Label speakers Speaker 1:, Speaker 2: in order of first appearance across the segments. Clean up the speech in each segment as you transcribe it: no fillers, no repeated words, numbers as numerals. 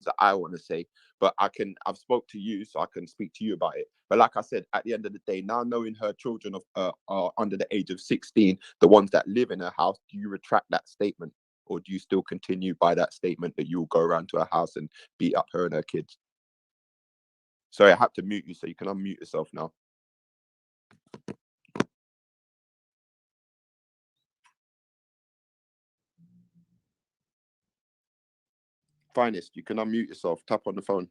Speaker 1: that I want to say, but I've spoke to you, so I can speak to you about it. But like I said, at the end of the day, now knowing her children are under the age of 16, the ones that live in her house, do you retract that statement? Or do you still continue by that statement that you'll go around to her house and beat up her and her kids? Sorry, I have to mute you, so you can unmute yourself now. Finest, you can unmute yourself. Tap on the phone.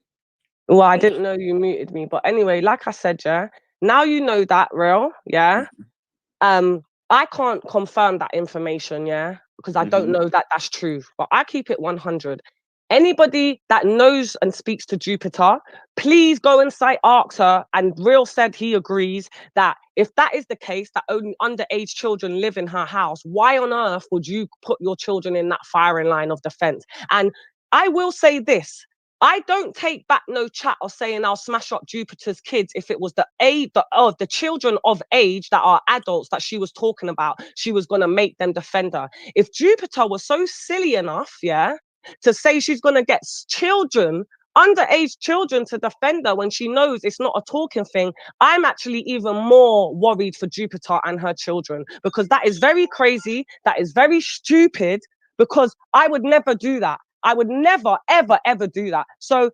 Speaker 2: Well, I didn't know you muted me, but anyway, like I said, yeah. Now you know that, real, yeah. I can't confirm that information, yeah, because I don't know that that's true. But I keep it 100. Anybody that knows and speaks to Jupiter, please go and ask her. And Real said he agrees that if that is the case, that only underage children live in her house, why on earth would you put your children in that firing line of defense? And I will say this. I don't take back no chat or saying I'll smash up Jupiter's kids if it was the children of age that are adults that she was talking about. She was going to make them defend her. If Jupiter was so silly enough, yeah, to say she's going to get children, underage children to defend her when she knows it's not a talking thing, I'm actually even more worried for Jupiter and her children, because that is very crazy. That is very stupid, because I would never do that. I would never, ever, ever do that. So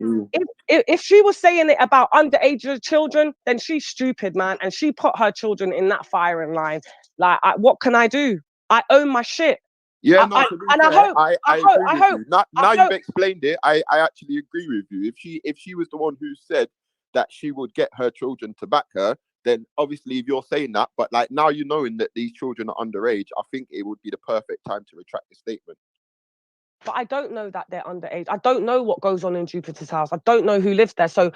Speaker 2: if she was saying it about underage children, then she's stupid, man. And she put her children in that firing line. Like, what can I do? I own my shit.
Speaker 1: Yeah, no, to be fair, I agree with you. Now you've explained it, I actually agree with you. If she was the one who said that she would get her children to back her, then obviously if you're saying that, but like now you knowing that these children are underage, I think it would be the perfect time to retract the statement.
Speaker 2: But I don't know that they're underage. I don't know what goes on in Jupiter's house. I don't know who lives there. So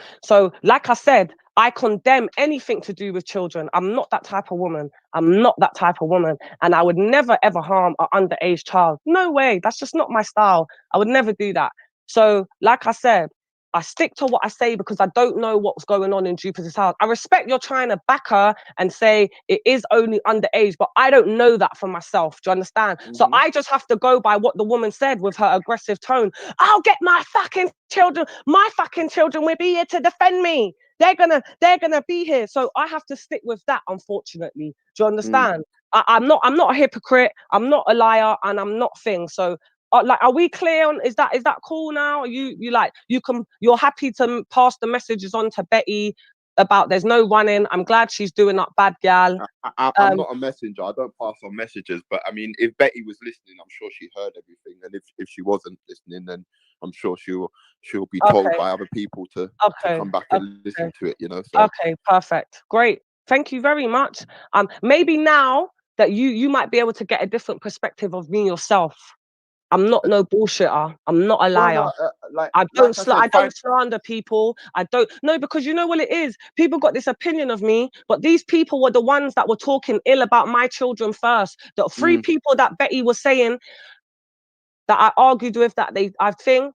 Speaker 2: like I said, I condemn anything to do with children. I'm not that type of woman. I'm not that type of woman. And I would never, ever harm an underage child. No way. That's just not my style. I would never do that. So like I said, I stick to what I say because I don't know what's going on in Jupiter's house. I respect you're trying to back her and say it is only underage, but I don't know that for myself. Do you understand? So I just have to go by what the woman said with her aggressive tone. I'll get my fucking children. My fucking children will be here to defend me. They're gonna be here. So I have to stick with that, unfortunately. Do you understand? I'm not a hypocrite. I'm not a liar, and I'm not things. So like, are we clear on, is that cool now? Are you're happy to pass the messages on to Betty about there's no running? I'm glad she's doing up bad gal.
Speaker 1: I'm not a messenger. I don't pass on messages, but I mean, if Betty was listening, I'm sure she heard everything. And if she wasn't listening, then I'm sure she'll be told by other people to come back and listen to it, you know. So.
Speaker 2: Okay, perfect. Great. Thank you very much. Maybe now that you might be able to get a different perspective of me yourself. I'm not no bullshitter. I'm not a liar. I don't slander people. I don't. No, because you know what it is? People got this opinion of me, but these people were the ones that were talking ill about my children first. The three people that Betty was saying that I argued with,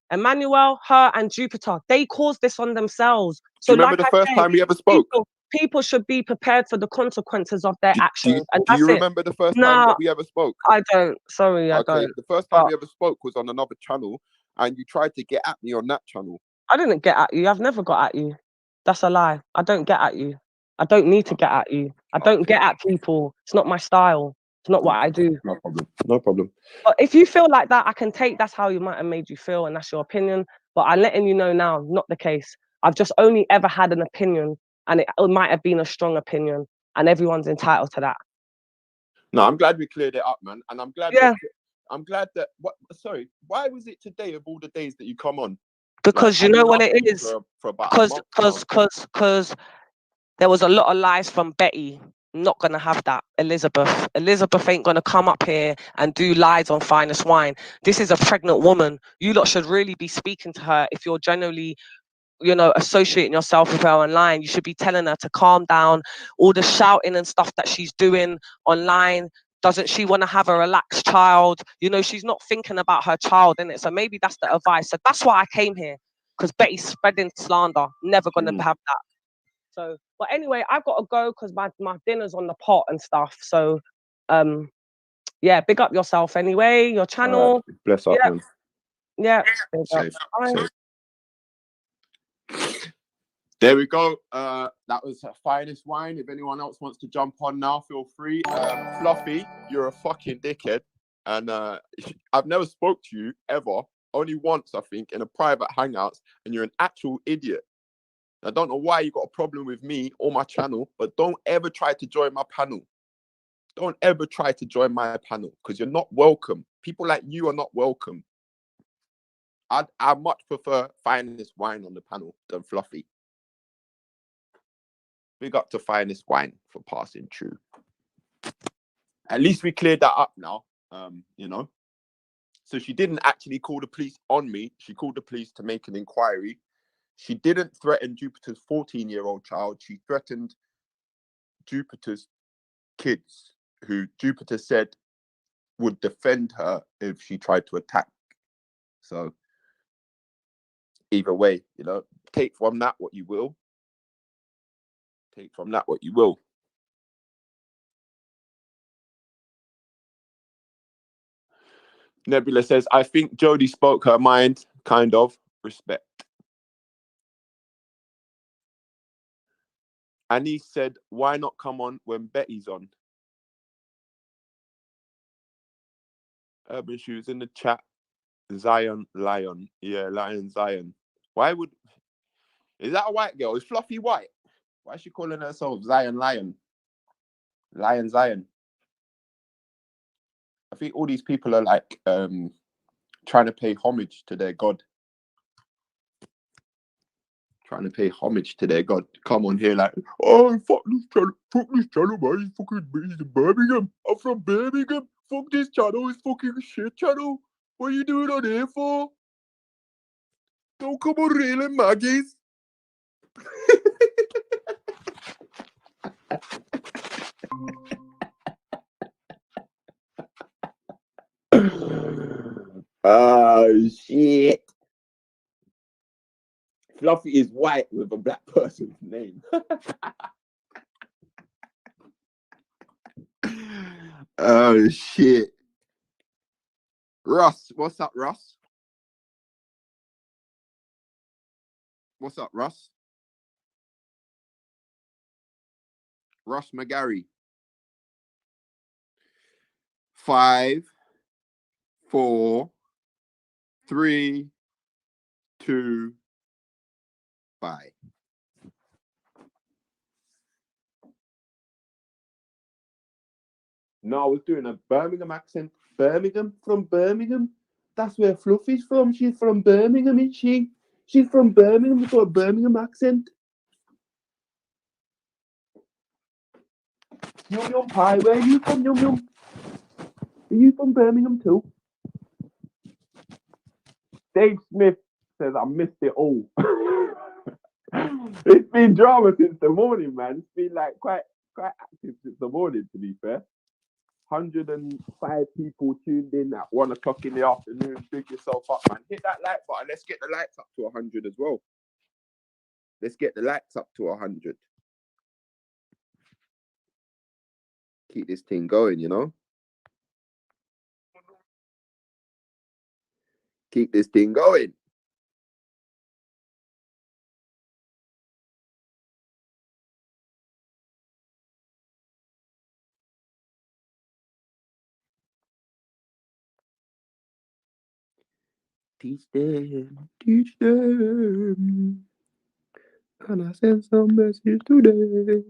Speaker 2: Emmanuel, her, and Jupiter, they caused this on themselves.
Speaker 1: So do you remember the first time we ever spoke?
Speaker 2: People should be prepared for the consequences of their actions.
Speaker 1: Do you remember the first time that we ever spoke?
Speaker 2: I don't. Sorry, I don't.
Speaker 1: The first time we ever spoke was on another channel, and you tried to get at me on that channel.
Speaker 2: I didn't get at you. I've never got at you. That's a lie. I don't get at you. I don't need to get at you. I don't get at people. It's not my style. It's not what I do.
Speaker 1: No problem. No problem.
Speaker 2: But if you feel like that, I can take that's how you might have made you feel, and that's your opinion. But I'm letting you know now, not the case. I've just only ever had an opinion, and it might have been a strong opinion, and everyone's entitled to that.
Speaker 1: No, I'm glad we cleared it up, man, and I'm glad.
Speaker 2: Yeah.
Speaker 1: I'm glad that. Sorry, why was it today of all the days that you come on?
Speaker 2: Because you know what it is. Because there was a lot of lies from Betty. Not gonna have that. Elizabeth ain't gonna come up here and do lies on Finest Wine. This is a pregnant woman. You lot should really be speaking to her if you're generally, associating yourself with her online. You should be telling her to calm down. All the shouting and stuff that she's doing online. Doesn't she want to have a relaxed child? She's not thinking about her child, innit? So maybe that's the advice. So that's why I came here, because Betty's spreading slander. Never gonna have that. So, but anyway, I've got to go because my dinner's on the pot and stuff. So, yeah, big up yourself anyway, your channel.
Speaker 1: Bless up, man.
Speaker 2: Yeah.
Speaker 1: Safe. There we go. That was Finest Wine. If anyone else wants to jump on now, feel free. Fluffy, you're a fucking dickhead. And I've never spoke to you ever. Only once, I think, in a private hangouts. And you're an actual idiot. I don't know why you got a problem with me or my channel, but don't ever try to join my panel. Don't ever try to join my panel because you're not welcome. People like you are not welcome. I much prefer Finest Wine on the panel than Fluffy. Big up to Finest Wine for passing through. At least we cleared that up now, you know. So she didn't actually call the police on me. She called the police to make an inquiry. She didn't threaten Jupiter's 14-year-old child. She threatened Jupiter's kids, who Jupiter said would defend her if she tried to attack. So either way, you know, take from that what you will. Take from that what you will. Nebula says, I think Jodie spoke her mind, kind of. Respect. Annie said, why not come on when Betty's on? Urban Shoes in the chat. Zion Lion. Yeah, Lion Zion. Why would... Is that a white girl? Is Fluffy white? Why is she calling herself Zion Lion? Lion Zion. I think all these people are like trying to pay homage to their god. Trying to pay homage to their god. Come on here like, oh, fuck this channel, man. It's fucking it's Birmingham. I'm from Birmingham. Fuck this channel. It's fucking shit channel. What are you doing on here for? Don't come on railing Maggies. Oh, shit. Fluffy is white with a black person's name. Oh, shit. Russ, what's up, Russ? What's up, Russ? Russ McGarry. 5, 4, 3, 2, 5. No, I was doing a Birmingham accent. Birmingham, from Birmingham. That's where Fluffy's from. She's from Birmingham, isn't she? She's from Birmingham. She's got a Birmingham accent. Yum Yum Pie, where are you from, Yum Yum? Are you from Birmingham too? Dave Smith says, I missed it all. It's been drama since the morning, man. It's been like quite active since the morning, to be fair. 105 people tuned in at 1 o'clock in the afternoon. Big yourself up, man. Hit that like button. Let's get the likes up to 100 as well. Let's get the likes up to 100. Keep this thing going, you know? Keep this thing going. Teach them, teach them. And I send some message today.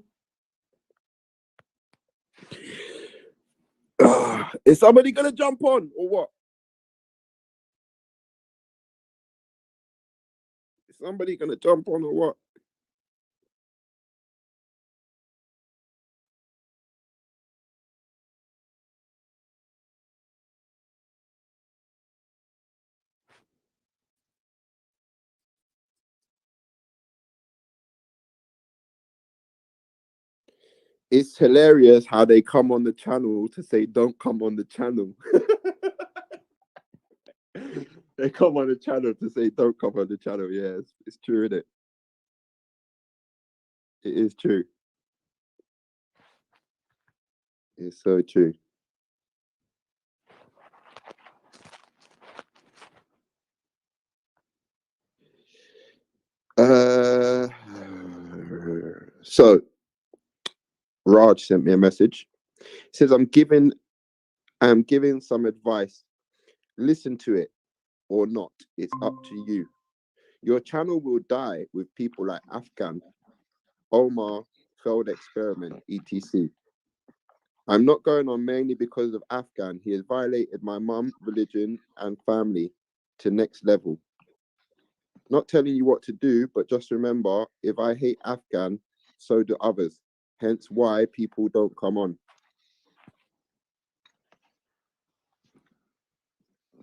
Speaker 1: Is somebody gonna jump on or what? Is somebody gonna jump on or what? It's hilarious how they come on the channel to say don't come on the channel. They come on the channel to say don't come on the channel. Yeah, it's true, isn't it? It is true. It's so true. So Raj sent me a message. It says, I'm giving some advice. Listen to it or not. It's up to you. Your channel will die with people like Afghan, Omar, failed experiment, etc. I'm not going on mainly because of Afghan. He has violated my mum, religion, and family to next level. Not telling you what to do, but just remember, if I hate Afghan, so do others. Hence why people don't come on.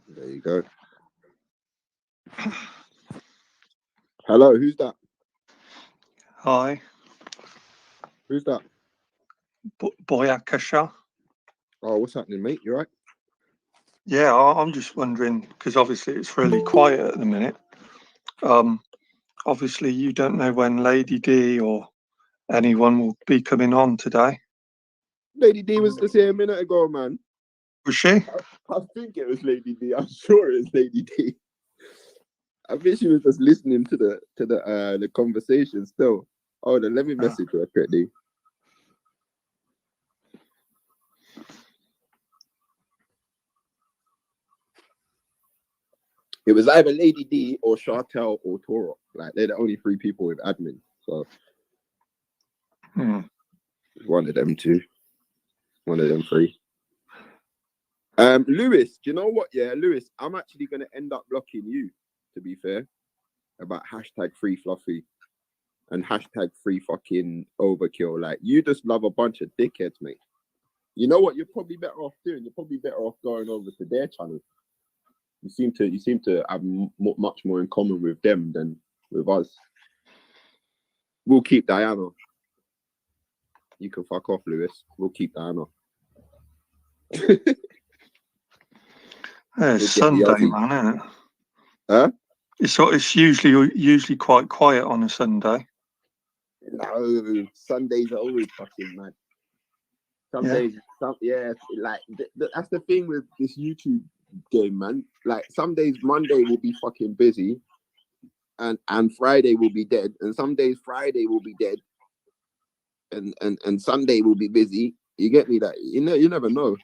Speaker 1: There you go. Hello, who's that?
Speaker 3: Hi.
Speaker 1: Who's that?
Speaker 3: Boyakasha.
Speaker 1: Oh, what's happening, mate? You right?
Speaker 3: Yeah, I'm just wondering, because obviously it's really quiet at the minute. Obviously you don't know when Lady D or anyone will be coming on today.
Speaker 1: Lady D was just here a minute ago, man.
Speaker 3: Was she?
Speaker 1: I think it was Lady D. I'm sure it was Lady D. I think she was just listening to the conversation still. Oh, then let me message her quickly. It was either Lady D or Chartel or Toro. Like, they're the only three people with admin. So one of them two. One of them three. Lewis, do you know what? Yeah, Lewis, I'm actually gonna end up blocking you, to be fair, about hashtag free fluffy and hashtag free fucking overkill. Like, you just love a bunch of dickheads, mate. You know what you're probably better off doing? You're probably better off going over to their channel. You seem to have much more in common with them than with us. We'll keep Diana. You can fuck off, Lewis. We'll keep Diana.
Speaker 3: It's Sunday, man, isn't it?
Speaker 1: Huh?
Speaker 3: It's usually quite quiet on a Sunday.
Speaker 1: No, Sundays are always fucking mad. Some days, like that's the thing with this YouTube game, man. Like, some days Monday will be fucking busy, and Friday will be dead, and some days Friday will be dead, and Sunday will be busy. You get me? That you never know.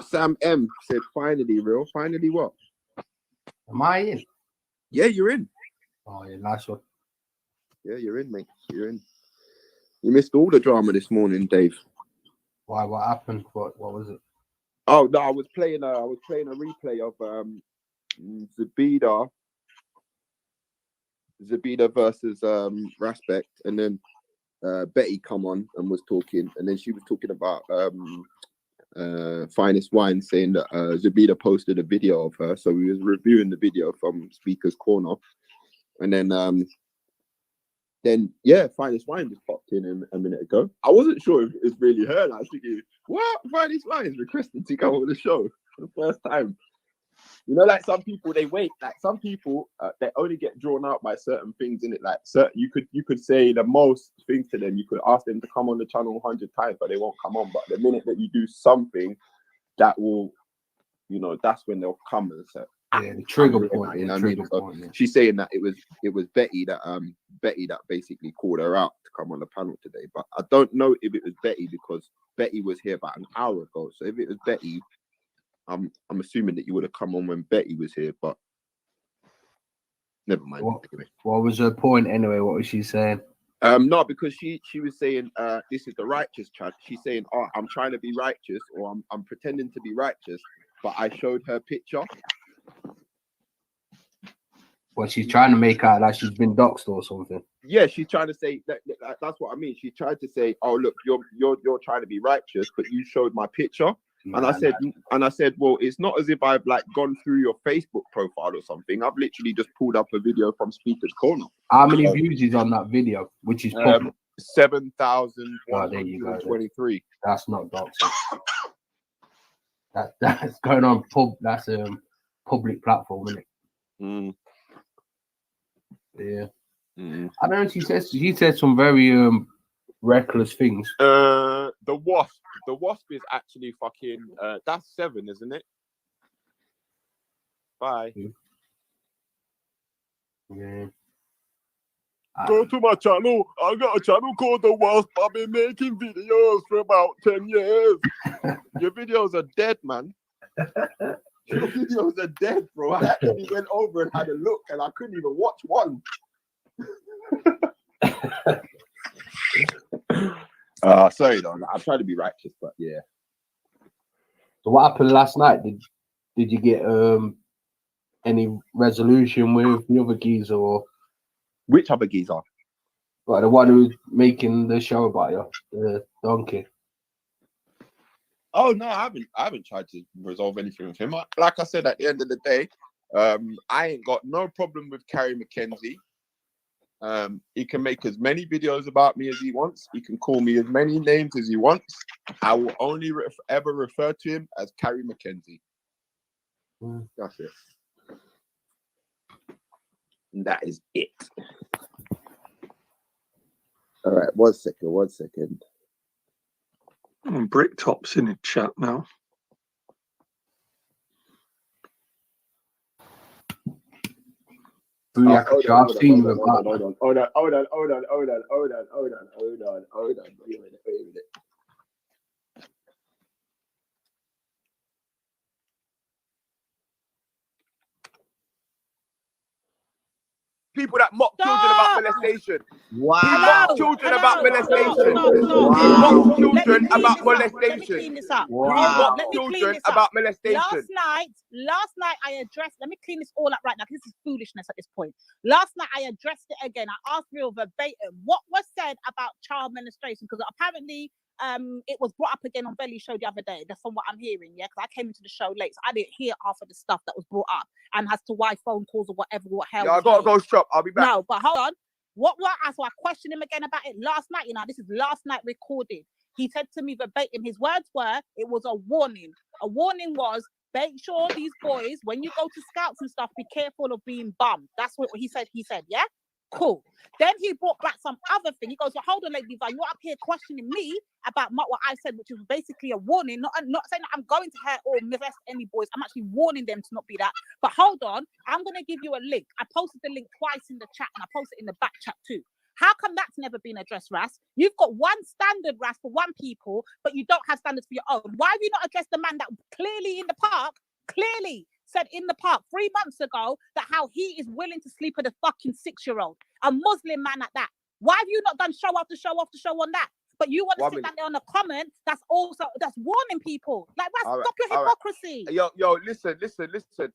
Speaker 1: Sam M said, "Finally, real. Finally, what?
Speaker 4: Am I in?
Speaker 1: Yeah, you're in.
Speaker 4: Oh yeah, nice one.
Speaker 1: Yeah, you're in, mate. You're in. You missed all the drama this morning, Dave.
Speaker 4: Why? What happened? What was it?
Speaker 1: Oh no, I was playing a replay of Zabida versus Raspect, and then Betty come on and was talking, and then she was talking about Finest Wine, saying that Zabida posted a video of her, so we was reviewing the video from Speaker's Corner, and then yeah, Finest Wine just popped in a minute ago. I wasn't sure if it was really her. I was thinking, what? Finest Wine is requested to come on the show for the first time. You know, like, some people, they wait. Like, some people, they only get drawn out by certain things in it. Like, you could say the most things to them. You could ask them to come on the channel 100 times, but they won't come on. But the minute that you do something that will, that's when they'll come and say,
Speaker 4: yeah, the trigger point.
Speaker 1: You know what I mean? So she's saying that it was Betty that basically called her out to come on the panel today. But I don't know if it was Betty, because Betty was here about an hour ago. So if it was Betty, I'm assuming that you would have come on when Betty was here, but never mind.
Speaker 4: What was her point anyway? What was she saying?
Speaker 1: No, because she was saying this is the righteous chat. She's saying, oh, I'm trying to be righteous, or I'm pretending to be righteous, but I showed her picture.
Speaker 4: Well, she's trying to make out like she's been doxed or something.
Speaker 1: Yeah, she's trying to say that's what I mean. She tried to say, oh, look, you're trying to be righteous, but you showed my picture. And I said, well, it's not as if I've like gone through your Facebook profile or something. I've literally just pulled up a video from Speaker's Corner.
Speaker 4: How many views is on that video? Which is public?
Speaker 1: 7,123.
Speaker 4: That's not doxing. That's going on That's a public platform, isn't it? Yeah. I don't know. She said some very reckless things.
Speaker 1: The wasp is actually fucking that's 7, isn't it? Bye.
Speaker 4: Yeah.
Speaker 1: Go to my channel. I got a channel called The Wasp. I've been making videos for about 10 years. Your videos are dead, man. Your videos are dead, bro. I actually went over and had a look, and I couldn't even watch one. Sorry, though. I'm trying to be righteous, but yeah.
Speaker 4: So what happened last night? Did you get any resolution with the other geezer, or
Speaker 1: Which other geezer?
Speaker 4: like the one who's making the show about you, the donkey?
Speaker 1: Oh no, I haven't tried to resolve anything with him. Like I said, at the end of the day, I ain't got no problem with Carrie McKenzie. He can make as many videos about me as he wants. He can call me as many names as he wants. I will only ever refer to him as Carrie McKenzie. That's it. And that is it. All right, one second.
Speaker 3: Bricktop's in the chat now.
Speaker 1: Hold on. Wait a minute. People that mock children about molestation.
Speaker 5: Wow.
Speaker 1: He mocked children about molestation. He mocked children about molestation.
Speaker 5: Let me clean this up.
Speaker 1: He mocked children about molestation.
Speaker 5: Last night I addressed, let me clean this all up right now, because this is foolishness at this point. Last night I addressed it again. I asked real verbatim what was said about child molestation, because apparently it was brought up again on Belly's show the other day. That's from what I'm hearing, yeah, because I came into the show late, so I didn't hear half of the stuff that was brought up, and as to why phone calls or whatever, what hell.
Speaker 1: Yeah, I gotta go shop. I'll be back.
Speaker 5: No, but hold on. So I questioned him again about it last night. You know, this is last night recorded. He said to me verbatim, his words were, it was a warning. A warning was, make sure these boys, when you go to scouts and stuff, be careful of being bummed. That's what he said, yeah? Cool. Then he brought back some other thing. He goes, well, hold on, Lady Vi, you're up here questioning me about what I said, which was basically a warning. Not saying that I'm going to hurt or molest any boys. I'm actually warning them to not be that. But hold on, I'm going to give you a link. I posted the link twice in the chat, and I posted it in the back chat too. How come that's never been addressed, Ras? You've got one standard, Ras, for one people, but you don't have standards for your own. Why have you not addressed the man that clearly in the park, said in the park 3 months ago that how he is willing to sleep with a fucking 6-year-old, a Muslim man at that? Why have you not done show after show after show on that? But you want to sit down there on a comment that's warning people. Like, Ras, stop your hypocrisy.
Speaker 1: Right. Yo, listen.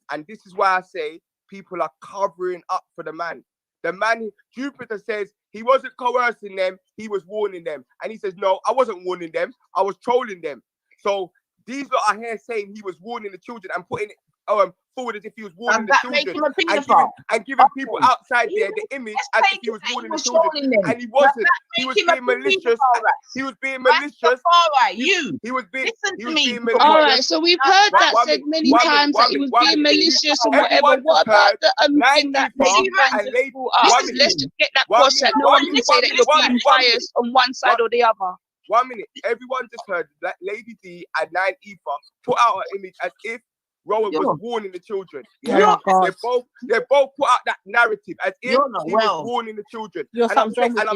Speaker 1: And this is why I say people are covering up for the man. The man, Jupiter says he wasn't coercing them, he was warning them. And he says, no, I wasn't warning them, I was trolling them. So these lot are here saying he was warning the children and putting it forward as if he was warning the children and giving people outside there the image as if he was warning the children. And he wasn't. He was being malicious. He was being malicious. He was being malicious.
Speaker 6: All right, so we've heard that said many times that he was being malicious and whatever. What about the thing that Lady brought up? Let's just get that cross that no one can say that you're being biased on one side or the other.
Speaker 1: 1 minute. Everyone just heard that Lady D and 9 Ether put out an image as if Rowan was warning the children. Yeah, they both put out that narrative as if he was warning the children. And I'm saying that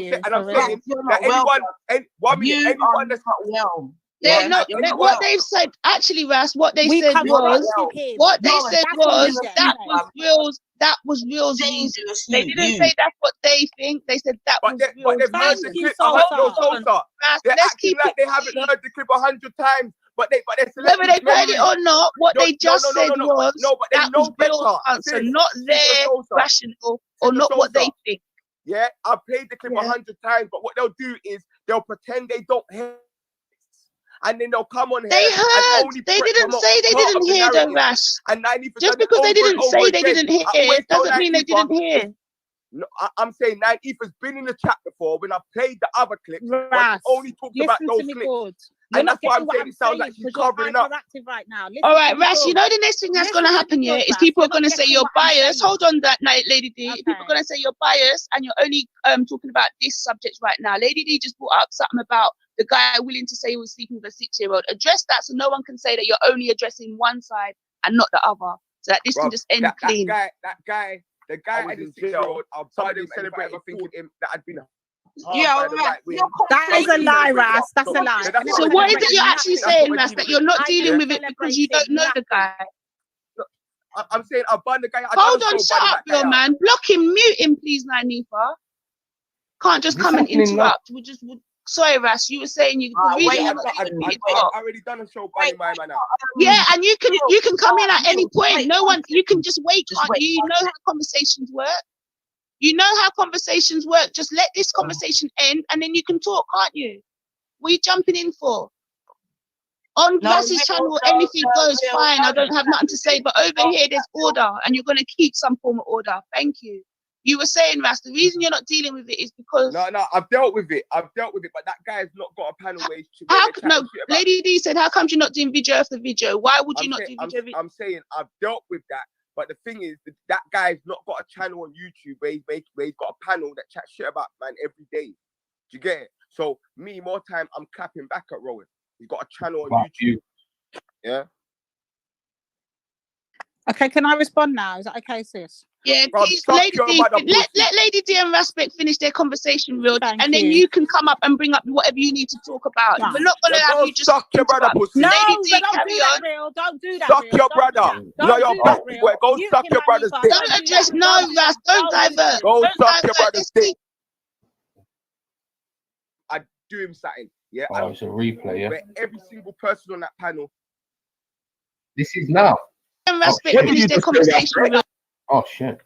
Speaker 1: anyone that's not well.
Speaker 6: They're not. What they've said, actually, Ras, what they said was that was Will's views. They didn't say that's what they think. They said that was Will's views.
Speaker 1: Let's keep it. They haven't heard the clip 100 times. But
Speaker 6: whether they heard it or not, what they just said was that was Will's answer, not their rational or not what they think.
Speaker 1: Yeah, I played the clip 100 times, but what they'll do is they'll pretend they don't hear, and then they'll come on here.
Speaker 6: They heard. They didn't say they didn't hear the Ras. Just because they didn't say they didn't hear doesn't mean they didn't hear.
Speaker 1: No, I'm saying 9 Ether's been in the chat before when I played the other clips. But only talked about those clips. And that's why I'm saying it sounds like she's covering up.
Speaker 5: Right now.
Speaker 6: All right, Ras, you know the next thing that's going to happen here is people are going to say you're biased. Hold on that night, Lady D. Okay. People are going to say you're biased and you're only talking about this subject right now. Lady D just brought up something about the guy willing to say he was sleeping with a 6-year-old. Address that so no one can say that you're only addressing one side and not the other. So that this can just end clean.
Speaker 1: That guy the guy and the 6-year-old are somebody celebrating thinking him that had been
Speaker 6: Yeah,
Speaker 5: That is a lie, Ras. That's a lie.
Speaker 6: So what is it you're actually saying, Ras? That you're not dealing with it because you don't know the guy?
Speaker 1: I'm saying I banned the guy.
Speaker 6: Hold on, shut up, your man. Block him, mute him, please, Nanifa. Can't just come and interrupt. Sorry, Ras. You were saying you.
Speaker 1: I already done a show banning my man out.
Speaker 6: Yeah, and you can come in at any point. No one. You can just wait. Can't you? You know how conversations work. You know how conversations work. Just let this conversation end, and then you can talk, can't you? What are you jumping in for? On Ras's channel, anything goes, fine. I don't have nothing to say. But over here, there's order, and you're going to keep some form of order. Thank you. You were saying, Ras, the reason you're not dealing with it is because...
Speaker 1: No, I've dealt with it. But that guy's not got a panel where
Speaker 6: Lady D said, how come you're not doing video after video? Why would you not do video?
Speaker 1: I'm saying I've dealt with that. But the thing is, that guy's not got a channel on YouTube where he's got a panel that chats shit about man every day. Do you get it? So me, more time, I'm clapping back at Rowan. He's got a channel on YouTube. Yeah.
Speaker 5: Okay, can I respond now? Is that okay, sis?
Speaker 6: Yeah, please, Lady D, let Lady D and Raspek finish their conversation, real, and then you can come up and bring up whatever you need to talk about. We're not gonna have you just
Speaker 1: suck your brother, pussy.
Speaker 5: No,
Speaker 6: Lady D,
Speaker 5: don't do that, real. Don't do that.
Speaker 1: Suck
Speaker 5: real.
Speaker 1: your
Speaker 5: Don't
Speaker 1: brother.
Speaker 5: do
Speaker 1: No, your back boy. Go
Speaker 5: you
Speaker 1: suck your brother's dick.
Speaker 6: Don't address Ras. Don't divert.
Speaker 1: Go
Speaker 6: Don't
Speaker 1: suck your
Speaker 6: divert.
Speaker 1: brother's dick. I do him something. Yeah.
Speaker 4: Oh, it's a replay. Yeah.
Speaker 1: Where every single person on that panel.
Speaker 4: This is now.
Speaker 6: And Raspek finish their conversation.
Speaker 4: Oh shit.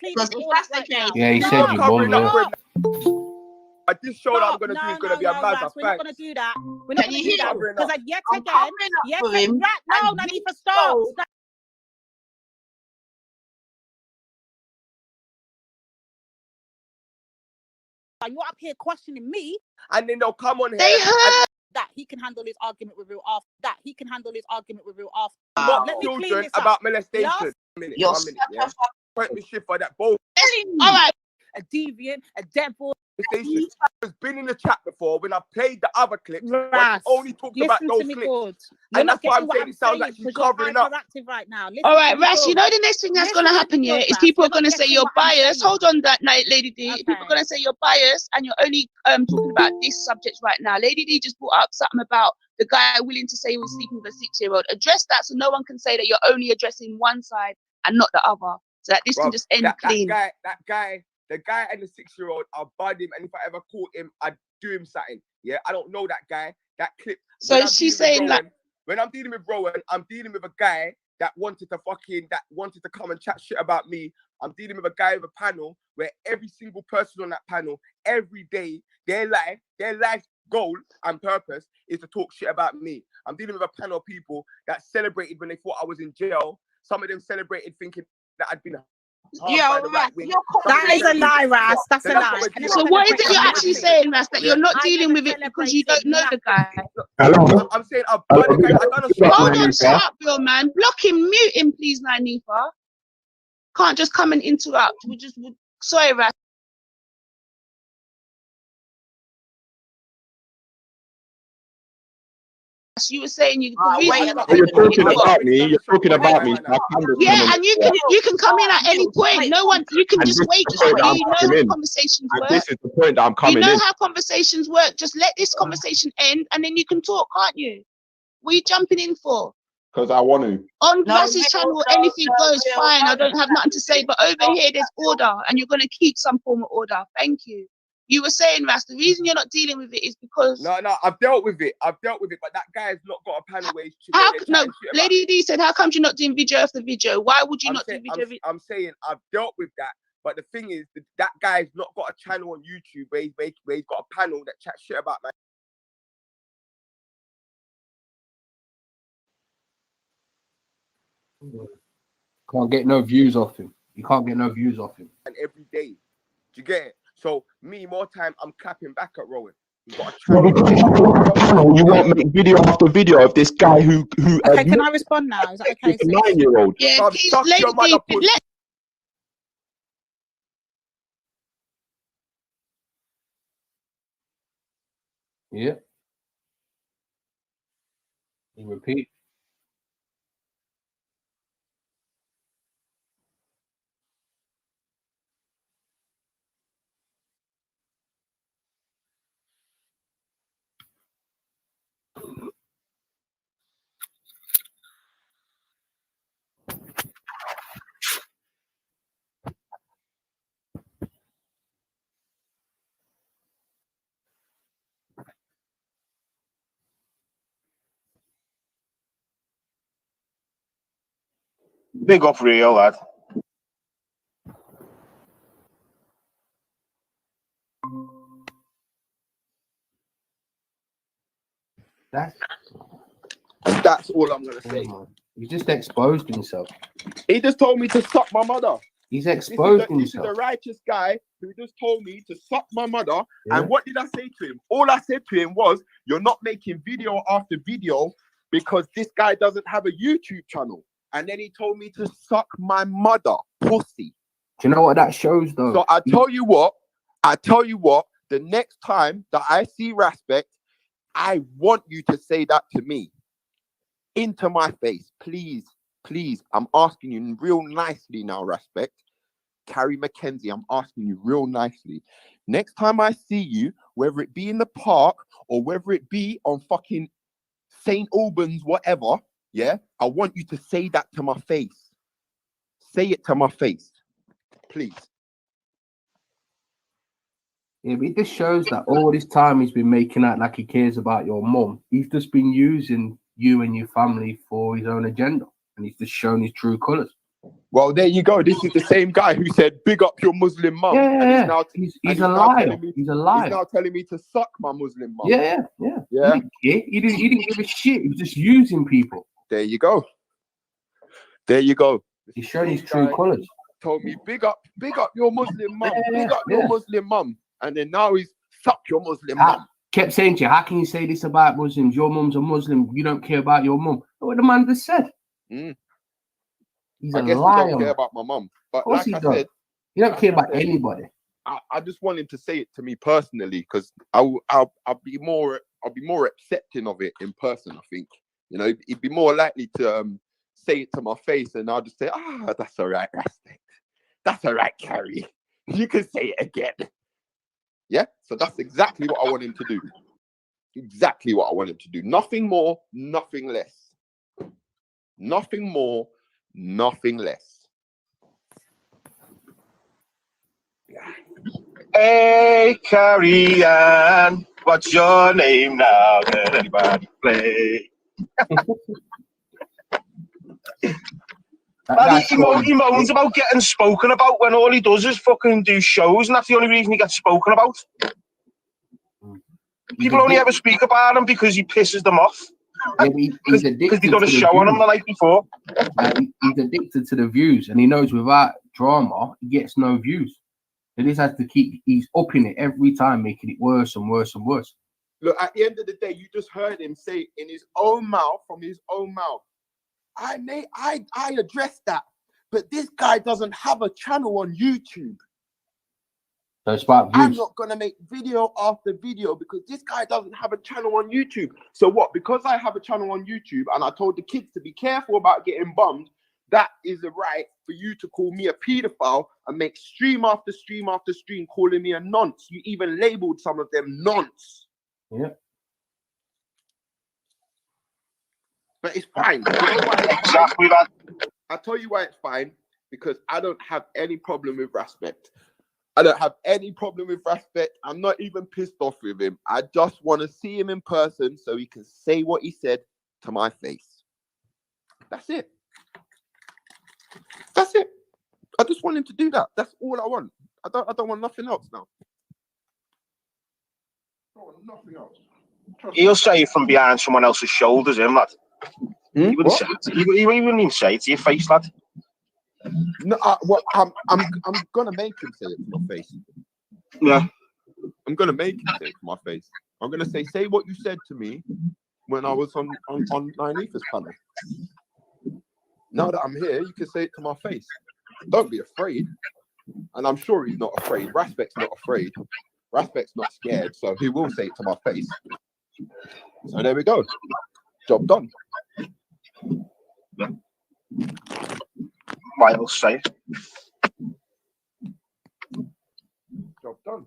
Speaker 5: Because if that's the case,
Speaker 4: yeah, he said you won.
Speaker 1: This show that I'm gonna do is gonna be a mad.
Speaker 5: We're not gonna do that. We're not gonna do that because yet again, no, Nanifa, stop. You're up here questioning me,
Speaker 1: and then they'll come on here.
Speaker 6: They heard
Speaker 5: that he can handle his argument with real after.
Speaker 1: Not children about molestation.
Speaker 6: You're
Speaker 1: Point me shit for that. Both.
Speaker 6: All right.
Speaker 5: A deviant, a devil.
Speaker 1: Has been in the chat before when I played the other clips. But only talked about those clips. And that's why I'm saying it sounds like she's covering up.
Speaker 5: Right now.
Speaker 6: All right, Ras, you know the next thing that's going to happen here is people are going to say you're biased. Hold on that night, Lady D. Okay. People are going to say you're biased and you're only talking about this subject right now. Lady D just brought up something about the guy willing to say he was sleeping with a 6-year-old. Address that so no one can say that you're only addressing one side and not the other. So that this can just end clean.
Speaker 1: The guy and the 6-year-old, I'll bud him, and if I ever caught him, I'd do him something. Yeah, I don't know that guy. That clip.
Speaker 6: So she's saying
Speaker 1: Rowan,
Speaker 6: like,
Speaker 1: when I'm dealing with Rowan, I'm dealing with a guy that wanted to come and chat shit about me. I'm dealing with a guy with a panel where every single person on that panel, every day, their life goal and purpose is to talk shit about me. I'm dealing with a panel of people that celebrated when they thought I was in jail. Some of them celebrated thinking that I'd been.
Speaker 6: Yeah,
Speaker 5: that is a lie, Ras. That's a lie.
Speaker 6: So what is it you're actually saying, Ras? That you're not dealing with it because you don't know the guy?
Speaker 1: Hello. I'm saying I've done the guy.
Speaker 6: Hold on, shut up, your man. Block him, mute him, please, Nanifa. Can't just come and interrupt. Sorry, Ras. You were saying you're talking about me.
Speaker 1: You're talking about me.
Speaker 6: Yeah, and you can come in at any point. No one. You can just wait. You know how conversations work.
Speaker 1: This is the point that I'm coming in.
Speaker 6: You know how conversations work. Just let this conversation end, and then you can talk, can't you? What are you jumping in for?
Speaker 1: Because I want to.
Speaker 6: On Ras's channel, anything goes, fine. I don't have nothing to say. But over here, there's order, and you're going to keep some form of order. Thank you. You were saying, Ras, the reason you're not dealing with it is because...
Speaker 1: No, I've dealt with it. But that guy's not got a panel where he's...
Speaker 6: Lady D said, how come you're not doing video after video? Why would you not do video?
Speaker 1: I'm saying I've dealt with that. But the thing is, that guy's not got a channel on YouTube where he's got a panel that chats shit about man.
Speaker 4: Can't get no views off him. You can't get no views off him.
Speaker 1: And every day. Do you get it? So me, more time, I'm clapping back at Rowan.
Speaker 7: You won't make video after video of this guy who
Speaker 5: okay, can I respond now? Is that okay?
Speaker 7: A 9-year-old.
Speaker 6: Yeah, please, Lady D,
Speaker 4: Yeah. You repeat.
Speaker 8: Big up, real lad.
Speaker 1: That's all I'm gonna say.
Speaker 4: He just exposed himself.
Speaker 1: He just told me to suck my mother.
Speaker 4: He's exposed
Speaker 1: This is
Speaker 4: himself.
Speaker 1: a righteous guy who just told me to suck my mother.
Speaker 4: Yeah.
Speaker 1: And what did I say to him? All I said to him was, "You're not making video after video because this guy doesn't have a YouTube channel." And then he told me to suck my mother, pussy.
Speaker 4: Do you know what that shows, though?
Speaker 1: So I tell you what. The next time that I see Respect, I want you to say that to me, into my face, please. Please, I'm asking you real nicely now, Respect. Carrie Mackenzie, I'm asking you real nicely. Next time I see you, whether it be in the park or whether it be on fucking St. Albans, whatever, yeah, I want you to say that to my face. Say it to my face, please.
Speaker 4: Yeah, but it just shows that all this time he's been making out like he cares about your mum. He's just been using you and your family for his own agenda. And he's just shown his true colours.
Speaker 1: Well, there you go. This is the same guy who said, "Big up your Muslim mum."
Speaker 4: Yeah,
Speaker 1: and
Speaker 4: he's a liar. He's a liar.
Speaker 1: He's now telling me to suck my Muslim mum.
Speaker 4: Yeah. He didn't give a shit. He was just using people.
Speaker 1: There you go.
Speaker 4: He's showing his true colours.
Speaker 1: Told me, big up your Muslim mum. Big up your Muslim mum. And then now he's suck your Muslim mum.
Speaker 4: Kept saying to you, how can you say this about Muslims? Your mum's a Muslim. You don't care about your mum. What the man just said. He's
Speaker 1: I
Speaker 4: a
Speaker 1: guess
Speaker 4: liar.
Speaker 1: he don't care about my mum. But
Speaker 4: Of course
Speaker 1: like I
Speaker 4: does.
Speaker 1: said,
Speaker 4: you don't care about anybody.
Speaker 1: I just want him to say it to me personally, because I'll be more accepting of it in person. I think, you know, he'd be more likely to say it to my face, and I'll just say, that's all right, Respect. That's all right, Carrie. You can say it again. Yeah. So that's exactly what I want him to do. Exactly what I want him to do. Nothing more, nothing less. Nothing more, nothing less.
Speaker 8: Hey, Carrie Ann, what's your name now? Can anybody play? He moans about getting spoken about when all he does is fucking do shows, and that's the only reason he gets spoken about. People only ever speak about him because he pisses them off.
Speaker 4: Yeah, he's addicted
Speaker 8: because he done a
Speaker 4: to
Speaker 8: show
Speaker 4: the
Speaker 8: on him
Speaker 4: views.
Speaker 8: the night before.
Speaker 4: He's addicted to the views, and he knows without drama, he gets no views. He just has to he's upping it every time, making it worse and worse and worse.
Speaker 1: Look, at the end of the day, you just heard him say in his own mouth, from his own mouth, I addressed that, but this guy doesn't have a channel on YouTube.
Speaker 4: So it's about views.
Speaker 1: I'm not gonna make video after video because this guy doesn't have a channel on YouTube. So what? Because I have a channel on YouTube and I told the kids to be careful about getting bummed, that is the right for you to call me a paedophile and make stream after stream after stream calling me a nonce. You even labeled some of them nonce.
Speaker 4: Yeah.
Speaker 1: But it's fine. You know why it's
Speaker 8: Exactly
Speaker 1: fine?
Speaker 8: that.
Speaker 1: I'll tell you why it's fine. Because I don't have any problem with Respect. I don't have any problem with Respect. I'm not even pissed off with him. I just want to see him in person so he can say what he said to my face. That's it. That's it. I just want him to do that. That's all I want. I don't want nothing else now. I don't want nothing else.
Speaker 8: He'll say it from behind someone else's shoulders, him, lad. He wouldn't say it. He wouldn't even say it to your face, lad.
Speaker 1: No, I'm gonna make him say it to my face.
Speaker 8: Yeah.
Speaker 1: I'm gonna make him say it to my face. I'm gonna say what you said to me when I was on Nineetha's panel. Now that I'm here, you can say it to my face. Don't be afraid. And I'm sure he's not afraid. Respect's not afraid. Respect's not scared, so he will say it to my face. So there we go. Job done.
Speaker 8: Might as well say it.
Speaker 1: Job done.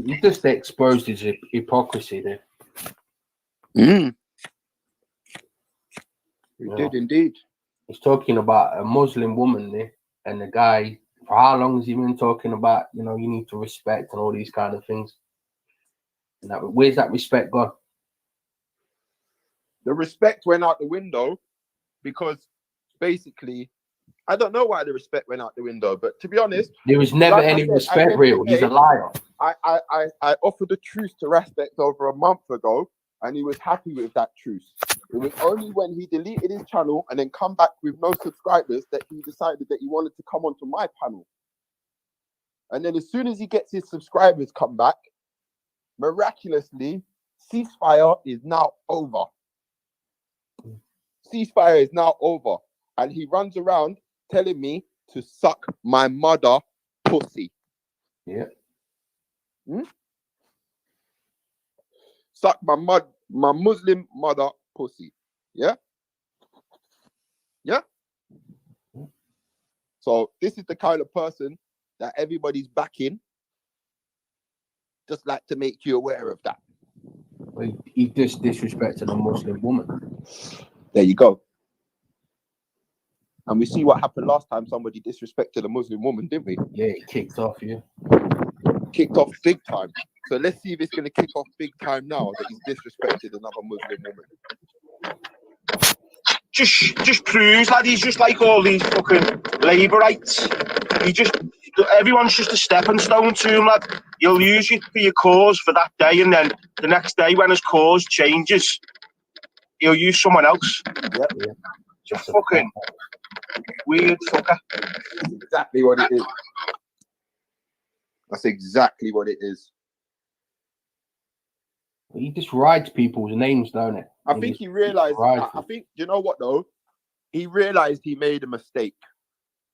Speaker 4: He just exposed his hypocrisy there.
Speaker 1: He did indeed.
Speaker 4: He's talking about a Muslim woman there, and the guy, for how long has he been talking about, you know, you need to respect and all these kind of things? And where's that respect gone?
Speaker 1: The respect went out the window because basically, I don't know why the respect went out the window, but to be honest,
Speaker 4: there was never
Speaker 1: like I
Speaker 4: any
Speaker 1: said, at the
Speaker 4: respect,
Speaker 1: end of
Speaker 4: real.
Speaker 1: the
Speaker 4: He's a
Speaker 1: day,
Speaker 4: liar.
Speaker 1: I offered a truce to Respect over a month ago, and he was happy with that truce. It was only when he deleted his channel and then come back with no subscribers that he decided that he wanted to come onto my panel. And then as soon as he gets his subscribers come back, miraculously, ceasefire is now over. Ceasefire is now over. And he runs around telling me to suck my mother pussy.
Speaker 4: Yeah.
Speaker 1: Suck my Muslim mother pussy. Yeah? Yeah? So this is the kind of person that everybody's backing. Just like to make you aware of that.
Speaker 4: Well, he just disrespected a Muslim woman.
Speaker 1: There you go. And we see what happened last time somebody disrespected a Muslim woman, didn't we?
Speaker 4: Yeah, he kicked off, yeah.
Speaker 1: Kicked off big time. So let's see if it's going to kick off big time now that he's disrespected another Muslim woman.
Speaker 8: Just proves that he's just like all these fucking labour rights. Everyone's just a stepping stone to him, lad. You'll use it for your cause for that day, and then the next day when his cause changes, he'll use someone else.
Speaker 1: Yep.
Speaker 4: Yeah.
Speaker 8: Just fucking weird fucker.
Speaker 1: That's exactly what it is. That's exactly what it is.
Speaker 4: He just writes people's names, don't it?
Speaker 1: I think he realized. I think, you know what though? He realized he made a mistake.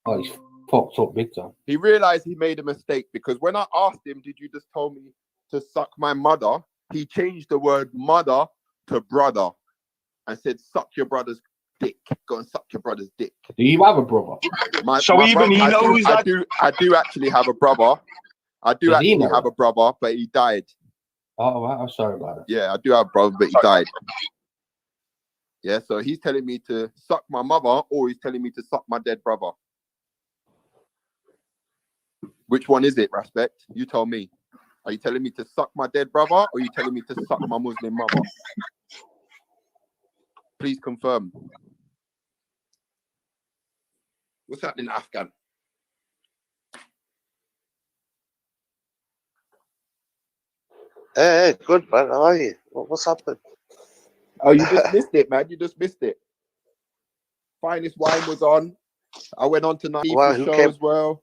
Speaker 4: Oh, he's fucked up big time.
Speaker 1: He realized he made a mistake because when I asked him, "Did you just tell me to suck my mother?" He changed the word mother to brother and said, "Suck your brother's dick. Go and suck your brother's dick."
Speaker 4: Do you have a brother?
Speaker 8: So even he knows that.
Speaker 1: I do actually have a brother. I do actually have a brother, but he died.
Speaker 4: Oh, I'm sorry about it.
Speaker 1: Yeah, I do have a brother, but he died. Yeah, so he's telling me to suck my mother, or he's telling me to suck my dead brother. Which one is it, Respect? You tell me. Are you telling me to suck my dead brother, or are you telling me to suck my Muslim mother? Please confirm. What's happening, Afghan?
Speaker 9: Hey, good man. How are you? What's happened?
Speaker 1: Oh, you just missed it, man. You just missed it. Finest Wine was on. I went on to Naifa's show as well.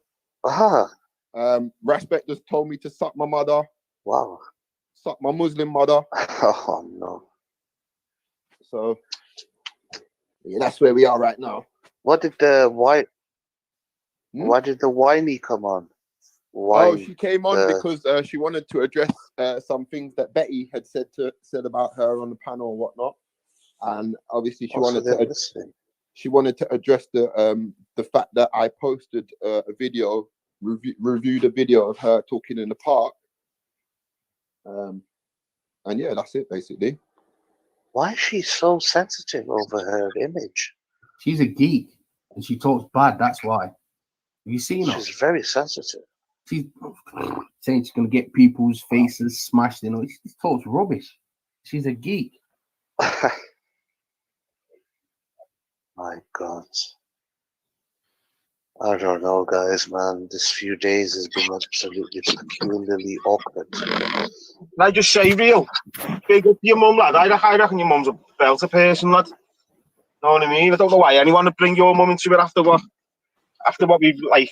Speaker 1: Respect just told me to suck my mother.
Speaker 9: Wow.
Speaker 1: Suck my Muslim mother.
Speaker 9: Oh no.
Speaker 1: So yeah, that's where we are right now.
Speaker 9: What did the why did the whiny come on? Why?
Speaker 1: Oh, she came on because she wanted to address some things that Betty had said about her on the panel and whatnot, and obviously she wanted to address the fact that I posted a video, reviewed a video of her talking in the park, and yeah, that's it basically.
Speaker 9: Why is she so sensitive over her image?
Speaker 4: She's a geek and she talks bad. That's why. Have you seen her?
Speaker 9: She's very sensitive.
Speaker 4: She's saying she's gonna get people's faces smashed. You know, she talks rubbish. She's a geek.
Speaker 9: My God. I don't know, guys, man. This few days has been absolutely peculiarly awkward.
Speaker 8: Can I just say, real? Big up your mum, lad. I reckon your mum's a belter person, lad. Know what I mean? I don't know why anyone would bring your mum into it after what we've, like,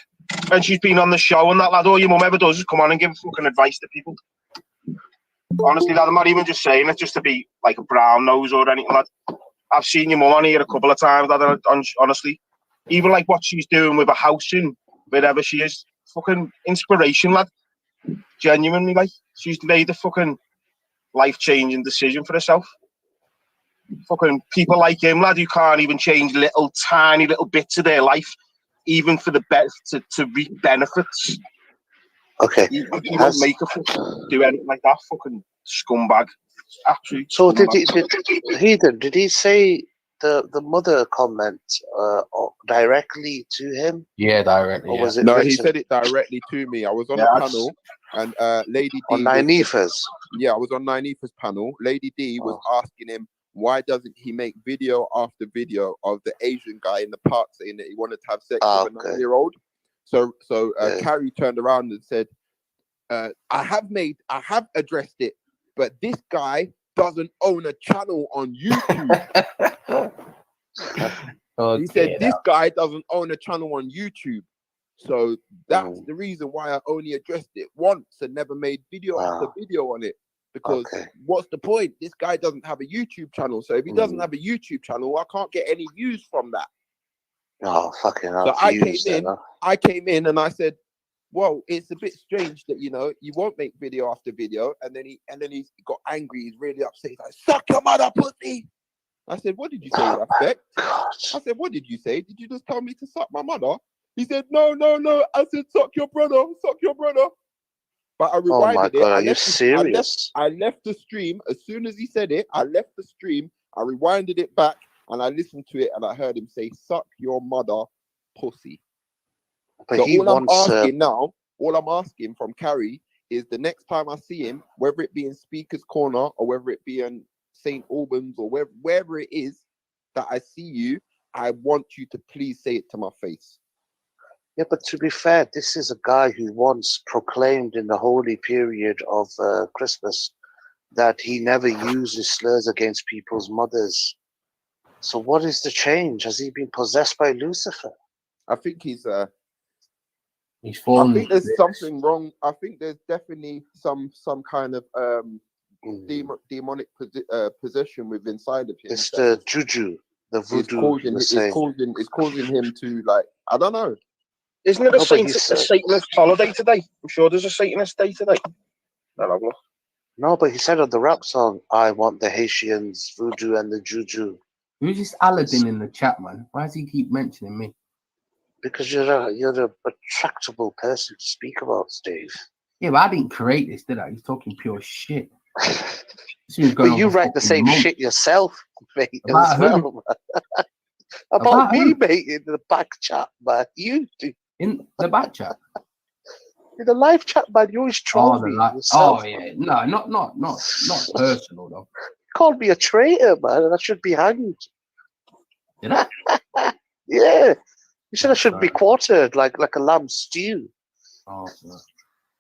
Speaker 8: when she's been on the show and that, lad. All your mum ever does is come on and give fucking advice to people. Honestly, lad, I'm not even just saying it just to be like a brown nose or anything, lad. I've seen your mum on here a couple of times, lad, honestly. Even like what she's doing with a house in wherever she is. Fucking inspiration, lad. Genuinely, like, she's made a fucking life-changing decision for herself. Fucking people like him, lad, who can't even change tiny little bits of their life, even for the best to reap benefits.
Speaker 9: Okay.
Speaker 8: He won't make a do anything like that. Fucking scumbag. Absolute.
Speaker 9: So
Speaker 8: scumbag.
Speaker 9: did he say the mother comment directly to him?
Speaker 4: Yeah, directly.
Speaker 9: Or was it
Speaker 1: no,
Speaker 9: written?
Speaker 1: he said it directly to me. I was on the panel, and Lady D
Speaker 9: on Naifa's.
Speaker 1: Yeah, I was on Naifa's panel. Lady D was asking him, why doesn't he make video after video of the Asian guy in the park saying that he wanted to have sex with a 9-year-old? So Carrie turned around and said, I have addressed it, but this guy doesn't own a channel on YouTube. He said, this guy doesn't own a channel on YouTube. So that's the reason why I only addressed it once and never made video after video on it. Because what's the point? This guy doesn't have a YouTube channel. So if he doesn't have a YouTube channel, I can't get any views from that.
Speaker 9: Oh, fucking hell.
Speaker 1: So I came in and I said, well, it's a bit strange that, you know, you won't make video after video. And then he got angry. He's really upset. He's like, suck your mother, pussy. I said, what did you say, Respect? I said, what did you say? Did you just tell me to suck my mother? He said, no. I said, suck your brother. But I rewinded
Speaker 9: oh my God, are
Speaker 1: it.
Speaker 9: you serious?
Speaker 1: I left the stream. As soon as he said it, I left the stream. I rewinded it back and I listened to it and I heard him say, suck your mother, pussy.
Speaker 9: But
Speaker 1: so
Speaker 9: he
Speaker 1: all
Speaker 9: wants,
Speaker 1: I'm asking from Carrie is the next time I see him, whether it be in Speaker's Corner or whether it be in St. Albans or wherever it is that I see you, I want you to please say it to my face.
Speaker 9: Yeah, but to be fair, this is a guy who once proclaimed in the holy period of Christmas that he never uses slurs against people's mothers. So what is the change? Has he been possessed by Lucifer?
Speaker 1: I think he's
Speaker 4: fallen.
Speaker 1: I think there's something wrong. I think there's definitely some kind of demonic possession within inside of him.
Speaker 9: It's the juju, the voodoo.
Speaker 1: It's causing him to, like, I don't know.
Speaker 8: Isn't it a Satanist holiday today? I'm sure there's a Satanist day today.
Speaker 9: No, but he said on the rap song, I want the Haitians, voodoo and the juju.
Speaker 4: Who's this Aladdin in the chat, man? Why does he keep mentioning me?
Speaker 9: Because you're a tractable person to speak about, Steve.
Speaker 4: Yeah, but I didn't create this, did I? He's talking pure shit.
Speaker 9: But you write the same shit yourself, mate, as well. About me, mate, in the back chat, man. You do.
Speaker 4: In the back chat?
Speaker 9: In the live chat, man, you always troll me yourself.
Speaker 4: Oh, yeah. No, not personal, though.
Speaker 9: You called me a traitor, man, and I should be hanged.
Speaker 4: Did I?
Speaker 9: Yeah. You said I should be quartered like a lamb stew.
Speaker 4: Oh, no.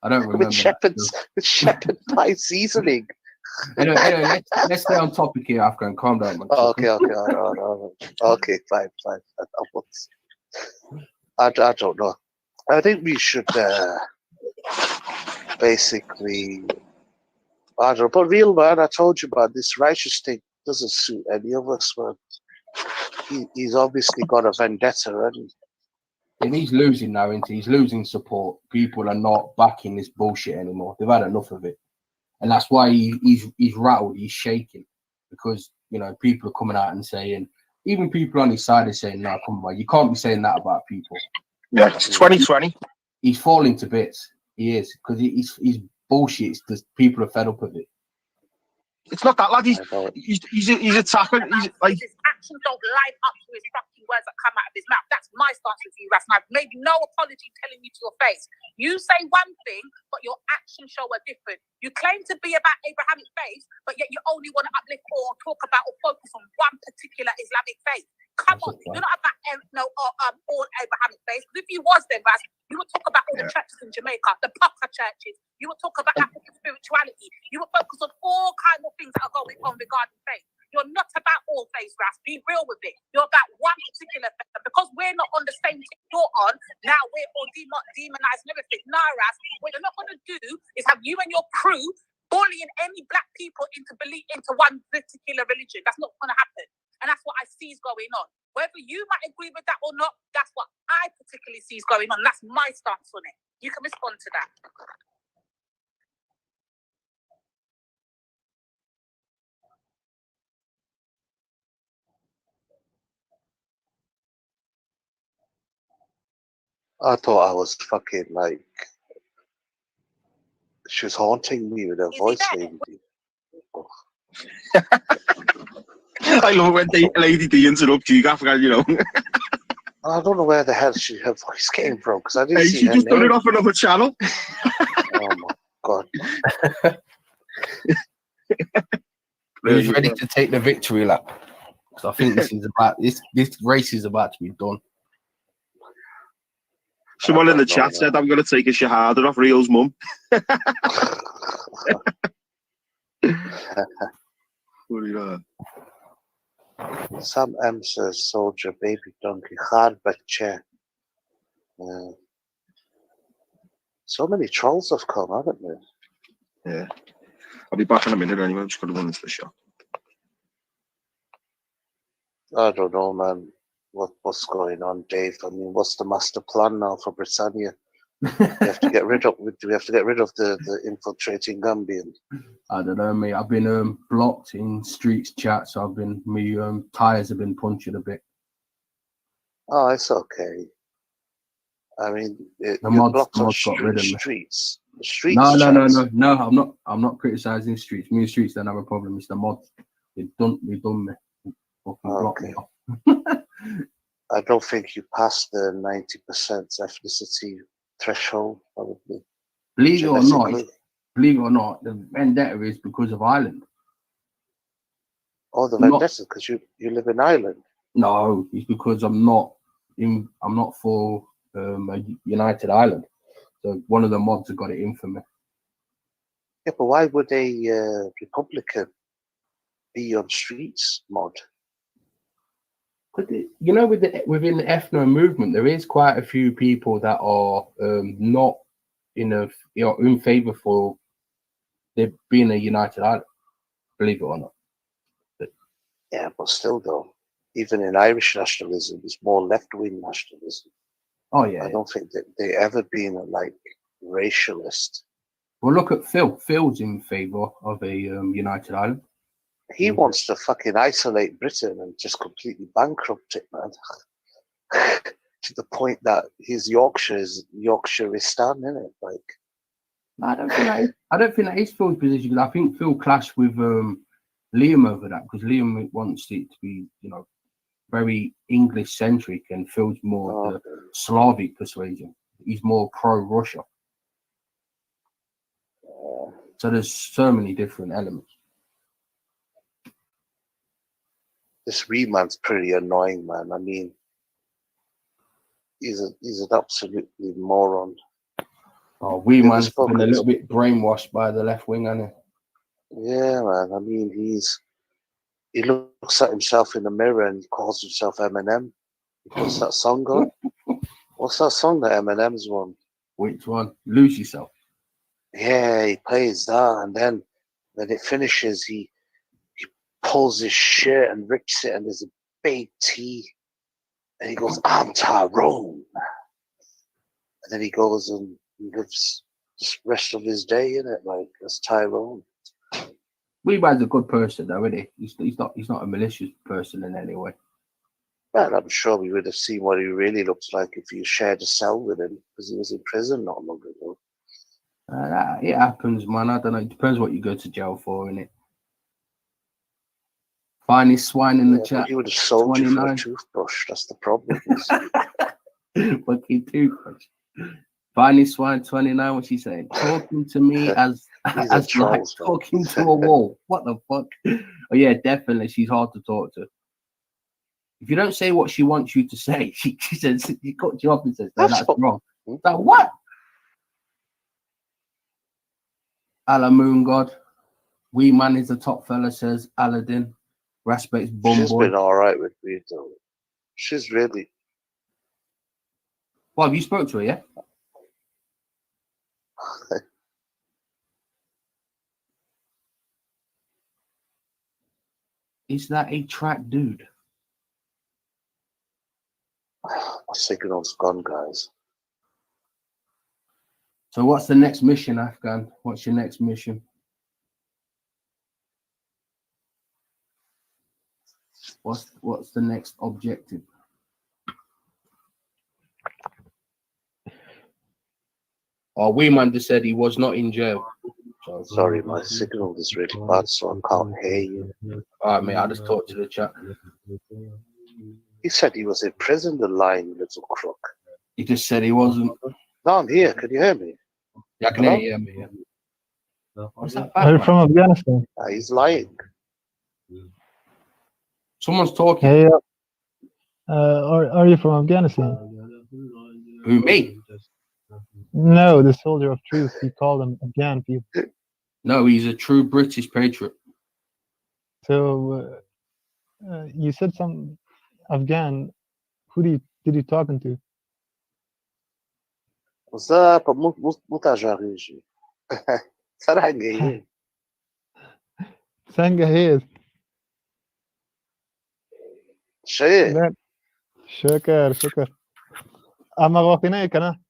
Speaker 4: I don't remember.
Speaker 9: With shepherd pie seasoning.
Speaker 4: Anyway, let's stay on topic here, Afghan. Calm down, man.
Speaker 9: Okay, fine. I don't know. I think we should basically, I don't know, but real man, I told you, man, this righteous thing doesn't suit any of us, man. He's obviously got a vendetta,
Speaker 4: and he's losing now, isn't he? He's losing support. People are not backing this bullshit anymore. They've had enough of it. And that's why he's rattled, he's shaking. Because, you know, people are coming out and saying, even people on his side are saying, no, come on, you can't be saying that about people.
Speaker 8: Yeah, it's 2020.
Speaker 4: He's falling to bits. He is. Because he's bullshit. It's just people are fed up of it.
Speaker 8: It's not that, lad. He's attacking. He's like,
Speaker 5: his actions don't line up to his fucking words that come out of his mouth. That's my stance with you, Ras. And I've made no apology telling you to your face. You say one thing, but your actions show a different. You claim to be about Abrahamic faith, but yet you only want to uplift or talk about or focus on one particular Islamic faith. Come on, you're not about all Abrahamic faiths. Because if you was then, Ras, you would talk about all the churches in Jamaica, the Paka churches. You would talk about African spirituality. You would focus on all kinds of things that are going on regarding faith. You're not about all faiths, Ras. Be real with it. You're about one particular faith. And because we're not on the same team you're on, now we're all demonizing everything. No, Ras, what you're not going to do is have you and your crew bullying any black people into one particular religion. That's not going to happen. And that's what I see is going on. Whether you might agree with that or not, that's what I particularly see is going on. That's my stance on it. You can respond to that.
Speaker 9: I thought I was fucking like, she was haunting me with her voice, lady. Oh.
Speaker 8: I love when Lady D interrupts you, Afghan, you know.
Speaker 9: I don't know where the hell her voice came from because I didn't see
Speaker 8: she
Speaker 9: her
Speaker 8: just
Speaker 9: name.
Speaker 8: done it off another channel.
Speaker 9: Oh my God.
Speaker 4: Who's ready to take the victory lap? So I think this race is about to be done.
Speaker 8: Someone in the chat said I'm going to take a shahada off Real's mum. What do you know?
Speaker 9: Sam M says, soldier, baby donkey, hard but chair. So many trolls have come, haven't they?
Speaker 8: Yeah. I'll be back in a minute anyway. I'm just going to run into the shop.
Speaker 9: I don't know, man. What's going on, Dave? I mean, what's the master plan now for Britannia? Do we have to get rid of the infiltrating Gambian?
Speaker 4: I don't know, mate. I've been blocked in streets chat, so my tires have been punctured a bit.
Speaker 9: Oh, it's okay. I mean,
Speaker 4: The
Speaker 9: you're
Speaker 4: mods
Speaker 9: blocked on
Speaker 4: got rid of me.
Speaker 9: streets.
Speaker 4: No. I'm not criticizing streets. Me and streets don't have a problem. It's the mods. They done me. Fucking blocked me off.
Speaker 9: I don't think you passed the 90% ethnicity threshold, probably.
Speaker 4: Believe it or not, the vendetta is because of Ireland.
Speaker 9: Oh, the vendetta because you live in Ireland.
Speaker 4: No, it's because I'm not for a united Ireland. So one of the mods have got it in for me.
Speaker 9: Yeah, but why would a Republican be on streets mod?
Speaker 4: But within the ethno movement, there is quite a few people that are not in favour for there being a united Ireland. Believe it or not.
Speaker 9: Yeah, but still, though, even in Irish nationalism, it's more left-wing nationalism.
Speaker 4: Oh yeah.
Speaker 9: I don't think that they ever been like racialist.
Speaker 4: Well, look at Phil. Phil's in favour of a united Ireland.
Speaker 9: He wants to fucking isolate Britain and just completely bankrupt it, man. To the point that his Yorkshireistan, isn't it? Like,
Speaker 4: I don't think that is Phil's position. I think Phil clashed with Liam over that because Liam wants it to be, very English centric, and Phil's more the Slavic persuasion. He's more pro-Russia. So there's so many different elements.
Speaker 9: this wee man's pretty annoying, man. I mean, he's an absolutely moron.
Speaker 4: Oh, wee man's been a little bit brainwashed by the left wing, hasn't he?
Speaker 9: Yeah, man. I mean, he looks at himself in the mirror and he calls himself Eminem. He puts that song on. What's that song that Eminem's won?
Speaker 4: Which one? Lose Yourself.
Speaker 9: Yeah, he plays that, and then when it finishes, he pulls his shirt and rips it, and there's a big T, and he goes, "I'm Tyrone," and then he goes and lives the rest of his day in it like as Tyrone.
Speaker 4: Wee man's a good person, though, isn't he? He's not a malicious person in any way.
Speaker 9: Well, I'm sure we would have seen what he really looks like if you shared a cell with him, because he was in prison not long ago.
Speaker 4: It happens, man. I don't know. It depends what you go to jail for, innit? Finest swine in the chat.
Speaker 9: He would have sold you for a toothbrush. That's the problem.
Speaker 4: Fucking toothbrush. Finest swine 29. What's she saying? Talking to me as like talking to a wall. What the fuck? Oh yeah, definitely. She's hard to talk to. If you don't say what she wants you to say, she says she cut you off and says, "No, that's wrong." Like what? Allah Moon God. Wee man is a top fella, says Aladdin. Respects Bum
Speaker 9: She's
Speaker 4: Boy.
Speaker 9: been all right with me, though. She's really.
Speaker 4: Well, have you spoke to her, yeah? Is that a track dude?
Speaker 9: My signal's gone, guys.
Speaker 4: So what's the next mission, Afghan? What's your next mission? What's the next objective? Oh, Wee man just said he was not in jail. So,
Speaker 9: sorry, my signal is really bad, so I can't hear you.
Speaker 4: All right, mate, I just talked to the chat.
Speaker 9: He said he was in prison, the lying little crook.
Speaker 4: He just said he wasn't.
Speaker 9: No, I'm here. Can you hear me?
Speaker 4: Yeah, I can hear you. Yeah. What's that
Speaker 10: Are you from Afghanistan?
Speaker 9: He's lying.
Speaker 4: Someone's talking.
Speaker 10: Hey, are you from Afghanistan?
Speaker 4: Who, me?
Speaker 10: No, the soldier of truth. He called them Afghan people.
Speaker 4: No, he's a true British patriot.
Speaker 10: So you said some Afghan. Who did you talking to?
Speaker 9: Zapa, muita jarige. Sarangue.
Speaker 10: Sangahir.
Speaker 9: شيء.
Speaker 10: لا شكر أما غوكينا كنا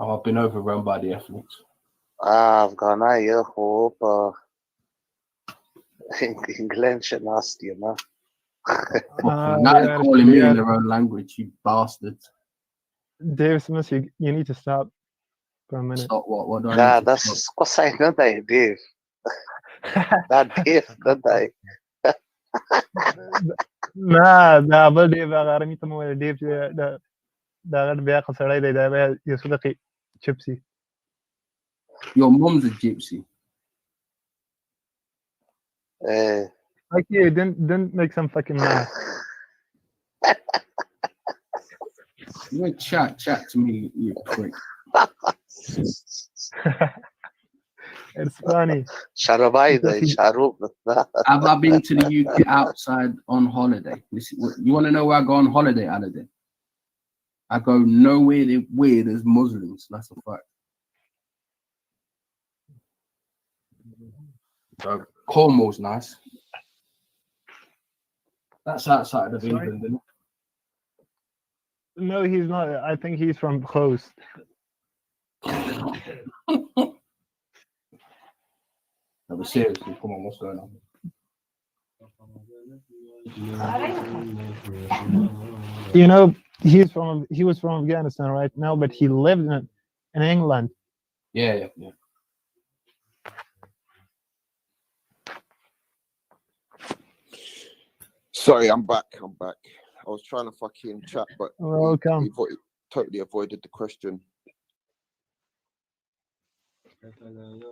Speaker 4: I've been overrun by the ethnics.
Speaker 9: Afghana يا خوب. English nasty, man.
Speaker 4: Now they're calling me in their own language, you bastards.
Speaker 10: Dave Smith, you need to stop for a minute.
Speaker 4: Stop what do I
Speaker 9: Nah,
Speaker 4: need to
Speaker 9: that's
Speaker 4: stop?
Speaker 9: what's saying, not that Dave. That Dave, not that.
Speaker 10: ما دا بل دې غارمي ته مو دې دا غړ بیا خسړای دی دا بیا یو څه دقیق چپسي.
Speaker 4: Your mom's a gypsy.
Speaker 10: Okay, didn't make some fucking math.
Speaker 4: You don't chat to me, you prick.
Speaker 10: It's funny.
Speaker 4: Have I been to the UK outside on holiday? You want to know where I go on holiday, Aladdin? I go nowhere where there's Muslims. That's a fact. So Cornwall's nice. That's outside of England, isn't it?
Speaker 10: No, he's not. I think he's from Khost.
Speaker 4: No, but seriously, come on, what's going on?
Speaker 10: You know, he was from Afghanistan right now, but he lived in England.
Speaker 4: Yeah.
Speaker 1: Sorry, I'm back. I was trying to fucking chat, but
Speaker 10: Welcome.
Speaker 1: he totally avoided the question. Totally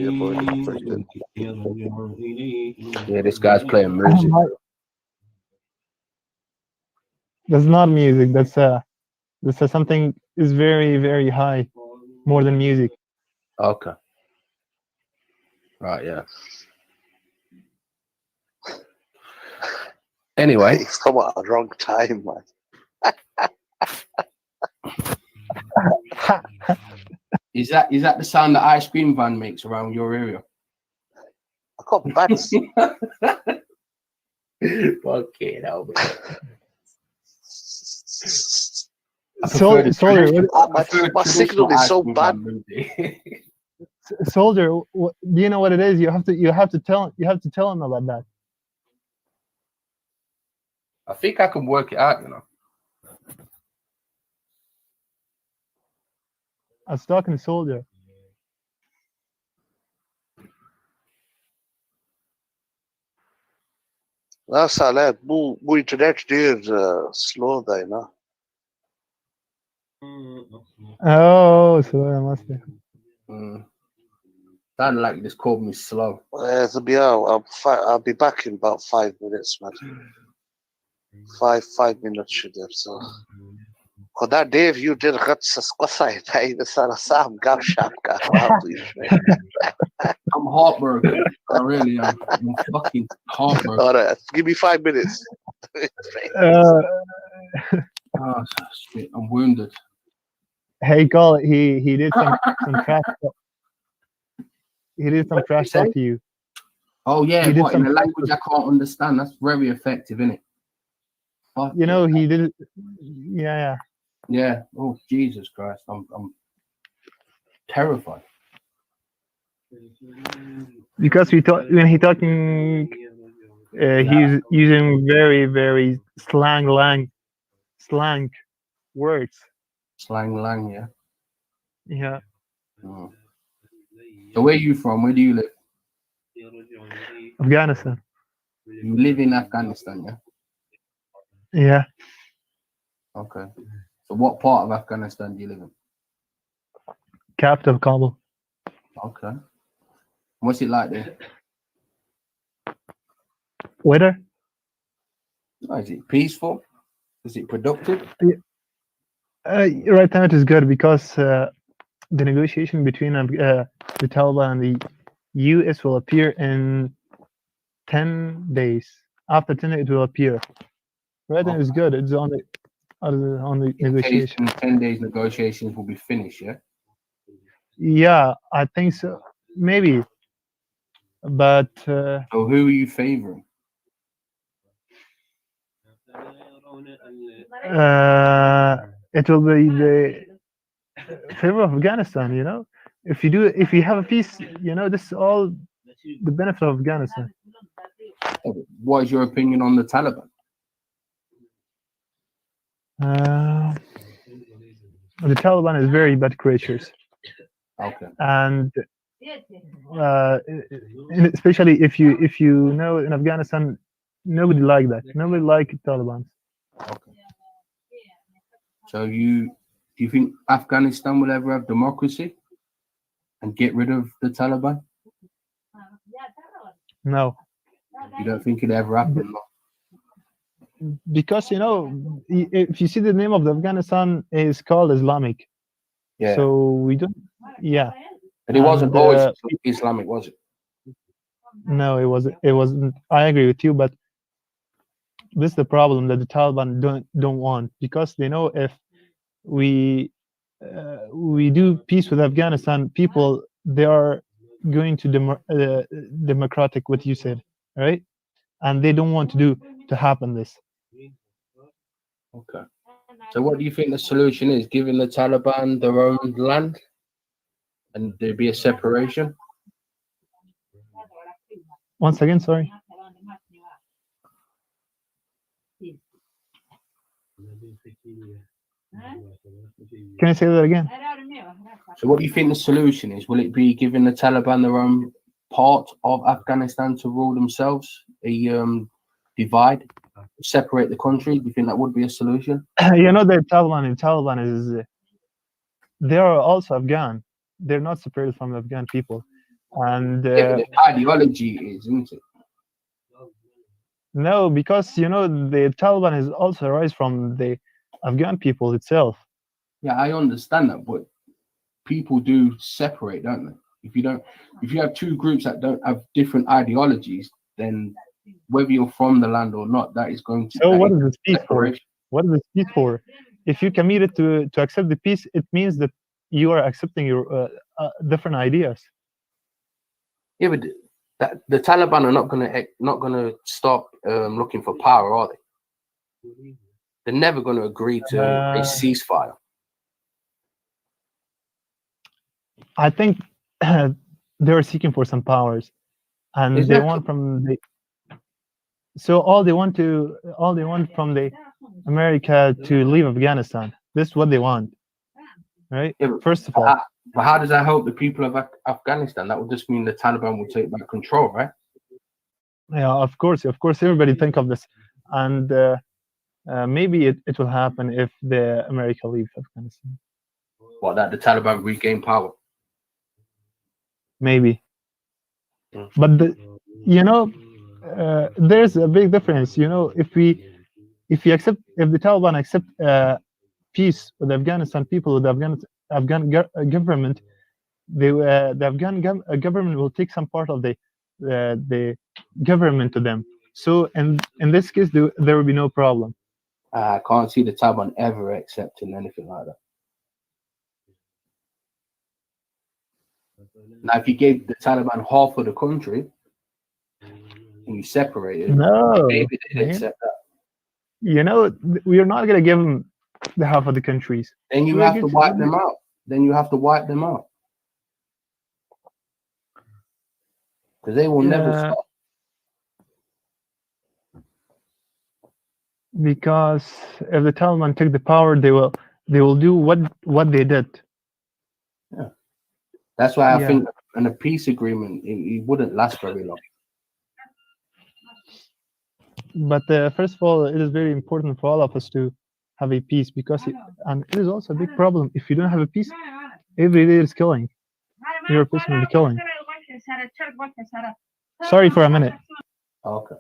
Speaker 1: avoided the question.
Speaker 4: Yeah, this guy's playing music.
Speaker 10: That's not music. That's something is very, very high, more than music.
Speaker 4: Okay. Right, yeah. Anyway.
Speaker 9: It's come at a wrong time, man.
Speaker 4: Is that the sound that ice cream van makes around your area?
Speaker 9: I got bats.
Speaker 4: Fucking hell, man.
Speaker 10: Soldier,
Speaker 9: my signal is so bad.
Speaker 10: Soldier, do you know what it is? You have to tell him about that.
Speaker 4: I think I can work it out, you know.
Speaker 10: I was talking to Soldier.
Speaker 9: That's all right. Bu internet is slow, though, you know.
Speaker 10: Oh, so I must be.
Speaker 4: Sounded like you just called me slow.
Speaker 9: I'll be back in about 5 minutes, man. 5 minutes should have so. That Dave, you did Sam
Speaker 4: I'm heartbroken. I really am. I'm fucking heartbroken.
Speaker 9: All right, give me 5 minutes.
Speaker 4: Oh shit, I'm wounded.
Speaker 10: Hey, call it. He did some trash talk. He did some trash talk to you.
Speaker 4: Oh yeah, what, in a language I can't understand. That's very effective, isn't it? Fuck
Speaker 10: you know, he did. Yeah.
Speaker 4: Yeah. Oh Jesus Christ, I'm terrified.
Speaker 10: Because when he talking, he's using very, very slang words.
Speaker 4: Slang, yeah.
Speaker 10: Yeah.
Speaker 4: Oh. So where are you from? Where do you live?
Speaker 10: Afghanistan.
Speaker 4: You live in Afghanistan, yeah?
Speaker 10: Yeah.
Speaker 4: Okay. So what part of Afghanistan do you live in?
Speaker 10: Capital Kabul.
Speaker 4: Okay. What's it like there?
Speaker 10: Whether
Speaker 4: Is it peaceful? Is it productive?
Speaker 10: right now it is good because the negotiation between the Taliban and the U.S. will appear in 10 days. After 10 days, it will appear. Right now it's good. It's on the negotiation.
Speaker 4: In 10 days, negotiations will be finished, yeah?
Speaker 10: Yeah, I think so. Maybe. But
Speaker 4: So who are you favoring?
Speaker 10: it will be the favor of Afghanistan, you know. If you have a peace, you know, this is all the benefit of Afghanistan.
Speaker 4: What is your opinion on the Taliban?
Speaker 10: The Taliban is very bad creatures.
Speaker 4: Okay.
Speaker 10: And especially if you know, in Afghanistan, nobody like that. Nobody like Taliban.
Speaker 4: Okay. So do you think Afghanistan will ever have democracy and get rid of the Taliban?
Speaker 10: No.
Speaker 4: You don't think it ever happened?
Speaker 10: Because, you know, if you see the name of the Afghanistan is called Islamic.
Speaker 4: Yeah.
Speaker 10: So we don't. Yeah.
Speaker 4: And it wasn't always Islamic, was it?
Speaker 10: No, it wasn't. I agree with you, but this is the problem that the Taliban don't want, because they know if we do peace with Afghanistan, people, they are going to democratic, what you said, right? And they don't want to happen this.
Speaker 4: Okay. So what do you think the solution is? Giving the Taliban their own land and there be a separation?
Speaker 10: Once again, sorry. Can I say that again?
Speaker 4: So what do you think the solution is? Will it be giving the Taliban their own part of Afghanistan to rule themselves? A divide, separate the country? Do you think that would be a solution?
Speaker 10: You know, the Taliban is they are also Afghan. They're not separated from the Afghan people. And
Speaker 4: yeah, but the ideology is, isn't it?
Speaker 10: No, because, you know, the Taliban is also rise from the Afghan people itself.
Speaker 4: Yeah, I understand that, but people do separate, don't they? If you have two groups that don't have different ideologies, then whether you're from the land or not, that is going to.
Speaker 10: So what is this peace for? What is this peace for? If you committed to accept the peace, it means that you are accepting your different ideas.
Speaker 4: Yeah, but the Taliban are not gonna stop looking for power, are they? They're never going to agree to a ceasefire. I
Speaker 10: think they're seeking for some powers, and they want from the. So all they want from the America to leave Afghanistan. This is what they want, right?
Speaker 4: Yeah,
Speaker 10: first of all.
Speaker 4: But how does that help the people of Afghanistan? That would just mean the Taliban will take back control, right?
Speaker 10: Yeah, of course. Everybody think of this, and maybe it will happen if the America leaves Afghanistan.
Speaker 4: What, that the Taliban regain power?
Speaker 10: Maybe. But there's a big difference. You know, if the Taliban accept peace with the Afghanistan people, with the Afghan government, the Afghan government will take some part of the government to them. So in this case, there will be no problem.
Speaker 4: I can't see the Taliban ever accepting anything like that. Now, if you gave the Taliban half of the country and you separated, maybe they'd accept that.
Speaker 10: You know, we are not going to give them the half of the countries.
Speaker 4: Then you have to wipe them out. Because they will never stop.
Speaker 10: Because if the Taliban take the power, they will do what they did.
Speaker 4: Yeah. That's why I think in a peace agreement, it wouldn't last very long.
Speaker 10: But first of all, it is very important for all of us to have a peace, because and it is also a big problem. If you don't have a peace, every day is killing. You're personally killing. Sorry for a minute.
Speaker 4: Okay.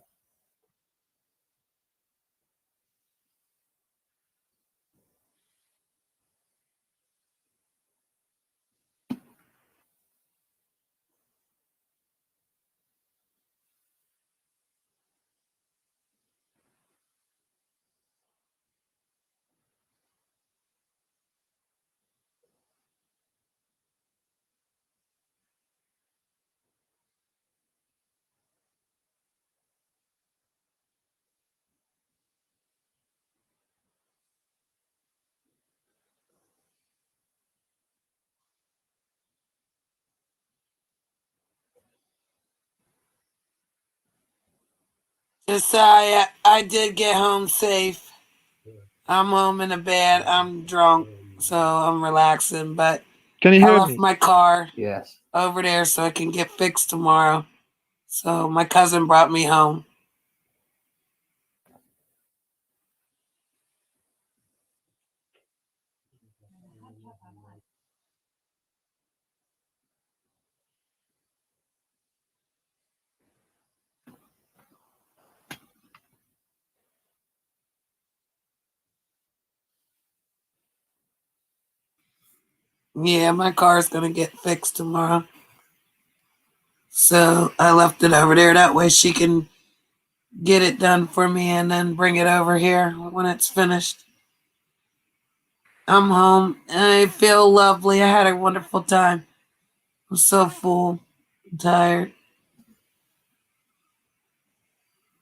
Speaker 11: Just I did get home safe. I'm home in a bed. I'm drunk, so I'm relaxing. But
Speaker 10: Can you
Speaker 11: I
Speaker 10: hear
Speaker 11: left
Speaker 10: me?
Speaker 11: my car
Speaker 4: Yes.
Speaker 11: over there so it can get fixed tomorrow. So my cousin brought me home. Yeah, my car's gonna get fixed tomorrow. So I left it over there. That way she can get it done for me and then bring it over here when it's finished. I'm home and I feel lovely. I had a wonderful time. I'm so full. I'm tired.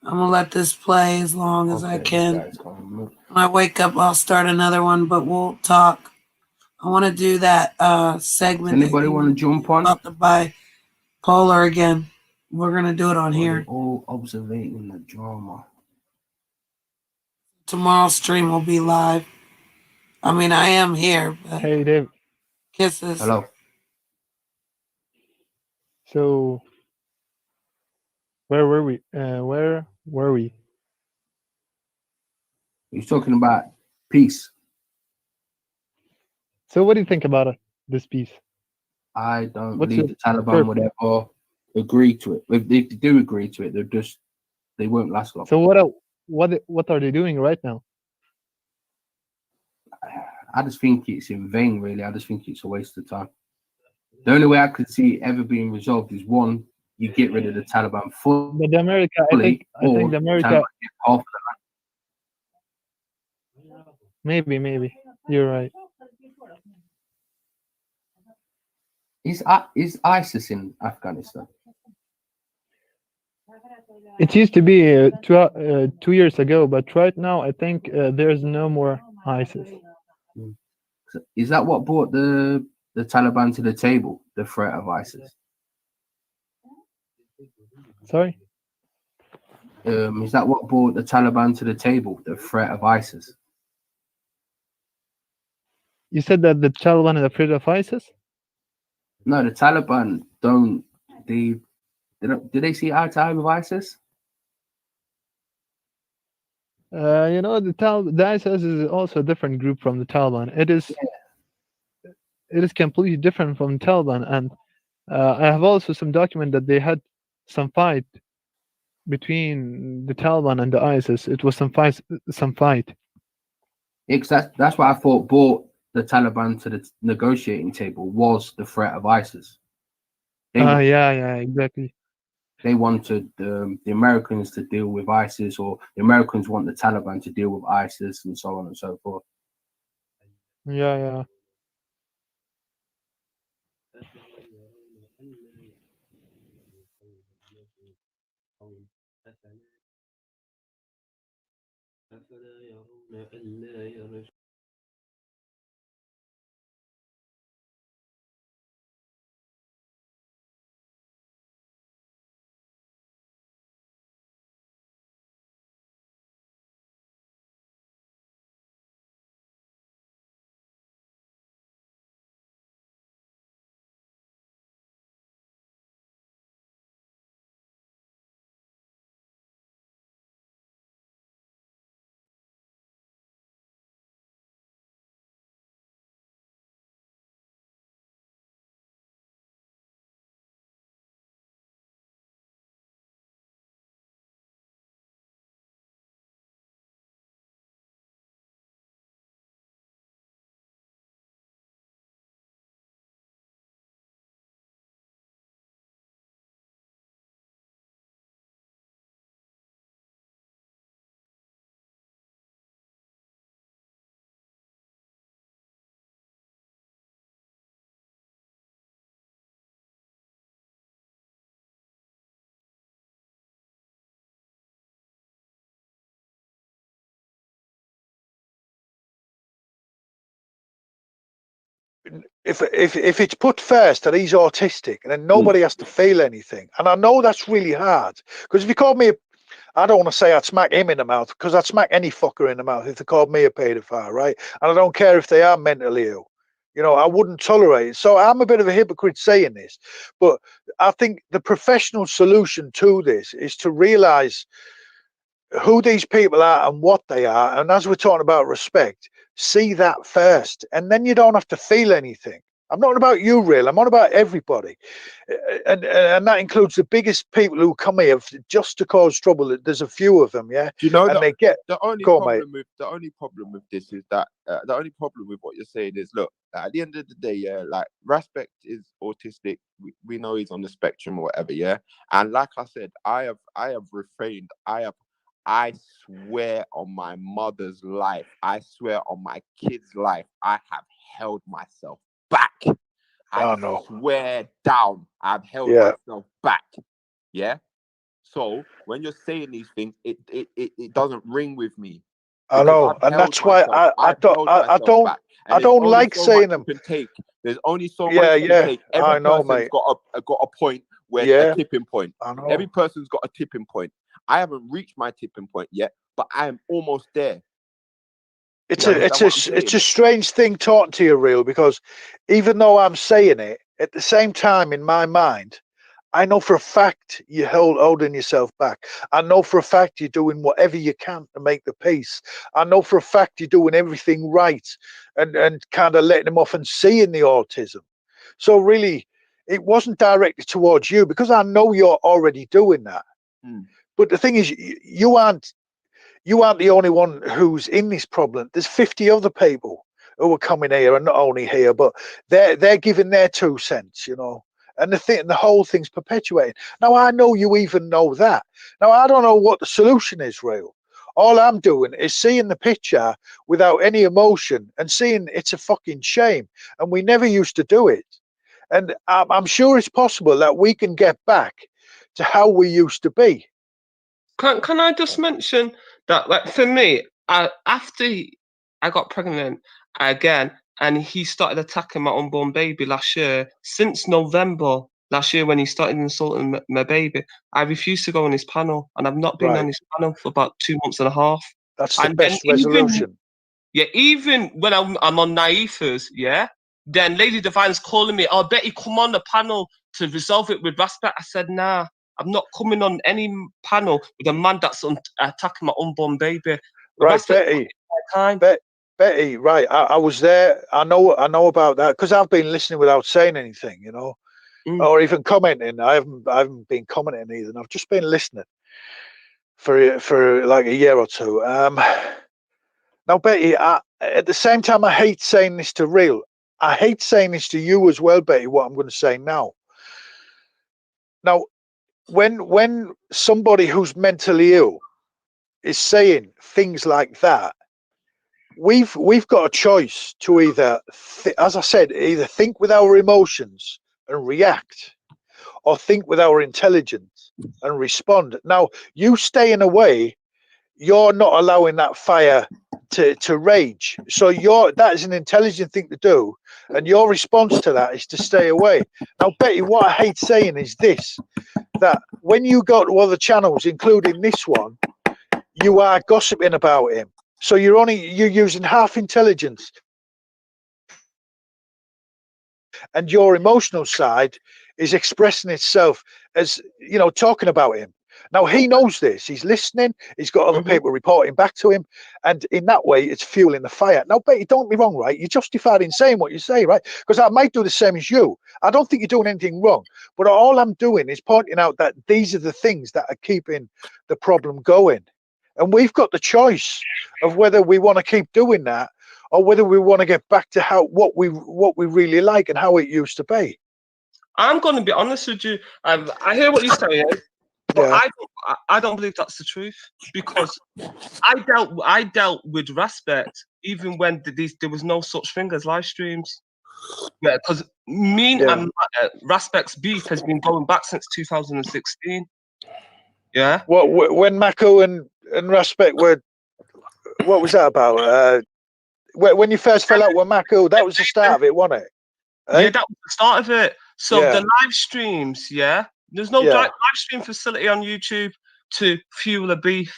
Speaker 11: I'm gonna let this play as long as I
Speaker 4: Okay, this
Speaker 11: can.
Speaker 4: guy's coming.
Speaker 11: When I wake up, I'll start another one, but we'll talk. I want to do that
Speaker 4: Does
Speaker 11: segment that
Speaker 4: anybody want to
Speaker 11: you
Speaker 4: jump on?
Speaker 11: about to buy Polar again. We're gonna do it on
Speaker 4: Or are they
Speaker 11: here.
Speaker 4: all observing the drama?
Speaker 11: Tomorrow's stream will be live. I mean, I am here, but
Speaker 10: Hey, Dave.
Speaker 11: kisses.
Speaker 4: Hello.
Speaker 10: So, where were we? Where were we?
Speaker 4: He's talking about peace.
Speaker 10: So, what do you think about this piece?
Speaker 4: I don't
Speaker 10: What's
Speaker 4: believe
Speaker 10: your
Speaker 4: the Taliban
Speaker 10: third?
Speaker 4: would ever agree to it. If they do agree to it, they won't last long.
Speaker 10: So, what are they doing right now?
Speaker 4: I just think it's in vain, really. I just think it's a waste of time. The only way I could see it ever being resolved is one, you get rid of the Taliban fully,
Speaker 10: But America, I think
Speaker 4: or
Speaker 10: the
Speaker 4: the
Speaker 10: America,
Speaker 4: Taliban get half of
Speaker 10: maybe you're right.
Speaker 4: Is ISIS in Afghanistan?
Speaker 10: It used to be 2 years ago, but right now I think there's no more ISIS.
Speaker 4: Is that what brought the Taliban to the table? The threat of ISIS.
Speaker 10: Sorry?
Speaker 4: Is that what brought the Taliban to the table? The threat of ISIS.
Speaker 10: You said that the Taliban is afraid of ISIS?
Speaker 4: No, the Taliban don't. Do they see eye to eye with ISIS?
Speaker 10: You know, the ISIS is also a different group from the Taliban. It is completely different from the Taliban, and I have also some document that they had some fight between the Taliban and the ISIS. It was some fight.
Speaker 4: That's what I thought brought the Taliban to the negotiating table was the threat of ISIS.
Speaker 10: Yeah, exactly.
Speaker 4: They wanted the Americans to deal with ISIS, or the Americans want the Taliban to deal with ISIS, and so on and so forth.
Speaker 10: Yeah.
Speaker 12: If it's put first that he's autistic and then nobody has to feel anything, and I know that's really hard, because if you called me I don't want to say I'd smack him in the mouth, because I'd smack any fucker in the mouth if they called me a paedophile, right? And I don't care if they are mentally ill. You know, I wouldn't tolerate it. So I'm a bit of a hypocrite saying this, but I think the professional solution to this is to realize who these people are and what they are. And as we're talking about respect, see that first, and then you don't have to feel anything. I'm not about you, real. I'm on about everybody, and that includes the biggest people who come here just to cause trouble. There's a few of them, yeah.
Speaker 1: Do you know
Speaker 12: and they get
Speaker 1: the only
Speaker 12: go on,
Speaker 1: problem with this is that the only problem with what you're saying is, look, at the end of the day, yeah, like Respect is autistic. We know he's on the spectrum or whatever, yeah. And like I said, I have refrained. I swear on my mother's life, I swear on my kid's life, I have held myself back. I swear down, I've held myself back. Yeah. So when you're saying these things, it doesn't ring with me.
Speaker 12: I know, and that's why I don't like saying them.
Speaker 1: There's only so much you can take. Every person's got a point where a tipping point.
Speaker 12: I know.
Speaker 1: Every person's got a tipping point. I haven't reached my tipping point yet, but I am almost there.
Speaker 12: It's a strange thing talking to you, real, because even though I'm saying it, at the same time in my mind, I know for a fact you're holding yourself back. I know for a fact you're doing whatever you can to make the peace. I know for a fact you're doing everything right and kind of letting them off and seeing the autism. So really, it wasn't directed towards you, because I know you're already doing that. But the thing is, you aren't the only one who's in this problem. There's 50 other people who are coming here, and not only here, but they're giving their 2 cents, you know. And the whole thing's perpetuating. Now I know you even know that. Now I don't know what the solution is, real. All I'm doing is seeing the picture without any emotion and seeing it's a fucking shame, and we never used to do it. And I'm sure it's possible that we can get back to how we used to be.
Speaker 2: Can I just mention that, like, for me, after I got pregnant again, and he started attacking my unborn baby last year, since November last year when he started insulting my baby, I refused to go on his panel, and I've not been on his panel for about 2 months and a half.
Speaker 12: That's the best resolution.
Speaker 2: Even when I'm on Naifas, then Lady Divine's calling me, "Oh, Betty, come on the panel to resolve it with Respect." I said, nah, I'm not coming on any panel with a man that's attacking my unborn baby.
Speaker 12: Right, Betty, right. I was there. I know about that, because I've been listening without saying anything, you know, or even commenting. I haven't been commenting either. I've just been listening for like a year or two. Now, Betty, at the same time, I hate saying this to real. I hate saying this to you as well, Betty, what I'm going to say now. Now, when somebody who's mentally ill is saying things like that, we've got a choice to either, as I said, either think with our emotions and react, or think with our intelligence and respond. Now, you staying away, you're not allowing that fire to rage. So that is an intelligent thing to do, and your response to that is to stay away. Now, Betty, what I hate saying is this, that when you go to other channels, including this one, you are gossiping about him. So you're using half intelligence, and your emotional side is expressing itself as, you know, talking about him. Now, he knows this. He's listening. He's got other people reporting back to him. And in that way, it's fueling the fire. Now, Betty, don't be wrong, right? You're justified in saying what you say, right? Because I might do the same as you. I don't think you're doing anything wrong. But all I'm doing is pointing out that these are the things that are keeping the problem going. And we've got the choice of whether we want to keep doing that, or whether we want to get back to what we really like and how it used to be.
Speaker 2: I'm going to be honest with you. I hear what you're saying, but I don't believe that's the truth, because I dealt with Respect even when there was no such thing as live streams. Yeah, because and Respect's beef has been going back since 2016. Yeah.
Speaker 12: When Mako and Respect were, what was that about? When you first fell out with Mako, that was the start of it, wasn't it?
Speaker 2: Yeah, that was the start of it. So the live streams, there's no live stream facility on YouTube.
Speaker 13: to fuel a beef.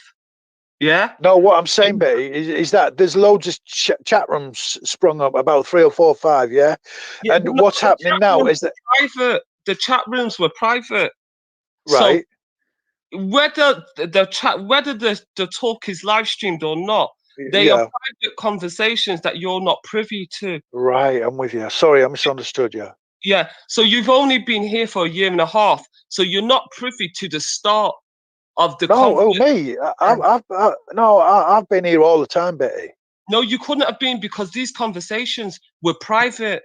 Speaker 13: Yeah.
Speaker 12: No, what I'm saying, Betty, is that there's loads of chat rooms sprung up, about 3 or 4 or 5, yeah.
Speaker 13: Yeah,
Speaker 12: And
Speaker 13: but no,
Speaker 12: what's
Speaker 13: the
Speaker 12: happening
Speaker 13: chat
Speaker 12: now
Speaker 13: rooms
Speaker 12: is that
Speaker 13: were private. The chat rooms were private.
Speaker 12: right.
Speaker 13: So whether the talk is live streamed or not, they are
Speaker 12: Yeah,
Speaker 13: private conversations that you're not privy to.
Speaker 12: right. I'm with you. Sorry, I misunderstood you.
Speaker 13: Yeah. So you've only been here for a year and a half, so you're not privy to the start of the
Speaker 12: No, oh
Speaker 13: conflict.
Speaker 12: me. I've been here all the time, Betty.
Speaker 13: No, you couldn't have been, because these conversations were private.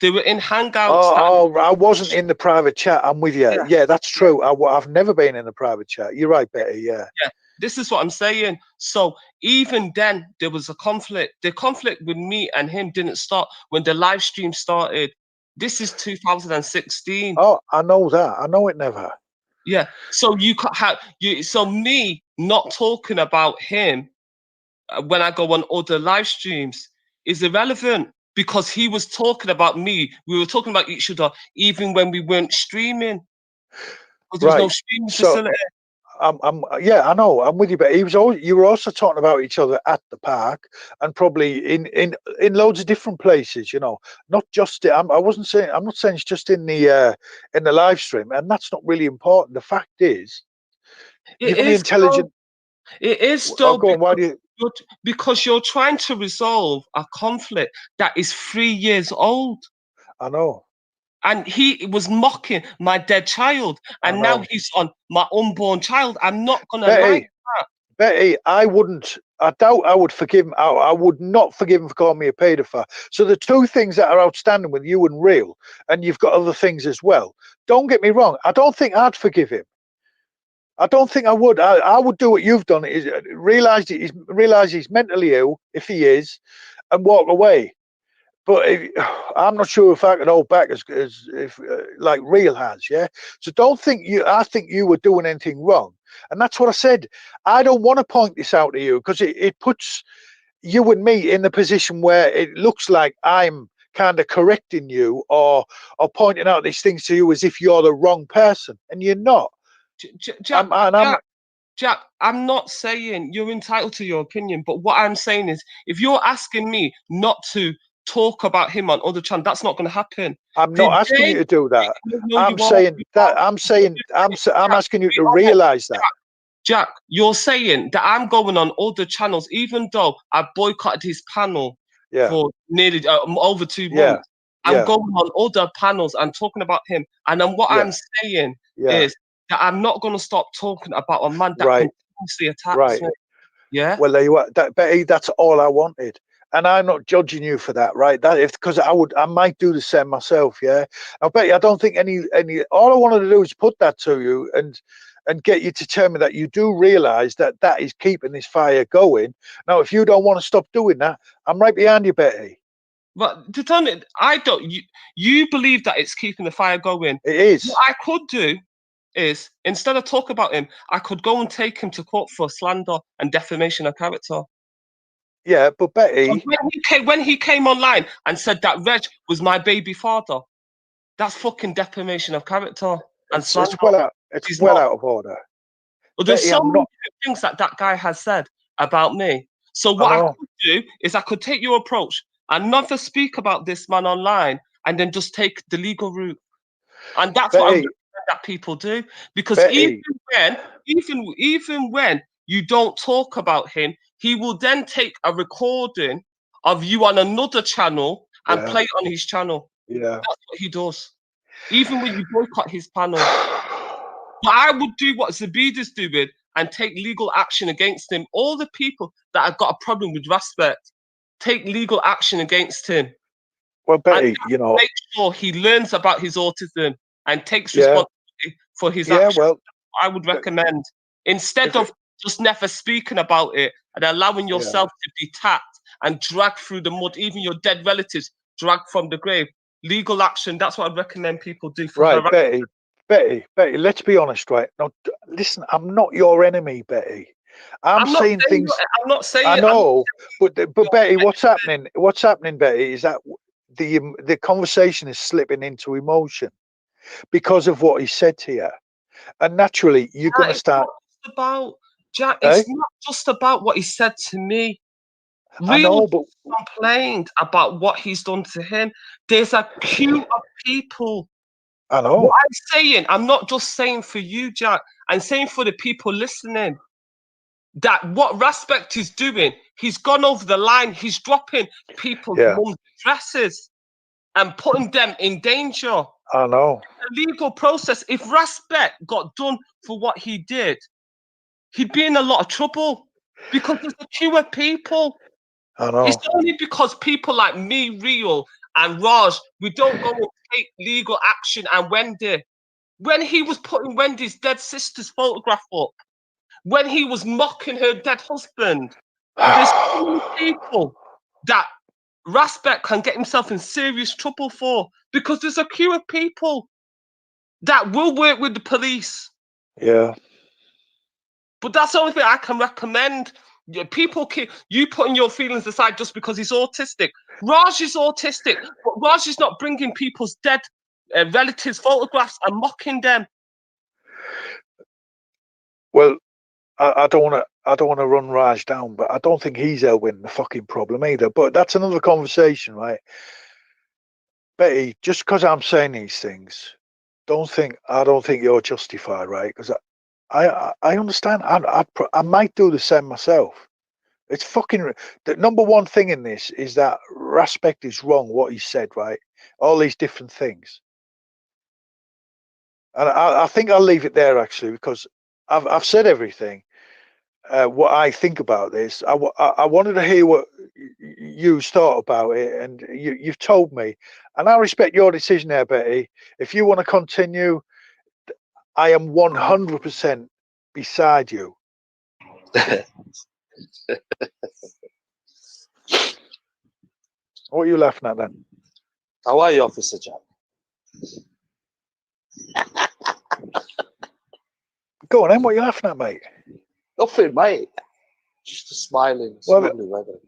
Speaker 13: They were in hangouts.
Speaker 12: Oh, I wasn't in the private chat. I'm with you.
Speaker 13: Yeah.
Speaker 12: Yeah, that's true. I've never been in the private chat. You're right, Betty. Yeah.
Speaker 13: Yeah, this is what I'm saying. So even then, there was a conflict. The conflict with me and him didn't start when the live stream started. This is 2016.
Speaker 12: Oh, I know that. I know it never.
Speaker 13: Yeah. So you can't have you. So me not talking about him when I go on other live streams is irrelevant, because he was talking about me. We were talking about each other even when we weren't streaming. Because there was no
Speaker 12: Right.
Speaker 13: streaming
Speaker 12: So
Speaker 13: facility.
Speaker 12: yeah, I know. I'm with you, but you were also talking about each other at the park and probably in loads of different places. You know, not just. I'm not saying it's just in the live stream, and that's not really important. The fact is,
Speaker 13: It
Speaker 12: you're the
Speaker 13: is
Speaker 12: intelligent.
Speaker 13: It is
Speaker 12: Oh,
Speaker 13: still
Speaker 12: go on. Why do you?
Speaker 13: because you're trying to resolve a conflict that is 3 years old.
Speaker 12: I know.
Speaker 13: And he was mocking my dead child, and now he's on my unborn child. I'm not gonna like that.
Speaker 12: Betty, I doubt I would forgive him. I would not forgive him for calling me a paedophile. So the two things that are outstanding with you and Real, and you've got other things as well. Don't get me wrong. I don't think I'd forgive him. I don't think I would. I would do what you've done: is realize he's mentally ill, if he is, and walk away. But I'm not sure if I could hold back as if like Real has, yeah. So don't think you. I think you were doing anything wrong, and that's what I said. I don't want to point this out to you because it puts you and me in the position where it looks like I'm kind of correcting you or pointing out these things to you as if you're the wrong person, and you're not.
Speaker 13: Jack, I'm not saying you're entitled to your opinion, but what I'm saying is, if you're asking me not to talk about him on other channels, that's not going to happen.
Speaker 12: I'm not asking you to do that. I'm asking you to realize that.
Speaker 13: Jack, you're saying that I'm going on other channels, even though I boycotted his panel for nearly over 2 months. I'm going on other panels and talking about him. And then what I'm saying is that I'm not going to stop talking about a man that continuously attacks me. Yeah.
Speaker 12: Well, there you are. Betty, that's all I wanted. And I'm not judging you for that, right? Because I might do the same myself, yeah. I bet you I don't think any all I wanted to do is put that to you and get you to tell me that you do realize that is keeping this fire going. Now, if you don't want to stop doing that, I'm right behind you, Betty.
Speaker 13: But to tell me, I don't. You believe that it's keeping the fire going.
Speaker 12: It is.
Speaker 13: What I could do is, instead of talk about him, I could go and take him to court for slander and defamation of character.
Speaker 12: Yeah, but Betty,
Speaker 13: when he came online and said that Reg was my baby father, that's fucking defamation of character and slander.
Speaker 12: It's well out of order.
Speaker 13: Well, there's so many things that guy has said about me. So what I could do is I could take your approach and never speak about this man online, and then just take the legal route. And that's what I recommend that people do, because even when you don't talk about him, he will then take a recording of you on another channel and play it on his channel.
Speaker 12: Yeah,
Speaker 13: that's what he does. Even when you boycott his panel. But I would do what Zabida's doing and take legal action against him. All the people that have got a problem with respect, take legal action against him.
Speaker 12: Well, Betty,
Speaker 13: make sure he learns about his autism and takes responsibility for his actions.
Speaker 12: Well,
Speaker 13: I would recommend, instead of just never speaking about it and allowing yourself to be tapped and dragged through the mud, even your dead relatives dragged from the grave. Legal action, that's what I'd recommend people do.
Speaker 12: Betty, let's be honest, right? Now, listen, I'm not your enemy, Betty. I'm saying things.
Speaker 13: I'm not saying.
Speaker 12: I know, but Betty, what's happening? What's happening, Betty, is that the conversation is slipping into emotion because of what he said to you, and naturally, you're going to start.
Speaker 13: about, Jack. It's not just about what he said to me.
Speaker 12: I know, but
Speaker 13: complained about what he's done to him. There's a queue of people.
Speaker 12: I know.
Speaker 13: What I'm saying, I'm not just saying for you, Jack. I'm saying for the people listening that what Respect is doing, he's gone over the line. He's dropping people's mum's dresses and putting them in danger.
Speaker 12: I know.
Speaker 13: The legal process. If Respect got done for what he did, he'd be in a lot of trouble because there's a queue of people.
Speaker 12: I know.
Speaker 13: It's only because people like me, Real, and Raj, we don't go and take legal action. And Wendy, when he was putting Wendy's dead sister's photograph up, when he was mocking her dead husband, there's so many people that Respect can get himself in serious trouble for because there's a queue of people that will work with the police.
Speaker 12: Yeah.
Speaker 13: But that's the only thing I can recommend. People, you putting your feelings aside just because he's autistic. Raj is autistic, but Raj is not bringing people's dead relatives' photographs and mocking them.
Speaker 12: Well, I don't want to run Raj down, but I don't think he's helping the fucking problem either. But that's another conversation, right? Betty, just because I'm saying these things, I don't think you're justified, right? Because I understand. I might do the same myself. It's fucking the number one thing in this is that Respect is wrong. What he said, right? All these different things, and I think I'll leave it there actually because I've said everything. What I think about this, I wanted to hear what you thought about it, and you've told me, and I respect your decision there, Betty. If you want to continue, I am 100% beside you. What are you laughing at then?
Speaker 9: How are you, Officer Jack?
Speaker 12: Go on then, what are you laughing at, mate?
Speaker 9: Nothing, mate. Just a smiling, it's lovely weather.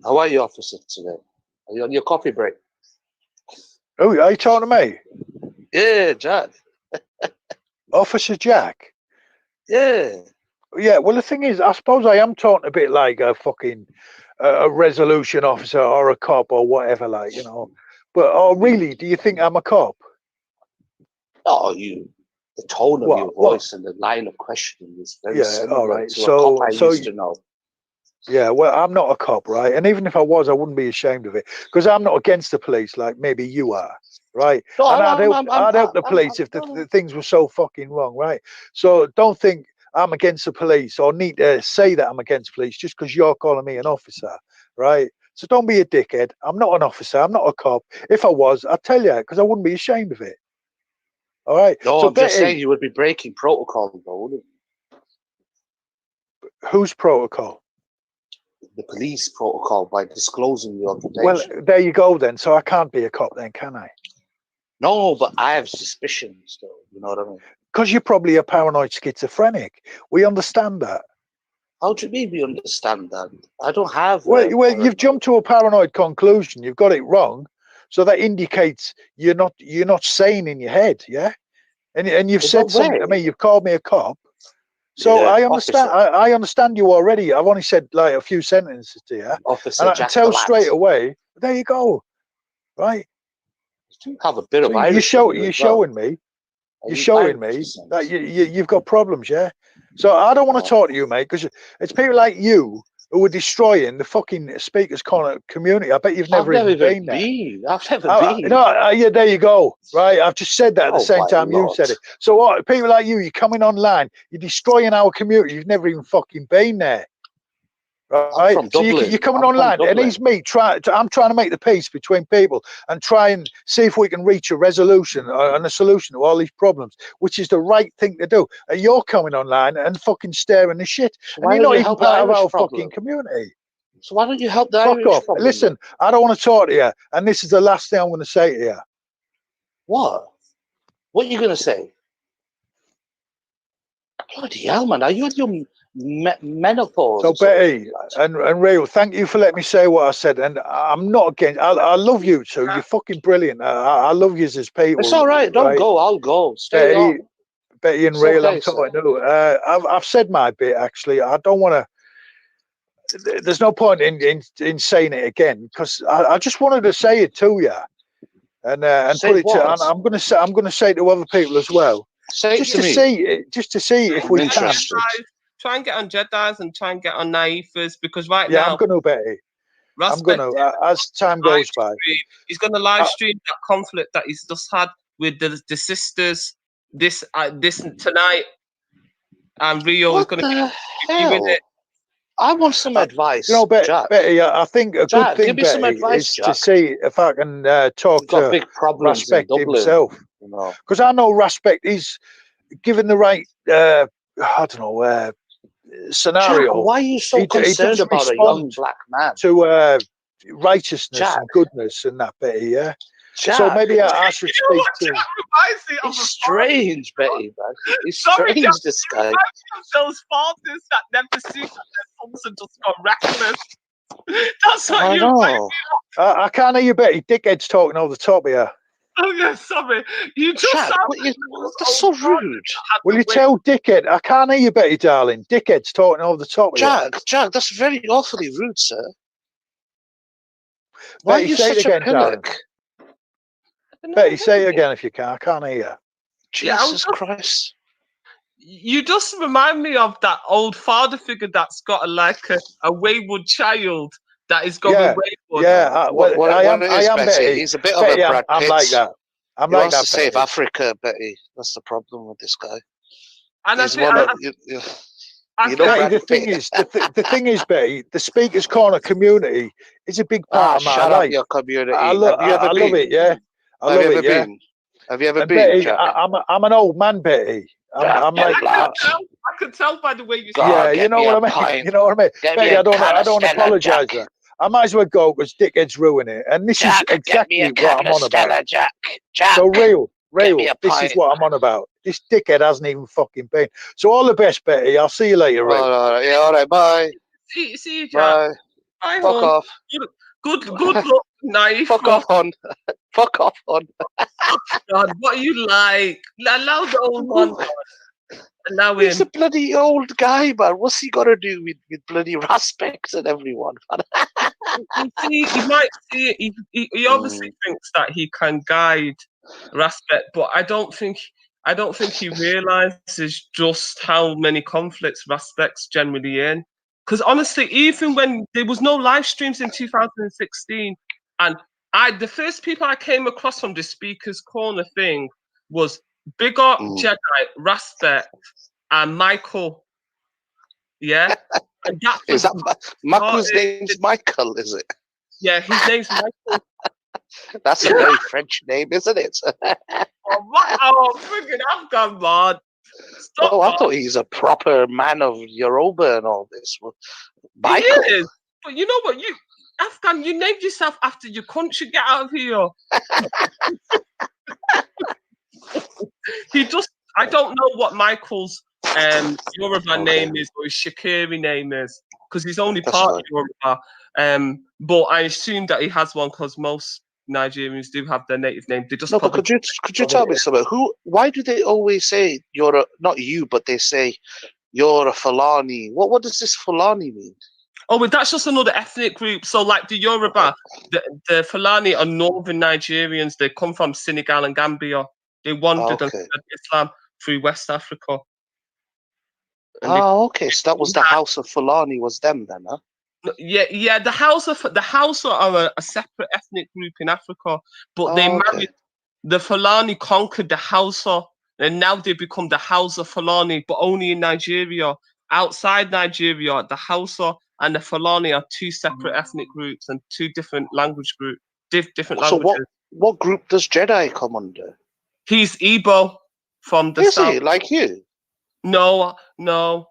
Speaker 9: How are you, Officer, today? Are you on your coffee break?
Speaker 12: Oh, are you talking to me?
Speaker 9: Yeah, Jack.
Speaker 12: Officer Jack?
Speaker 9: Yeah.
Speaker 12: Yeah, well, the thing is, I suppose I am talking a bit like a fucking a resolution officer or a cop or whatever, like, you know. But, really, do you think I'm a cop?
Speaker 9: Oh, the tone of your voice and the line of questioning is very similar
Speaker 12: all right.
Speaker 9: to a cop I used to know.
Speaker 12: Yeah, well, I'm not a cop, right? And even if I was, I wouldn't be ashamed of it because I'm not against the police like maybe you are, right?
Speaker 9: No,
Speaker 12: and I'd help the police if the things were so fucking wrong, right? So don't think I'm against the police or need to say that I'm against police just because you're calling me an officer, right? So don't be a dickhead. I'm not an officer. I'm not a cop. If I was, I'd tell you because I wouldn't be ashamed of it. All right.
Speaker 9: No,
Speaker 12: so
Speaker 9: I'm just saying you would be breaking protocol, though, wouldn't
Speaker 12: you? Whose protocol?
Speaker 9: The police protocol by disclosing your occupation.
Speaker 12: Well, there you go then. So I can't be a cop then, can I?
Speaker 9: No, but I have suspicions, though. You know what I mean?
Speaker 12: Because you're probably a paranoid schizophrenic. We understand that.
Speaker 9: How do you mean we understand that? I don't have.
Speaker 12: Well, you've jumped to a paranoid conclusion. You've got it wrong, so that indicates you're not sane in your head, yeah. And you've said something to me. You've called me a cop, so I understand. I understand you already. I've only said like a few sentences to you,
Speaker 9: Officer
Speaker 12: and I
Speaker 9: Jack
Speaker 12: tell
Speaker 9: the
Speaker 12: straight away. There you go, right?
Speaker 9: You have a bit of
Speaker 12: So
Speaker 9: Irish.
Speaker 12: you're showing me. You're showing me that you've got problems, yeah. So I don't want to talk to you, mate, because it's people like you who are destroying the fucking Speakers Corner community. I bet you've never even been there.
Speaker 9: I've never been.
Speaker 12: No, yeah, there you go. Right, I've just said that at the same time you said it. So what? People like you, you're coming online, you're destroying our community. You've never even fucking been there. Right, so you're coming online, and he's me. I'm trying to make the peace between people and try and see if we can reach a resolution and a solution to all these problems, which is the right thing to do. And you're coming online and fucking staring the shit, and you're not even part of our fucking community.
Speaker 9: So why don't you help the
Speaker 12: Fuck
Speaker 9: Irish
Speaker 12: off!
Speaker 9: problem?
Speaker 12: Listen, I don't want to talk to you, and this is the last thing I'm going to say to you.
Speaker 9: What? What are you going to say? Bloody hell, man! Are you menopause.
Speaker 12: So Betty and Ray, thank you for letting me say what I said. And I'm not against. I love you two. You're fucking brilliant. I love you as people.
Speaker 9: It's all right. Don't go. I'll go. Stay on.
Speaker 12: Betty and
Speaker 9: It's
Speaker 12: Ray,
Speaker 9: okay,
Speaker 12: I'm talking to. I've said my bit actually. I don't want to. There's no point in saying it again because I just wanted to say it to you, and
Speaker 9: Say
Speaker 12: put it to.
Speaker 9: what?
Speaker 12: And I'm gonna say to other people as well.
Speaker 9: Say
Speaker 12: just
Speaker 9: it to me.
Speaker 12: Just to see if we can.
Speaker 13: Try and get on Jedi's and try and get on Naifas because right
Speaker 12: Yeah,
Speaker 13: now.
Speaker 12: I'm gonna Betty. I'm gonna as time goes by.
Speaker 13: He's gonna live stream that conflict that he's just had with the sisters this tonight, and Rio is gonna be with it.
Speaker 9: I want some advice.
Speaker 12: You know,
Speaker 9: Jack.
Speaker 12: Betty, I think a
Speaker 9: Jack,
Speaker 12: good thing,
Speaker 9: give me some
Speaker 12: Betty,
Speaker 9: advice,
Speaker 12: is
Speaker 9: Jack.
Speaker 12: to see if I can talk
Speaker 9: You've got
Speaker 12: to
Speaker 9: big problems
Speaker 12: Respect
Speaker 9: in Dublin,
Speaker 12: himself.
Speaker 9: you know.
Speaker 12: Because I know Respect is given the right, I don't know, scenario.
Speaker 9: Jack, why are you so
Speaker 12: he
Speaker 9: concerned
Speaker 12: does
Speaker 9: about a
Speaker 12: respond
Speaker 9: young black man?
Speaker 12: To righteousness
Speaker 9: Jack.
Speaker 12: and goodness and that, Betty, yeah?
Speaker 9: Jack.
Speaker 12: So maybe I should speak to...
Speaker 9: It's strange, Betty, man. It's
Speaker 13: Sorry,
Speaker 9: strange,
Speaker 13: Jack,
Speaker 9: this guy.
Speaker 13: those fathers that never see that their sons are just got reckless. That's what
Speaker 12: I
Speaker 13: you
Speaker 12: know. I can't hear you, Betty. Dickhead's talking over the top of you.
Speaker 13: Oh yeah, sorry. You just
Speaker 9: Jack,
Speaker 13: sound
Speaker 9: that's so rude.
Speaker 12: Will you tell Dickhead? I can't hear you, Betty, darling. Dickhead's talking over the top of you.
Speaker 9: Jack, that's very awfully rude, sir. Why are
Speaker 12: Betty,
Speaker 9: you
Speaker 12: say
Speaker 9: such
Speaker 12: it again,
Speaker 9: a
Speaker 12: darling.
Speaker 9: pillock?
Speaker 12: Betty, say it again if you can. I can't hear you.
Speaker 9: Jesus Christ.
Speaker 13: You just remind me of that old father figure that's got a wayward child that is going wayward.
Speaker 12: Yeah, I am Betty.
Speaker 9: He's a bit
Speaker 12: Betty,
Speaker 9: of a Brad Pitt.
Speaker 12: I'm like that.
Speaker 9: He wants to save Africa, Betty. That's the problem with this guy.
Speaker 13: And
Speaker 9: He's
Speaker 12: Betty, the thing is, Betty, the Speakers Corner community is a big part of my
Speaker 9: shut
Speaker 12: life.
Speaker 9: up, your community.
Speaker 12: I love it, yeah. I love it, yeah.
Speaker 9: Have you ever
Speaker 12: And
Speaker 9: been,
Speaker 12: Betty,
Speaker 9: Jack?
Speaker 12: I'm an old man, Betty. I'm like,
Speaker 13: I can tell by the way you.
Speaker 12: Yeah, you know what I mean. You know what I mean, Betty. I don't apologise. I might as well go because Dickhead's ruin it, and this is exactly what I'm on about.
Speaker 9: Jack.
Speaker 12: So real, this is what I'm on about. This dickhead hasn't even fucking been. So all the best, Betty. I'll see you later, Ray.
Speaker 9: All right, bye.
Speaker 13: See you, Jack.
Speaker 9: Bye.
Speaker 13: Bye,
Speaker 9: Fuck
Speaker 13: hon.
Speaker 9: off.
Speaker 13: Good luck, Naif.
Speaker 9: Fuck off, hon. Fuck off, hon.
Speaker 13: God, what you like? Allow the old one. Allow him.
Speaker 9: He's a bloody old guy, man. What's he got to do with bloody Respect and everyone?
Speaker 13: He might see it. He obviously thinks that he can guide Respect, but I don't think he realizes just how many conflicts Respect's generally in. Because honestly, even when there was no live streams in 2016, and the first people I came across from the Speakers Corner thing was Big Up, Jedi, Respect, and Michael. Yeah? And
Speaker 9: Is that Michael's name's Michael, is it?
Speaker 13: Yeah, his name's Michael.
Speaker 9: That's a very French name, isn't it?
Speaker 13: Oh, freaking Afghan, man. Stop,
Speaker 9: I thought he's a proper man of Yoruba and all this. Michael.
Speaker 13: He is. But you know what? Afghan, you named yourself after your country. Get out of here. I don't know what Michael's Yoruba name is or his Shakiri name is because he's only part of Yoruba. But I assume that he has one because most Nigerians do have their native name. They just
Speaker 9: but could you tell me something? Why do they always say not you, but they say you're a Fulani? What does this Fulani mean?
Speaker 13: Oh, but that's just another ethnic group. So, like the Yoruba, the Fulani are northern Nigerians. They come from Senegal and Gambia. They wandered and spread Islam through West Africa.
Speaker 9: Okay. So that was the House of Fulani, was them then, huh?
Speaker 13: Yeah. The Hausa are a separate ethnic group in Africa, but they married. The Fulani conquered the Hausa, and now they become the Hausa Fulani, but only in Nigeria. Outside Nigeria, the Hausa and the Fulani are two separate ethnic groups and two different language groups. Different languages.
Speaker 9: So what group does Jedi come under?
Speaker 13: He's Igbo from the south.
Speaker 9: Is he like you?
Speaker 13: No,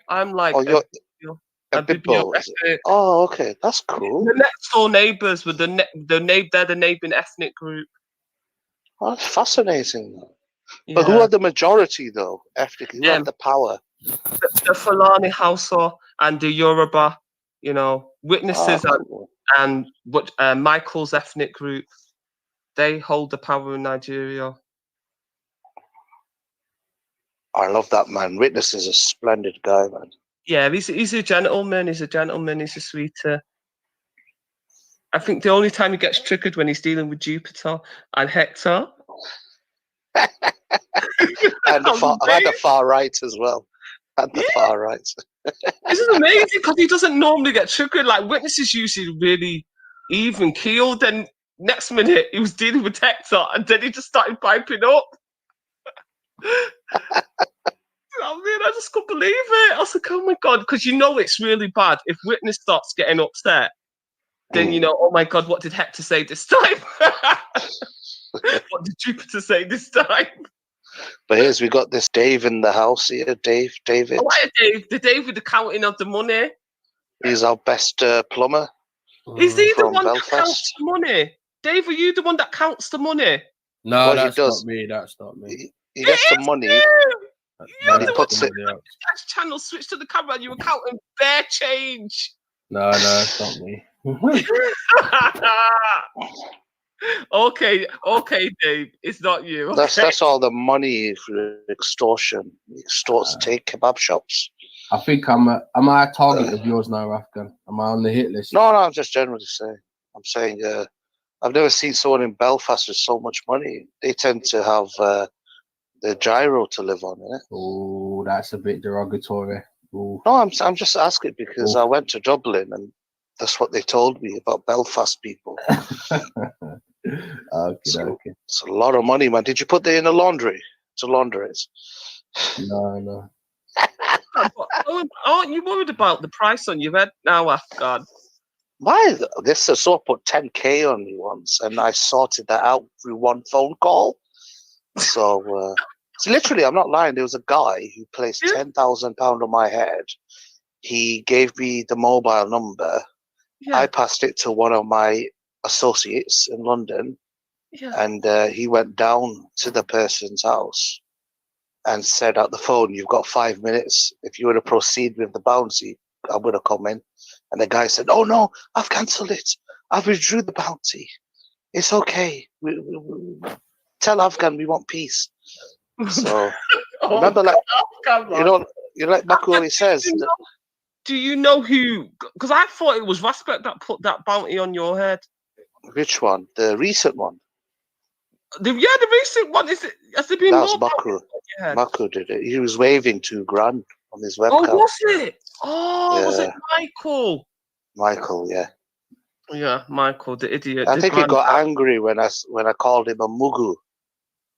Speaker 13: I'm like
Speaker 9: a Bibbo. Oh, okay, that's cool.
Speaker 13: The next door neighbours were they're the neighbouring ethnic group.
Speaker 9: Oh, that's fascinating. But who are the majority though? Ethnically, who have the power?
Speaker 13: the Fulani Hausa and the Yoruba, you know, witnesses and what Michael's ethnic group, they hold the power in Nigeria.
Speaker 9: I love that man. Witness is a splendid guy, man.
Speaker 13: Yeah, he's a gentleman. He's a gentleman. He's a sweeter. I think the only time he gets triggered when he's dealing with Jupiter and Hector.
Speaker 9: And the far right as well. And the far right.
Speaker 13: This is amazing because he doesn't normally get triggered. Like Witness is usually really even keeled. Then next minute he was dealing with Hector, and then he just started piping up. I mean, I just couldn't believe it. I was like, oh my God, because you know it's really bad. If Witness starts getting upset, then you know, oh my God, what did Hector say this time? What did Jupiter say this time?
Speaker 9: But here's, we got this Dave in the house here. David.
Speaker 13: Oh, hi, Dave. The Dave with the counting of the money.
Speaker 9: He's our best plumber.
Speaker 13: Is he the
Speaker 9: from
Speaker 13: one
Speaker 9: Belfast.
Speaker 13: that counts the money? Dave, are you the one that counts the money?
Speaker 4: No,
Speaker 9: Well,
Speaker 4: that's
Speaker 9: he does.
Speaker 4: not me. That's not me.
Speaker 9: He gets the money.
Speaker 13: You're
Speaker 9: he
Speaker 13: the
Speaker 9: puts
Speaker 13: one
Speaker 9: it.
Speaker 13: that channel switched to the camera and you were counting bare change.
Speaker 4: No, it's not me.
Speaker 13: Okay, Dave. It's not you. Okay.
Speaker 9: That's all the money for extortion. He extorts take kebab shops.
Speaker 4: I think am I a target of yours now, Afghan? Am I on the hit list?
Speaker 9: No, I'm just generally saying. I'm saying I've never seen someone in Belfast with so much money. They tend to have the gyro to live on, yeah?
Speaker 4: Oh, that's a bit derogatory. Ooh.
Speaker 9: No, I'm just asking because I went to Dublin and that's what they told me about Belfast people.
Speaker 4: Okay.
Speaker 9: It's a lot of money, man. Did you put that in a laundry? It's a laundry.
Speaker 4: No.
Speaker 13: Aren't you worried about the price on your head now, Afghan?
Speaker 9: Why? This so put 10K on me once, and I sorted that out through one phone call. So literally, I'm not lying. There was a guy who placed £10,000 on my head. He gave me the mobile number. Yeah. I passed it to one of my associates in London, and he went down to the person's house and said at the phone, "You've got 5 minutes. If you were to proceed with the bounty, I'm going to come in." And the guy said, "Oh no, I've cancelled it. I've withdrew the bounty. It's okay. We tell Afghan we want peace." So remember, like like Baku always says.
Speaker 13: Do you know who? Because I thought it was Raspet that put that bounty on your head.
Speaker 9: Which one? The recent one.
Speaker 13: The recent one. Is it? Has there been
Speaker 9: that
Speaker 13: more?
Speaker 9: Was Baku. Baku did it. He was waving $2,000 on his webcam.
Speaker 13: Oh, was it? Oh, was it Michael?
Speaker 9: Michael, yeah.
Speaker 13: Yeah, Michael, the idiot.
Speaker 9: I think he got angry when I called him a mugu.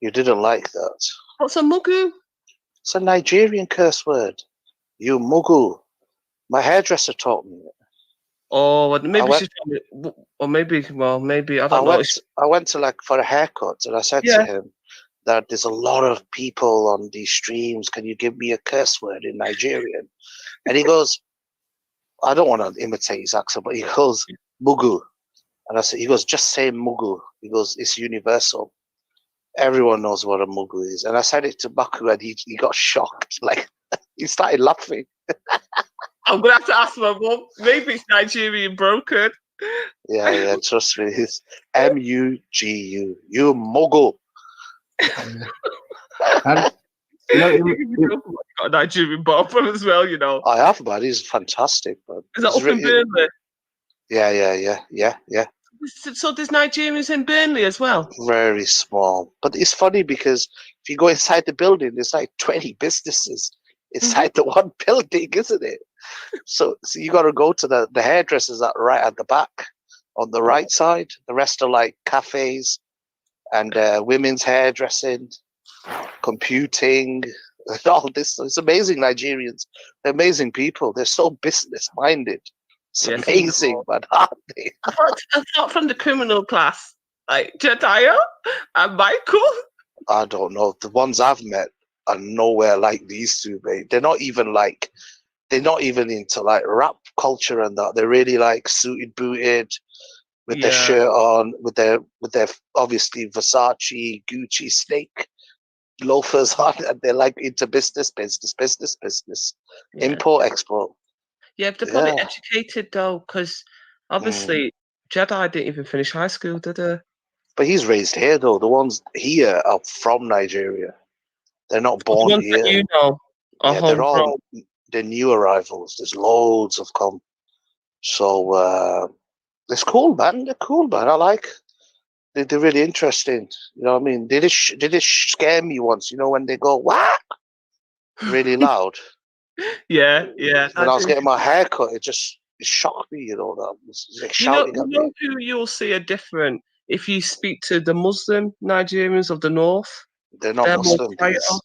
Speaker 9: You didn't like that.
Speaker 13: What's a mugu?
Speaker 9: It's a Nigerian curse word. You mugu. My hairdresser taught me it.
Speaker 13: Oh, maybe she's maybe I don't know.
Speaker 9: I went to for a haircut, and I said to him that there's a lot of people on these streams. Can you give me a curse word in Nigerian? And he goes, I don't want to imitate his accent, but he goes, mugu. And I said, he goes, just say mugu. He goes, it's universal. Everyone knows what a mugu is. And I said it to Baku, and he got shocked. Like, he started laughing.
Speaker 13: I'm going to have to ask my mum. Maybe it's Nigerian broken.
Speaker 9: Yeah, trust me. It's M-U-G-U. You mugu.
Speaker 13: You got a Nigerian barber as well, you know.
Speaker 9: I have, man. He's fantastic, man.
Speaker 13: Is that up in Burnley?
Speaker 9: Yeah.
Speaker 13: So there's Nigerians in Burnley as well?
Speaker 9: Very small. But it's funny because if you go inside the building, there's like 20 businesses inside the one building, isn't it? So you got to go to the hairdressers right at the back on the right side. The rest are like cafes and women's hairdressing, computing, and all this. It's amazing. Nigerians, they're amazing people. They're so business minded. It's amazing, man, aren't they?
Speaker 13: Apart from the criminal class, like Jedediah and Michael.
Speaker 9: I don't know. The ones I've met are nowhere like these two, mate. They're not even into like rap culture and that. They're really like suited, booted, with their shirt on, with their obviously Versace, Gucci, snake loafers on, and they're like into business,
Speaker 13: Yeah.
Speaker 9: import, export.
Speaker 13: Yeah, they're probably
Speaker 9: Yeah.
Speaker 13: educated though, because obviously Jedi didn't even finish high school, did they?
Speaker 9: But he's raised here though. The ones here are from Nigeria. They're not
Speaker 13: The
Speaker 9: born
Speaker 13: ones that
Speaker 9: here.
Speaker 13: you know are
Speaker 9: Yeah, they're
Speaker 13: homegrown.
Speaker 9: all the new arrivals. There's loads of come. So it's cool, man. They're cool, man. I like. They're really interesting. You know what I mean? They did scare me once. You know when they go what really loud.
Speaker 13: Yeah.
Speaker 9: When I was getting my hair cut, it shocked me. You know that it's like
Speaker 13: You know
Speaker 9: shouting at me.
Speaker 13: who you'll see are different if you speak to the Muslim Nigerians of the north.
Speaker 9: They're not
Speaker 13: They're more
Speaker 9: Muslim.
Speaker 13: quieter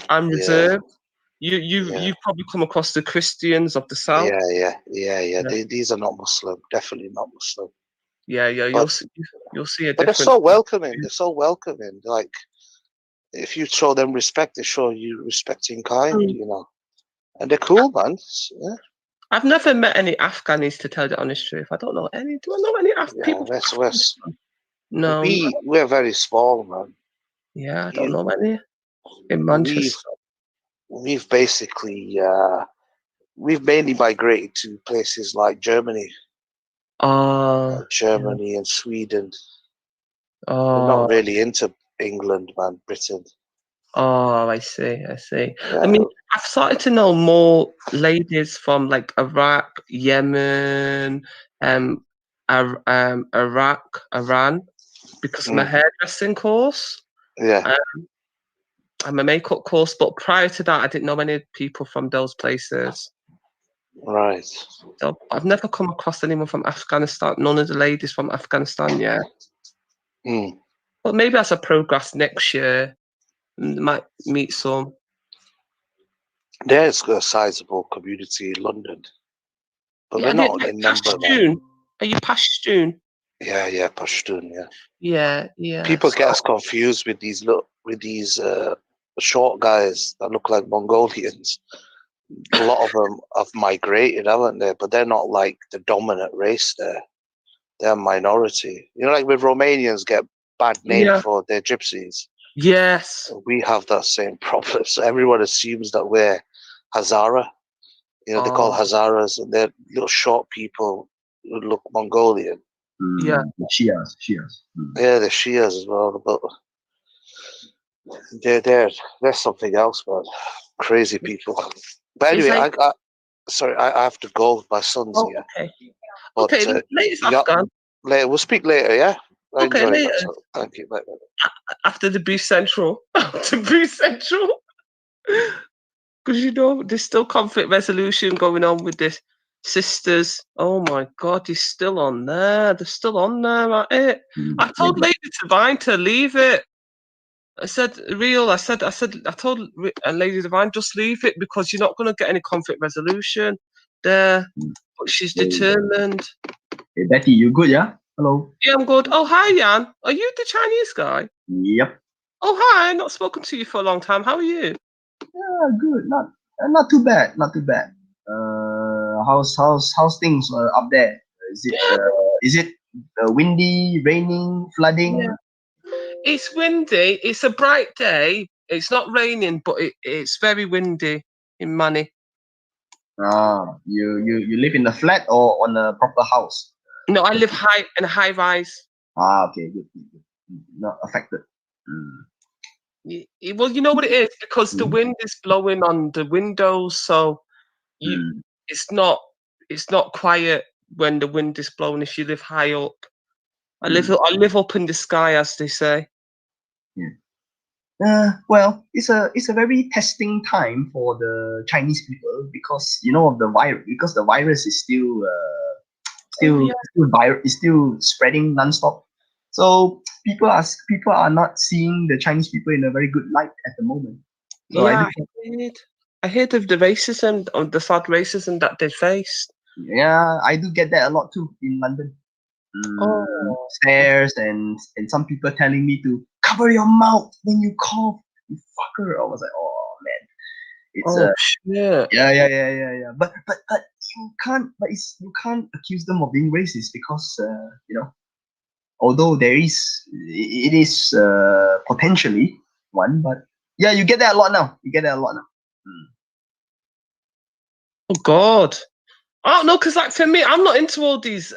Speaker 13: and
Speaker 9: Yeah.
Speaker 13: reserved. You probably come across the Christians of the south.
Speaker 9: Yeah. These are not Muslim. Definitely not Muslim.
Speaker 13: Yeah. You'll see a difference.
Speaker 9: But they're so welcoming. They're so welcoming. Like if you show them respect, they show you respect in kind. You know, and they're cool, man. Yeah.
Speaker 13: I've never met any Afghanis, to tell the honest truth. I don't know any. Do I know any people from Afghanistan? No.
Speaker 9: We're very small, man.
Speaker 13: Yeah, I don't know any in Manchester.
Speaker 9: We've basically we've mainly migrated to places like Germany. Germany and Sweden. We're not really into England, man. Britain.
Speaker 13: Oh, I see. Yeah. I mean, I've started to know more ladies from like Iraq, Yemen, Iraq, Iran, because of my hairdressing course.
Speaker 9: Yeah.
Speaker 13: And my makeup course. But prior to that, I didn't know any people from those places.
Speaker 9: Right.
Speaker 13: So I've never come across anyone from Afghanistan. None of the ladies from Afghanistan yet. But maybe as I progress next year, I might meet some.
Speaker 9: There's a sizable community in London, but we're not in number.
Speaker 13: Pashtun. Are you Pashtun?
Speaker 9: Yeah, Pashtun. Yeah. People get us confused with these short guys that look like Mongolians. A lot of them have migrated, haven't they? But they're not like the dominant race there. They're a minority. You know, like with Romanians get bad name for their gypsies.
Speaker 13: Yes.
Speaker 9: We have that same problem. So everyone assumes that we're Hazara. You know, they call Hazaras, and they're little short people who look Mongolian.
Speaker 13: Yeah.
Speaker 14: Shias.
Speaker 9: Yeah, they're Shias as well. But they're something else, man. Crazy people. But anyway, I have to go. My son's here.
Speaker 13: Okay.
Speaker 9: But,
Speaker 13: Okay, Afghan.
Speaker 9: Later, we'll speak later, yeah?
Speaker 13: Okay, later.
Speaker 9: Thank you. Bye.
Speaker 13: After the Brief Central. Because, you know, there's still conflict resolution going on with the sisters. Oh, my God, he's still on there. They're still on there, right? I told Lady Divine to leave it. I told Lady Divine, just leave it because you're not going to get any conflict resolution there. But she's determined.
Speaker 14: Hey, Betty, you good, yeah? Hello.
Speaker 13: Yeah, I'm good. Oh, hi, Jan. Are you the Chinese guy?
Speaker 14: Yep.
Speaker 13: Oh, hi. I've not spoken to you for a long time. How are you?
Speaker 14: Yeah, good. Not too bad. How's things up there? Is it windy, raining, flooding?
Speaker 13: Yeah. It's windy. It's a bright day. It's not raining, but it's very windy in Manny.
Speaker 14: You live in a flat or on a proper house?
Speaker 13: No, I live in a high rise.
Speaker 14: Okay, good. Not affected.
Speaker 13: Well, you know what it is, because the wind is blowing on the windows, so it's not quiet when the wind is blowing if you live high up. I live up in the sky, as they say.
Speaker 14: Well, it's a very testing time for the Chinese people because you know of the virus. Because the virus is still spreading nonstop. So people are not seeing the Chinese people in a very good light at the moment. So
Speaker 13: I heard of the racism, of the sad racism that they faced.
Speaker 14: Yeah, I do get that a lot too in London. Stares and some people telling me to cover your mouth when you cough, you fucker. I was like, oh man, it's yeah. But you can't accuse them of being racist because you know, although it is potentially one, but Yeah, you get that a lot now. You get that a lot now.
Speaker 13: Oh God. I don't know, because like for me, I'm not into all these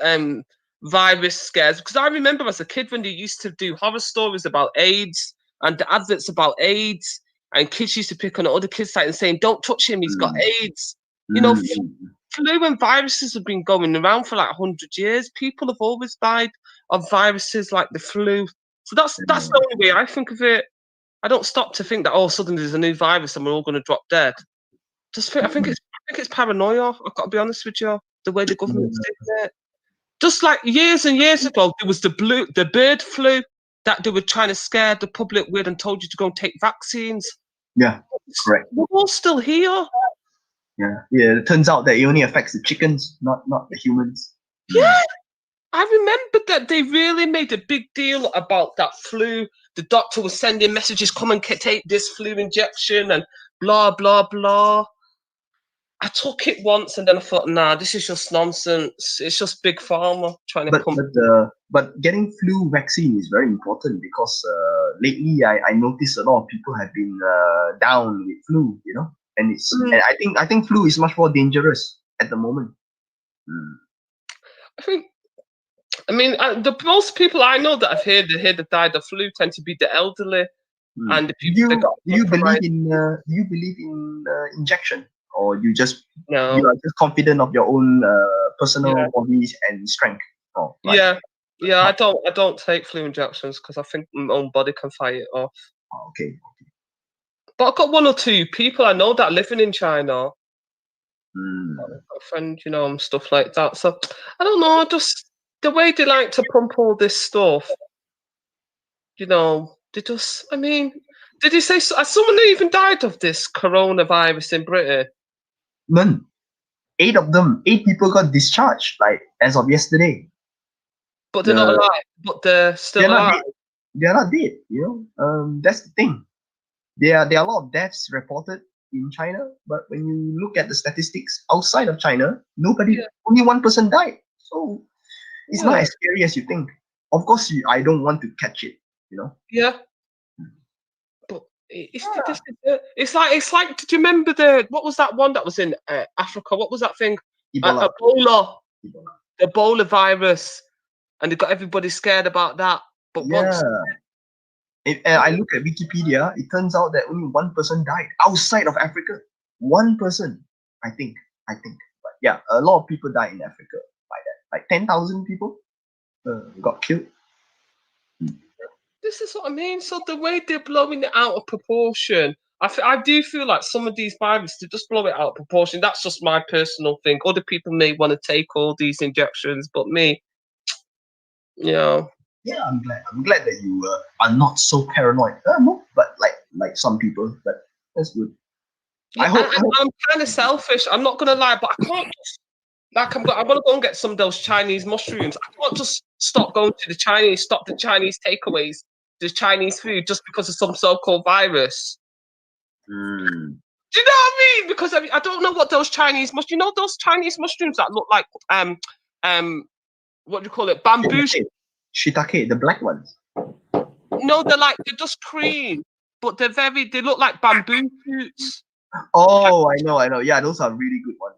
Speaker 13: virus scares, because I remember as a kid when they used to do horror stories about AIDS and the adverts about AIDS, and kids used to pick on other kids and saying, "Don't touch him, he's got AIDS." You know, flu and viruses have been going around for like 100 years. People have always died of viruses like the flu. So that's the only way I think of it. I don't stop to think that, oh, suddenly there's a new virus and we're all going to drop dead. I think it's paranoia. I've got to be honest with you. The way the government's doing it. Just like years and years ago, there was the bird flu that they were trying to scare the public with and told you to go and take vaccines.
Speaker 14: Yeah, correct.
Speaker 13: We're all still here.
Speaker 14: Yeah. It turns out that it only affects the chickens, not the humans.
Speaker 13: Yeah. I remember that they really made a big deal about that flu. The doctor was sending messages, come and take this flu injection and blah, blah, blah. I took it once and then I thought, nah, this is just nonsense. It's just big pharma trying to pump.
Speaker 14: But getting flu vaccine is very important because lately I noticed a lot of people have been down with flu, you know, and and I think flu is much more dangerous at the moment.
Speaker 13: I mean, the most people I know that I've heard that died of flu tend to be the elderly and the people that got compromised.
Speaker 14: Do you believe in injection, or you are just confident of your own personal bodies and strength?
Speaker 13: Yeah, I don't take flu injections because I think my own body can fight it off.
Speaker 14: Okay.
Speaker 13: But I've got one or two people I know that are living in China. A friend, you know, and stuff like that. So I don't know, just the way they like to pump all this stuff. You know, they just. I mean, did you say has someone even died of this coronavirus in Britain?
Speaker 14: None. 8 of them. 8 people got discharged, like as of yesterday.
Speaker 13: But they're not alive. But they're still alive.
Speaker 14: They're not dead. You know, that's the thing. There are a lot of deaths reported in China, but when you look at the statistics outside of China, only 1 person died. So it's not as scary as you think. Of course, I don't want to catch it. You know.
Speaker 13: Yeah. But it's like. Did you remember what was that one that was in Africa? What was that thing? Ebola. The Ebola virus, and they got everybody scared about that. But once.
Speaker 14: I look at Wikipedia, it turns out that only 1 person died outside of Africa. 1 person, I think. But yeah, a lot of people died in Africa by that. Like 10,000 people got killed.
Speaker 13: This is what I mean. So the way they're blowing it out of proportion, I do feel like some of these viruses, they just blow it out of proportion. That's just my personal thing. Other people may want to take all these injections, but me, you know.
Speaker 14: Yeah, I'm glad that you are not so paranoid. No, but like some people, but that's good.
Speaker 13: Yeah, I'm kind of selfish. I'm not gonna lie, but I can't just I want to go and get some of those Chinese mushrooms. I can't just stop going to stop the Chinese takeaways, the Chinese food, just because of some so-called virus. Do you know what I mean? Because I don't know what those Chinese mushrooms. You know those Chinese mushrooms that look like what do you call it? Bamboo.
Speaker 14: Shiitake, the black ones.
Speaker 13: No, they're just cream, but they look like bamboo shoots.
Speaker 14: Oh, I know. Yeah, those are really good ones.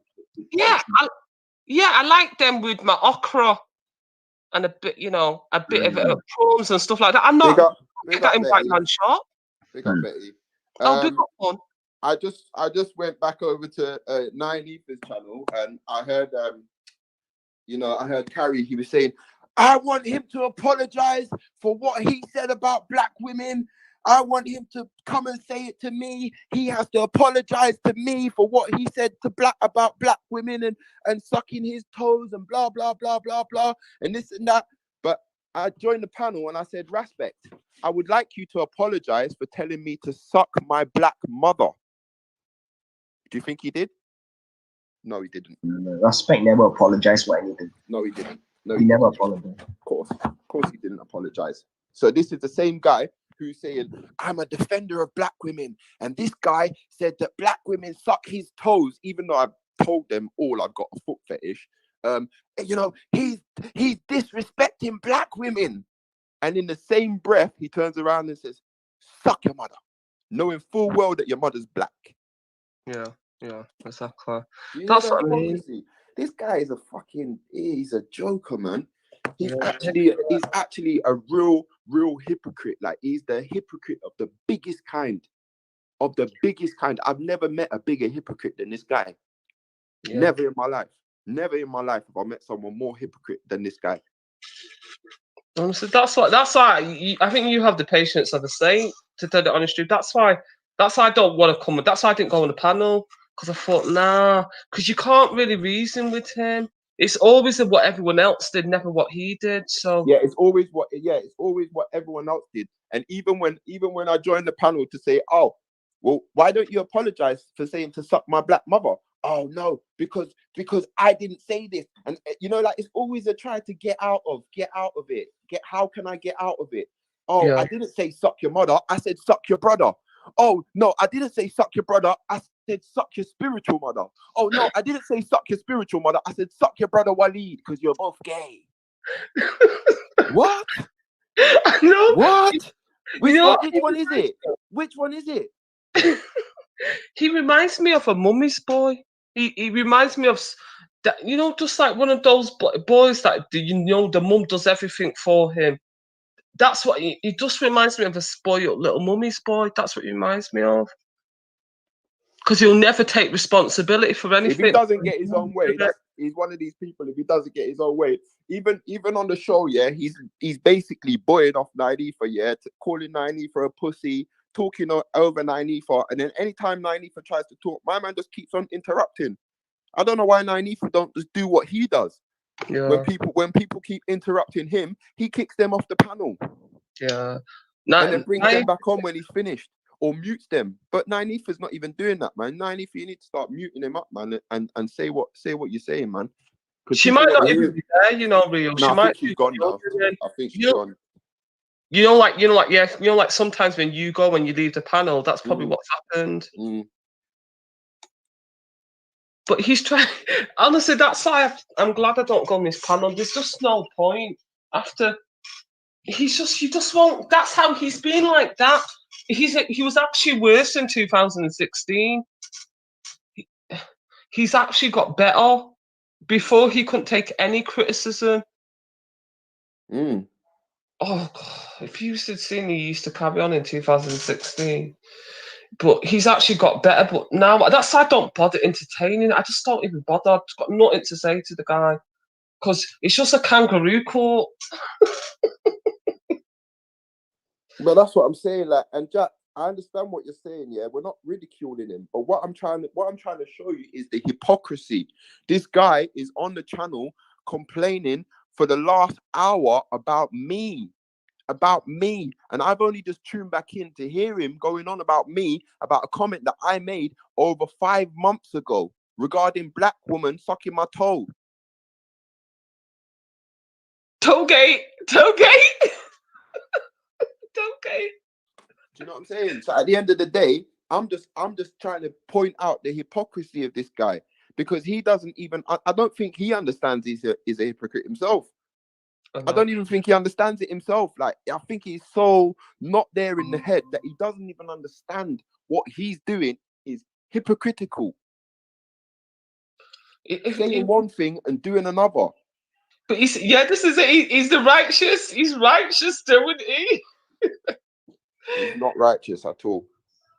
Speaker 13: I like them with my okra and a bit of prawns and stuff like that. I'm not get that in White Man Shop.
Speaker 1: Big up, Betty.
Speaker 13: Big up one.
Speaker 1: I just went back over to 9Ether's channel and I heard I heard Carrie. He was saying, I want him to apologize for what he said about black women. I want him to come and say it to me. He has to apologize to me for what he said about black women and sucking his toes and blah, blah, blah, blah, blah, and this and that. But I joined the panel and I said, Respect, I would like you to apologize for telling me to suck my black mother. Do you think he did? No, he didn't.
Speaker 14: Respect never apologized for anything.
Speaker 1: No, he didn't. No,
Speaker 14: he never apologized.
Speaker 1: Of course he didn't apologize. So this is the same guy who's saying, I'm a defender of black women. And this guy said that black women suck his toes, even though I've told them all I've got a foot fetish. He's disrespecting black women. And in the same breath, he turns around and says, suck your mother. knowing full well that your mother's black.
Speaker 13: Yeah, exactly.
Speaker 1: Do you hear
Speaker 13: That's
Speaker 1: the
Speaker 13: what I mean.
Speaker 1: hypocrisy? This guy is he's a joker, man. He's
Speaker 13: Yeah.
Speaker 1: actually a real hypocrite. Like, he's the hypocrite of the biggest kind. I've never met a bigger hypocrite than this guy.
Speaker 13: Yeah.
Speaker 1: Never in my life have I met someone more hypocrite than this guy.
Speaker 13: Honestly, that's why I think you have the patience of a saint, to tell the honest truth. That's why I don't want to come. That's why I didn't go on the panel, because I thought, nah, because you can't really reason with him. It's always what everyone else did, never what he did. So
Speaker 1: yeah, it's always what everyone else did. And even when I joined the panel to say, oh, well, why don't you apologize for saying to suck my black mother? Oh no, because I didn't say this. And like, it's always a try to get out of it. How can I get out of it? Oh,
Speaker 13: yeah.
Speaker 1: I didn't say suck your mother, I said suck your brother. Oh no, I didn't say suck your brother, I said suck your spiritual mother. Oh no, I didn't say suck your spiritual mother, I said suck your brother Waleed, because you're both gay. What?
Speaker 13: I know.
Speaker 1: What? Which one is it? Which one is it?
Speaker 13: He reminds me of a mummy's boy. He reminds me of that, just like one of those boys that the mum does everything for him. That's what he just reminds me of, a spoiled little mummy's boy. That's what he reminds me of. Because he'll never take responsibility for anything.
Speaker 1: If he doesn't get his own way, he's one of these people. If he doesn't get his own way, even on the show, yeah, he's basically boying off Nynefa, calling Nynefa a pussy, talking over Nynefa, and then anytime Nynefa tries to talk, my man just keeps on interrupting. I don't know why Nynefa don't just do what he does.
Speaker 13: Yeah.
Speaker 1: When people keep interrupting him, he kicks them off the panel.
Speaker 13: Yeah.
Speaker 1: And then brings them back on when he's finished, or mutes them. But Nynefa's not even doing that, man. Nynefa, you need to start muting him up, man, and say what you're saying, man.
Speaker 13: She might not even be there, Rio.
Speaker 1: No, I think she's gone now. I think she's gone.
Speaker 13: Like sometimes when you go and you leave the panel, that's probably what's happened. But he's trying. Honestly, that's why I'm glad I don't go on this panel. There's just no point. After he just won't. That's how he's been like that. He was actually worse in 2016. He's actually got better. Before, he couldn't take any criticism. Oh, God. If you had seen, he used to carry on in 2016. But he's actually got better. But now, that's why I don't bother entertaining. I just don't even bother. I've got nothing to say to the guy. Because it's just a kangaroo court.
Speaker 1: But that's what I'm saying. Like, and Jack, I understand what you're saying. Yeah, we're not ridiculing him. But what I'm trying to show you is the hypocrisy. This guy is on the channel complaining for the last hour about me, and I've only just tuned back in to hear him going on about me, about a comment that I made over 5 months ago regarding black woman sucking my toe.
Speaker 13: Toegate.
Speaker 1: Do you know what I'm saying? So at the end of the day, I'm just trying to point out the hypocrisy of this guy, because he doesn't even. I don't think he understands he's a hypocrite himself. I don't even think he understands it himself. Like, I think he's so not there in the head that he doesn't even understand what he's doing is hypocritical. Saying one thing and doing another.
Speaker 13: But this is it. He's the righteous. He's righteous, isn't he?
Speaker 1: He's not righteous at all.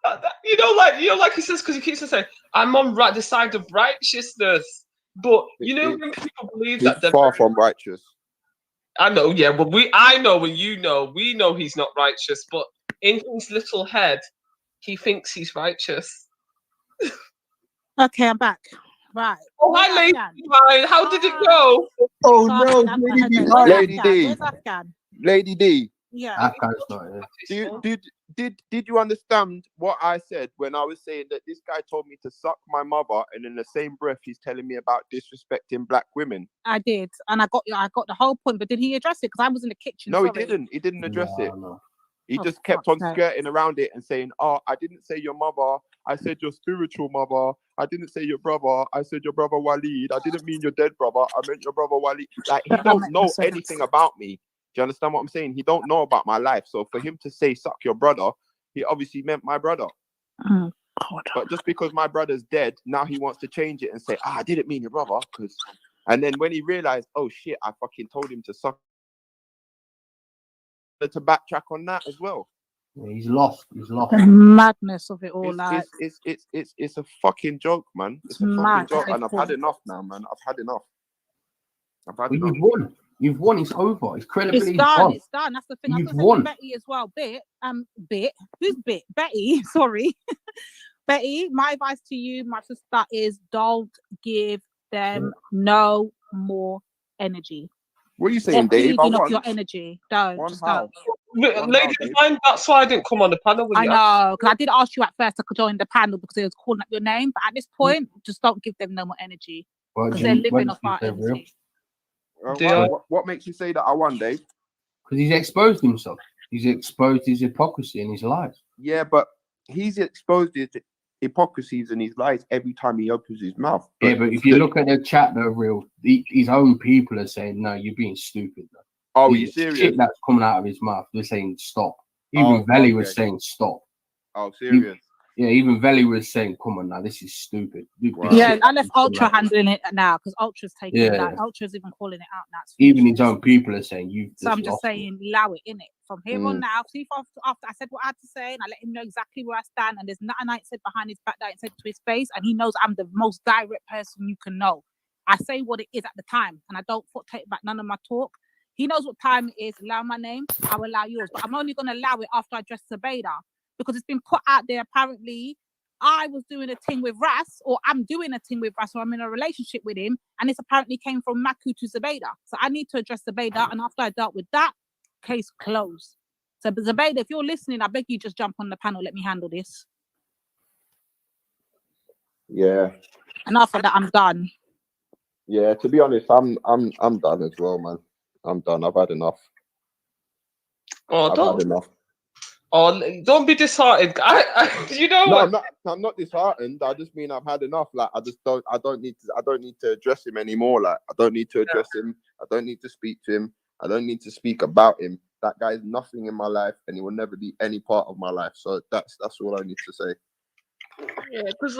Speaker 13: Like he says, because he keeps saying, "I'm on the side of righteousness." But when people believe that they're
Speaker 1: far from righteous.
Speaker 13: I know, yeah. Well, I know, and we know he's not righteous. But in his little head, he thinks he's righteous.
Speaker 5: Okay, I'm back. Right.
Speaker 13: Oh, hi, Lady D. How did it go?
Speaker 12: Oh no,
Speaker 1: Lady D.
Speaker 5: Yeah.
Speaker 1: Did you understand what I said when I was saying that this guy told me to suck my mother, and in the same breath he's telling me about disrespecting black women?
Speaker 5: I did, and I got the whole point. But did he address it? Because I was in the kitchen.
Speaker 1: No, he didn't. He didn't address it.
Speaker 12: No.
Speaker 1: He just kept on skirting around it and saying, "Oh, I didn't say your mother. I said your spiritual mother. I didn't say your brother. I said your brother Waleed. I didn't mean your dead brother. I meant your brother Waleed." Like, he don't know anything about me. Do you understand what I'm saying? He don't know about my life. So for him to say "suck your brother," he obviously meant my brother.
Speaker 5: Oh, God.
Speaker 1: But just because my brother's dead, now he wants to change it and say, I didn't mean your brother. And then when he realized, oh shit, I fucking told him to suck, to backtrack on that as well.
Speaker 4: Yeah, he's lost. He's lost.
Speaker 5: The madness of it all, like
Speaker 1: It's a fucking joke, man. It's a fucking joke, and I've had enough now, man. I've had enough.
Speaker 4: You've won. You've won. It's over. It's credibility.
Speaker 5: It's done. It's done. That's the thing.
Speaker 4: You've
Speaker 5: I was
Speaker 4: won.
Speaker 5: Betty as well. Bit. Who's Bit? Betty. Sorry, Betty. My advice to you, my sister, is don't give them no more energy.
Speaker 1: What are you saying,
Speaker 5: They're
Speaker 1: Dave?
Speaker 5: feeding off your energy. Don't. Just don't.
Speaker 13: Lady Divine, that's why I didn't come on the panel with
Speaker 5: I
Speaker 13: you.
Speaker 5: know, because I did ask you at first to join the panel because it was calling up your name. But at this point, just don't give them no more energy because they're living off our energy.
Speaker 1: What makes you say that I won, Dave?
Speaker 4: Because he's exposed himself. He's exposed his hypocrisy and his lies.
Speaker 1: Yeah, but he's exposed his hypocrisies and his lies every time he opens his mouth.
Speaker 4: Yeah, but if you look at the chat, though, real, his own people are saying, no, you're being stupid. Though.
Speaker 1: Oh, are you serious?
Speaker 4: Shit that's coming out of his mouth, they're saying stop. Even Veli was saying stop.
Speaker 1: Oh, serious?
Speaker 4: Even Veli was saying, come on now, this is stupid.
Speaker 5: Yeah, I left Ultra handling it now because Ultra's taking it out. Ultra's even calling it out now.
Speaker 4: Even his own people are saying, you.
Speaker 5: So I'm just saying, allow it, innit? From here on now, see if after I said what I had to say and I let him know exactly where I stand, and there's nothing I said behind his back that I said to his face, and he knows I'm the most direct person you can know. I say what it is at the time, and I don't take back none of my talk. He knows what time it is. Allow my name, I'll allow yours. But I'm only going to allow it after I address Zubaydah, because it's been put out there apparently I was doing a thing with Ras, or I'm doing a thing with Ras, or I'm in a relationship with him, and this apparently came from Maku to Zubaydah. So I need to address Zubaydah, and after I dealt with that, case closed. So Zubaydah, if you're listening, I beg you just jump on the panel, let me handle this.
Speaker 1: Yeah.
Speaker 5: And after that, I'm done.
Speaker 1: Yeah, to be honest, I'm done as well, man. I'm done. I've had enough.
Speaker 13: Oh,
Speaker 1: I've had enough.
Speaker 13: Oh, don't be disheartened. You know what?
Speaker 1: No, I'm not disheartened. I just mean I've had enough. Like I don't need to address him anymore. Like I don't need to address him. I don't need to speak to him. I don't need to speak about him. That guy is nothing in my life, and he will never be any part of my life. So that's all I need to say.
Speaker 13: Yeah, because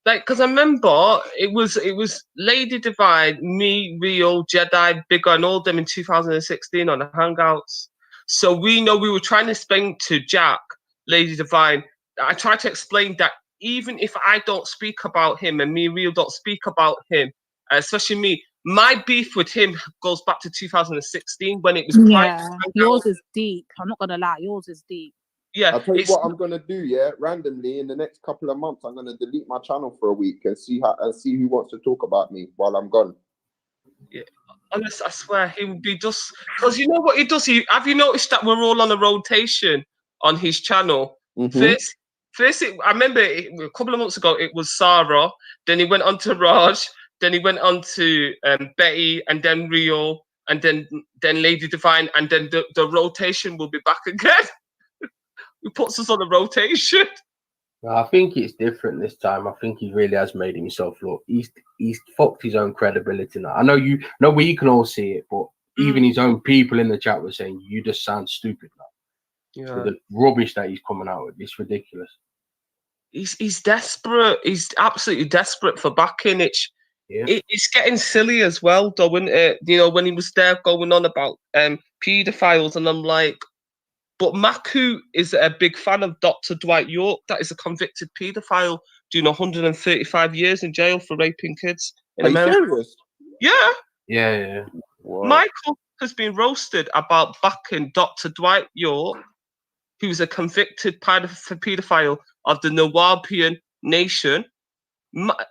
Speaker 13: because I remember it was Lady Divine, me, Rio, Jedi, Bigger, and all them in 2016 on the Hangouts. So we know we were trying to explain to Jack, Lady Divine. I tried to explain that even if I don't speak about him and me, Rio, don't speak about him, especially me, my beef with him goes back to 2016 when it was.
Speaker 5: Yeah, yours is deep. I'm not gonna lie, yours is deep.
Speaker 13: Yeah,
Speaker 1: I'll tell you what I'm gonna do. Yeah, randomly in the next couple of months, I'm gonna delete my channel for a week and see who wants to talk about me while I'm gone.
Speaker 13: Yeah, honestly, I swear he would be just because you know what he does. Have you noticed that we're all on a rotation on his channel?
Speaker 1: Mm-hmm.
Speaker 13: First, I remember a couple of months ago it was Sarah. Then he went on to Raj. Then he went on to Betty, and then Rio, and then Lady Divine, and then the rotation will be back again. He puts us on a rotation.
Speaker 4: I think it's different this time. I think he really has made himself look. He's fucked his own credibility now. I know we can all see it, but even his own people in the chat were saying you just sound stupid now. Yeah. So the rubbish that he's coming out with, it's ridiculous.
Speaker 13: He's desperate. He's absolutely desperate for backing. It's getting silly as well, though, isn't it? You know, when he was there going on about paedophiles, and I'm like, but Maku is a big fan of Dr. Dwight York. That is a convicted paedophile doing 135 years in jail for raping kids in America.
Speaker 1: You serious?
Speaker 13: Yeah.
Speaker 4: Yeah.
Speaker 1: Wow.
Speaker 13: Michael has been roasted about backing Dr. Dwight York, who's a convicted paedophile of the Nawabian nation.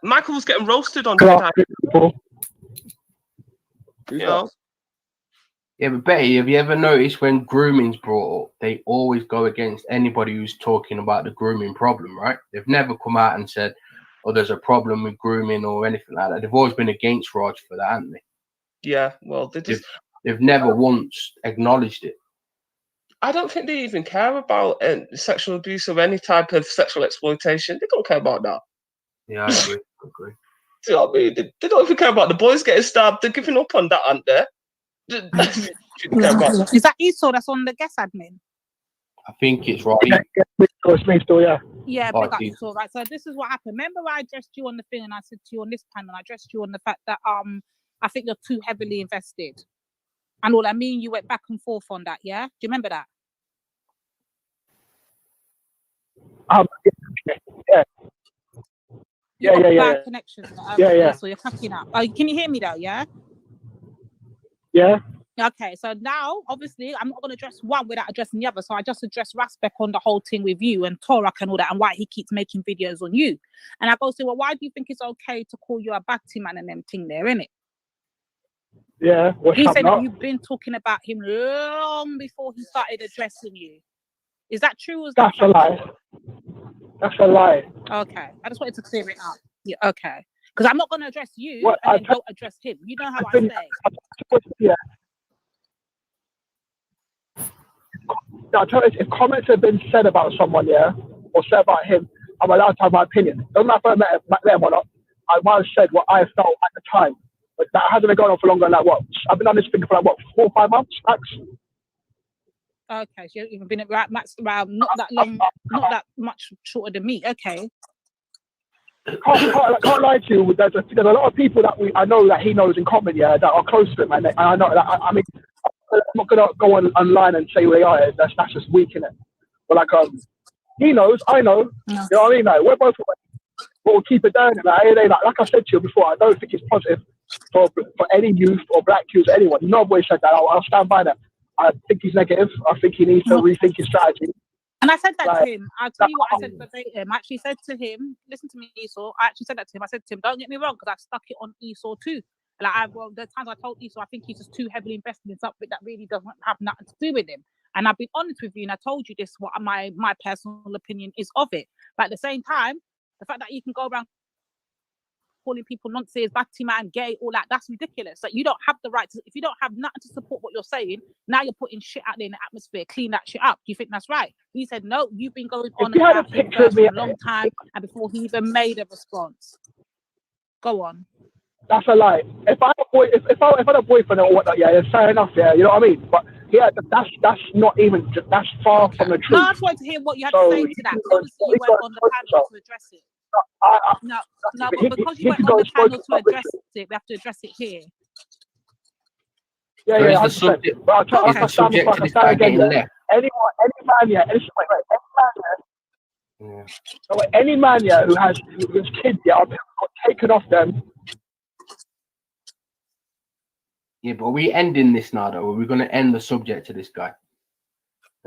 Speaker 13: Michael was getting roasted on Jedi. You know?
Speaker 4: Yeah, but Betty, have you ever noticed when grooming's brought up, they always go against anybody who's talking about the grooming problem, right? They've never come out and said, oh, there's a problem with grooming or anything like that. They've always been against Raj for that, haven't they?
Speaker 13: Yeah, well,
Speaker 4: they've never once acknowledged it.
Speaker 13: I don't think they even care about sexual abuse or any type of sexual exploitation. They don't care about that.
Speaker 4: Yeah, I agree.
Speaker 13: Do you know what I mean? They don't even care about the boys getting stabbed. They're giving up on that, aren't they?
Speaker 5: Is that Esau that's on the guest admin?
Speaker 4: I think it's right.
Speaker 15: It's me still, yeah.
Speaker 5: Yeah,
Speaker 4: Oh,
Speaker 5: big up.
Speaker 4: geez.
Speaker 5: So, right. So this is what happened. Remember, I addressed you on the thing, and I said to you on this panel, I addressed you on the fact that I think you're too heavily invested, and all I mean, you went back and forth on that. Yeah, do you remember that?
Speaker 15: Yeah.
Speaker 5: You got
Speaker 15: Yeah.
Speaker 5: bad connections.
Speaker 15: Yeah.
Speaker 5: So you're cracking up. Oh, can you hear me though? Yeah.
Speaker 15: Yeah.
Speaker 5: Okay, so now obviously I'm not going to address one without addressing the other. So I just addressed Raspek on the whole thing with you and Torak and all that, and why he keeps making videos on you. And I go say, well, why do you think it's okay to call you a batty man and them thing there, innit?
Speaker 15: Yeah.
Speaker 5: He said that you've been talking about him long before he started addressing you. Is that true? Or is
Speaker 15: That's a lie. That's a lie.
Speaker 5: Okay, I just wanted to clear it up. Yeah, okay. Because I'm not going to address you and then don't address him. You know how I say.
Speaker 15: Yeah. Now, if comments have been said about someone, yeah, or said about him, I'm allowed to have my opinion. Doesn't matter if I met them or not. I might have said what I felt at the time, but that hasn't been going on for longer than like what? I've been on this thing for like what, 4 or 5 months max.
Speaker 5: Okay, so you've been at max around not that long, not that much shorter than me. Okay.
Speaker 15: Can't lie to you. There's a lot of people that I know that he knows in common, yeah, that are close to him, and I know that. I mean, I'm not gonna go online and say who they are. That's just weak in it. But like, he knows, I know. You know what I mean? Like, we're both. We'll keep it down. Like I said to you before, I don't think it's positive for any youth or black youth, anyone. No boy said that. I'll stand by that. I think he's negative. I think he needs to rethink his strategy.
Speaker 5: And I said that to him. I'll tell you what I said verbatim. I actually said to him, listen to me, Esau. I actually said that to him. I said to him, don't get me wrong, because I've stuck it on Esau too. Like, the times I told Esau, I think he's just too heavily invested in something that really doesn't have nothing to do with him. And I've been honest with you, and I told you this, what my personal opinion is of it. But at the same time, the fact that you can go around calling people nonsense, batty man, gay, all that, that's ridiculous. Like, you don't have the right to, if you don't have nothing to support what you're saying, now you're putting shit out there in the atmosphere, clean that shit up. Do you think that's right? He said, no, you've been going on about him for a long time, and before he even made a response. Go on.
Speaker 15: That's a lie. If I had a boyfriend or whatnot, yeah, it's fair enough, yeah, you know what I mean? But yeah, that's not even, that's far from the truth.
Speaker 5: No, I just wanted to hear what you had to say to that. Obviously, you went on the panel to address it. No, but because you went on the panel to address it, we have to address it here.
Speaker 15: Yeah,
Speaker 4: so is the subject, is the subject to this guy getting left?
Speaker 15: Any man, yeah, any man, yeah, whose kids, yeah, got taken off them.
Speaker 4: Yeah, but are we ending this now, though? Are we going to end the subject to this guy?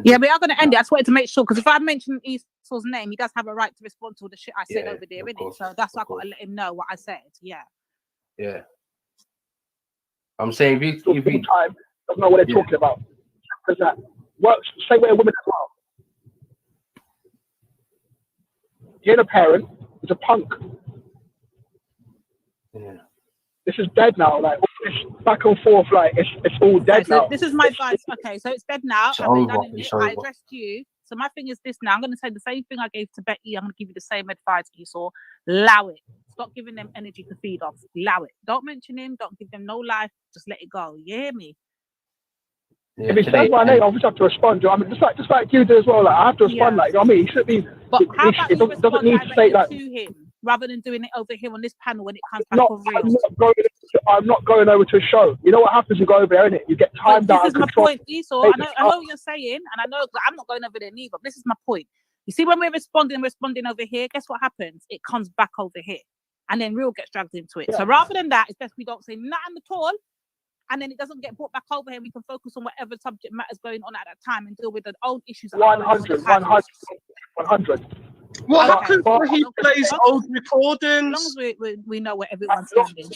Speaker 5: Yeah, we are going to end it. I just wanted to make sure, because if I mention Esau's name, he does have a right to respond to all the shit I said over there, innit? So that's why I got to let him know what I said. Yeah.
Speaker 4: Yeah. I'm saying if you
Speaker 15: time doesn't know what they're talking about. Because that works same way with women as well. Being a parent is a punk.
Speaker 4: Yeah.
Speaker 15: This is dead now. Like, this back and forth, like it's all dead now.
Speaker 5: This is my advice. Okay, so it's dead now. I addressed you. So my thing is this now. I'm going to say the same thing I gave to Betty. I'm going to give you the same advice, Esau. Allow it. Stop giving them energy to feed off. Allow it. Don't mention him. Don't give them no life. Just let it go. You hear me?
Speaker 15: If he says my name, I obviously have to respond. I mean, just like you do as well. Like, I have to respond. Like, you know what I mean, he should be.
Speaker 5: But how about you
Speaker 15: doesn't need to say that
Speaker 5: to him rather than doing it over here on this panel when it comes back on real.
Speaker 15: I'm not going over to a show. You know what happens? You go over there, innit? You get timed out.
Speaker 5: This is my point, Esau. I know what you're saying, and I know I'm not going over there neither. This is my point. You see, when we're responding over here, guess what happens? It comes back over here, and then real gets dragged into it. Yeah. So rather than that, it's best we don't say nothing at all, and then it doesn't get brought back over here. We can focus on whatever subject matter is going on at that time and deal with the own issues.
Speaker 15: 100.
Speaker 13: What happens when he plays old recordings?
Speaker 5: As long as we know where everyone's standing.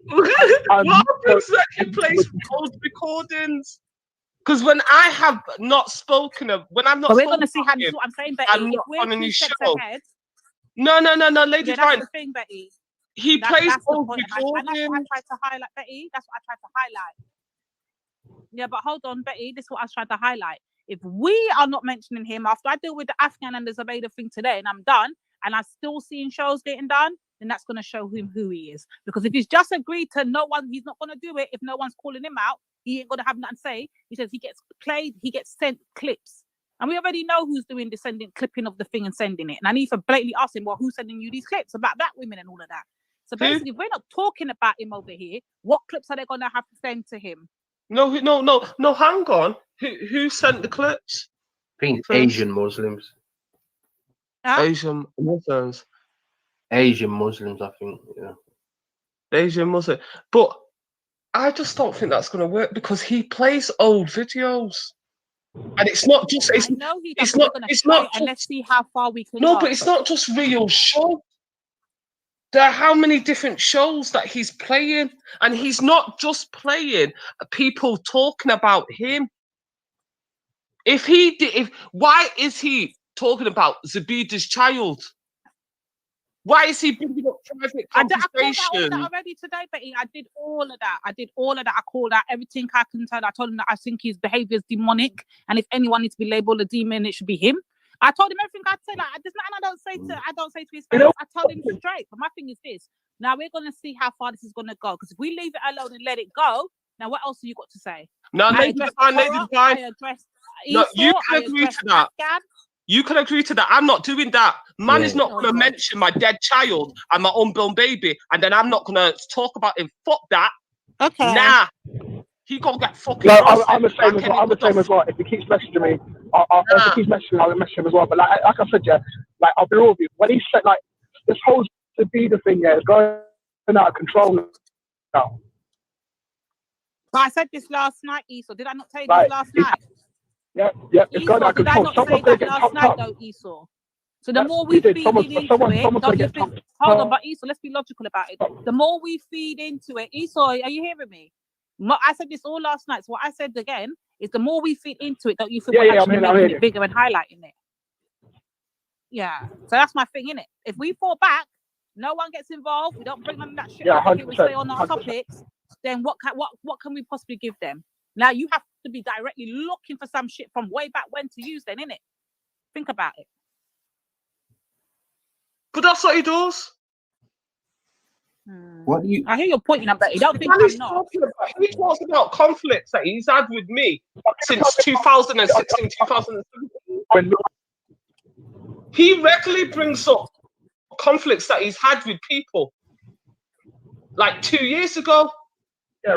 Speaker 13: What happens when he plays old recordings? Because when I have not spoken of, when I'm not,
Speaker 5: but we're going to see how. What I'm saying, Betty.
Speaker 13: I'm not on any show. No, Lady
Speaker 5: Fine. That's the thing, Betty.
Speaker 13: He plays old recordings.
Speaker 5: And that's what I tried to highlight, Betty. That's what I tried to highlight. Yeah, but hold on, Betty. This is what I was trying to highlight. If we are not mentioning him after I deal with the Afghan and the Zubaydah thing today and I'm done and I'm still seeing shows getting done, then that's going to show him who he is. Because if he's just agreed to he's not going to do it if no one's calling him out, he ain't going to have nothing to say. He says he gets played, he gets sent clips. And we already know who's doing the clipping of the thing and sending it. And I need to blatantly ask him, well, who's sending you these clips about black women and all of that? So basically, if we're not talking about him over here, what clips are they going to have to send to him?
Speaker 13: No, hang on. Who sent the clips?
Speaker 4: I think Asian Muslims.
Speaker 5: Huh?
Speaker 13: Asian Muslims.
Speaker 4: Asian Muslims, I think. Yeah.
Speaker 13: Asian Muslim. But I just don't think that's going to work because he plays old videos. And it's not just. It's not. It's not.
Speaker 5: And let's see how far we can
Speaker 13: No,
Speaker 5: go.
Speaker 13: but it's not just real show. There are how many different shows that he's playing, and he's not just playing people talking about him. Why is he talking about Zabida's child? Why is he bringing up private conversation?
Speaker 5: I called that already today, Betty. I did all of that. I called out everything I can tell. I told him that I think his behavior is demonic, and if anyone needs to be labeled a demon, it should be him. I told him everything I'd say. Like, there's nothing I don't say to his face. I told him straight. But my thing is this: now we're gonna see how far this is gonna go. Because if we leave it alone and let it go, now what else have you got to say?
Speaker 13: No, you can agree to that. You can agree to that. I'm not doing that. Man is not going to mention my dead child and my unborn baby, and then I'm not going to talk about him. Fuck that.
Speaker 5: Okay.
Speaker 13: Nah. He gonna get fucking.
Speaker 15: No, I'm the same as well. I'm the same as well. If he keeps messaging me, if he keeps messaging me, I'll message him as well. But like I said, yeah, like I'll be real with you. When he said like this whole Sabida thing, yeah, is going out of control now.
Speaker 5: But I said this last night, Esau. Did I not tell you this last night?
Speaker 15: Yeah, it's going out of control. Someone's going to get
Speaker 5: last night, though, Esau. So the more we feed into it, don't you think? Hold on, but Esau, let's be logical about it. The more we feed into it, Esau, are you hearing me? I said this all last night. So what I said again is the more we feed into it, don't you feel we're actually making it bigger and highlighting it? Yeah. So that's my thing, innit? If we fall back, no one gets involved. We don't bring none of that shit. Yeah, we stay on our topics. Then what can we possibly give them? Now you have to be directly looking for some shit from way back when to use. Then, innit? Think about it.
Speaker 13: But that's what he does.
Speaker 4: What do you?
Speaker 5: I hear your point, but you don't think
Speaker 13: he talks about conflicts that he's had with me since 2016, 2017. He regularly brings up conflicts that he's had with people, like 2 years ago.
Speaker 15: Yeah,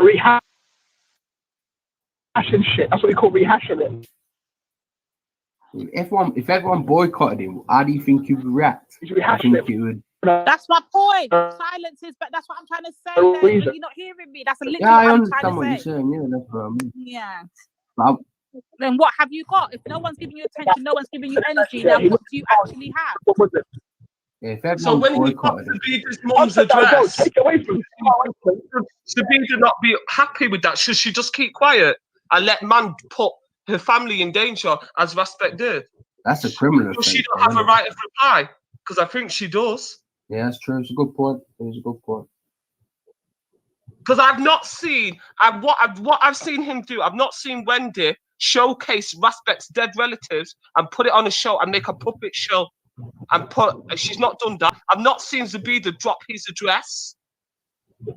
Speaker 15: rehashing shit. That's what we call rehashing it.
Speaker 4: If everyone boycotted him, how do you think you would react? I think you would.
Speaker 5: That's my point. Silence is, but that's what I'm trying to say. Then, you're not hearing me. That's literally what I'm trying to say.
Speaker 4: What you're saying. Yeah, that's what I mean.
Speaker 5: Yeah.
Speaker 4: But
Speaker 5: then what have you got? If no one's giving you attention, no one's giving you energy. Now what do you actually have?
Speaker 4: If
Speaker 13: so when he got Sabida's mum's address, Sabida not be happy with that? Should she just keep quiet and let man put her family in danger as Raspek did?
Speaker 4: That's a criminal.
Speaker 13: Does she don't have a right of reply? Because I think she does.
Speaker 4: Yeah, that's true. It's a good point. It's a good point.
Speaker 13: Because I've not seen, what I've seen him do, I've not seen Wendy showcase Raspek's dead relatives and put it on a show and make a puppet show and she's not done that. I've not seen Zabida drop his address.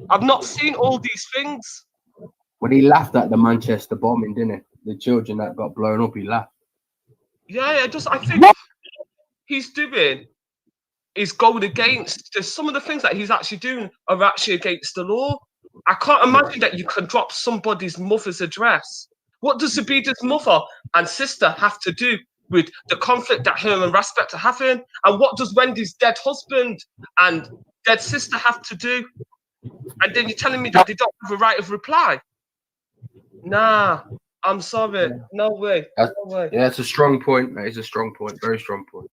Speaker 13: I've not seen all these things.
Speaker 4: When he laughed at the Manchester bombing, didn't he? The children that got blown up, he laughed.
Speaker 13: Yeah, I think he's doing is going against some of the things that he's actually doing are actually against the law. I can't imagine that you can drop somebody's mother's address. What does Zabida's mother and sister have to do with the conflict that her and Raspek are having? And what does Wendy's dead husband and dead sister have to do? And then you're telling me that they don't have a right of reply? Nah, I'm sorry. No way. No way.
Speaker 4: Yeah, it's a strong point. That is a strong point. Very strong point.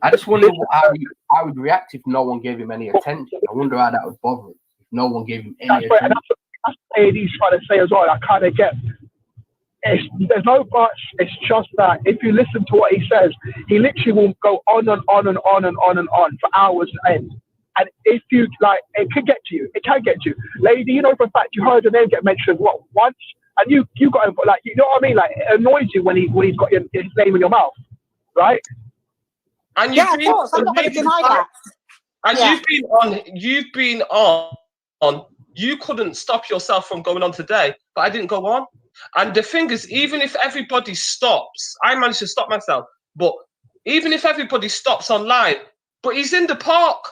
Speaker 4: I just wonder how he would react if no one gave him any attention. I wonder how that would bother him if no one gave him any attention.
Speaker 15: That's what AD's trying to say as well. I kind of get. There's no buts. It's just that if you listen to what he says, he literally will go on and on and on and on and on for hours and end. And if you like, it can get to you. It can get to you, lady. You know for a fact you heard your name get mentioned once, and you got like, you know what I mean? Like it annoys you when he's got his name in your mouth, right?
Speaker 13: And you've been, I'm not going to deny that. And you've been on. You couldn't stop yourself from going on today, but I didn't go on. And the thing is, even if everybody stops, I managed to stop myself, but even if everybody stops online, but he's in the park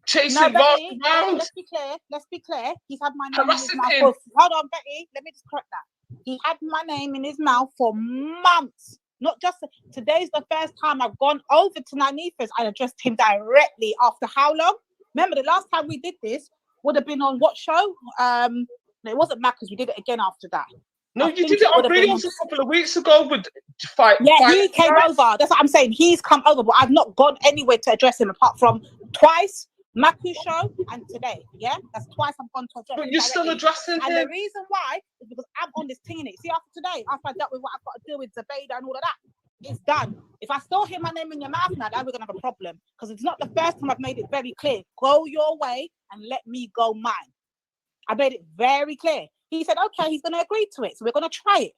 Speaker 13: chasing
Speaker 5: Betty,
Speaker 13: around.
Speaker 5: let's be clear. Let's be clear. He's had my name in his mouth for, hold on, Betty. Let me just correct that. He had my name in his mouth for months. Not just today's the first time I've gone over to Nanifas and addressed him directly after how long? Remember the last time we did this would have been on what show? It wasn't Macca's. We did it again after that.
Speaker 13: No, you did it on Reels a couple of weeks ago with fight.
Speaker 5: Yeah, he came over. That's what I'm saying. He's come over, but I've not gone anywhere to address him apart from twice, Maku's show, and today. Yeah, that's twice I've gone to address him.
Speaker 13: But you're still addressing him.
Speaker 5: And the reason why is because I'm on this thing in it. See, after today, after I dealt with what I've got to deal with Zabeda and all of that, it's done. If I still hear my name in your mouth now, then we're gonna have a problem. Because it's not the first time I've made it very clear. Go your way and let me go mine. I made it very clear. He said, okay, he's going to agree to it. So we're going to try it.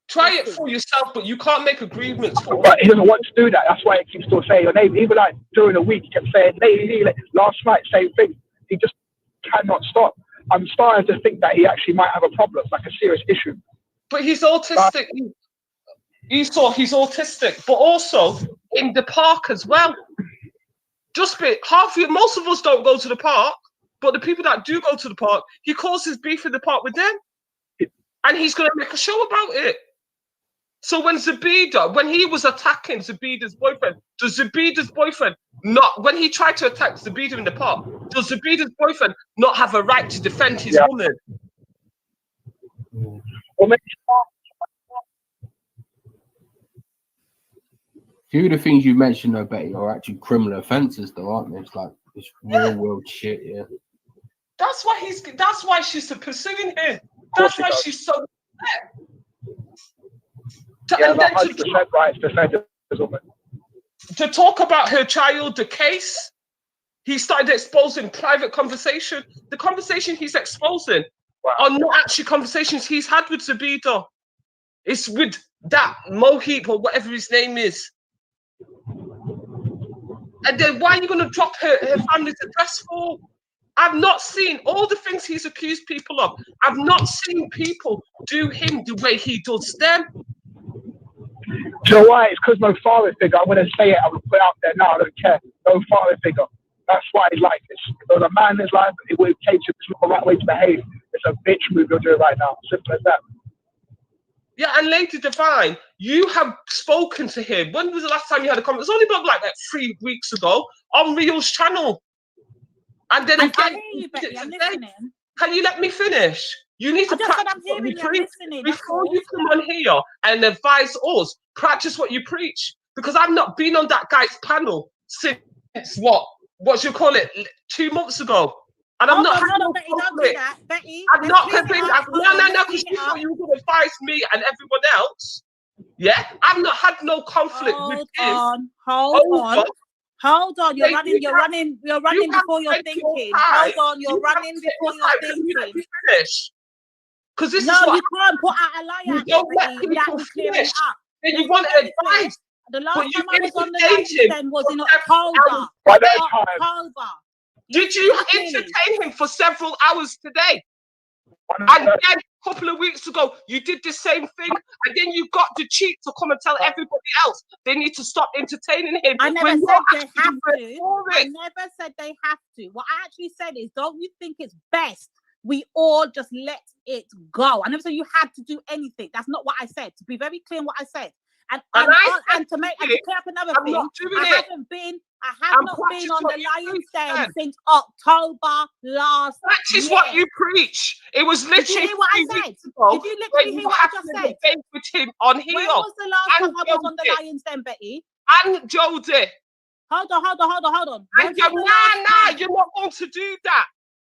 Speaker 13: Try it for yourself, but you can't make agreements for
Speaker 15: But he doesn't want to do that. That's why he keeps still saying your name. Even like during the week, he kept saying, lady, last night, same thing. He just cannot stop. I'm starting to think that he actually might have a problem, like a serious issue.
Speaker 13: But he's autistic. He's autistic, but also in the park as well. Just most of us don't go to the park. But the people that do go to the park, he causes beef in the park with them. And he's going to make a show about it. So when he was attacking Zabida's boyfriend, does Zabida's boyfriend when he tried to attack Zabida in the park, does Zabida's boyfriend not have a right to defend his woman?
Speaker 4: A few of the things you mentioned, though, Betty, are actually criminal offences, though, aren't they? It's like it's real world shit, yeah.
Speaker 13: That's why she's pursuing him. That's why she's so to talk about her child, the case. He started exposing private conversation. The conversation he's exposing are not actually conversations he's had with Zabida. It's with that Mohit or whatever his name is. And then why are you going to drop her family's address for? I've not seen all the things he's accused people of. I've not seen people do him the way he does them.
Speaker 15: Do you know why? It's because no father figure. I'm going to say it. I'm going to put it out there now. I don't care. No father figure. That's why he's like this. There's a man in his life, it will take you to the right way to behave. It's a bitch move you're doing right now. Simple as that.
Speaker 13: Yeah, and Lady Divine, you have spoken to him. When was the last time you had a conversation? It's only about like 3 weeks ago on Rio's channel. And then again, can you let me finish? You need to practice what you preach before you come on here and advise us. Practice what you preach, because I've not been on that guy's panel since what you call it 2 months ago, and I'm not.
Speaker 5: Betty, don't do that, Betty.
Speaker 13: I'm not been. No, because you thought you were going to advise me and everyone else. Yeah, I've not had no conflict with him.
Speaker 5: Hold on, you're running before you're thinking. Hold on, you're running before you're thinking.
Speaker 13: Because this is
Speaker 5: what
Speaker 13: you
Speaker 5: can't put out a liar.
Speaker 13: You don't let people finish. Then you want advice.
Speaker 5: The last time I was on the line was in October. October.
Speaker 13: Did you entertain him for several hours today? And then a couple of weeks ago, you did the same thing, and then you got the cheat to come and tell everybody else they need to stop entertaining him.
Speaker 5: I never said they have to. I never said they have to. What I actually said is, don't you think it's best we all just let it go? I never said you had to do anything. That's not what I said. To be very clear in what I said. And to clear up another thing, I haven't been on the Lion's Den since October last year.
Speaker 13: That is what you preach. It was literally.
Speaker 5: Did you hear what I said? Did you literally hear what I just said?
Speaker 13: With him on here.
Speaker 5: When was the last time I was on the Lion's Den, Betty?
Speaker 13: And Jodie.
Speaker 5: Hold on.
Speaker 13: And you're not going to do that.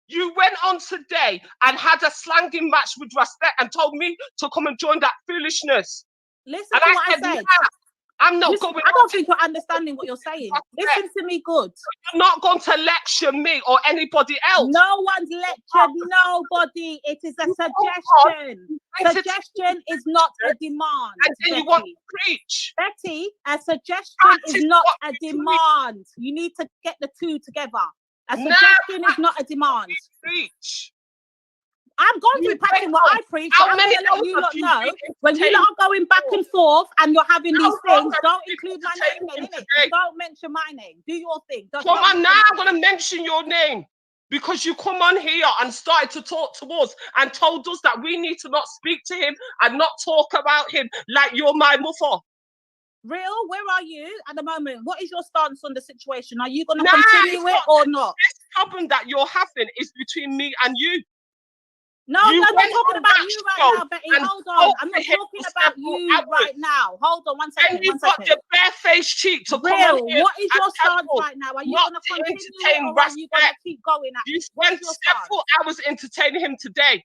Speaker 13: You went on today and had a slanging match with respect and told me to come and join that foolishness.
Speaker 5: Listen to what I said.
Speaker 13: I'm not going.
Speaker 5: I don't think you're understanding what you're saying. Listen to me good.
Speaker 13: You're not going to lecture me or anybody else.
Speaker 5: No one's lectured nobody. It is a suggestion. Suggestion is not a demand.
Speaker 13: And then you want to preach.
Speaker 5: Betty, a suggestion is not a demand. You need to get the two together. A suggestion is not a demand.
Speaker 13: Preach.
Speaker 5: I'm going to be practicing what I preach.
Speaker 13: How
Speaker 5: I'm
Speaker 13: many
Speaker 5: going to let
Speaker 13: hours
Speaker 5: you
Speaker 13: have
Speaker 5: lot
Speaker 13: you
Speaker 5: know
Speaker 13: been
Speaker 5: when you
Speaker 13: entertaining
Speaker 5: lot are going back and forth and you're having
Speaker 13: How
Speaker 5: these
Speaker 13: long
Speaker 5: things.
Speaker 13: have
Speaker 5: Don't
Speaker 13: you been
Speaker 5: include my name
Speaker 13: entertaining
Speaker 5: then,
Speaker 13: him
Speaker 5: innit?
Speaker 13: today?
Speaker 5: Don't mention my name. Do your thing. Just
Speaker 13: Come
Speaker 5: don't
Speaker 13: on now,
Speaker 5: mention
Speaker 13: I'm
Speaker 5: my
Speaker 13: going
Speaker 5: name.
Speaker 13: to mention your name because you come on here and started to talk to us and told us that we need to not speak to him and not talk about him like you're my mother.
Speaker 5: Real, where are you at the moment? What is your stance on the situation? Are you going to
Speaker 13: Nah,
Speaker 5: continue
Speaker 13: it's
Speaker 5: it
Speaker 13: not.
Speaker 5: or not?
Speaker 13: This problem that you're having is between me and you.
Speaker 5: No,
Speaker 13: You
Speaker 5: no, I'm not
Speaker 13: went
Speaker 5: talking
Speaker 13: on
Speaker 5: about
Speaker 13: that
Speaker 5: you right
Speaker 13: show
Speaker 5: now, Betty.
Speaker 13: and
Speaker 5: Hold on.
Speaker 13: spoke
Speaker 5: I'm
Speaker 13: to
Speaker 5: not
Speaker 13: him
Speaker 5: talking
Speaker 13: for
Speaker 5: about
Speaker 13: several
Speaker 5: you
Speaker 13: hours.
Speaker 5: right now. Hold on one second.
Speaker 13: And you
Speaker 5: One
Speaker 13: got
Speaker 5: second.
Speaker 13: your barefaced cheek to come on
Speaker 5: Real,
Speaker 13: here
Speaker 5: what is
Speaker 13: and
Speaker 5: your
Speaker 13: tell
Speaker 5: stance
Speaker 13: us
Speaker 5: right now? Are you
Speaker 13: not
Speaker 5: going to
Speaker 13: to
Speaker 5: continue it
Speaker 13: entertain
Speaker 5: or are you going to
Speaker 13: respect.
Speaker 5: keep going at
Speaker 13: You
Speaker 5: it? What is
Speaker 13: spent
Speaker 5: your stance?
Speaker 13: several hours entertaining him today.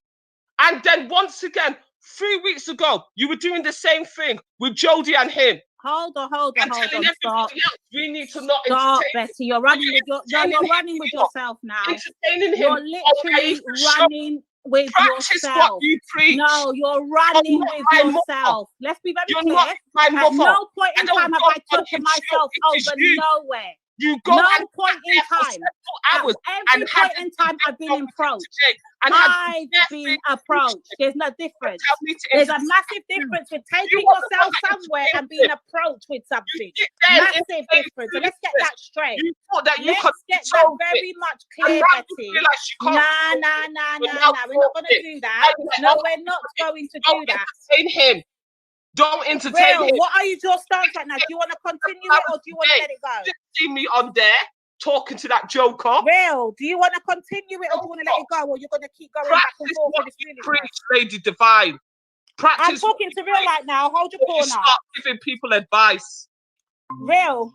Speaker 13: And then once again, 3 weeks ago, you were doing the same thing with Jodie and him.
Speaker 5: Hold on.
Speaker 13: And telling everybody else we need to not
Speaker 5: Stop,
Speaker 13: entertain him.
Speaker 5: Betty. You're running with your
Speaker 13: Entertaining
Speaker 5: you're
Speaker 13: him
Speaker 5: running with
Speaker 13: here.
Speaker 5: yourself now.
Speaker 13: Entertaining him.
Speaker 5: You're
Speaker 13: Okay,
Speaker 5: literally running with
Speaker 13: practice what
Speaker 5: yourself.
Speaker 13: you preach.
Speaker 5: No, you're
Speaker 13: You're
Speaker 5: running
Speaker 13: not
Speaker 5: with
Speaker 13: my mother.
Speaker 5: yourself. Let's be very
Speaker 13: You're
Speaker 5: clear.
Speaker 13: not my
Speaker 5: At
Speaker 13: mother.
Speaker 5: no point
Speaker 13: I
Speaker 5: in
Speaker 13: don't
Speaker 5: time have
Speaker 13: go
Speaker 5: I
Speaker 13: on
Speaker 5: taken
Speaker 13: his show.
Speaker 5: myself
Speaker 13: It is
Speaker 5: over
Speaker 13: you.
Speaker 5: nowhere.
Speaker 13: You go
Speaker 5: No
Speaker 13: and
Speaker 5: point
Speaker 13: sat
Speaker 5: in
Speaker 13: there for
Speaker 5: time.
Speaker 13: several
Speaker 5: At
Speaker 13: hours
Speaker 5: every
Speaker 13: and had
Speaker 5: point in time, I've been approached.
Speaker 13: today and had
Speaker 5: I've been approached. There's no difference.
Speaker 13: tell me to
Speaker 5: There's a
Speaker 13: entertain
Speaker 5: massive
Speaker 13: you.
Speaker 5: difference with
Speaker 13: You
Speaker 5: taking
Speaker 13: are the one
Speaker 5: yourself
Speaker 13: that
Speaker 5: somewhere and
Speaker 13: entertained
Speaker 5: being
Speaker 13: him.
Speaker 5: approached with something.
Speaker 13: You then
Speaker 5: Massive
Speaker 13: entertained
Speaker 5: difference. So
Speaker 13: him.
Speaker 5: let's get that straight.
Speaker 13: You thought that you could
Speaker 5: Let's get that
Speaker 13: control it.
Speaker 5: very much
Speaker 13: And
Speaker 5: clear,
Speaker 13: now you
Speaker 5: Betty.
Speaker 13: feel like she can't control it. But now
Speaker 5: We're not going to
Speaker 13: talk
Speaker 5: do
Speaker 13: it.
Speaker 5: that.
Speaker 13: And you're
Speaker 5: No,
Speaker 13: like,
Speaker 5: we're not going to
Speaker 13: don't
Speaker 5: do that.
Speaker 13: entertain him. Don't entertain
Speaker 5: Real,
Speaker 13: him.
Speaker 5: what are your stance right now? Do you want to continue it or do you want to let it go?
Speaker 13: You see me on there talking to that joker.
Speaker 5: Real, do you want to continue it or do you want to let it go or you're going to keep going back and
Speaker 13: Practice
Speaker 5: forth
Speaker 13: what
Speaker 5: with this
Speaker 13: you
Speaker 5: foolishness?
Speaker 13: preach, Lady Divine.
Speaker 5: I'm
Speaker 13: Practice what
Speaker 5: talking
Speaker 13: you
Speaker 5: to Real
Speaker 13: preach
Speaker 5: right now. Hold your
Speaker 13: before you
Speaker 5: corner.
Speaker 13: start giving people advice.
Speaker 5: Real,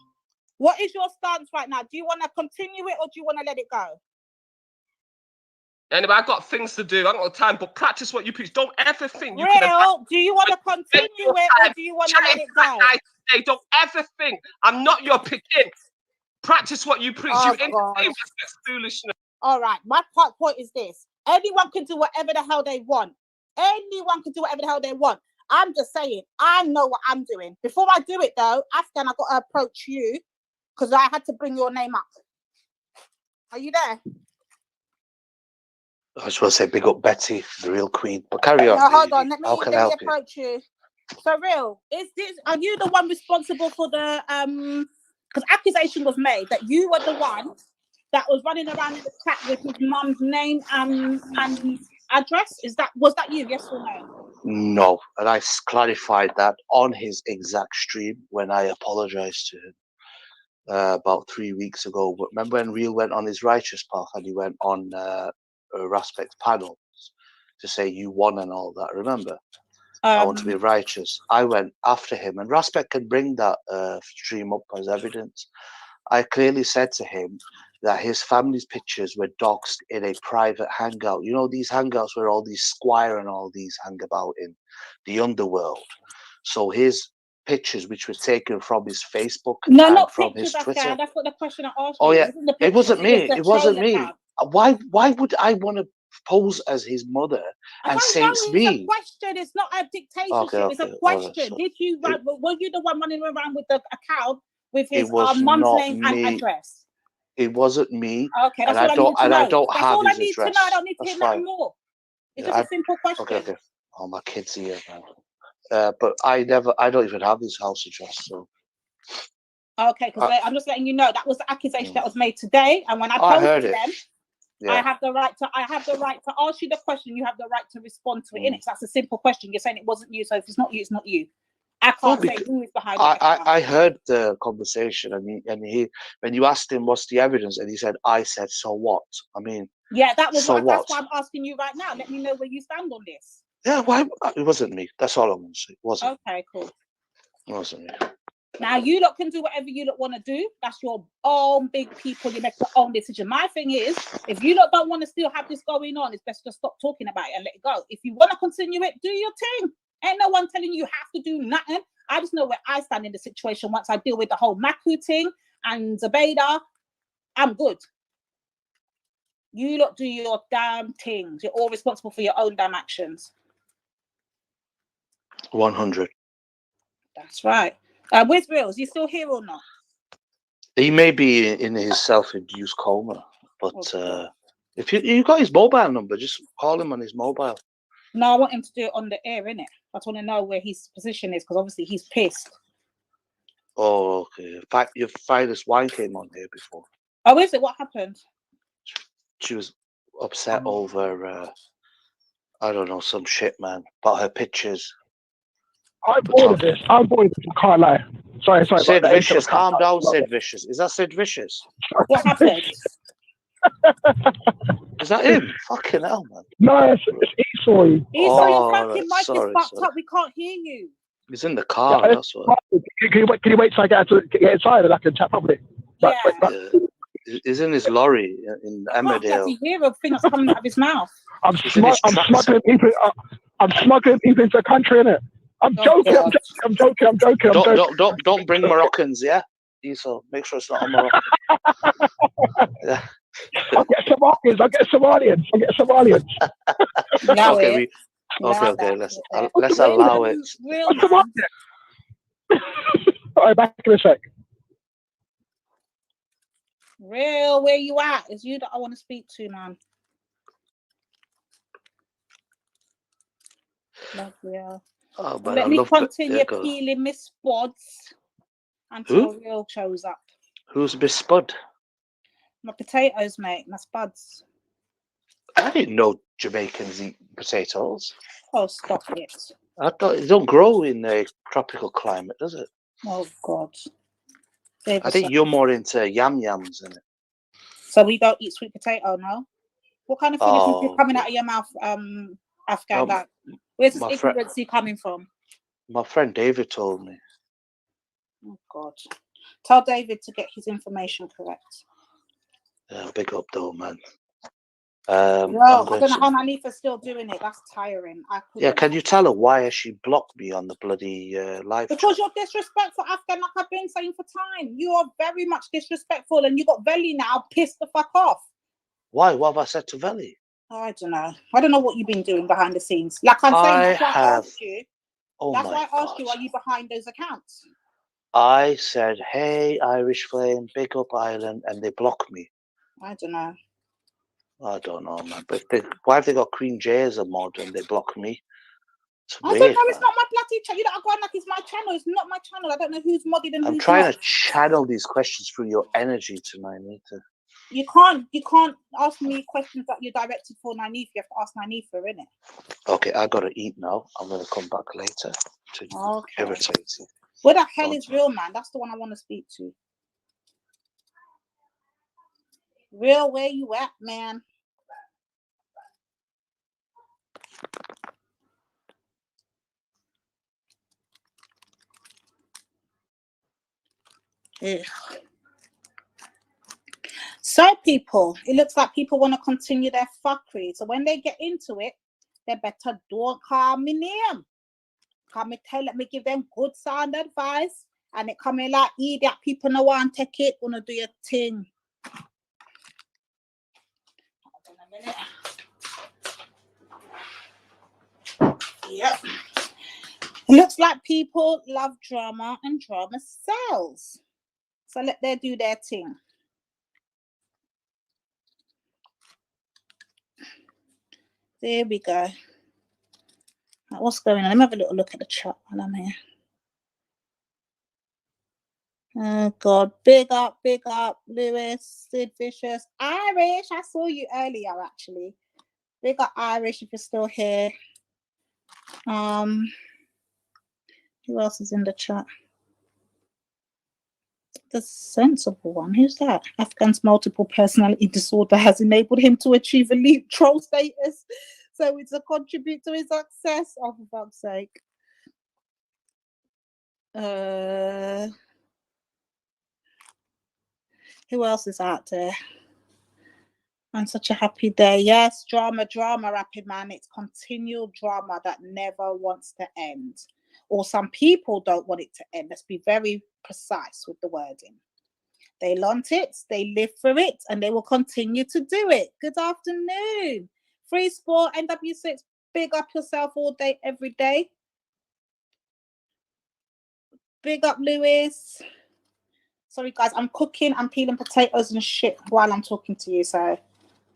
Speaker 5: what is your stance right now? Do you want to continue it or do you want to let it go?
Speaker 13: Anyway, I've got things to do. I haven't got time, but practice what you preach. Don't ever think you
Speaker 5: Real,
Speaker 13: can advise.
Speaker 5: do you want to continue it or do you want to let it go?
Speaker 13: Don't ever think I'm not your picking. Practice what you preach.
Speaker 5: Oh,
Speaker 13: You entertain this foolishness.
Speaker 5: All right, my point is this. Anyone can do whatever the hell they want. Anyone can do whatever the hell they want. I'm just saying, I know what I'm doing. Before I do it though, Afghan, I got to approach you because I had to bring your name up. Are you there?
Speaker 9: I just want to say big up Betty, the real queen. But carry on.
Speaker 5: No, hold
Speaker 9: Lady.
Speaker 5: on.
Speaker 9: How can I
Speaker 5: Let me
Speaker 9: help you?
Speaker 5: approach you. So Real, are you the one responsible for the because accusation was made that you were the one that was running around in the chat with his mum's name and address? Was that you? Yes or no?
Speaker 9: No, and I clarified that on his exact stream when I apologized to him about 3 weeks ago. But remember when Real went on his righteous path and he went on Raspect's panel to say you won and all that? Remember? I want to be righteous. I went after him, and Raspect can bring that stream up as evidence. I clearly said to him that his family's pictures were doxed in a private hangout. You know, these hangouts where all these squire and all these hang about in the underworld. So his pictures, which were taken from his Facebook and from his Twitter.
Speaker 5: That's what the question I asked
Speaker 9: Oh
Speaker 5: you.
Speaker 9: yeah, it wasn't me. It wasn't me. Why would I want to pose as his mother and say it's me?
Speaker 5: It's a question. It's not a dictatorship. It's a question. Did you were you the one running around with the account with his mum's name and address?
Speaker 9: It wasn't me.
Speaker 5: Okay, that's all I need to know. That's all I need to know. I don't need to hear nothing more. It's just a simple question.
Speaker 9: Okay. Oh, my kid's here, man. But I don't even have his house address. So.
Speaker 5: Okay, because I'm just letting you know that was the accusation that was made today, and when I posted them, I have the right to ask you the question. You have the right to respond to it. That's a simple question. You're saying it wasn't you, so if it's not you, it's not you. I can't say who is behind it.
Speaker 9: I heard the conversation, and he when you asked him what's the evidence, and he said, "I said so what?" I mean,
Speaker 5: yeah, that was
Speaker 9: so
Speaker 5: that's why I'm asking you right now. Let me know where you stand on this.
Speaker 9: Yeah, why? It wasn't me. That's all I'm going to say. It wasn't.
Speaker 5: Okay, cool.
Speaker 9: It wasn't me.
Speaker 5: Now you lot can do whatever you lot want to do. That's your own big people. You make your own decision. My thing is, if you lot don't want to still have this going on, it's best to stop talking about it and let it go. If you want to continue it, do your thing. Ain't no one telling you have to do nothing. I just know where I stand in the situation. Once I deal with the whole Maku thing and Zabeda, I'm good. You lot do your damn things. You're all responsible for your own damn actions.
Speaker 9: 100.
Speaker 5: That's right. Where's Reels? You still here or not?
Speaker 9: He may be in his self-induced coma, but If you got his mobile number, just call him on his mobile.
Speaker 5: No, I want him to do it on the air, innit? I just want to know where his position is because obviously he's pissed.
Speaker 9: Oh, okay. Your finest wine came on here before.
Speaker 5: Oh, is it? What happened?
Speaker 9: She was upset over, I don't know, some shit, man. About her pictures.
Speaker 15: I'm bored of this. I'm bored of this. I can't lie. Sorry.
Speaker 9: Sid
Speaker 15: but
Speaker 9: Vicious, calm down, Sid Vicious. Is that Sid Vicious?
Speaker 5: What happened?
Speaker 9: Is that him? Fucking hell, man.
Speaker 15: No, it's Esau.
Speaker 5: Esau, your fucking mic is fucked up. We can't hear you.
Speaker 9: He's in the car, that's what.
Speaker 15: Can you wait till I get inside and I can chat properly?
Speaker 5: Yeah.
Speaker 9: He's in his lorry in
Speaker 5: I can't
Speaker 9: Emmerdale.
Speaker 5: bloody hear a thing that's coming out of his mouth.
Speaker 15: I'm smuggling people into the country, innit? I'm joking.
Speaker 9: Don't bring Moroccans, yeah? Esau, make sure it's not a Moroccan. Yeah.
Speaker 15: I'll get Somalians.
Speaker 9: Okay, let's allow it.
Speaker 5: Real man.
Speaker 15: All right, back in a sec.
Speaker 5: Real, where you at? It's you that I want to speak to, man. Lovely.
Speaker 9: Oh, man,
Speaker 5: Let me continue peeling my spuds until Real shows up.
Speaker 9: Who's Miss Spud?
Speaker 5: My potatoes, mate. My spuds.
Speaker 9: I didn't know Jamaicans eat potatoes.
Speaker 5: Oh, stop it.
Speaker 9: I thought it don't grow in a tropical climate, does it?
Speaker 5: Oh, God.
Speaker 9: I think you're more into yams, isn't it?
Speaker 5: So we don't eat sweet potato, no? What kind of thing is coming out of your mouth, Afghan? Where's this ignorance coming from?
Speaker 9: My friend David told me.
Speaker 5: Oh, God. Tell David to get his information correct.
Speaker 9: Yeah, big up though, man.
Speaker 5: I don't know how Nanifa's still doing it. That's tiring.
Speaker 9: Yeah, can you tell her why has she blocked me on the bloody live?
Speaker 5: Because you're disrespectful, Afghan, like I've been saying for time. You are very much disrespectful, and you got Veli now pissed the fuck off.
Speaker 9: Why? What have I said to Veli?
Speaker 5: I don't know. I don't know what you've been doing behind the scenes. Like I'm saying, that's why I asked you. That's why I asked you, are you behind those accounts?
Speaker 9: I said, hey, Irish Flame, big up Ireland, and they blocked me.
Speaker 5: I don't know.
Speaker 9: I don't know, man. But why have they got Queen J as a mod and they block me?
Speaker 5: I don't know. It's not my bloody channel. You don't go on like it's my channel. It's not my channel. I don't know who's modded and who's
Speaker 9: I'm trying
Speaker 5: not.
Speaker 9: to channel these questions through your energy tonight, Nita.
Speaker 5: You can't ask me questions that you're directed for Nanifa. You have to ask Nanifa, innit?
Speaker 9: Okay, I gotta eat now. I'm gonna come back later to irritate you.
Speaker 5: Where the hell is Real, man? That's the one I want to speak to. Real, where you at, man? Ugh. So people, it looks like people want to continue their fuckery. So when they get into it, they better don't call me name. Let me give them good sound advice. And it coming like idiot people no want to take it, gonna do your thing. Hold on a minute. Yep. It looks like people love drama and drama sells. So let them do their thing. There we go. Right, what's going on? Let me have a little look at the chat while I'm here. Oh God, big up, Lewis, Sid Vicious, Irish. I saw you earlier, actually. Big up, Irish, if you're still here. Who else is in the chat? The sensible one. Who's that? Afghan's multiple personality disorder has enabled him to achieve elite troll status, so it's a contribute to his success. Oh, for fuck's sake. Who else is out there? On such a happy day. Yes, drama, rapid man. It's continual drama that never wants to end. Or some people don't want it to end. Let's be very precise with the wording. They want it, they live for it, and they will continue to do it. Good afternoon. Free Sport, NW6, big up yourself all day, every day. Big up, Lewis. Sorry, guys, I'm cooking, I'm peeling potatoes and shit while I'm talking to you, so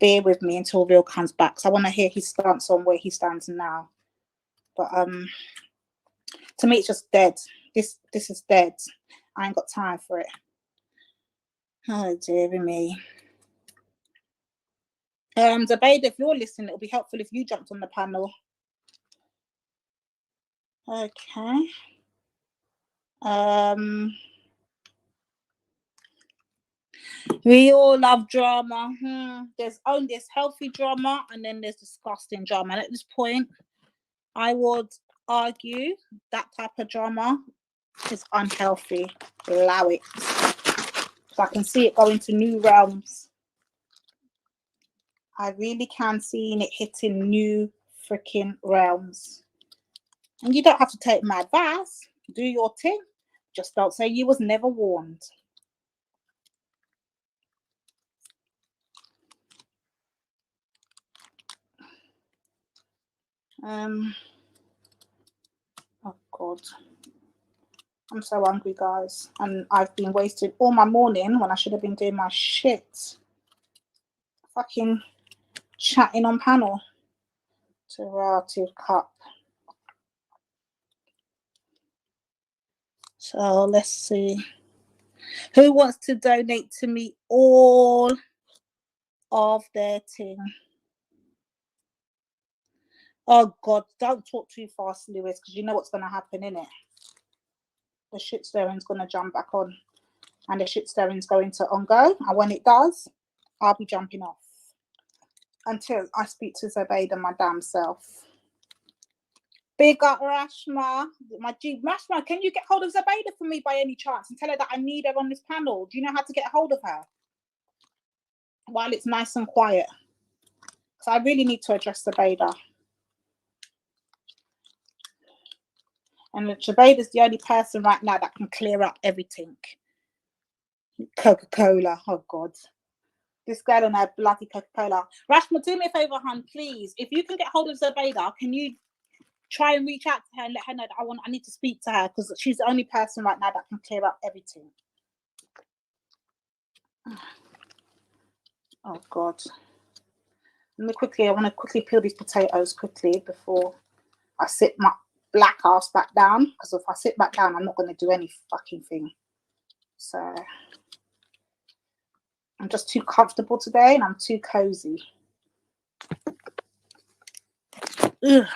Speaker 5: bear with me until Real comes back. So I want to hear his stance on where he stands now. But to me, it's just dead. This is dead. I ain't got time for it. Oh dear me. Zubaydah, if you're listening, it'll be helpful if you jumped on the panel. Okay. We all love drama. There's healthy drama and then there's disgusting drama. And at this point, I would argue that type of drama is unhealthy. Allow it. So I can see it going to new realms. I really can see it hitting new freaking realms. And you don't have to take my advice. Do your thing. Just don't say you was never warned. Oh God. I'm so hungry, guys. And I've been wasting all my morning when I should have been doing my shit. Fucking chatting on panel. To cup. So let's see. Who wants to donate to me all of their thing? Oh God, don't talk too fast, Lewis, because you know what's going to happen, innit? The shit stirring's going to jump back on. And the shit stirring's going to on-go. And when it does, I'll be jumping off. Until I speak to Zubaydah my damn self. Big up Rashma. My G. Rashma, can you get hold of Zubaydah for me by any chance and tell her that I need her on this panel? Do you know how to get hold of her? While it's nice and quiet. Because I really need to address Zubaydah. And Zubaydah's the only person right now that can clear up everything. Coca-Cola. Oh God. This girl and her bloody Coca-Cola. Rashma, do me a favour, hon, please. If you can get hold of Zubaydah, can you try and reach out to her and let her know that I need to speak to her, because she's the only person right now that can clear up everything. Oh God. I want to quickly peel these potatoes quickly before I sit my black ass back down, because if I sit back down, I'm not going to do any fucking thing. So I'm just too comfortable today and I'm too cozy. Ugh.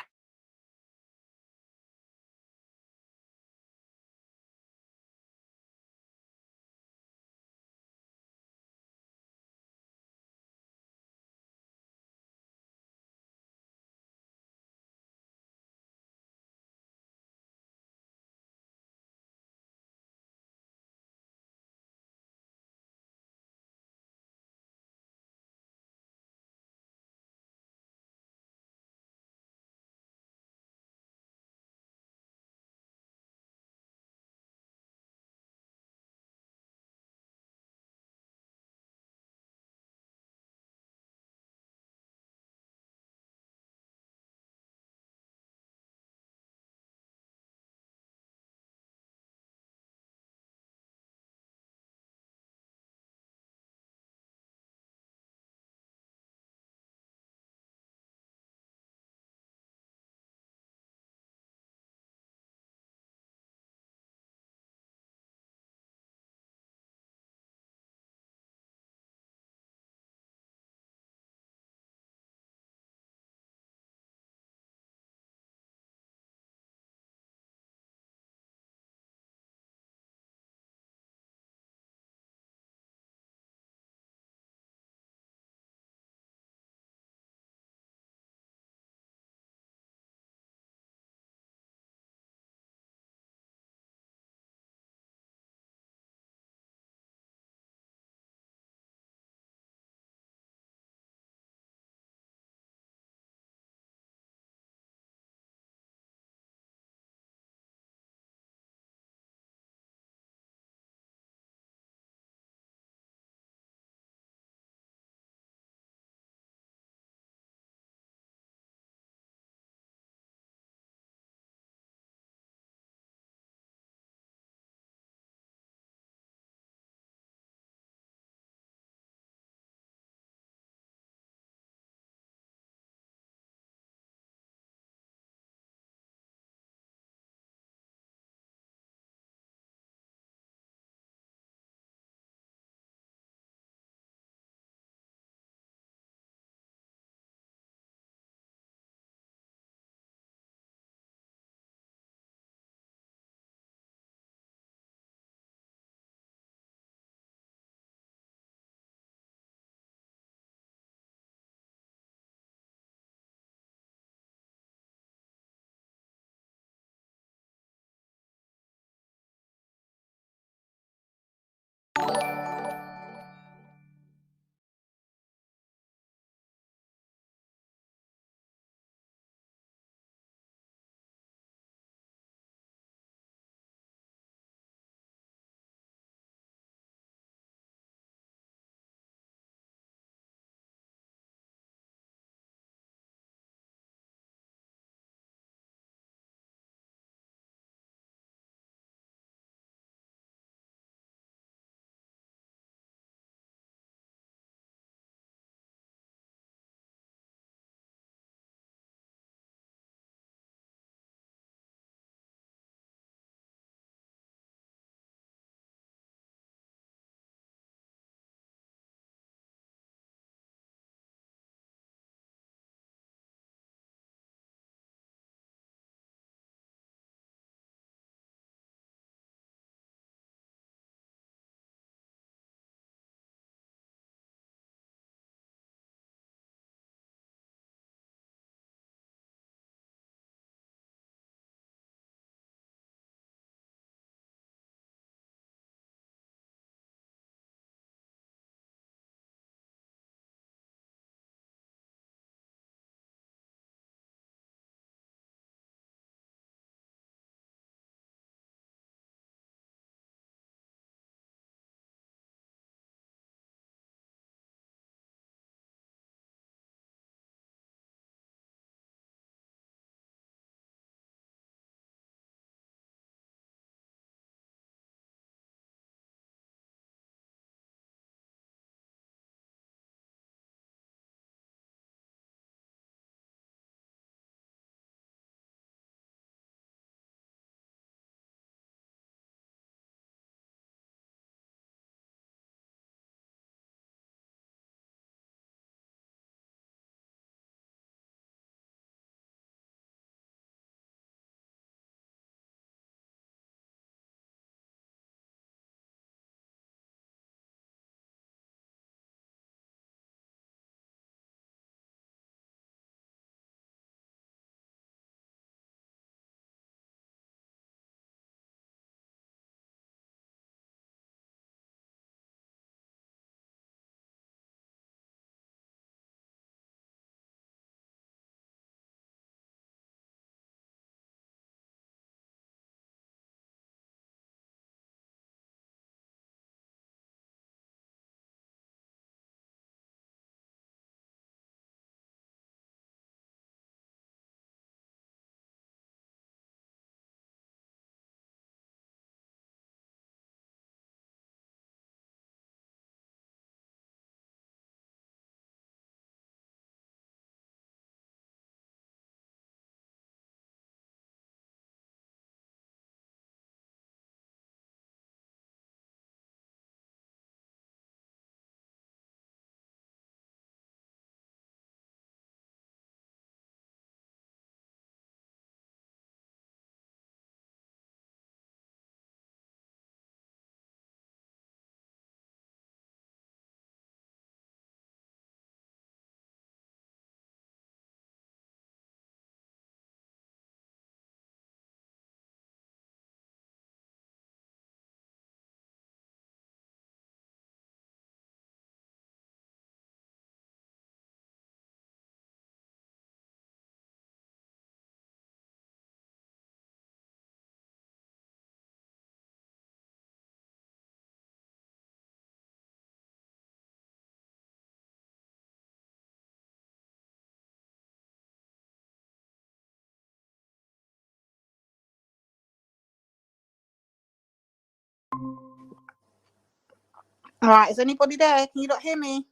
Speaker 5: All right, is anybody there? Can you not hear me?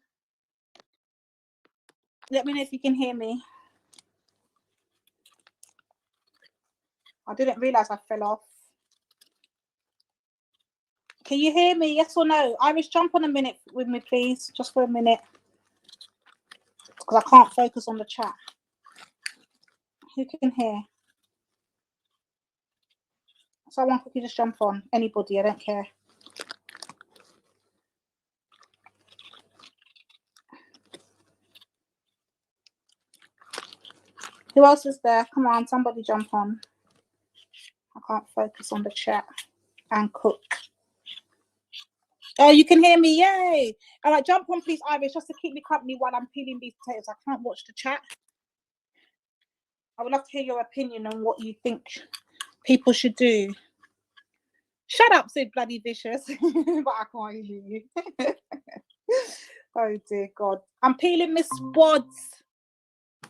Speaker 5: Let me know if you can hear me. I didn't realize I fell off. Can you hear me? Yes or no? Irish, jump on a minute with me, please. Just for a minute. Because I can't focus on the chat. Who can hear? Someone quickly just jump on. Anybody, I don't care. Who else is there? Come on, somebody jump on. I can't focus on the chat and cook. Oh, you can hear me. Yay. All right, jump on, please, Irish, just to keep me company while I'm peeling these potatoes. I can't watch the chat. I would love to hear your opinion on what you think people should do. Shut up, Sid Bloody Vicious. But I can't hear you. Oh, dear God. I'm peeling my squads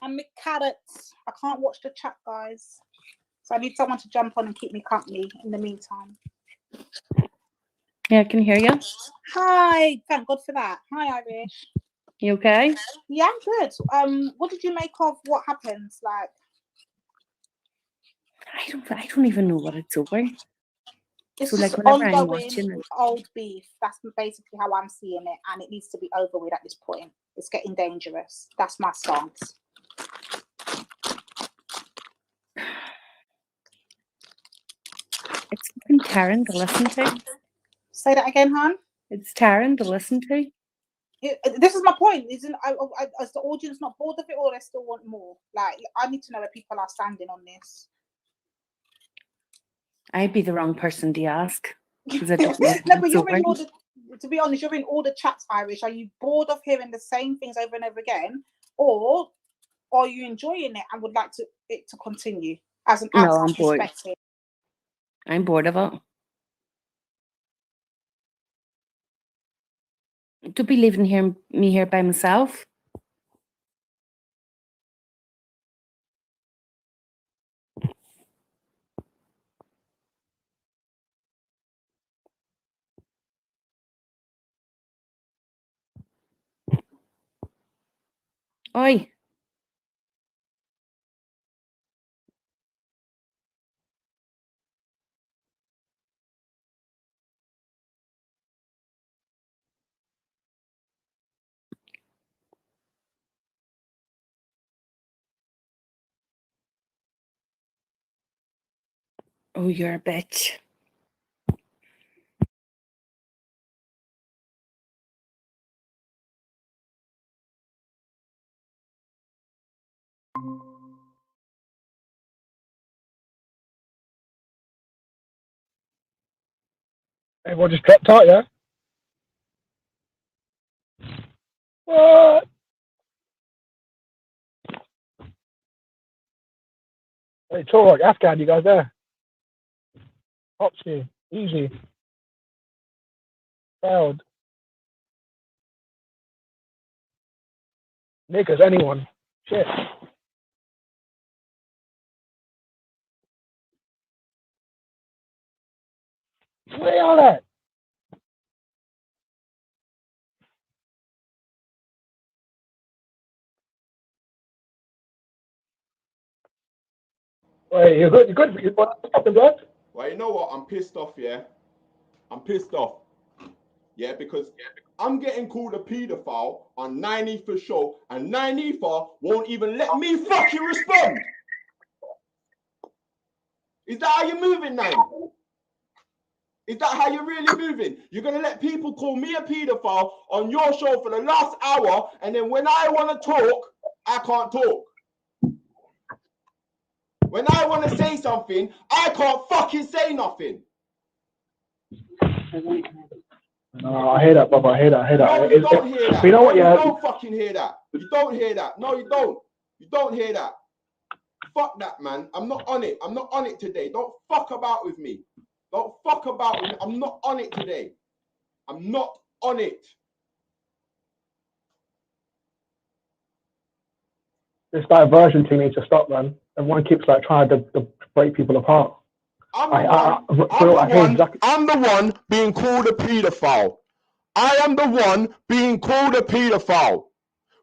Speaker 5: and my carrots. I can't watch the chat, guys. So I need someone to jump on and keep me company in the meantime.
Speaker 16: Yeah, I can hear you.
Speaker 5: Hi. Thank God for that. Hi, Irish.
Speaker 16: You okay?
Speaker 5: Yeah, I'm good. What did you make of what happens? Like,
Speaker 16: I don't even know what it's over.
Speaker 5: it's
Speaker 16: So,
Speaker 5: just
Speaker 16: like, whenever I'm
Speaker 5: ongoing
Speaker 16: watching it,
Speaker 5: old beef. That's basically how I'm seeing it, and it needs to be over with at this point. It's getting dangerous. That's my stance.
Speaker 16: it's fucking tiring to listen to.
Speaker 5: Say that again, hon.
Speaker 16: It's tiring to listen to.
Speaker 5: This is my point. Isn't is the audience not bored of it, or they still want more? Like, I need to know where people are standing on this.
Speaker 16: I'd be the wrong person to ask because I don't know.
Speaker 5: No, but you're in all the. To be honest, you're in all the chats, Irish. Are you bored of hearing the same things over and over again, or are you enjoying it and would like it to continue as an
Speaker 16: No,
Speaker 5: outside
Speaker 16: I'm bored.
Speaker 5: perspective?
Speaker 16: I'm bored of it. To be leaving me here by myself. Oi. Oh, you're a bitch.
Speaker 15: Everyone just dropped out, yeah? What? Hey, Torok, Afghan, you guys there? Hopsy, easy. Failed. Niggas, anyone. Shit. Where y'all at? Wait, you're good, what's happened, blood?
Speaker 1: Well, you know what? I'm pissed off, yeah? I'm pissed off. Yeah, because I'm getting called a paedophile on 9 for show, and 9 won't even let me fucking respond. Is that how you're moving now? Is that how you're really moving? You're going to let people call me a paedophile on your show for the last hour, and then when I want to talk, I can't talk. When I want to say something, I can't fucking say nothing.
Speaker 15: No, I hear that, Bob. I hear that.
Speaker 1: No, you don't hear that.
Speaker 15: You know what?
Speaker 1: No,
Speaker 15: Yeah.
Speaker 1: you don't fucking hear that. You don't hear that. No, you don't. You don't hear that. Fuck that, man. I'm not on it. I'm not on it today. Don't fuck about with me. Don't fuck about with me. I'm not on it today. I'm not on it.
Speaker 15: This diversion thing needs to stop, man. Everyone keeps like trying to break people apart.
Speaker 1: I'm the one being called a paedophile. I am the one being called a paedophile.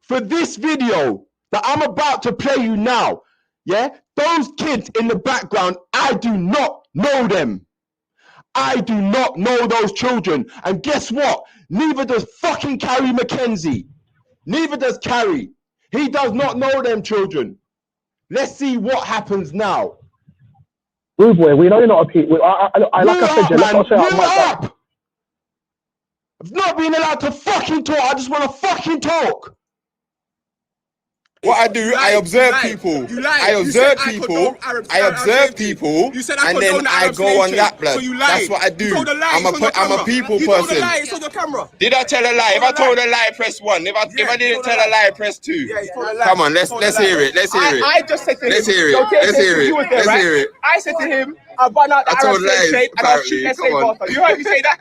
Speaker 1: For this video that I'm about to play you now, yeah? Those kids in the background, I do not know them. I do not know those children. And guess what? Neither does fucking Carrie McKenzie. Neither does Carrie. He does not know them children. Let's see what happens now.
Speaker 15: Rude boy, we know you're not a Pete. Like I said, let's not say our mic up.
Speaker 1: I've not been allowed to fucking talk. I just want to fucking talk.
Speaker 17: What I do, I observe people. I observe people. I observe people, and then I go on that, blood. That's what I do. I'm a people person. Did I tell a lie? If I told a lie, press 1. If I didn't tell a lie, press 2. Come on, let's hear it. Let's hear it.
Speaker 18: I just said to him,
Speaker 17: let's hear it. Let's hear it. Let's hear it.
Speaker 18: I said to him, I'll burn out the Arab slave trade and I'll shoot their slave master. You heard me say that?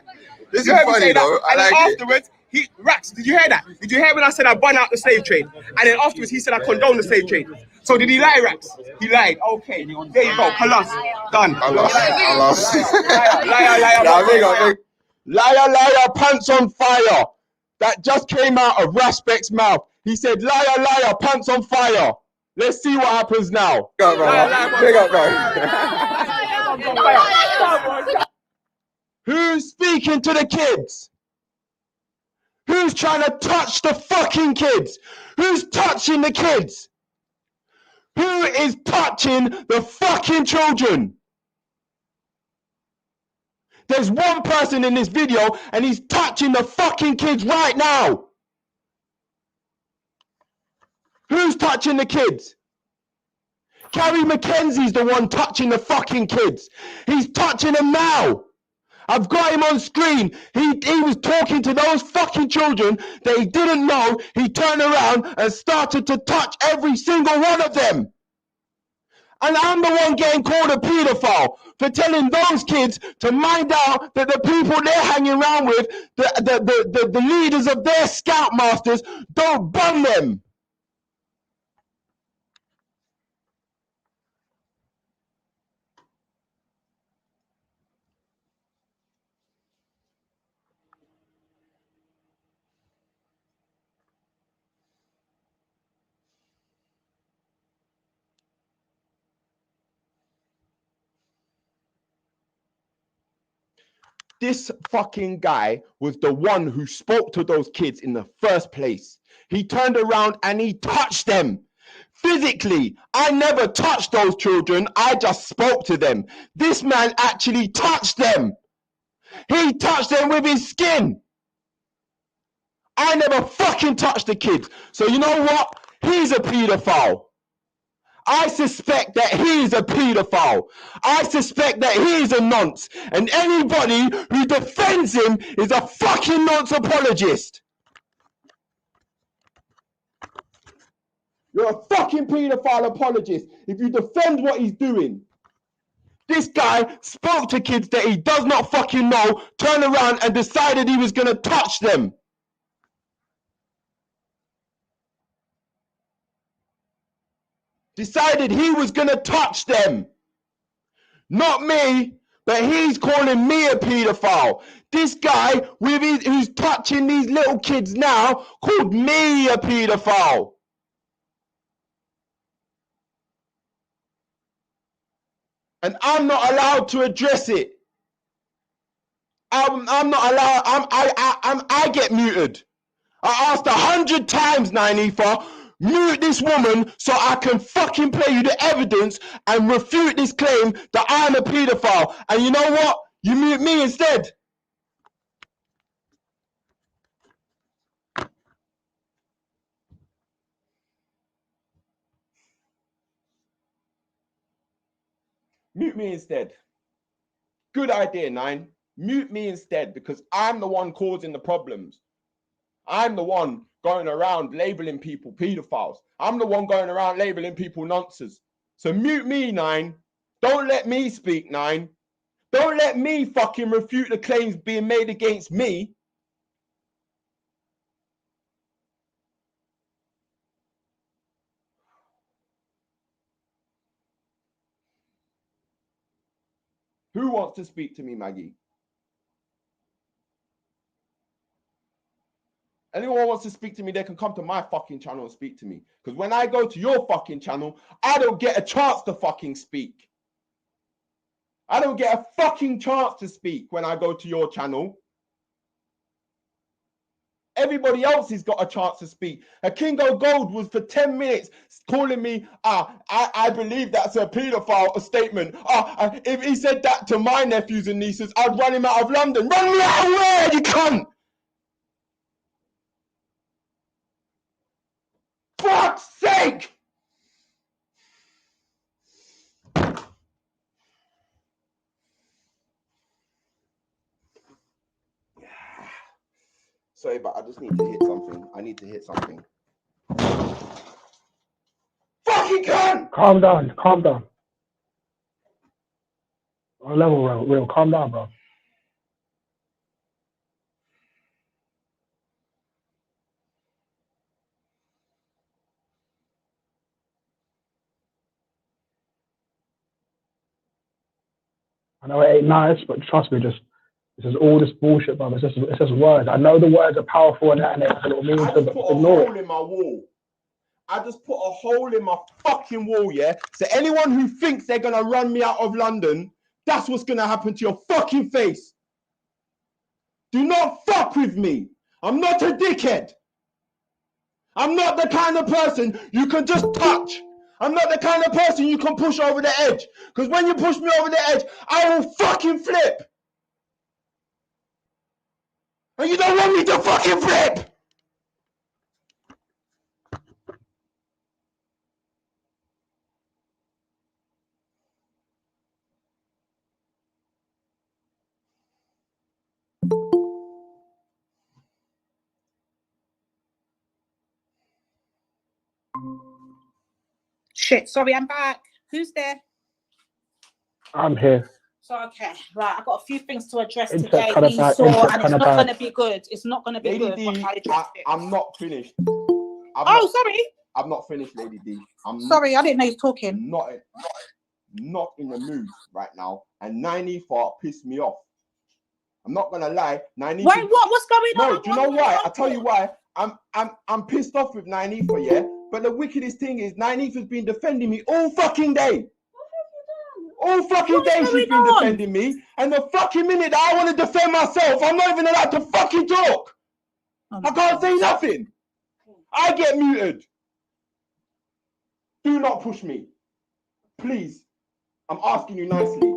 Speaker 17: This is funny though.
Speaker 18: And then afterwards, Rax, did you hear that? Did you hear when I said I burn out the slave trade? And then afterwards he said I condone the slave trade. So did he lie, Rax? He lied. Okay, there you go. Halas. Done.
Speaker 17: Halas.
Speaker 1: Liar, liar, pants on fire. That just came out of Raspek's mouth. He said, liar, liar, pants on fire. Let's see what happens now.
Speaker 17: Big up, bro.
Speaker 1: Who's speaking to the kids? Who's trying to touch the fucking kids? Who's touching the kids? Who is touching the fucking children? There's one person in this video and he's touching the fucking kids right now. Who's touching the kids? Carrie McKenzie's the one touching the fucking kids. He's touching them now. I've got him on screen. He was talking to those fucking children that he didn't know. He turned around and started to touch every single one of them. And I'm the one getting called a paedophile for telling those kids to mind out that the people they're hanging around with, the leaders of their scoutmasters, don't bun them. This fucking guy was the one who spoke to those kids in the first place. He turned around and he touched them. Physically, I never touched those children. I just spoke to them. This man actually touched them. He touched them with his skin. I never fucking touched the kids. So you know what? He's a paedophile. I suspect that he's a paedophile. I suspect that he's a nonce. And anybody who defends him is a fucking nonce apologist. You're a fucking paedophile apologist if you defend what he's doing. This guy spoke to kids that he does not fucking know, turned around and decided he was going to touch them. Decided he was going to touch them. Not me, but he's calling me a paedophile. This guy who's touching these little kids now called me a paedophile. And I'm not allowed to address it. I'm not allowed. I get muted. I asked 100 times, Nyanifa, mute this woman so I can fucking play you the evidence and refute this claim that I'm a paedophile. And you know what? You mute me instead. Mute me instead. Good idea, Nine. Mute me instead because I'm the one causing the problems. I'm the one going around labeling people pedophiles. I'm the one going around labeling people nonsense. So mute me, Nine. Don't let me speak, Nine. Don't let me fucking refute the claims being made against me. Who wants to speak to me, Maggie? Anyone wants to speak to me, they can come to my fucking channel and speak to me. Because when I go to your fucking channel, I don't get a chance to fucking speak. I don't get a fucking chance to speak when I go to your channel. Everybody else has got a chance to speak. A Kingo Gold was for 10 minutes calling me, I believe that's a paedophile statement. If he said that to my nephews and nieces, I'd run him out of London. Run me out of where, you cunt? Fuck's sake! Sorry, but I just need to hit something. I need to hit something. Fucking cunt!
Speaker 15: Calm down, calm down. On level, real, calm down, bro. I know it ain't nice, but trust me, this is all this bullshit, bro. It's just words. I know the words are powerful and it has a little meaning to it, but ignore it.
Speaker 1: In my wall. I just put a hole in my fucking wall, yeah? So anyone who thinks they're gonna run me out of London, that's what's gonna happen to your fucking face. Do not fuck with me. I'm not a dickhead. I'm not the kind of person you can just touch. I'm not the kind of person you can push over the edge. Because when you push me over the edge, I will fucking flip. And you don't want me to fucking flip.
Speaker 5: Shit, sorry, I'm back. Who's there?
Speaker 15: I'm here.
Speaker 5: So, okay, right, I've got a few things to address
Speaker 15: Insect
Speaker 5: today,
Speaker 15: kind of bad,
Speaker 5: Esau,
Speaker 15: insect
Speaker 5: and
Speaker 15: kind
Speaker 5: it's
Speaker 15: of
Speaker 5: not
Speaker 15: bad.
Speaker 5: going to be good. It's not going to be
Speaker 1: Lady
Speaker 5: good.
Speaker 1: D,
Speaker 5: But I address it.
Speaker 1: I'm not finished.
Speaker 5: Sorry.
Speaker 1: I'm not finished, Lady D.
Speaker 5: Sorry, I didn't know you were talking.
Speaker 1: Not in the mood right now. And 94 pissed me off. I'm not gonna lie. 90.
Speaker 5: Wait, what's going on?
Speaker 1: No, do you know why? I'll tell you why. I'm pissed off with 94, yeah. But the wickedest thing is 94 has been defending me all fucking day. All fucking day she's been defending me. And the fucking minute that I want to defend myself, I'm not even allowed to fucking talk. I can't say nothing. I get muted. Do not push me. Please. I'm asking you nicely.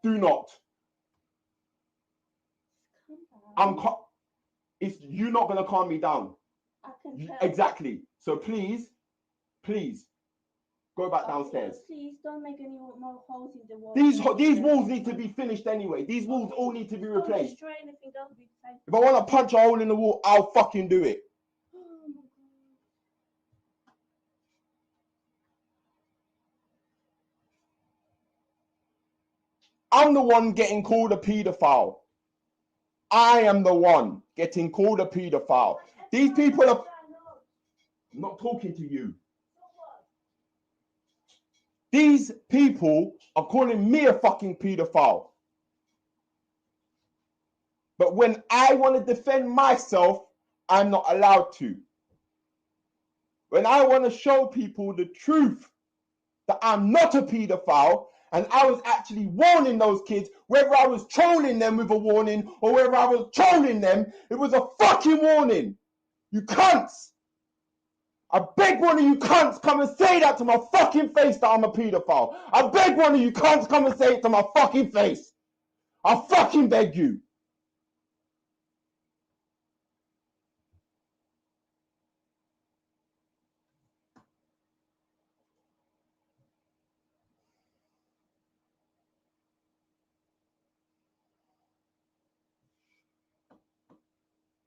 Speaker 1: Do not. It's you not gonna calm me down. Exactly. So please, go back downstairs.
Speaker 19: Please don't make any more holes in the wall.
Speaker 1: These walls need to be finished anyway. These walls all need to be replaced.
Speaker 19: Destroy anything, that'll be fine.
Speaker 1: If I want to punch a hole in the wall, I'll fucking do it. I'm the one getting called a paedophile. I am the one getting called a paedophile. These people are... I'm not talking to you. These people are calling me a fucking paedophile. But when I want to defend myself, I'm not allowed to. When I want to show people the truth that I'm not a paedophile, and I was actually warning those kids, whether I was trolling them with a warning or whether I was trolling them, it was a fucking warning. You cunts. I beg one of you cunts come and say that to my fucking face that I'm a paedophile. I beg one of you cunts come and say it to my fucking face. I fucking beg you.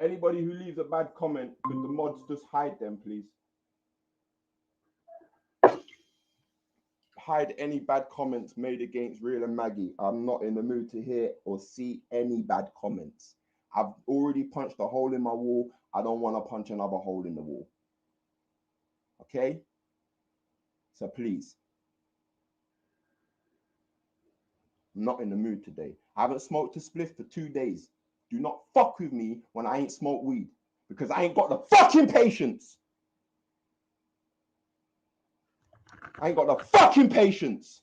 Speaker 1: Anybody who leaves a bad comment, could the mods just hide them, please? Hide any bad comments made against Real and Maggie. I'm not in the mood to hear or see any bad comments. I've already punched a hole in my wall. I don't want to punch another hole in the wall. Okay? So please. I'm not in the mood today. I haven't smoked a spliff for 2 days. Do not fuck with me when I ain't smoked weed, because I ain't got the fucking patience. I ain't got the fucking patience.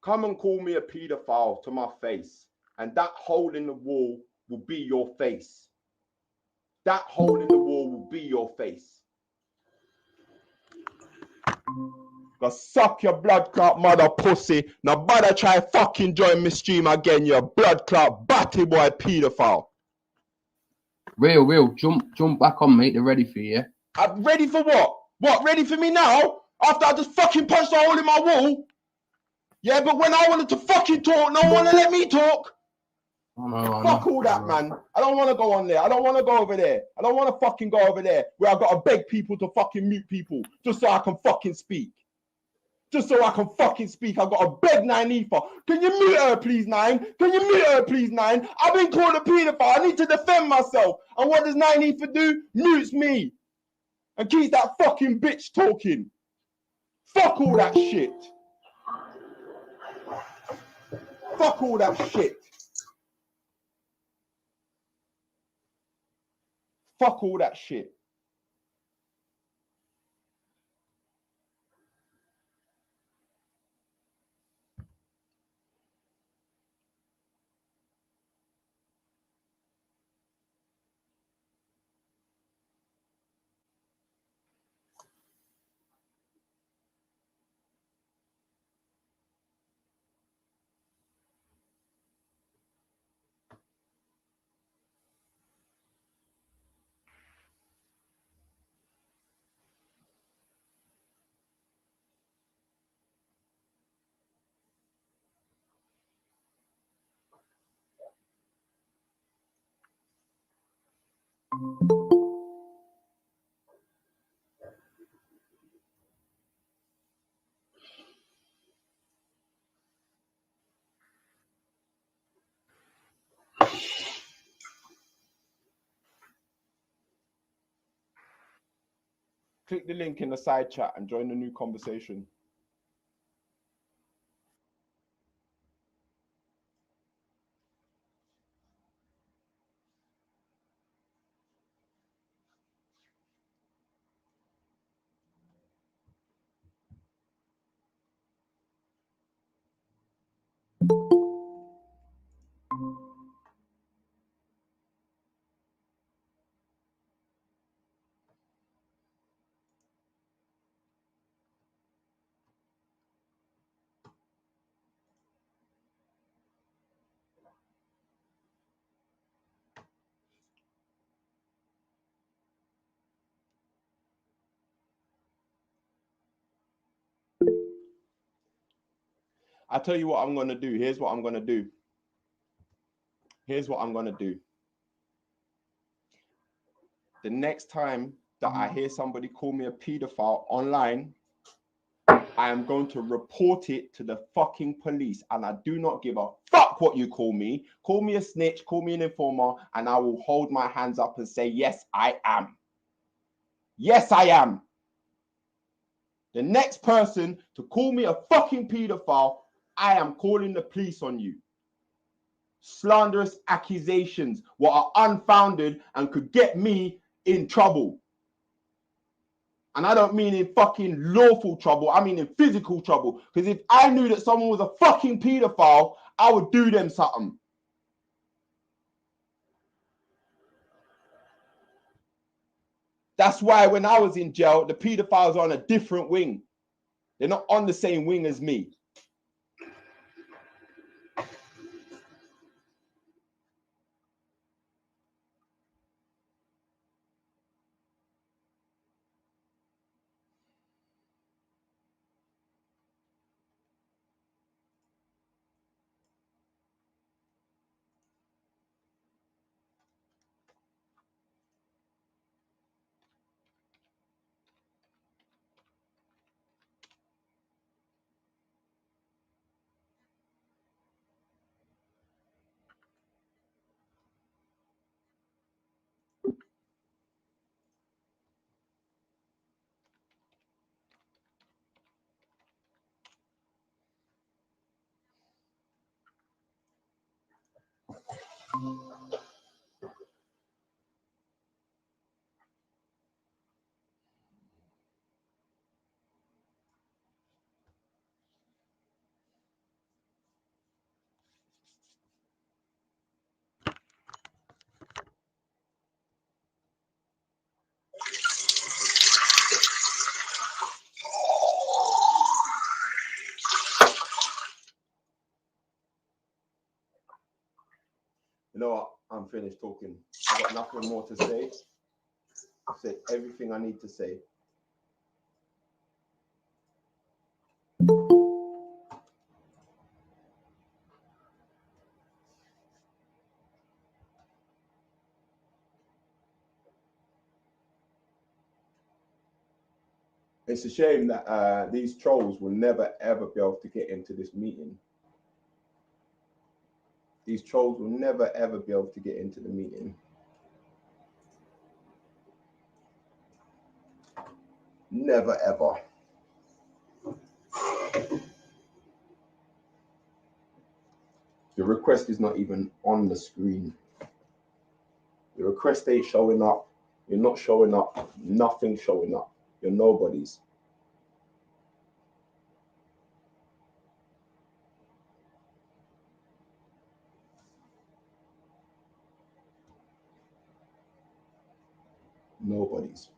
Speaker 1: Come and call me a paedophile to my face, and that hole in the wall will be your face. That hole in the wall will be your face. Go suck your blood clot mother pussy. Now bother try fucking join me stream again, you blood clot batty boy paedophile.
Speaker 4: Real, jump back on, mate. They're ready for you.
Speaker 1: I'm ready for what? What, ready for me now? After I just fucking punched a hole in my wall? Yeah, but when I wanted to fucking talk, no one wanna let me talk. Fuck all that, man. I don't want to go on there. I don't want to go over there. I don't want to fucking go over there where I got to beg people to fucking mute people just so I can fucking speak. Just so I can fucking speak. I got to beg Ninefa. Can you mute her, please, Nine? Can you mute her, please, Nine? I've been called a paedophile. I need to defend myself. And what does Ninefa do? Mutes me. And keeps that fucking bitch talking. Fuck all that shit. Fuck all that shit. Fuck all that shit. Click the link in the side chat and join the new conversation. I tell you what I'm going to do. Here's what I'm going to do. Here's what I'm going to do. The next time that I hear somebody call me a paedophile online, I am going to report it to the fucking police. And I do not give a fuck what you call me. Call me a snitch, call me an informer, and I will hold my hands up and say, yes, I am. Yes, I am. The next person to call me a fucking paedophile, I am calling the police on you. Slanderous accusations, what are unfounded and could get me in trouble. And I don't mean in fucking lawful trouble, I mean in physical trouble. Because if I knew that someone was a fucking paedophile, I would do them something. That's why when I was in jail, the paedophiles are on a different wing. They're not on the same wing as me. You know what? I'm finished talking. I've got nothing more to say. I've said everything I need to say. It's a shame that these trolls will never ever be able to get into this meeting. These trolls will never ever be able to get into the meeting. Never ever. The request is not even on the screen. The request ain't showing up. You're not showing up. Nothing's showing up. You're nobodies. Nobodies.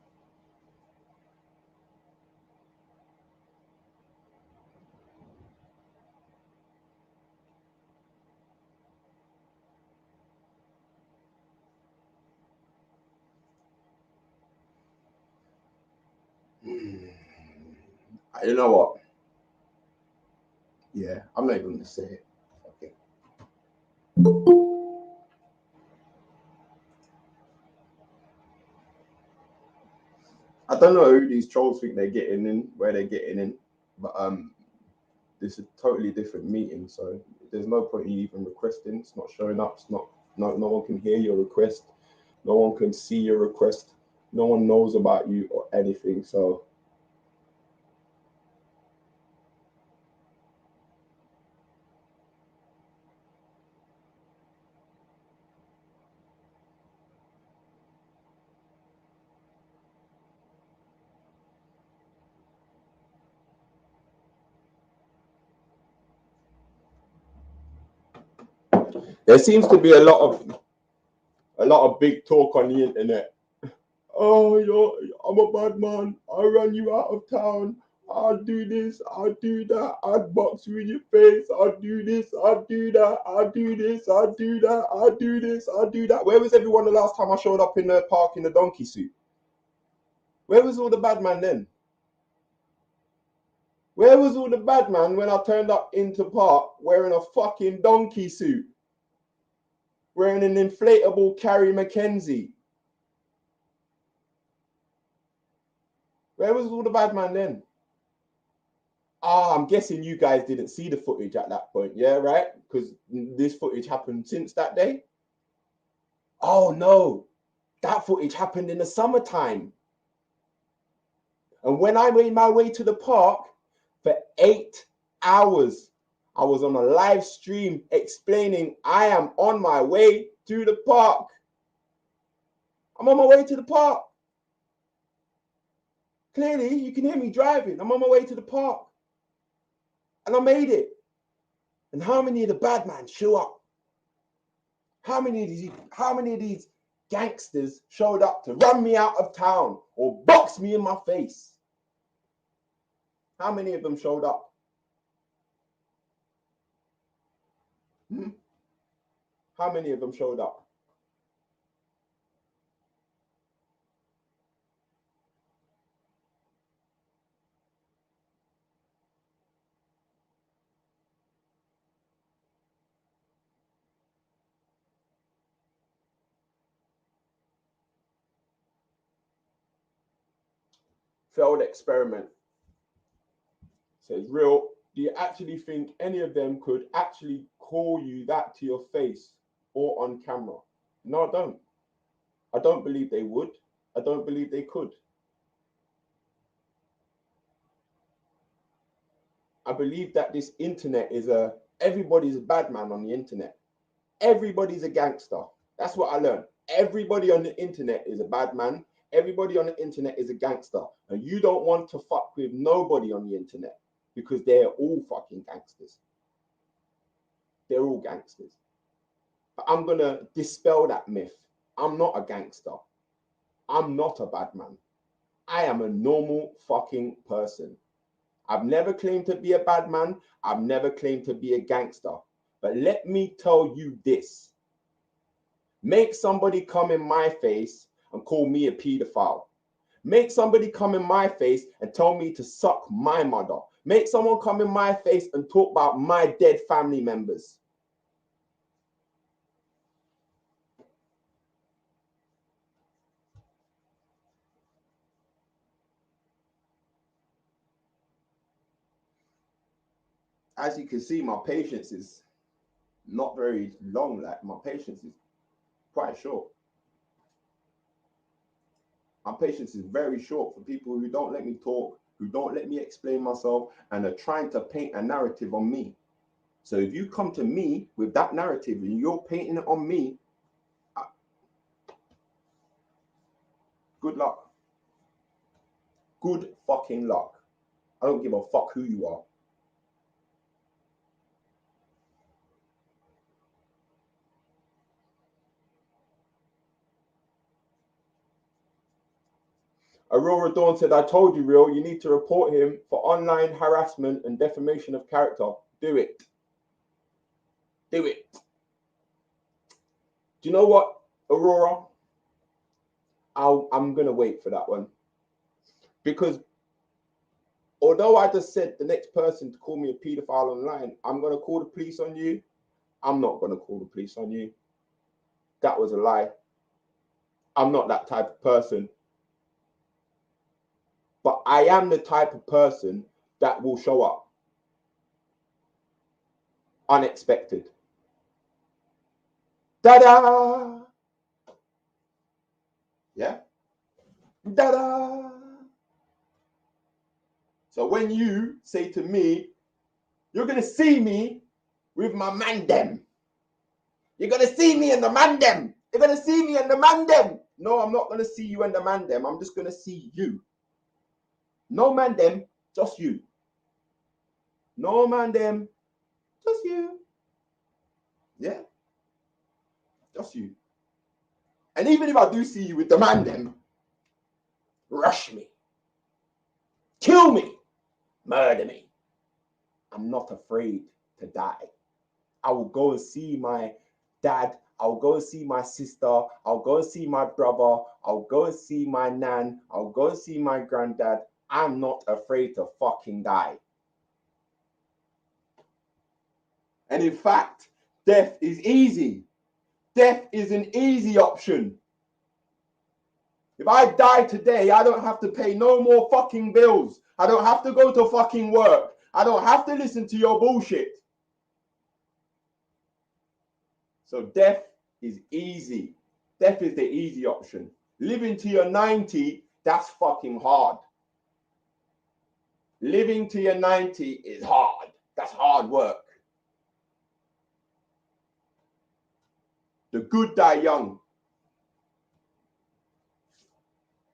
Speaker 1: You know what? Yeah, I'm not even gonna say it. Okay. I don't know who these trolls think they're getting in, where they're getting in, but this is a totally different meeting, so there's no point in you even requesting. It's not showing up. It's not. No one can hear your request. No one can see your request. No one knows about you or anything. So there seems to be a lot of big talk on the internet. Oh, I'm a bad man. I'll run you out of town. I'll do this. I'll do that. I'll box you in your face. I'll do this. I'll do that. I'll do this. I'll do that. I'll do this. I'll do that. Where was everyone the last time I showed up in the park in a donkey suit? Where was all the bad man then? Where was all the bad man when I turned up into park wearing a fucking donkey suit? Wearing an inflatable Carrie Mackenzie? Where was all the bad man then? Ah, I'm guessing you guys didn't see the footage at that point, yeah, right? Because this footage happened since that day. Oh no, that footage happened in the summertime. And when I made my way to the park for 8 hours, I was on a live stream explaining I am on my way to the park. I'm on my way to the park. Clearly, you can hear me driving. I'm on my way to the park. And I made it. And how many of the bad men show up? How many of these gangsters showed up to run me out of town or box me in my face? How many of them showed up? How many of them showed up? Failed experiment. Says, real, do you actually think any of them could actually call you that to your face or on camera? No, I don't. I don't believe they would. I don't believe they could. I believe that this internet is everybody's a bad man on the internet. Everybody's a gangster. That's what I learned. Everybody on the internet is a bad man. Everybody on the internet is a gangster. And you don't want to fuck with nobody on the internet because they're all fucking gangsters. They're all gangsters. But I'm going to dispel that myth. I'm not a gangster. I'm not a bad man. I am a normal fucking person. I've never claimed to be a bad man. I've never claimed to be a gangster. But let me tell you this. Make somebody come in my face and call me a pedophile. Make somebody come in my face and tell me to suck my mother. Make someone come in my face and talk about my dead family members. As you can see, my patience is not very long. Like, my patience is quite short. My patience is very short for people who don't let me talk, who don't let me explain myself, and are trying to paint a narrative on me. So if you come to me with that narrative and you're painting it on me, good luck. Good fucking luck. I don't give a fuck who you are. Aurora Dawn said, I told you, Real, you need to report him for online harassment and defamation of character. Do it. Do it. Do you know what, Aurora? I'm going to wait for that one. Because although I just said the next person to call me a paedophile online, I'm going to call the police on you. I'm not going to call the police on you. That was a lie. I'm not that type of person. But I am the type of person that will show up. Unexpected. Da-da! Yeah? Da-da! So when you say to me, you're going to see me with my man dem. You're going to see me and the man dem. You're going to see me and the man dem. No, I'm not going to see you and the man dem. I'm just going to see you. No man dem, just you. No man dem, just you. Yeah? Just you. And even if I do see you with the man dem, rush me. Kill me. Murder me. I'm not afraid to die. I will go and see my dad. I'll go and see my sister. I'll go and see my brother. I'll go and see my nan. I'll go and see my granddad. I'm not afraid to fucking die. And in fact, death is easy. Death is an easy option. If I die today, I don't have to pay no more fucking bills. I don't have to go to fucking work. I don't have to listen to your bullshit. So death is easy. Death is the easy option. Living to your 90, that's fucking hard. Living to your 90 is hard. That's hard work. The good die young.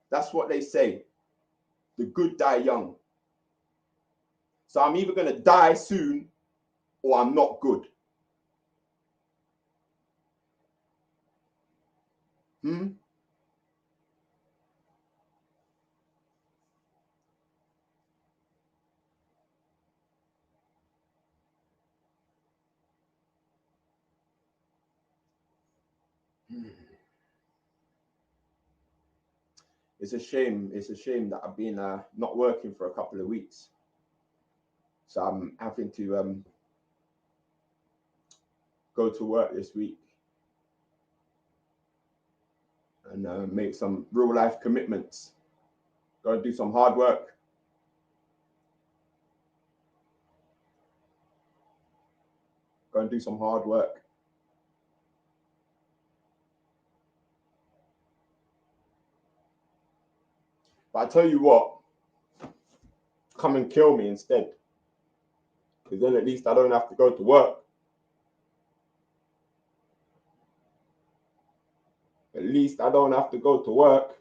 Speaker 1: That's what they say. The good die young. So I'm either going to die soon or I'm not good. It's a shame. It's a shame that I've been not working for a couple of weeks. So I'm having to go to work this week and make some real life commitments. Got to do some hard work. Got to do some hard work. But I tell you what, come and kill me instead. Because then at least I don't have to go to work. least I don't have to go to work.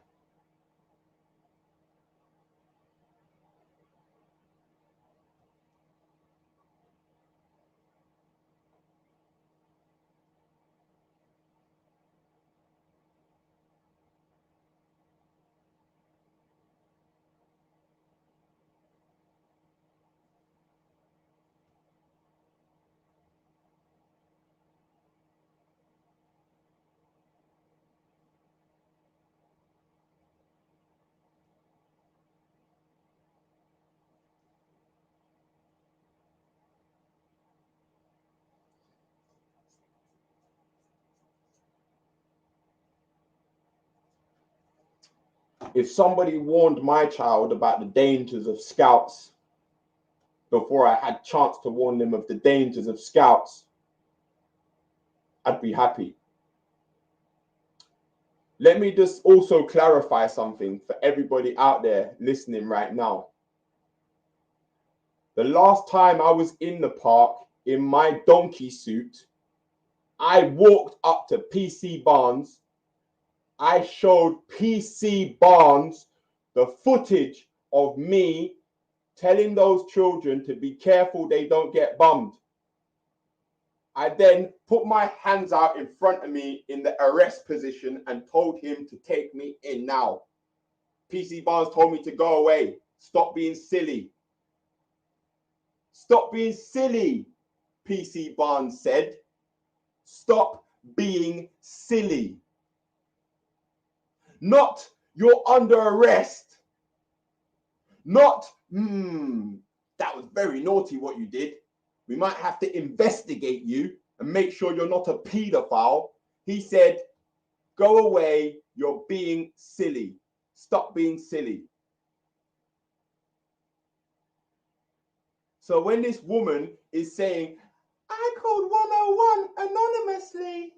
Speaker 1: If somebody warned my child about the dangers of scouts before I had chance to warn them of the dangers of scouts, I'd be happy. Let me just also clarify something for everybody out there listening right now. The last time I was in the park in my donkey suit, I walked up to PC Barnes. I showed PC Barnes the footage of me telling those children to be careful they don't get bummed. I then put my hands out in front of me in the arrest position and told him to take me in now. PC Barnes told me to go away. Stop being silly. Stop being silly, PC Barnes said. Stop being silly. Not you're under arrest. Not, that was very naughty what you did. We might have to investigate you and make sure you're not a paedophile. He said, go away, you're being silly. Stop being silly. So when this woman is saying, I called 101 anonymously.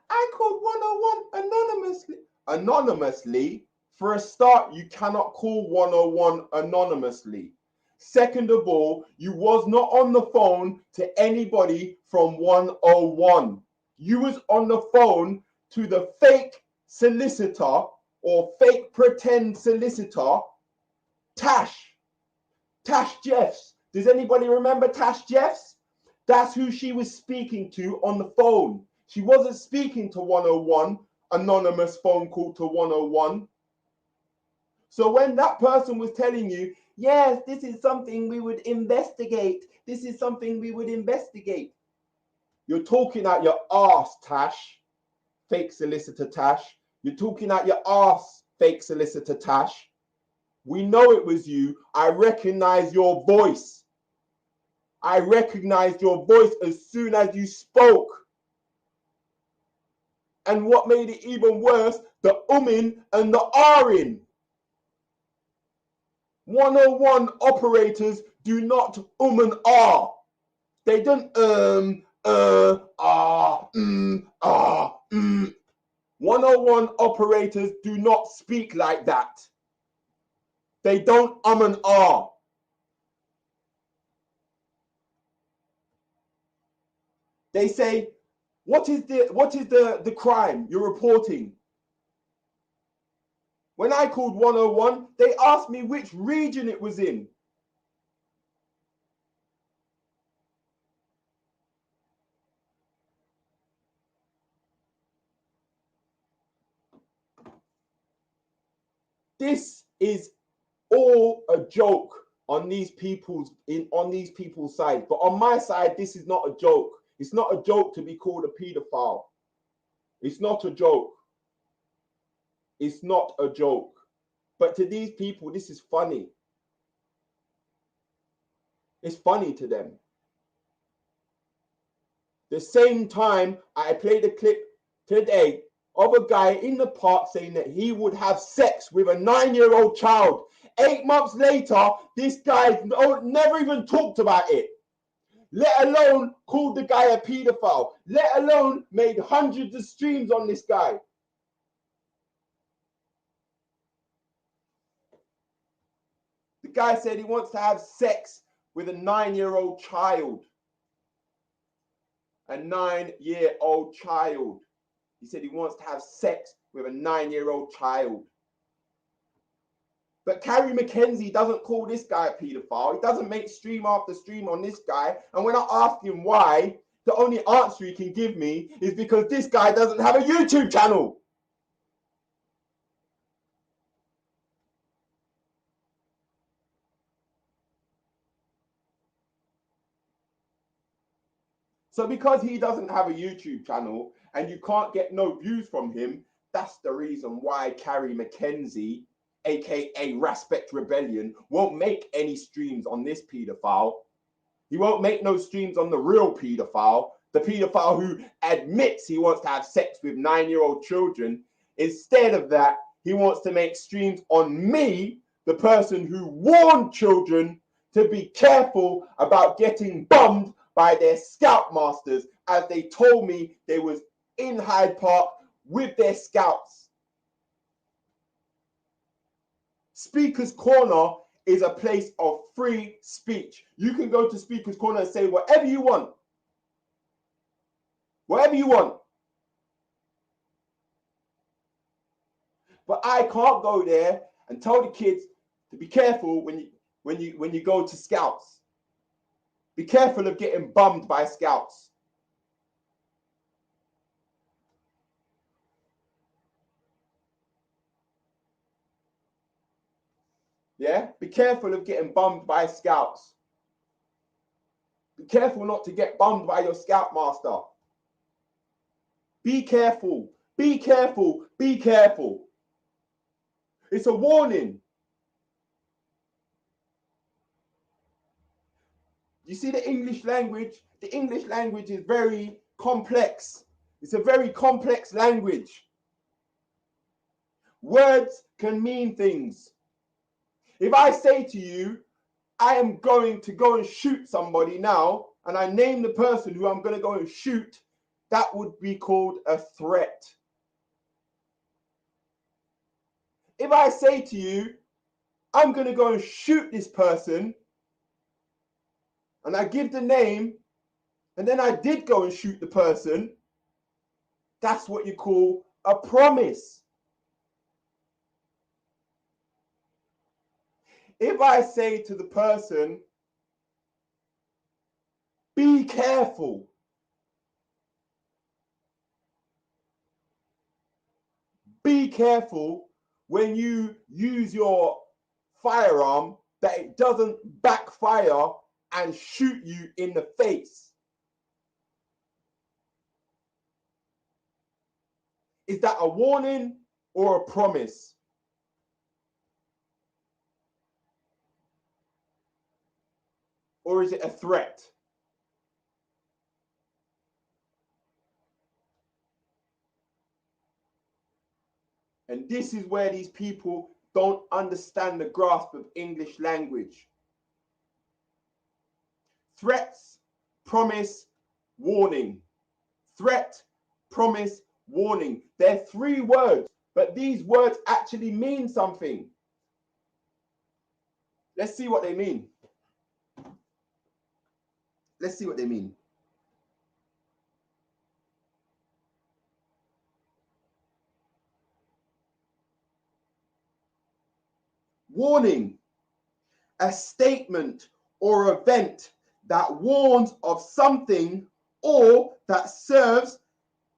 Speaker 1: I called 101 anonymously. Anonymously, for a start, you cannot call 101 anonymously. Second of all, you was not on the phone to anybody from 101. You was on the phone to the fake solicitor or fake pretend solicitor, Tash Jeffs. Does anybody remember Tash Jeffs? That's who she was speaking to on the phone. She wasn't speaking to 101, anonymous phone call to 101. So when that person was telling you, yes, this is something we would investigate. This is something we would investigate. You're talking out your ass, Tash. Fake solicitor Tash. You're talking out your ass, fake solicitor Tash. We know it was you. I recognize your voice. I recognized your voice as soon as you spoke. And what made it even worse, the and the r-in. 101 operators do not and r. They don't 101 operators do not speak like that. They don't and r. They say, what is the crime you're reporting? When I called 101, they asked me which region it was in. This is all a joke on these people's side. But on my side, this is not a joke. It's not a joke to be called a paedophile. It's not a joke. It's not a joke. But to these people, this is funny. It's funny to them. The same time, I played a clip today of a guy in the park saying that he would have sex with a 9-year-old child. 8 months later, this guy never even talked about it. Let alone called the guy a paedophile. Let alone made hundreds of streams on this guy. The guy said he wants to have sex with a 9-year-old child. A 9-year-old child. He said he wants to have sex with a 9-year-old child. But Carrie McKenzie doesn't call this guy a paedophile. He doesn't make stream after stream on this guy. And when I ask him why, the only answer he can give me is because this guy doesn't have a YouTube channel. So because he doesn't have a YouTube channel and you can't get no views from him, that's the reason why Carrie McKenzie, aka Respect Rebellion, won't make any streams on this paedophile. He won't make no streams on the real paedophile, the paedophile who admits he wants to have sex with 9-year-old children. Instead of that, he wants to make streams on me, the person who warned children to be careful about getting bummed by their scoutmasters, as they told me they was in Hyde Park with their scouts. Speaker's Corner is a place of free speech. You can go to Speaker's Corner and say whatever you want. Whatever you want. But I can't go there and tell the kids to be careful when you go to scouts. Be careful of getting bummed by scouts. Yeah? Be careful of getting bummed by scouts. Be careful not to get bummed by your scoutmaster. Be careful. Be careful. Be careful. It's a warning. You see the English language? The English language is very complex. It's a very complex language. Words can mean things. If I say to you, I am going to go and shoot somebody now, and I name the person who I'm going to go and shoot, that would be called a threat. If I say to you, I'm going to go and shoot this person, and I give the name, and then I did go and shoot the person, that's what you call a promise. If I say to the person, be careful, be careful when you use your firearm that it doesn't backfire and shoot you in the face. Is that a warning or a promise? Or is it a threat? And this is where these people don't understand the grasp of English language. Threats, promise, warning. Threat, promise, warning. They're 3 words, but these words actually mean something. Let's see what they mean. Let's see what they mean. Warning, a statement or event that warns of something or that serves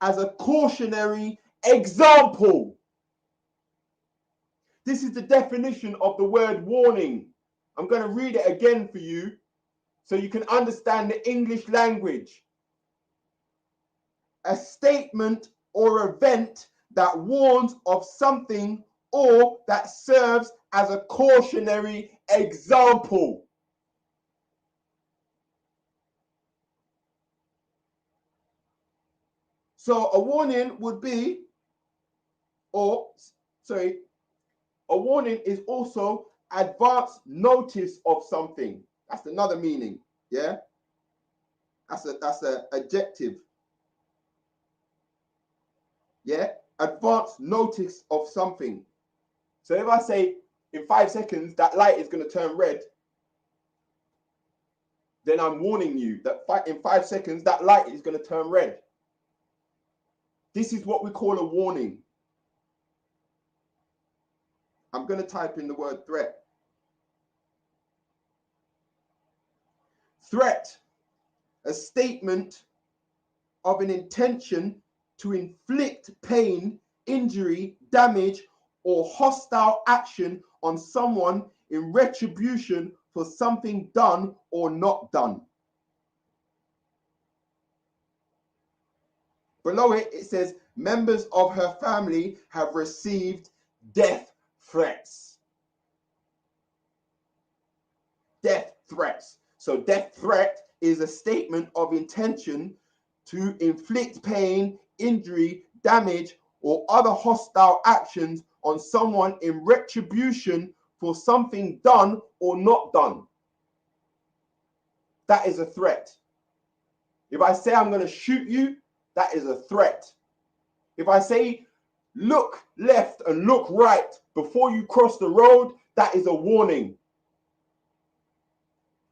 Speaker 1: as a cautionary example. This is the definition of the word warning. I'm going to read it again for you so you can understand the English language. A statement or event that warns of something or that serves as a cautionary example. So a warning would be, a warning is also advance notice of something. That's another meaning, yeah? That's a adjective. Yeah? Advance notice of something. So if I say in 5 seconds that light is going to turn red, then I'm warning you that in 5 seconds that light is going to turn red. This is what we call a warning. I'm going to type in the word threat. Threat, a statement of an intention to inflict pain, injury, damage, or hostile action on someone in retribution for something done or not done. Below it, it says members of her family have received death threats. Death threats. So death threat is a statement of intention to inflict pain, injury, damage, or other hostile actions on someone in retribution for something done or not done. That is a threat. If I say I'm going to shoot you, that is a threat. If I say look left and look right before you cross the road, that is a warning.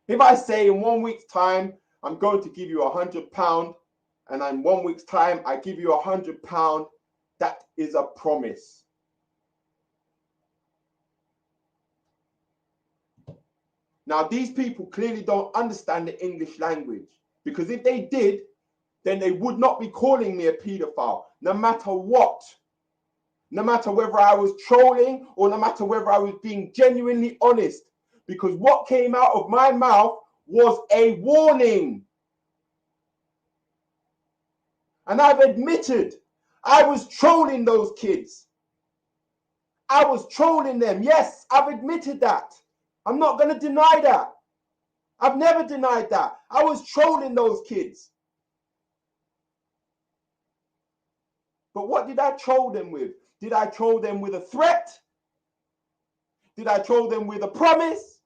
Speaker 1: If I say in 1 week's time, I'm going to give you £100, and in 1 week's time, I give you £100, that is a promise. Now, these people clearly don't understand the English language, because if they did, then they would not be calling me a paedophile, no matter what. No matter whether I was trolling or no matter whether I was being genuinely honest, because what came out of my mouth was a warning. And I've admitted I was trolling those kids. I was trolling them. Yes, I've admitted that. I'm not going to deny that. I've never denied that. I was trolling those kids. But what did I troll them with? Did I troll them with a threat? Did I troll them with a promise?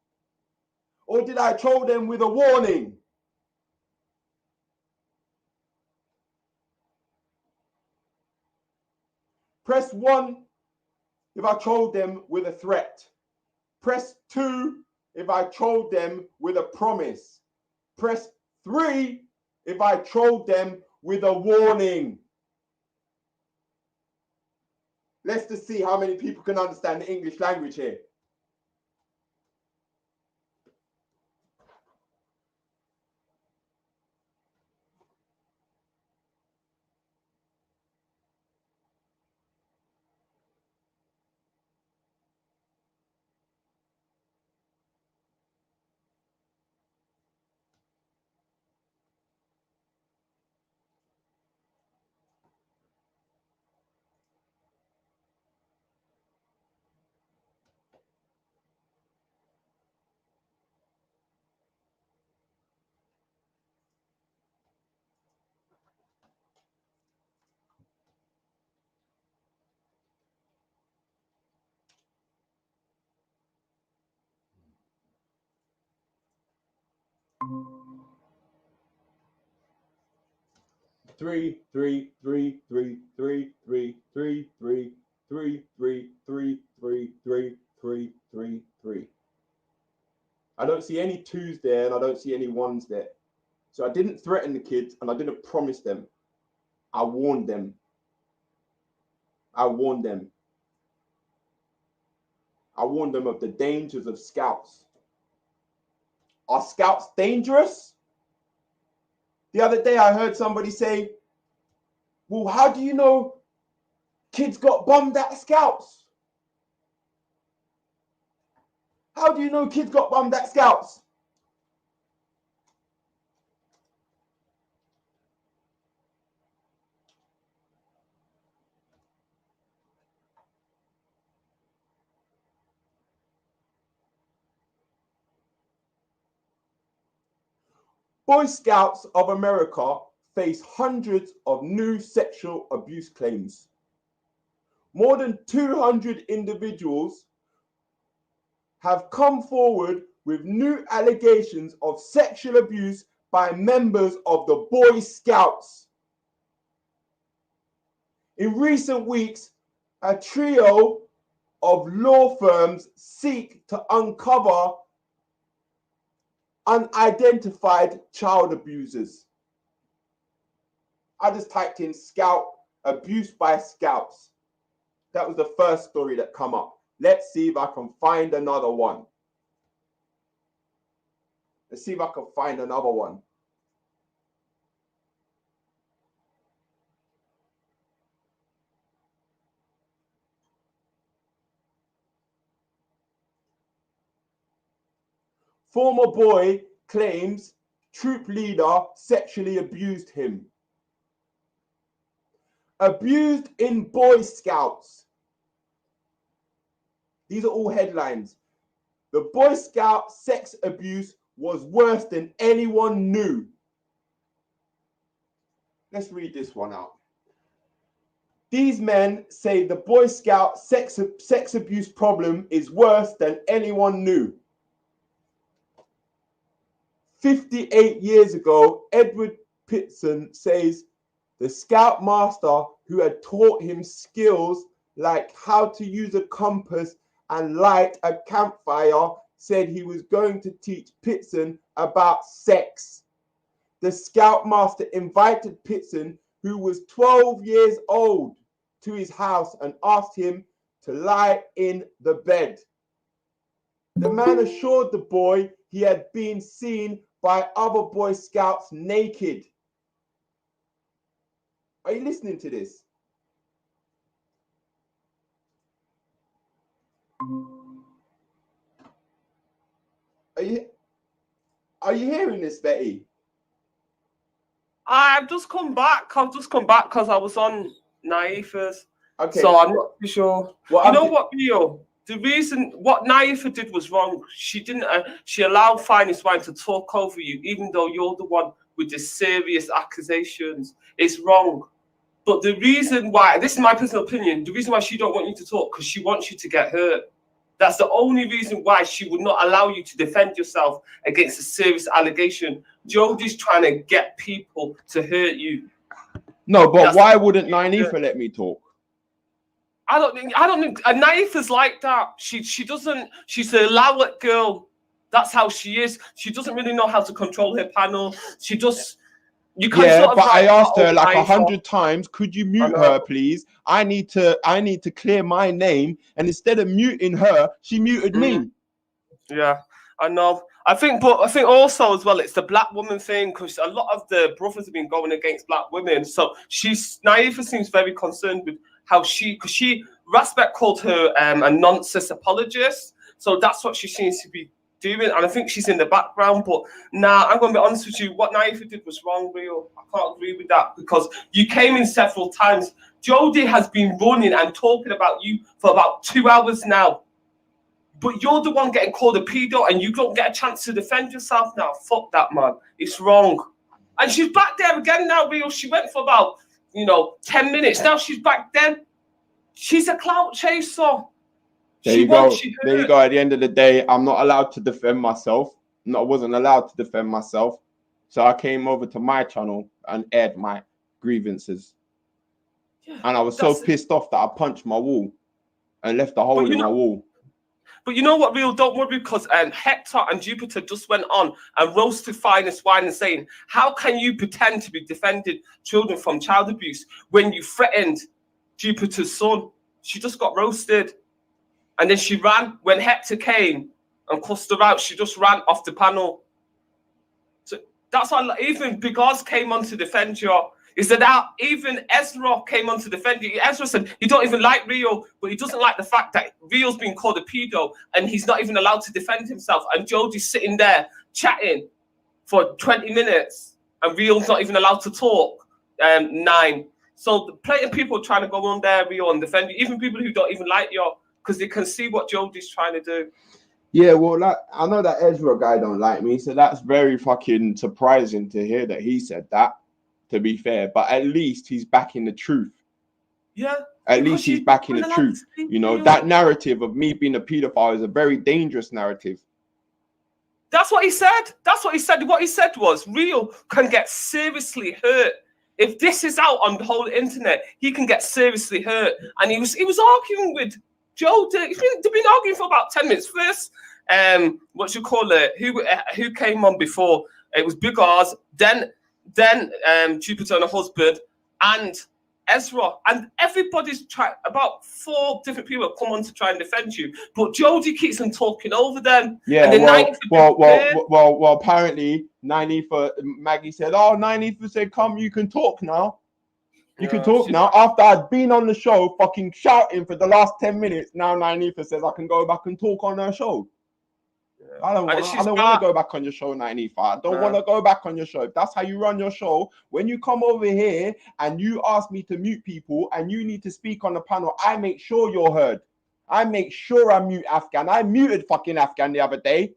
Speaker 1: Or did I troll them with a warning? Press 1 if I trolled them with a threat. Press 2 if I trolled them with a promise. Press 3 if I trolled them with a warning. Let's just see how many people can understand the English language here. Three. I don't see any 2s there, and I don't see any 1s there. So I didn't threaten the kids, and I didn't promise them. I warned them. I warned them. I warned them of the dangers of scouts. Are scouts dangerous? The other day I heard somebody say, well, how do you know kids got bummed at scouts? How do you know kids got bummed at scouts? Boy Scouts of America face hundreds of new sexual abuse claims. More than 200 individuals have come forward with new allegations of sexual abuse by members of the Boy Scouts. In recent weeks, a trio of law firms seek to uncover unidentified child abusers. I just typed in Scout abuse by scouts. That was the first story that come up. Let's see if I can find another one. Let's see if I can find another one. Former boy claims troop leader sexually abused him. Abused in Boy Scouts. These are all headlines. The Boy Scout sex abuse was worse than anyone knew. Let's read this one out. These men say the Boy Scout sex abuse problem is worse than anyone knew. 58 years ago, Edward Pitson says the Scout master who had taught him skills like how to use a compass and light a campfire said he was going to teach Pitson about sex. The Scoutmaster invited Pitson, who was 12 years old, to his house and asked him to lie in the bed. The man assured the boy he had been seen by other Boy Scouts naked. Are you listening to this? Are you hearing this, Betty?
Speaker 13: I've just come back because I was on Naifa's.
Speaker 1: Okay.
Speaker 13: So I'm not too sure.
Speaker 1: Well,
Speaker 13: you know what, Rio? The reason what Naifa did was wrong. She didn't. She allowed Finest Wine to talk over you, even though you're the one with the serious accusations. It's wrong. But the reason why, this is my personal opinion, the reason why she don't want you to talk, because she wants you to get hurt. That's the only reason why she would not allow you to defend yourself against a serious allegation. Jodie's trying to get people to hurt you.
Speaker 1: No, but why wouldn't Naifa let me talk?
Speaker 13: I don't think Naifa's like that. She doesn't, she's a loud girl. That's how she is. She doesn't really know how to control her panel. She just, you can sort of,
Speaker 1: but I asked her like
Speaker 13: Naifa.
Speaker 1: 100 times, could you mute her, please? I need to clear my name. And instead of muting her, she muted me.
Speaker 13: Yeah, I know. I think also as well, it's the black woman thing, because a lot of the brothers have been going against black women. So Naifa seems very concerned with how Rasbek called her a nonsense apologist. So that's what she seems to be doing. And I think she's in the background. But now I'm going to be honest with you. What Naifa did was wrong, Rio. I can't agree with that, because you came in several times. Jodie has been running and talking about you for about 2 hours now. But you're the one getting called a pedo and you don't get a chance to defend yourself now. Fuck that, man. It's wrong. And she's back there again now, Rio. She went for about, 10 minutes. Now she's back then. She's a clout chaser.
Speaker 1: There you go. There you go. At the end of the day, I'm not allowed to defend myself. I wasn't allowed to defend myself. So I came over to my channel and aired my grievances. Yeah, and I was so pissed off that I punched my wall and left a hole in my wall.
Speaker 13: But you know what, Real? Don't worry, because Hector and Jupiter just went on and roasted Finest Wine and saying, how can you pretend to be defending children from child abuse when you threatened Jupiter's son? She just got roasted. And then she ran. When Hector came and cussed her out, she just ran off the panel. So that's why even Big Oz came on to defend you. Is that even Ezra came on to defend you? Ezra said he don't even like Rio, but he doesn't like the fact that Rio's been called a pedo and he's not even allowed to defend himself. And Jodie's sitting there chatting for 20 minutes and Rio's not even allowed to talk. 9. So plenty of people trying to go on there, Rio, and defend you. Even people who don't even like you, because they can see what Jodie's trying to do.
Speaker 1: Yeah, well, I know that Ezra guy don't like me, so that's very fucking surprising to hear that he said that. To be fair, but at least he's backing the truth.
Speaker 13: Yeah.
Speaker 1: At least he's backing the truth. That narrative of me being a pedophile is a very dangerous narrative.
Speaker 13: That's what he said. That's what he said. What he said was, Rio can get seriously hurt. If this is out on the whole internet, he can get seriously hurt. And he was arguing with Joe. They've been arguing for about 10 minutes. First, who came on before? It was Big Oz, then Jupiter and her husband, and Ezra, and everybody's trying. About 4 different people have come on to try and defend you, but Jody keeps on talking over them.
Speaker 17: Yeah,
Speaker 13: and
Speaker 17: well, apparently, Maggie said, "Oh, 90 said, come, you can talk now. You can talk now." After I'd been on the show, fucking shouting for the last 10 minutes, now 90 says I can go back and talk on her show. I don't want to go back on your show, 95. I don't want to go back on your show. If that's how you run your show, when you come over here and you ask me to mute people and you need to speak on the panel, I make sure you're heard. I make sure I mute Afghan. I muted fucking Afghan the other day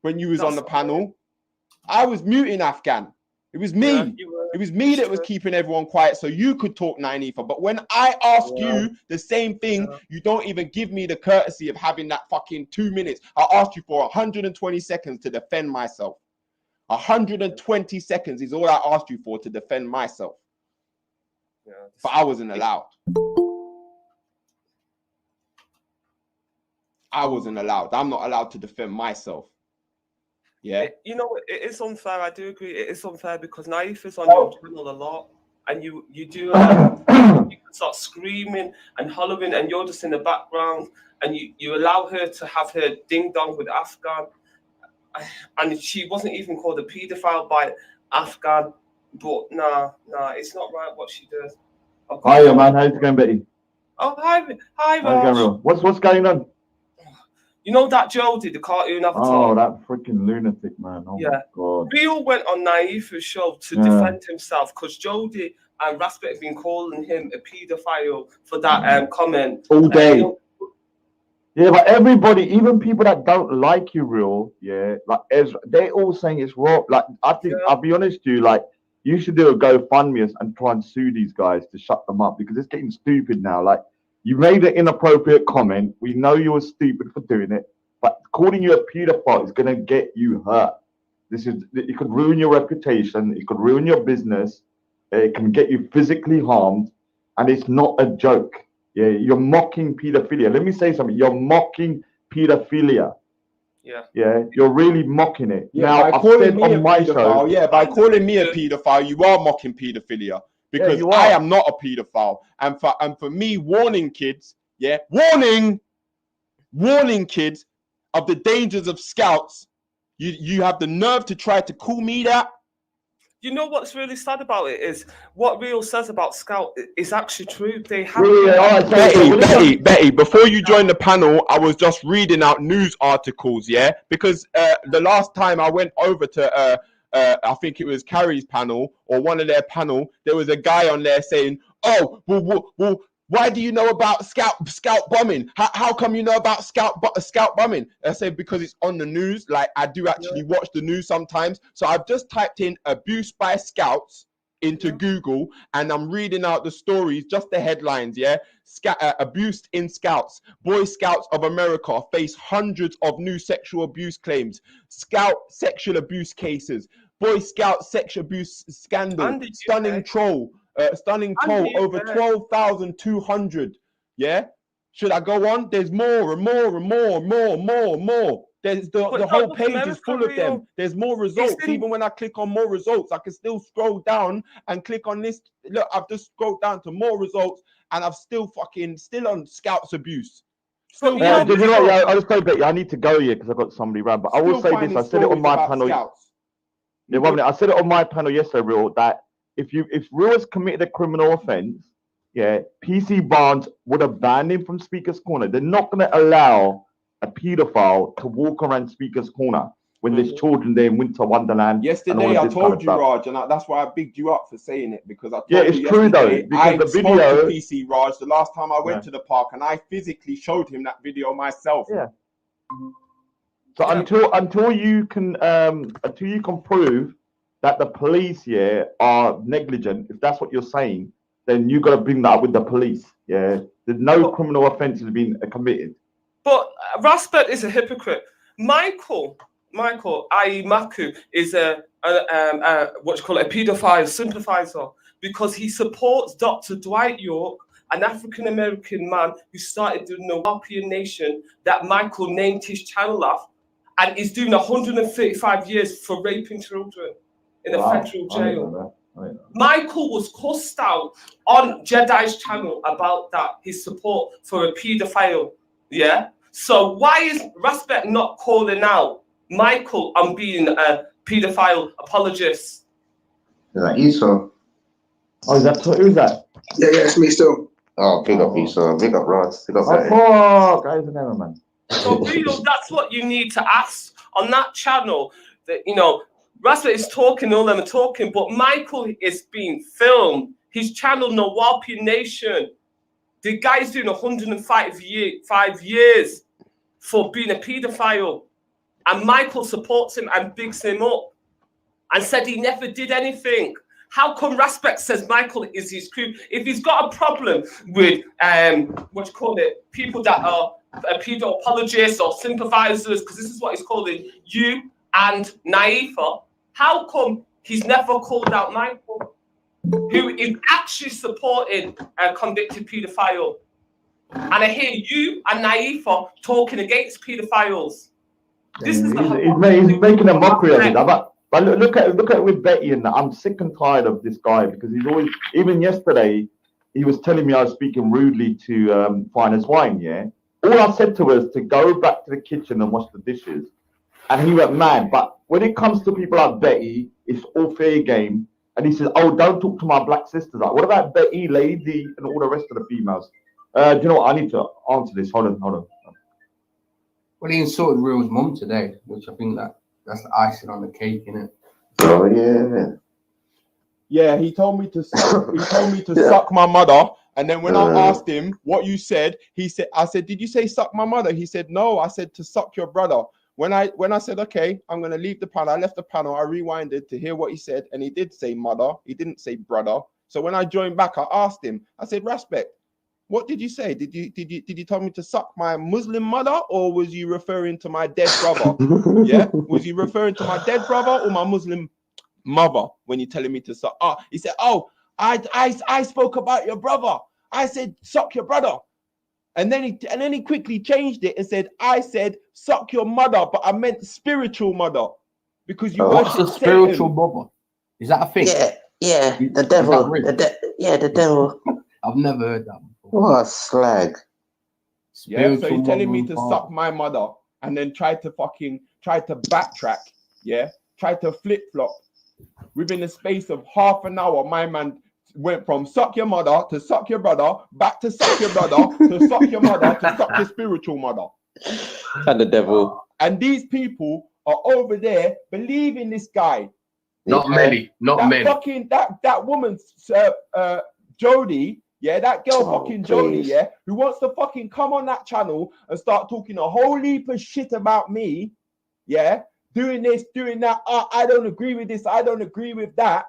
Speaker 17: when you was on the panel. I was muting Afghan. It was me. It was me that was keeping everyone quiet so you could talk, 95. But when I ask you the same thing, you don't even give me the courtesy of having that fucking 2 minutes. I asked you for 120 seconds to defend myself. 120 seconds is all I asked you for to defend myself. But I wasn't allowed. I wasn't allowed. I'm not allowed to defend myself. Yeah.
Speaker 13: You know, it is unfair. I do agree. It is unfair because Naif is on your channel a lot, and you do you can start screaming and hollering, and you're just in the background, and you allow her to have her ding dong with Afghan, and she wasn't even called a paedophile by Afghan. But nah, it's not right what she does.
Speaker 7: Hiya, man. How's it going, Betty?
Speaker 13: Oh, hi,
Speaker 7: How's
Speaker 13: Raj.
Speaker 7: it going, what's going on?
Speaker 13: You know that Jody, the cartoon avatar?
Speaker 7: Oh, that freaking lunatic, man. Oh, my God.
Speaker 13: Rio went on Naifu's show to defend himself because Jody and Raspet have been calling him a paedophile for that comment.
Speaker 7: All day. Yeah, but everybody, even people that don't like you, Real, like Ezra, they all saying it's wrong. Like, I think, I'll be honest with you, like, you should do a GoFundMe and try and sue these guys to shut them up because it's getting stupid now. Like, you made an inappropriate comment. We know you were stupid for doing it, but calling you a paedophile is going to get you hurt. It could ruin your reputation. It could ruin your business. It can get you physically harmed, and it's not a joke. Yeah, you're mocking pedophilia. Let me say something. You're mocking pedophilia. Yeah, you're really mocking it.
Speaker 17: Yeah,
Speaker 7: now,
Speaker 17: by calling me a paedophile, by calling me a paedophile, you are mocking pedophilia. Because I am not a paedophile, and for me, warning kids, warning kids of the dangers of scouts. You have the nerve to try to call me that.
Speaker 13: You know what's really sad about it is what Rio says about Scout is actually true. They have.
Speaker 17: Betty, before you joined the panel, I was just reading out news articles, because the last time I went over to I think it was Carrie's panel or one of their panel, there was a guy on there saying, "Oh, well, why do you know about scout bombing? How come you know about scout bombing?" I said, because it's on the news. Like, I do actually watch the news sometimes. So I've just typed in abuse by scouts into Google, and I'm reading out the stories, just the headlines. Abuse in scouts. Boy Scouts of America face hundreds of new sexual abuse claims. Scout sexual abuse cases. Boy Scout sexual abuse scandal. Stunning troll. Over 12,200. Yeah, should I go on? There's more and more and more and more and more and more. There's the whole page is full of them. There's more results. Even when I click on more results, I can still scroll down and click on this. Look, I've just scrolled down to more results, and I've still on scouts abuse.
Speaker 7: Still, I just say, Betty, I need to go here because I've got somebody around. But I will say this: I said it on my panel. Yeah, 1 minute. I said it on my panel yesterday, Real, that if Real has committed a criminal offence, PC Barnes would have banned him from Speaker's Corner. They're not going to allow a paedophile to walk around Speaker's Corner when there's children there in Winter Wonderland.
Speaker 17: Yesterday, I told you, Raj, and that's why I bigged you up for saying it, because I told you
Speaker 7: it's true though.
Speaker 17: I spoke to PC Raj the last time I went to the park, and I physically showed him that video myself.
Speaker 7: Yeah. So until you can prove that the police are negligent, if that's what you're saying, then you got to bring that up with the police. Yeah, there's no criminal offences being committed.
Speaker 13: But Raspet is a hypocrite. Michael, i.e. Maku, is a paedophile sympathizer because he supports Dr. Dwight York, an African-American man who started the Nawapian Nation that Michael named his channel after, and is doing 135 years for raping children in a federal jail. Michael was cussed out on Jedi's channel about that, his support for a paedophile. Yeah. So why is Respect not calling out Michael on being a paedophile apologist?
Speaker 20: Is that Esau?
Speaker 7: Oh, is that who's that?
Speaker 20: Yeah, it's me still. Oh, big up Esau, big up Rod, big up Betty.
Speaker 7: Guys, never man.
Speaker 13: So real, that's what you need to ask on that channel. That Respect is talking, all them are talking, but Michael is being filmed. His channel, Nawapi Nation. The guy's doing 105 years for being a paedophile. And Michael supports him and bigs him up and said he never did anything. How come Respect says Michael is his crew? If he's got a problem with, people that are pedo apologists or sympathizers, because this is what he's calling you and Naifa, how come he's never called out Michael, who is actually supporting a convicted paedophile? And I hear you and Naifa talking against paedophiles. This is
Speaker 7: He's making a mockery of it. But look at it with Betty, and I'm sick and tired of this guy because he's always, even yesterday, he was telling me I was speaking rudely to Finest Wine, yeah? All I said to her is to go back to the kitchen and wash the dishes. And he went mad. But when it comes to people like Betty, it's all fair game. And he says, oh, don't talk to my black sisters. Like, what about Betty, Lady, and all the rest of the females? Do you know what? I need to answer this. Hold on.
Speaker 4: Well, he insulted Real's mum today, which I think that's the icing on the cake, innit?
Speaker 20: Oh yeah.
Speaker 1: Yeah, he told me to suck my mother. And then when I asked him what you said, I said, did you say suck my mother? He said, no, I said to suck your brother. When I said, okay, I'm going to leave the panel, I left the panel, I rewinded to hear what he said. And he did say mother. He didn't say brother. So when I joined back, I asked him, I said, Respect, what did you say? Did you tell me to suck my Muslim mother, or was you referring to my dead brother? Yeah? Was you referring to my dead brother or my Muslim mother when you're telling me to suck? Oh, he said, oh, I spoke about your brother. I said, suck your brother. And then he quickly changed it and said, I said, suck your mother, but I meant spiritual mother. Because you
Speaker 4: what's
Speaker 1: worship
Speaker 4: the spiritual
Speaker 1: Satan.
Speaker 4: mother? Is that a thing?
Speaker 20: Yeah, the devil. The devil.
Speaker 4: I've never heard that before.
Speaker 20: What a slag.
Speaker 1: Yeah, so he's telling me to suck my mother and then try to backtrack. Yeah, try to flip-flop. Within the space of half an hour, my man went from suck your mother to suck your brother, back to suck your brother, to suck your mother, to suck your spiritual mother.
Speaker 20: And the devil.
Speaker 1: And these people are over there believing this guy.
Speaker 4: Not many.
Speaker 1: Fucking, that woman, Jodie, yeah, that girl fucking Jodie, yeah, who wants to fucking come on that channel and start talking a whole heap of shit about me, yeah, doing this, doing that. I don't agree with this, I don't agree with that.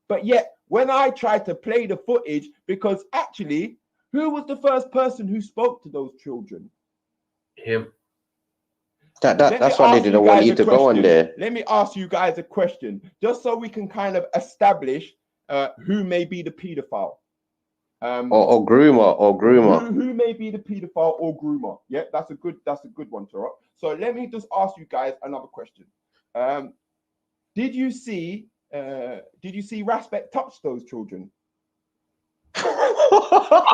Speaker 1: But yet, when I tried to play the footage, because actually, who was the first person who spoke to those children?
Speaker 4: Him.
Speaker 20: That's why they didn't want you to go on there.
Speaker 1: Let me ask you guys a question, just so we can kind of establish who may be the pedophile.
Speaker 20: Or groomer.
Speaker 1: Who may be the pedophile or groomer? Yeah, that's a good one, Tara. So let me just ask you guys another question. Did you see Respect touch those children?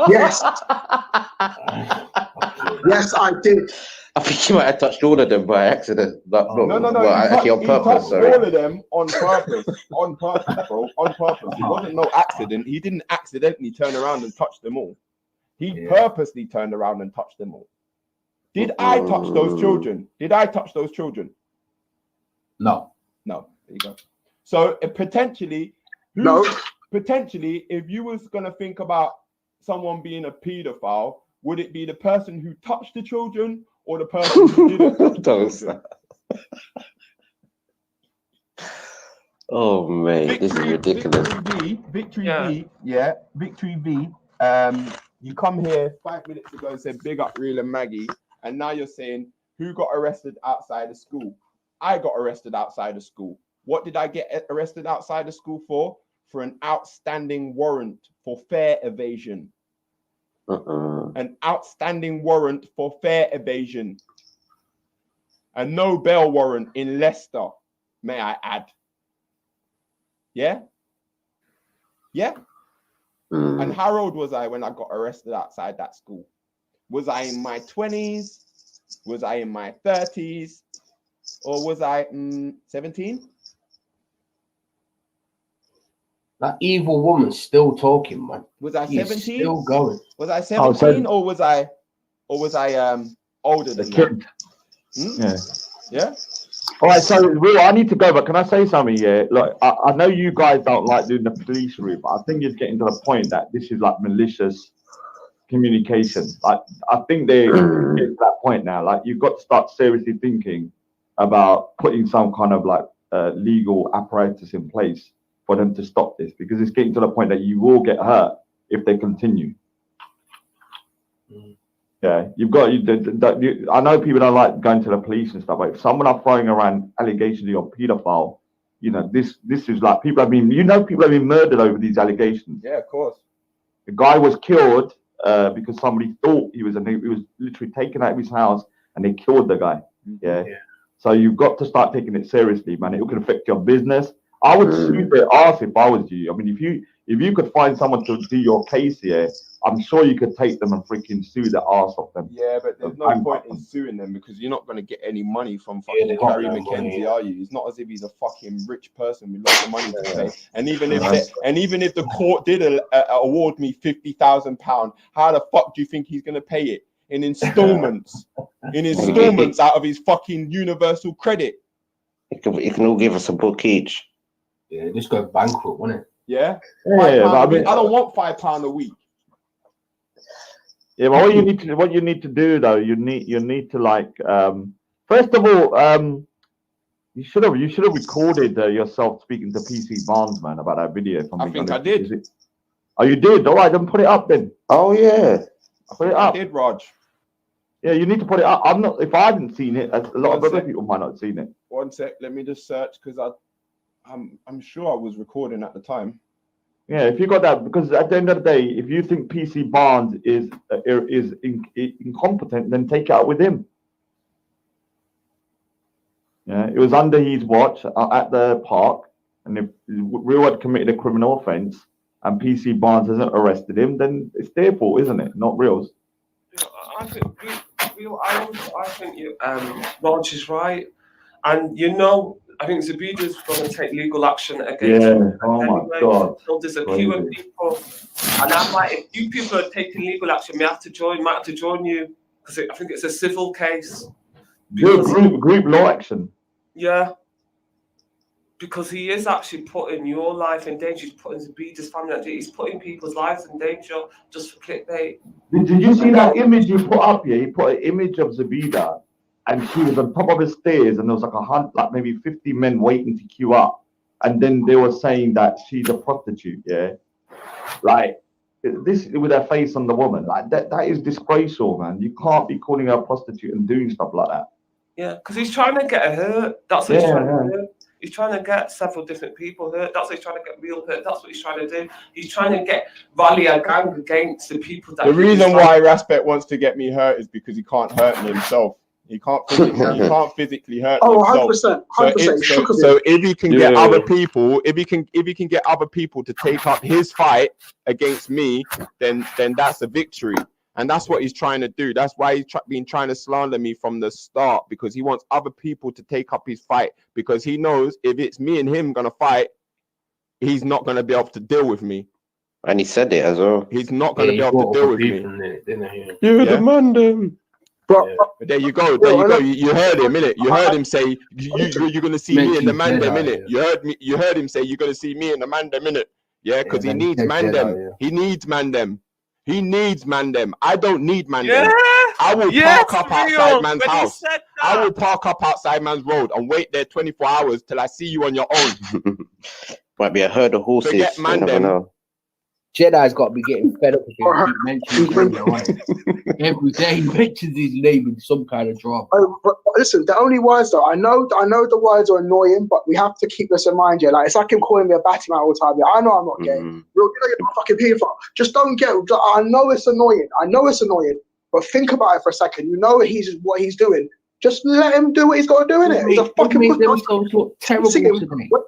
Speaker 20: Yes. Yes, I did. I think you might have touched all of them by accident.
Speaker 1: No.
Speaker 20: Well, actually on purpose.
Speaker 1: Sorry. All of them on purpose. On purpose, bro. On purpose. It wasn't no accident. He didn't accidentally turn around and touch them all. He purposely turned around and touched them all. Did I touch those children? Did I touch those children?
Speaker 4: No.
Speaker 1: There you go. So potentially, if you was gonna think about someone being a pedophile, would it be the person who touched the children or the person who didn't touch the children?
Speaker 20: Oh mate, this is ridiculous.
Speaker 1: Victory V. You come here 5 minutes ago and said big up Real and Maggie, and now you're saying who got arrested outside of school? I got arrested outside of school. What did I get arrested outside of school for? For an outstanding warrant for fare evasion. An outstanding warrant for fare evasion. A no bail warrant in Leicester, may I add. Yeah? Yeah. And how old was I when I got arrested outside that school? Was I in my 20s? Was I in my 30s? Or was I 17?
Speaker 4: That evil woman's still talking, man.
Speaker 1: Was I
Speaker 4: She is
Speaker 1: 17?
Speaker 4: still going.
Speaker 1: Was I 17 or was I older than that?
Speaker 7: Yeah.
Speaker 1: Yeah.
Speaker 7: All right, so Will, I need to go, but can I say something? Yeah, look, I know you guys don't like doing the police route, but I think it's getting to the point that this is like malicious communication. Like, I think they're getting to that point now. Like, you've got to start seriously thinking about putting some kind of like legal apparatus in place for them to stop this, because it's getting to the point that you will get hurt if they continue. Yeah, you've got. I know people don't like going to the police and stuff, but if someone are throwing around allegations you're a paedophile, you know, this is like people have been. People have been murdered over these allegations.
Speaker 1: Yeah, of course.
Speaker 7: The guy was killed because somebody thought he was literally taken out of his house and they killed the guy. Yeah. So you've got to start taking it seriously, man. It could affect your business. I would sue their ass if I was you. I mean, if you could find someone to do your case here, I'm sure you could take them and freaking sue the ass off them.
Speaker 1: Yeah, but there's no point in suing them because you're not going to get any money from fucking Gary McKenzie, are you? It's not as if he's a fucking rich person with lots of money to pay. And even if the court did award me £50,000, how the fuck do you think he's going to pay it? In installments, out of his fucking universal credit.
Speaker 20: He can all give us a book each.
Speaker 4: Yeah, just go bankrupt, wouldn't it?
Speaker 1: Yeah.
Speaker 7: Yeah,
Speaker 1: I don't want £5 a week.
Speaker 7: Yeah, but what you need to do though, you need to like first of all, you should have recorded yourself speaking to PC Barnes, man, about that video.
Speaker 1: I think I did.
Speaker 7: Oh, you did? All right, then put it up then.
Speaker 20: Oh yeah,
Speaker 7: put it up.
Speaker 1: I did, Raj.
Speaker 7: Yeah, you need to put it up. I'm not. If I hadn't seen it, a lot of other people might not have seen it.
Speaker 1: 1 sec. Let me just search because I'm sure I was recording at the time.
Speaker 7: Yeah, if you got that, because at the end of the day, if you think PC Barnes is incompetent, then take it out with him. Yeah, it was under his watch at the park, and if Real had committed a criminal offence and PC Barnes hasn't arrested him, then it's their fault, isn't it? Not Real's.
Speaker 13: I think I think Raj is right, and I think Zabida's going to take legal action against him.
Speaker 7: Oh my God.
Speaker 13: So there's a queue of people, and I'm like, if you people are taking legal action, might have to join you because I think it's a civil case.
Speaker 7: Group law action.
Speaker 13: Yeah. Because he is actually putting your life in danger. He's putting Zabida's family in danger. He's putting people's lives in danger just for clickbait.
Speaker 7: Did you see that image he put up here? He put an image of Zabida, and she was on top of the stairs, and there was like maybe 50 men waiting to queue up, and then they were saying that she's a prostitute. Yeah, like this with her face on the woman, like that is disgraceful, man. You can't be calling her a prostitute and doing stuff like that.
Speaker 13: Yeah, because he's trying to get her hurt. That's what he's trying to do. He's trying to get several different people hurt. That's what he's trying to get Real hurt. That's what he's trying to do. He's trying to get rally a gang against the people that.
Speaker 1: The reason why Raspet wants to get me hurt is because he can't hurt me himself. He can't physically hurt himself.
Speaker 15: 100%.
Speaker 1: So if he can get other people, if he can get other people to take up his fight against me, then that's a victory. And that's what he's trying to do. That's why he's been trying to slander me from the start, because he wants other people to take up his fight, because he knows if it's me and him going to fight, he's not going to be able to deal with me.
Speaker 20: And he said it as well.
Speaker 1: He's not going to be able to deal with me.
Speaker 17: You're the man, then.
Speaker 1: There you go. There you go. You heard him, innit? You heard him say you're going to see me in the man them, innit? You heard him say you're going to see me in the man them, innit? Yeah, because he needs man them. He needs man them. He needs man them. I don't need man them. I will park up outside man's house. I will park up outside man's road and wait there 24 hours till I see you on your own.
Speaker 20: Might be a herd of horses.
Speaker 1: Forget man them.
Speaker 4: Jedi's got to be getting fed up if he keep mentioning every day. He mentions his name in some kind of drama.
Speaker 15: But listen, the only words though, I know the words are annoying, but we have to keep this in mind. Yeah, like it's like him calling me a batty man all the time. Yeah, I know I'm not gay. You know you're not fucking pedophile. Just don't get. I know it's annoying. But think about it for a second. You know what he's doing. Just let him do what he's got to do, innit? He's a fucking
Speaker 4: make themselves look terrible today.
Speaker 15: What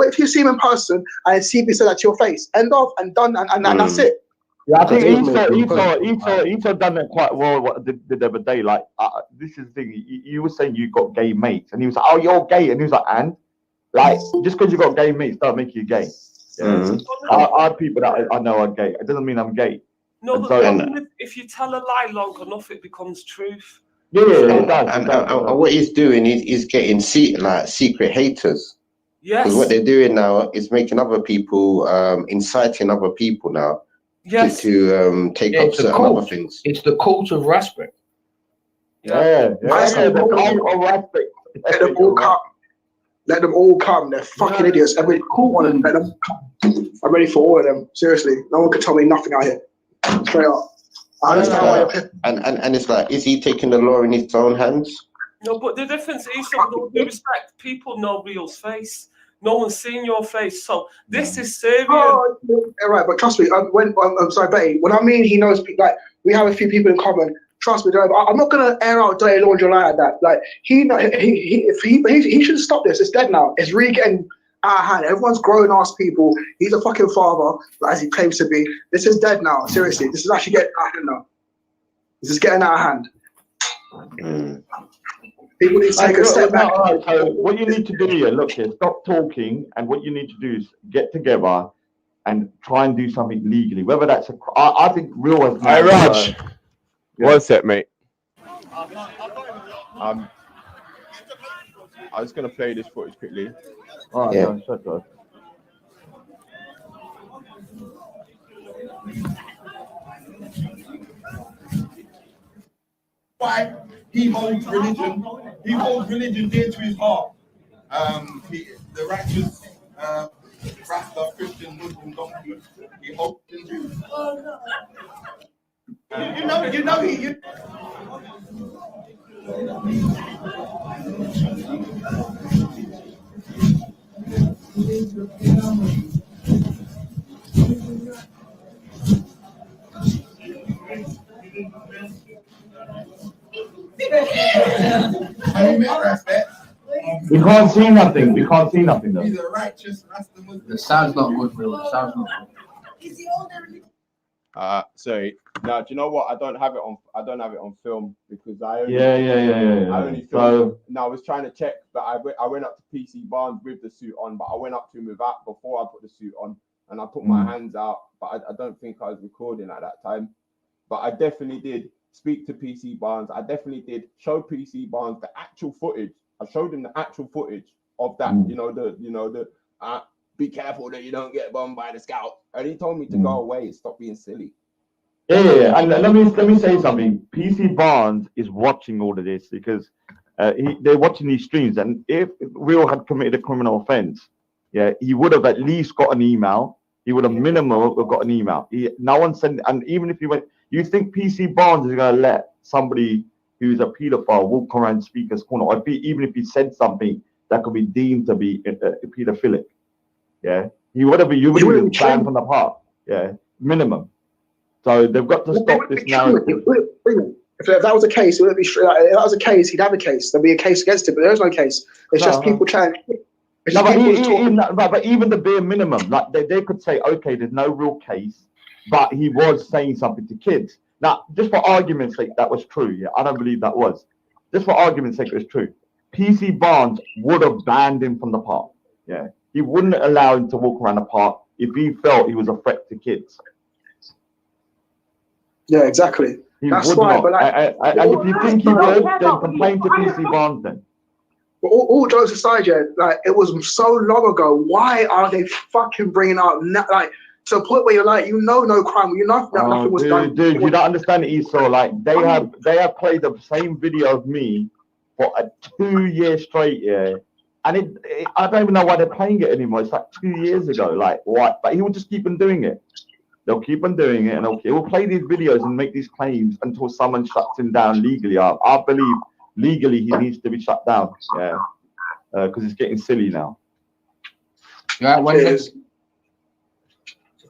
Speaker 15: if you see him in person and CB said that to your face? End of and done, and that's it.
Speaker 7: Yeah, I think Esau done it quite well. What did the other day? Like, this is the thing. You were saying you got gay mates, and he was like, "Oh, you're gay," and he was like, "And like, just because you got gay mates, don't make you gay." Yeah. I have people that I know are gay. It doesn't mean I'm gay.
Speaker 13: No,
Speaker 7: and
Speaker 13: but
Speaker 7: so,
Speaker 13: if you tell a lie long enough, it becomes truth.
Speaker 7: Yeah, it does.
Speaker 20: And what he's doing is getting secret haters.
Speaker 13: Yes.
Speaker 20: Because what they're doing now is making other people, inciting other people now.
Speaker 13: Yes.
Speaker 20: To take up certain other things.
Speaker 4: It's the cult of respect.
Speaker 7: Yeah. The cult of respect.
Speaker 15: Let them all come. Let them all come. They're fucking idiots. Every one of them. Let them come. I'm ready for all of them. Seriously, no one can tell me nothing out here. Straight up. I understand why you're
Speaker 20: and it's like, is he taking the law in his own hands?
Speaker 13: No, but the difference is, with all due respect, people know Real's face. No one's seen your face, so this is serious.
Speaker 15: Oh, yeah, right, but trust me. I'm sorry, Betty. When I mean he knows, like we have a few people in common. Trust me, I'm not gonna air out dirty laundry like that. Like he should stop this. It's dead now. It's really getting out of hand. Everyone's grown ass people. He's a fucking father, as he claims to be. This is dead now. Seriously, this is actually getting out of hand now. This is getting out of hand. People need to take a step back.
Speaker 7: So what you need to do here, look here, stop talking, and what you need to do is get together and try and do something legally. Whether that's I think Real has.
Speaker 1: Hey Raj, one sec, mate. I was gonna play this footage quickly.
Speaker 7: All right,
Speaker 20: Yeah.
Speaker 7: shut up.
Speaker 17: Why he holds religion? He holds religion dear to his heart. The righteous Rasta, Christian, Muslim donkey. He holds and Jews. You know he.
Speaker 7: We can't see nothing. We can't see nothing though.
Speaker 17: He's a righteous Rasta Muslim.
Speaker 4: The sound's not good, Real. The sound's not good.
Speaker 1: Sorry. Now, do you know what? I don't have it on film because I only.
Speaker 7: Yeah.
Speaker 1: I only filmed. No, I was trying to check, but I went up to PC Barnes with the suit on, but I went up to him without before I put the suit on, and I put my hands out, but I don't think I was recording at that time. But I definitely did speak to PC Barnes. I definitely did show PC Barnes the actual footage. I showed him the actual footage of that. Be careful that you don't get bombed by the scout. And he told me to go away and stop being silly.
Speaker 7: Yeah. And let me say something. PC Barnes is watching all of this because they're watching these streams. And if Real had committed a criminal offense, he would have at least got an email. He would have minimum got an email. No one sent. And even if he went, you think PC Barnes is going to let somebody who's a paedophile walk around speaker's corner, or even if he said something that could be deemed to be paedophilic? Yeah, you would have been banned from the park. Yeah, minimum. So they've got to stop this now.
Speaker 15: If that was the case, it wouldn't be. If that was a case, he'd have a case. There'd be a case against it, but there's no case. It's just people trying.
Speaker 7: But even the bare minimum, like they could say, okay, there's no real case, but he was saying something to kids. Now, just for argument's sake, that was true. Yeah, I don't believe that was. Just for argument's sake, it was true. PC Barnes would have banned him from the park. Yeah, he wouldn't allow him to walk around the park if he felt he was a threat to kids.
Speaker 15: Yeah, exactly.
Speaker 7: That's why. But and if you think he would, then complain to PC Barnes then.
Speaker 15: But all jokes aside, like it was so long ago. Why are they fucking bringing up to the point where you're like, no crime, nothing was done.
Speaker 7: Dude, you don't understand it, Esau. Like they have played the same video of me for 2 years straight, and I don't even know why they're playing it anymore. It's like 2 years ago. Like what? But he will just keep on doing it. They'll keep on doing it, and he will play these videos and make these claims until someone shuts him down legally. I believe legally he needs to be shut down. Yeah, because it's getting silly now.
Speaker 20: Yeah,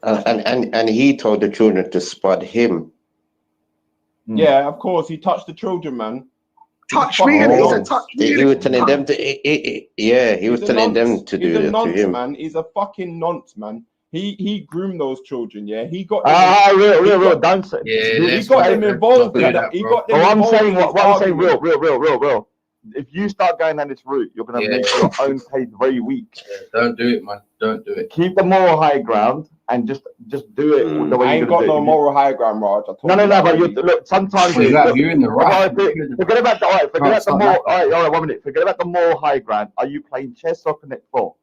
Speaker 20: and he told the children to spot him.
Speaker 1: Yeah, of course, he touched the children, man.
Speaker 15: touch me, and he said touch me.
Speaker 20: He was telling them to. He was telling them to do
Speaker 1: He's a
Speaker 20: that to
Speaker 1: nonce,
Speaker 20: him.
Speaker 1: man. He's a fucking nonce, man. He groomed those children, yeah. He got
Speaker 7: real. Don't say.
Speaker 1: He got them involved in that. He got them
Speaker 7: I'm
Speaker 1: involved
Speaker 7: saying
Speaker 1: in his
Speaker 7: what I'm saying.
Speaker 1: argument.
Speaker 7: Real. If you start going down this route, you're gonna make your own case very weak.
Speaker 4: Don't do it, man. Don't do it.
Speaker 7: Keep the moral high ground and just do it the way
Speaker 1: I
Speaker 7: you're
Speaker 1: ain't
Speaker 7: gonna
Speaker 1: got
Speaker 7: do
Speaker 1: no
Speaker 7: it.
Speaker 1: moral high ground, Raj.
Speaker 7: No, but look. Sometimes
Speaker 4: you're in the right.
Speaker 7: Forget about the forget about the moral. All right, 1 minute. Forget about the moral high ground. Are you playing chess or Connect Four?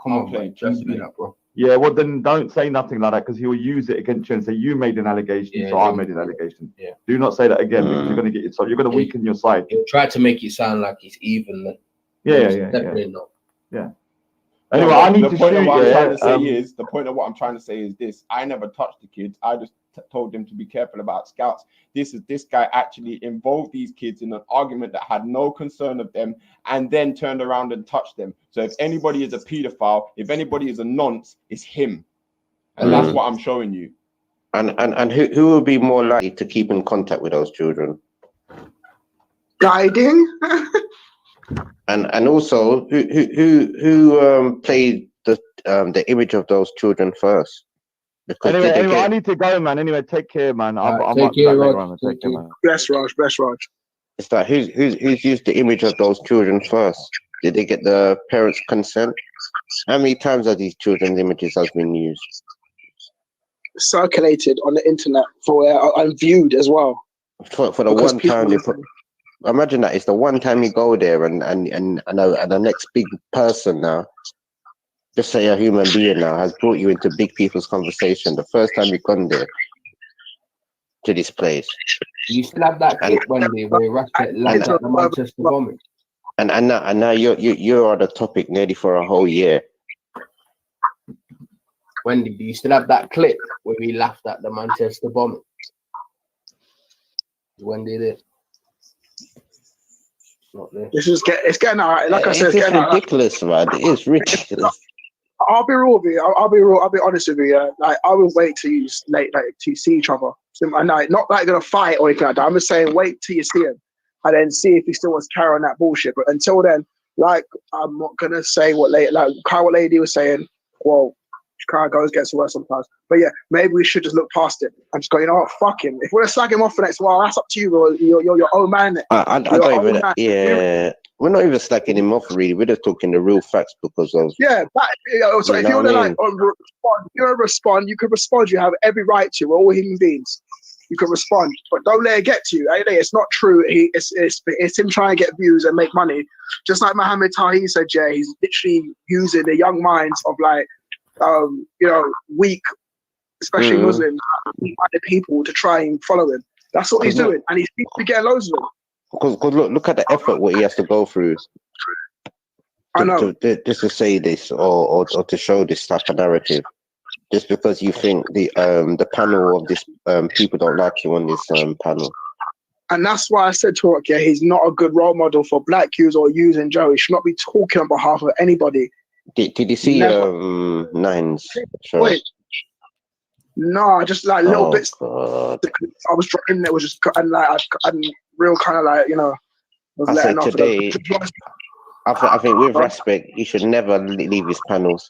Speaker 4: Come on, man. Don't do that, bro.
Speaker 7: Yeah, well then don't say nothing like that because he will use it against you and say you made an allegation, so I made an allegation.
Speaker 4: Yeah.
Speaker 7: Do not say that again because you're gonna get yourself. You're gonna weaken your side.
Speaker 4: He'll try to make it sound like he's even. Then. Definitely not.
Speaker 7: Yeah. Anyway, I need to shoot.
Speaker 1: The point of what I'm trying to say is this: I never touched the kids. I just told them to be careful about scouts. This guy actually involved these kids in an argument that had no concern of them, and then turned around and touched them. So if anybody is a paedophile, if anybody is a nonce, it's him, and that's what I'm showing you.
Speaker 20: And who will be more likely to keep in contact with those children?
Speaker 15: Guiding.
Speaker 20: And also who played the image of those children first? Because
Speaker 7: anyway, I need to go, man. Anyway, take care, man. I might be back later on. Take care, man.
Speaker 15: Bless Raj.
Speaker 20: It's like who's used the image of those children first? Did they get the parents' consent? How many times have these children's images has been used?
Speaker 15: Circulated on the internet and viewed as well.
Speaker 20: For the one time they put. Imagine that it's the one time you go there and the next big person now, just say a human being now, has brought you into big people's conversation. The first time you've gone there to this place.
Speaker 4: You still have that clip one day where Ratchet landed at the Manchester bombing.
Speaker 20: And now you're on the topic nearly for a whole year.
Speaker 4: Wendy, do you still have that clip where we laughed at the Manchester bombing? Wendy did. Not there.
Speaker 15: It's getting all right. Like I said, it's getting
Speaker 20: ridiculous, man. It is ridiculous.
Speaker 15: I'll be real with you. I'll be honest with you. Yeah, like I will wait till you to see each other. So, not like gonna fight or anything like that. I'm just saying wait till you see him, and then see if he still wants to carry on that bullshit. But until then, like I'm not gonna say what Lady was saying. Well, Kyle gets worse sometimes. But yeah, maybe we should just look past it. I'm just going, you know what, fuck him. If we're gonna slag him off for next while, that's up to you, bro. You're your own man.
Speaker 20: I don't even. Yeah, we're not even slacking him off. Really, we're just talking the real facts because of.
Speaker 15: Yeah, so if you want to respond, you can respond. You have every right to. We're all human beings. You can respond, but don't let it get to you. It's not true. It's him trying to get views and make money. Just like Mohammed Tahi said, yeah, he's literally using the young minds of weak, especially Muslims, weak-minded people to try and follow him. That's what he's doing, and he's getting loads of them.
Speaker 20: Because look at the effort what he has to go through.
Speaker 15: I know.
Speaker 20: Just to say this or to show this type of narrative, just because you think the panel of this people don't like you on this panel.
Speaker 15: And that's why I said to Rock, he's not a good role model for black youths or youths in general. He should not be talking on behalf of anybody.
Speaker 20: Did you see Nines?
Speaker 15: Wait. No, just like little bits.
Speaker 20: God.
Speaker 15: I was dropping there, was just and real kind of like, was
Speaker 20: I
Speaker 15: letting
Speaker 20: said
Speaker 15: off.
Speaker 20: Today, I think with respect, he should never leave his panels.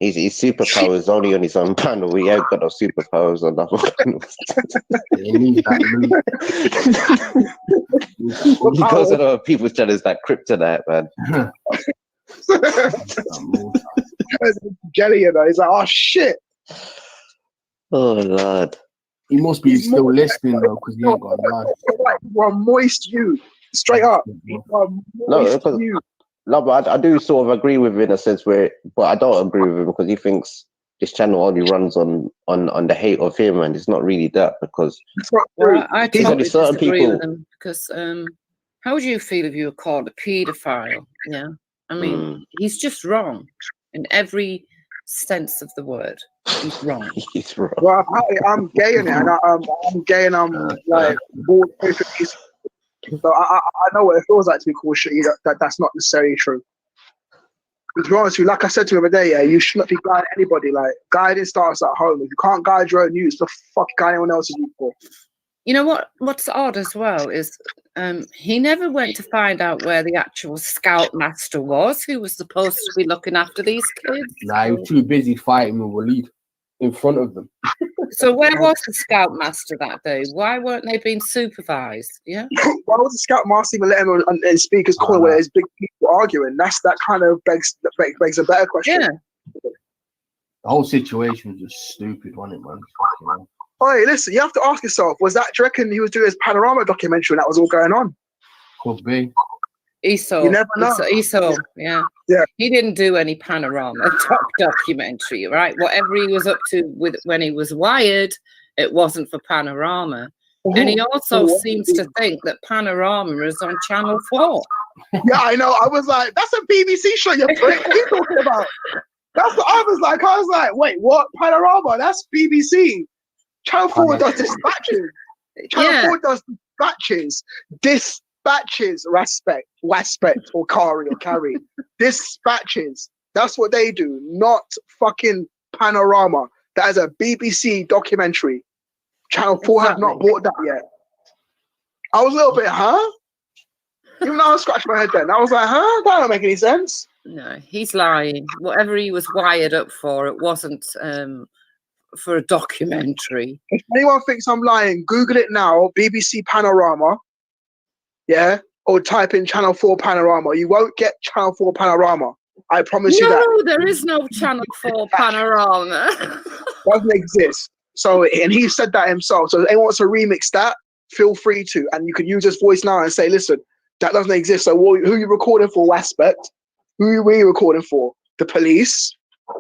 Speaker 20: His superpowers only on his own panel. He ain't got no superpowers on other panels. He goes on other people's channels like kryptonite, man.
Speaker 15: Jelly, he's like, oh shit.
Speaker 20: Oh Lord.
Speaker 4: He must be still listening though, because he ain't got a life.
Speaker 15: Well, moist you, straight up.
Speaker 20: No, but I do sort of agree with him in a sense but I don't agree with him because he thinks this channel only runs on the hate of him, and it's not really that because
Speaker 21: I totally disagree with him because how would you feel if you were called a paedophile? Yeah, I mean he's just wrong in every sense of the word. He's wrong.
Speaker 20: He's wrong.
Speaker 15: Well, I'm gay in it, and I'm gay, and I'm like bored. So I know what it feels like to be called shit. That's not necessarily true. But to be honest with you, like I said to you the other day, you shouldn't be guiding anybody. Like guiding starts at home. If you can't guide your own youth, the fuck guide anyone else's youth for?
Speaker 21: You know what's odd as well is he never went to find out where the actual scoutmaster was, who was supposed to be looking after these kids.
Speaker 4: Nah, he was too busy fighting with Waleed in front of them.
Speaker 21: So where was the scoutmaster that day? Why weren't they being supervised? Yeah.
Speaker 15: Why was the scoutmaster even let him on speaker's corner where there's big people arguing? That kind of begs a better question.
Speaker 21: Yeah.
Speaker 4: The whole situation was just stupid, wasn't it, man?
Speaker 15: Oh, hey, listen, you have to ask yourself, do you reckon he was doing his panorama documentary when that was all going on?
Speaker 4: Could be.
Speaker 21: Esau.
Speaker 15: You never know.
Speaker 21: Esau, yeah. He didn't do any panorama documentary, right? Whatever he was up to when he was wired, it wasn't for panorama. And he also seems to think that panorama is on Channel 4.
Speaker 15: Yeah, I know. I was like, that's a BBC show, you prick. What are you talking about? That's what I was like. I was like, wait, what? Panorama? That's BBC. Channel 4 does dispatches. Channel 4 does dispatches. Dispatches, respect, or carry. Dispatches. That's what they do, not fucking panorama. That is a BBC documentary. Channel 4 have not bought that yet. I was a little bit, huh? Even though I scratched my head then. I was like, huh? That don't make any sense.
Speaker 21: No, he's lying. Whatever he was wired up for, it wasn't for a documentary.
Speaker 15: If anyone thinks I'm lying, Google it now, BBC Panorama, yeah, or type in Channel 4 Panorama. You won't get Channel 4 Panorama. I promise you that.
Speaker 21: No, there is no Channel 4 Panorama.
Speaker 15: Doesn't exist. So, and he said that himself. So if anyone wants to remix that, feel free to. And you can use his voice now and say, listen, that doesn't exist. So who are you recording for, Aspect? Who were you recording for? The police?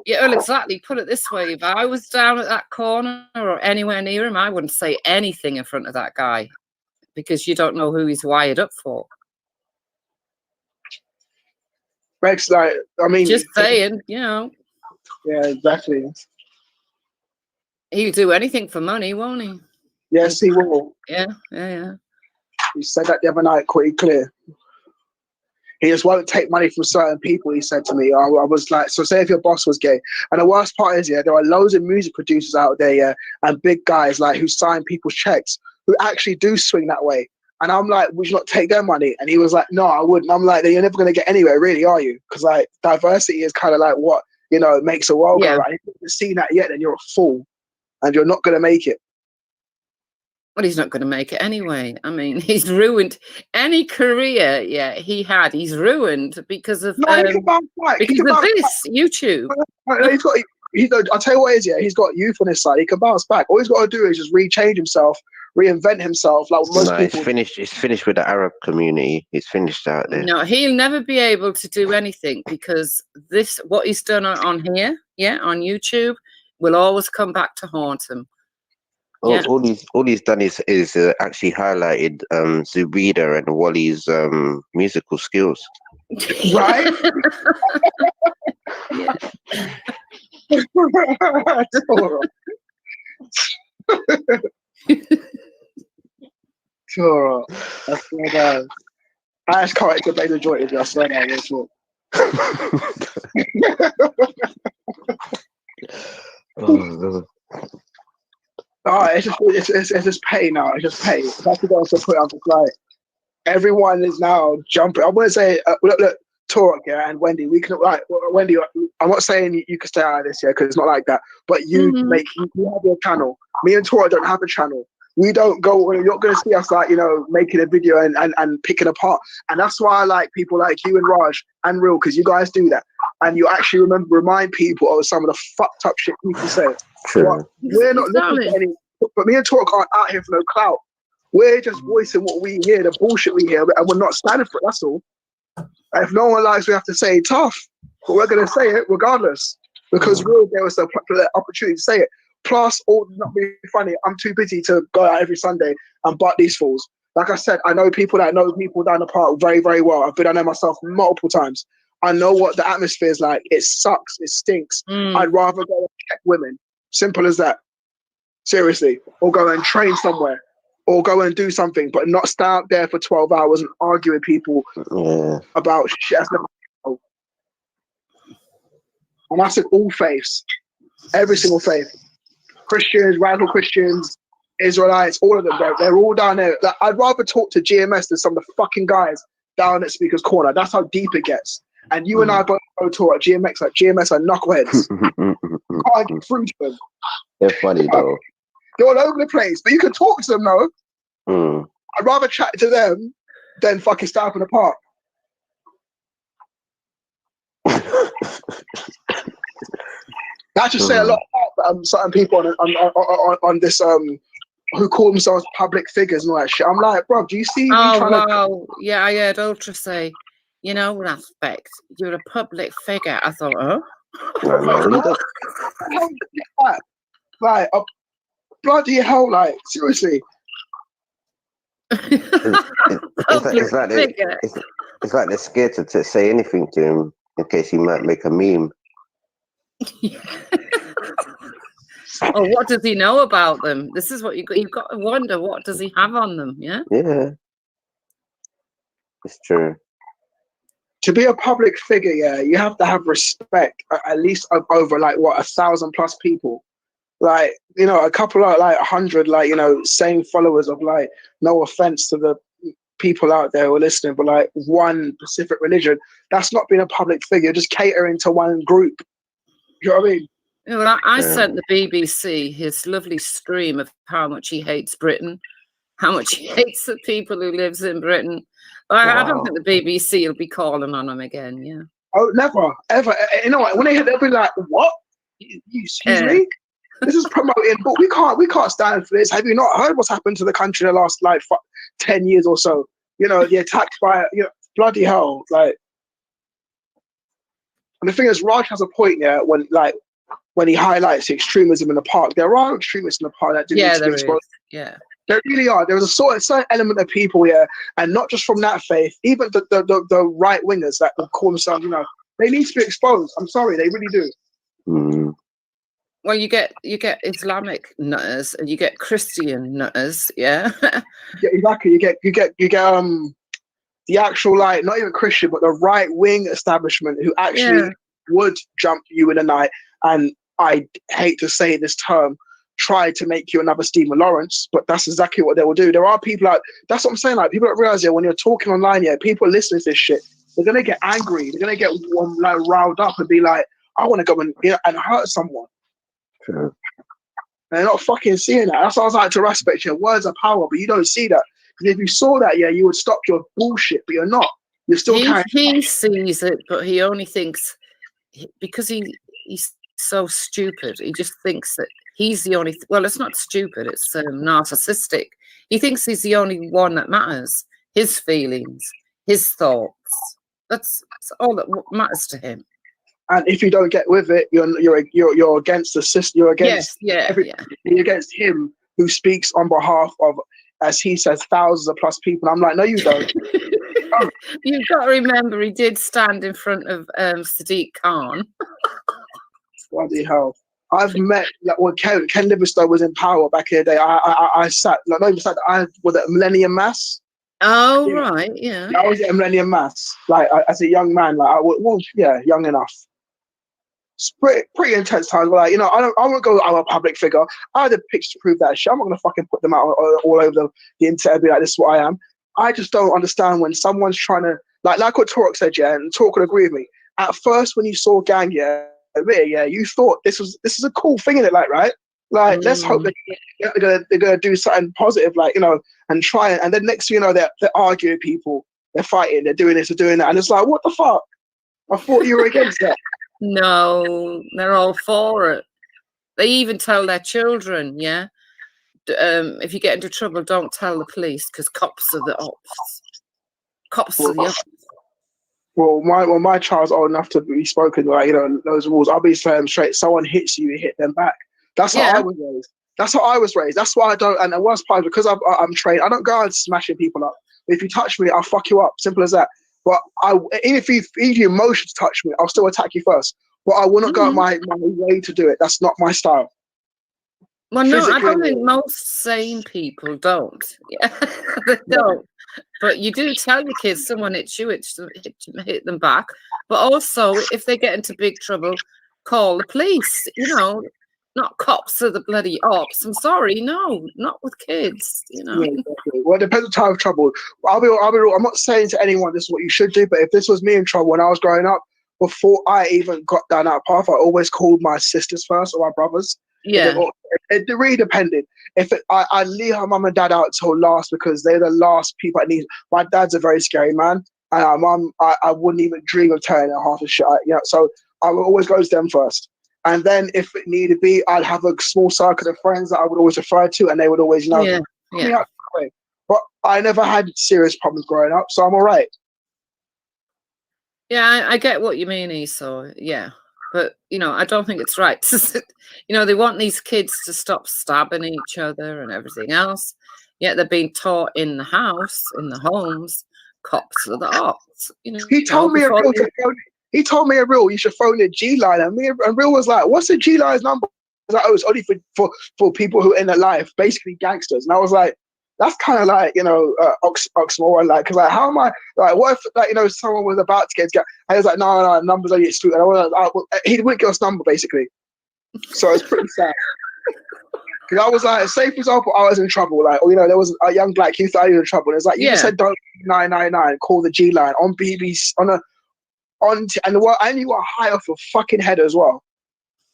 Speaker 21: Yeah, well, exactly. Put it this way, if I was down at that corner or anywhere near him, I wouldn't say anything in front of that guy because you don't know who he's wired up for.
Speaker 15: Rex, like, I mean...
Speaker 21: Just saying, you know.
Speaker 15: Yeah, exactly.
Speaker 21: He'll do anything for money, won't he?
Speaker 15: Yes, he will.
Speaker 21: Yeah.
Speaker 15: He said that the other night, pretty clear. He just won't take money from certain people, he said to me. I was like, so say if your boss was gay. And the worst part is, yeah, there are loads of music producers out there, yeah, and big guys like who sign people's checks who actually do swing that way. And I'm like, would you not take their money? And he was like, no, I wouldn't. I'm like, then you're never going to get anywhere, really, are you? Because like diversity is kind of like what, you know, makes a world go right. If you haven't seen that yet, then you're a fool and you're not going to make it.
Speaker 21: Well, he's not going to make it anyway. I mean, he's ruined any career, he had. He's ruined because of
Speaker 15: because of
Speaker 21: this YouTube.
Speaker 15: I'll tell you what it is, he's got youth on his side. He can bounce back. All he's got to do is just rechange himself, reinvent himself, like most people.
Speaker 20: It's finished with the Arab community. It's finished out there.
Speaker 21: No, he'll never be able to do anything because what he's done on here, on YouTube, will always come back to haunt him.
Speaker 20: All he's done is actually highlighted Zubida and Wally's musical skills.
Speaker 15: Right? Sure. I swear down. I just can't debate the joint with you. I swear down. That's what. It's just pay now. It's just pay. That's what I was put on the flight. Everyone is now jumping. I want to say, look, Torok, and Wendy. We can Wendy. I'm not saying you can stay out of this, because it's not like that. But you you have your channel. Me and Torok don't have a channel. We don't go. You're not going to see us like making a video and picking apart. And that's why I like people like you and Raj and Real, because you guys do that, and you actually remind people of some of the fucked up shit people say.
Speaker 20: True.
Speaker 15: We're not looking for any. But me and Torok aren't out here for no clout. We're just voicing what we hear, the bullshit we hear, and we're not standing for it. That's all. And if no one likes, we have to say tough, but we're going to say it regardless because Real gave us the opportunity to say it. Plus, not being funny, I'm too busy to go out every Sunday and butt these fools. Like I said, I know people that know people down the park very, very well. I've been down there myself multiple times. I know what the atmosphere is like. It sucks. It stinks. I'd rather go and check women. Simple as that. Seriously. Or go and train somewhere. Or go and do something, but not stay out there for 12 hours and argue with people about shit. And that's in all faiths. Every single faith. Christians, radical Christians, Israelites, all of them, bro. They're all down there. Like, I'd rather talk to GMS than some of the fucking guys down at Speaker's Corner. That's how deep it gets. And you and I both go to at GMX. Like GMS are knuckleheads. Can't get through to them.
Speaker 20: They're funny though.
Speaker 15: They're all over the place, but you can talk to them though. I'd rather chat to them than fucking stand up in the park. That just say a lot about certain people on this who call themselves public figures and all that shit. I'm like, bro, do you see me trying to?
Speaker 21: Yeah, I heard Ultra say, you know, Respect, you're a public figure. I thought, oh.
Speaker 15: Like, bloody hell, like, seriously.
Speaker 20: It's like they're scared to say anything to him in case he might make a meme.
Speaker 21: Oh, what does he know about them? This is what you've got to wonder. What does he have on them? Yeah.
Speaker 20: Yeah, it's true.
Speaker 15: To be a public figure, yeah, you have to have respect at least over like what 1,000+ people. Like, you know, a couple of like 100, like, you know, same followers of, like, no offense to the people out there who are listening, but like one specific religion, that's not being a public figure, just catering to one group. You know what I mean?
Speaker 21: Yeah, well, I sent the BBC his lovely stream of how much he hates Britain, how much he hates the people who lives in Britain. I don't think the BBC will be calling on him again. Yeah.
Speaker 15: Oh, never, ever. You know what? When they hear, they'll be like, "What? Excuse me? This is promoting, but we can't stand for this. Have you not heard what's happened to the country in the last like 10 years or so? You know, the attacks by, you know, bloody hell, like." And the thing is, Raj has a point, yeah, when he highlights extremism in the park. There are extremists in the park that do need to be exposed.
Speaker 21: Yeah. There
Speaker 15: really are. There's a certain element of people, yeah, and not just from that faith, even the right wingers that call themselves, you know, they need to be exposed. I'm sorry, they really do.
Speaker 21: Well, you get Islamic nutters and you get Christian nutters, yeah.
Speaker 15: Yeah, exactly. You get the actual, like, not even Christian, but the right wing establishment who actually would jump you in the night, and I hate to say this term, try to make you another Stephen Lawrence, but that's exactly what they will do. There are people like, that's what I'm saying, like, people don't realize that when you're talking online, yeah, people listening to this shit, they're gonna get angry, they're gonna get like riled up and be like, I want to go and, you know, and hurt someone.
Speaker 20: True.
Speaker 15: And they're not fucking seeing that. That's why I was like, to Respect, your words are power, but you don't see that. Because if you saw that, yeah, you would stop your bullshit, but you're not. You're still carrying.
Speaker 21: He sees it, but he only thinks, because he's so stupid, he just thinks that he's the only, well, it's not stupid, it's narcissistic. He thinks he's the only one that matters. His feelings, his thoughts. That's all that matters to him.
Speaker 15: And if you don't get with it, you're against the system. You're against you're against him who speaks on behalf of, as he says, thousands of plus people. I'm like, no, you don't.
Speaker 21: You've got to remember, he did stand in front of Sadiq Khan.
Speaker 15: Bloody hell! I've met, like, when Ken Livingstone was in power back in the day. I sat, like, not even sat. I was at Millennium Mass.
Speaker 21: Oh, yeah. Right, yeah.
Speaker 15: I was at Millennium Mass, like, as a young man, like, young enough. It's pretty intense times. Like, you know, I won't go, I'm a public figure. I had a picture to prove that shit. I'm not gonna fucking put them out all over the internet and be like, this is what I am. I just don't understand when someone's trying to, like what Torok said, yeah, and Torok would agree with me. At first, when you saw gang, yeah, you thought this is a cool thing in it, like, right? Like, let's hope that they're gonna do something positive, like, you know, and try it. And then next thing you know, they're arguing with people, they're fighting, they're doing this, they're doing that, and it's like, what the fuck? I thought you were against that.
Speaker 21: No, they're all for it. They even tell their children, yeah, if you get into trouble, don't tell the police, because cops are the ops. Cops are the ops.
Speaker 15: Well, my child's old enough to be spoken, like, you know, those rules. I'll be saying straight, someone hits you, you hit them back. That's how I was raised. That's how I was raised. That's why I don't, and the worst part is, because I'm trained, I don't go out smashing people up. If you touch me, I'll fuck you up. Simple as that. But even if you emotion to touch me, I'll still attack you first. But I will not go out my way to do it. That's not my style.
Speaker 21: Well, no, I don't think most sane people don't. Yeah, they don't. But you do tell your kids, someone hits you, hit them back. But also, if they get into big trouble, call the police. You know, not cops are the bloody ops. I'm sorry, no, not with kids. You know.
Speaker 15: Yeah, exactly. Well, it depends on time of trouble. I'll be real. I'm not saying to anyone this is what you should do, but if this was me in trouble when I was growing up, before I even got down that path, I always called my sisters first or my brothers.
Speaker 21: Yeah.
Speaker 15: It really depended. I leave her mum and dad out till last because they're the last people I need. My dad's a very scary man, and our mum, I wouldn't even dream of telling her half the shit. So I would always go to them first. And then if it needed be, I'd have a small circle of friends that I would always refer to, and they would always know.
Speaker 21: Yeah.
Speaker 15: But I never had serious problems growing up, so I'm all right.
Speaker 21: Yeah, I get what you mean, Esau. Yeah. But, you know, I don't think it's right. You know, they want these kids to stop stabbing each other and everything else. Yet they're being taught in the house, in the homes, cops are the ops. You know,
Speaker 15: He told me he told me a real, you should phone the G line. And real was like, what's the G line's number? I was like, oh, it's only for people who are in their life, basically gangsters. And I was like, that's kind of like, you know, oxymoron. Like, cause like, how am I, like, what if, like, you know, someone was about to get, and he was like, no, numbers are excluded. And I was like, he wouldn't give us number, basically. So it's pretty sad. Because I was like, say, for example, I was in trouble, like, or, you know, there was a young black youth that I was in trouble. And it's like, you just said, don't 999, call the G line on BBC, and you are high off your fucking head as well.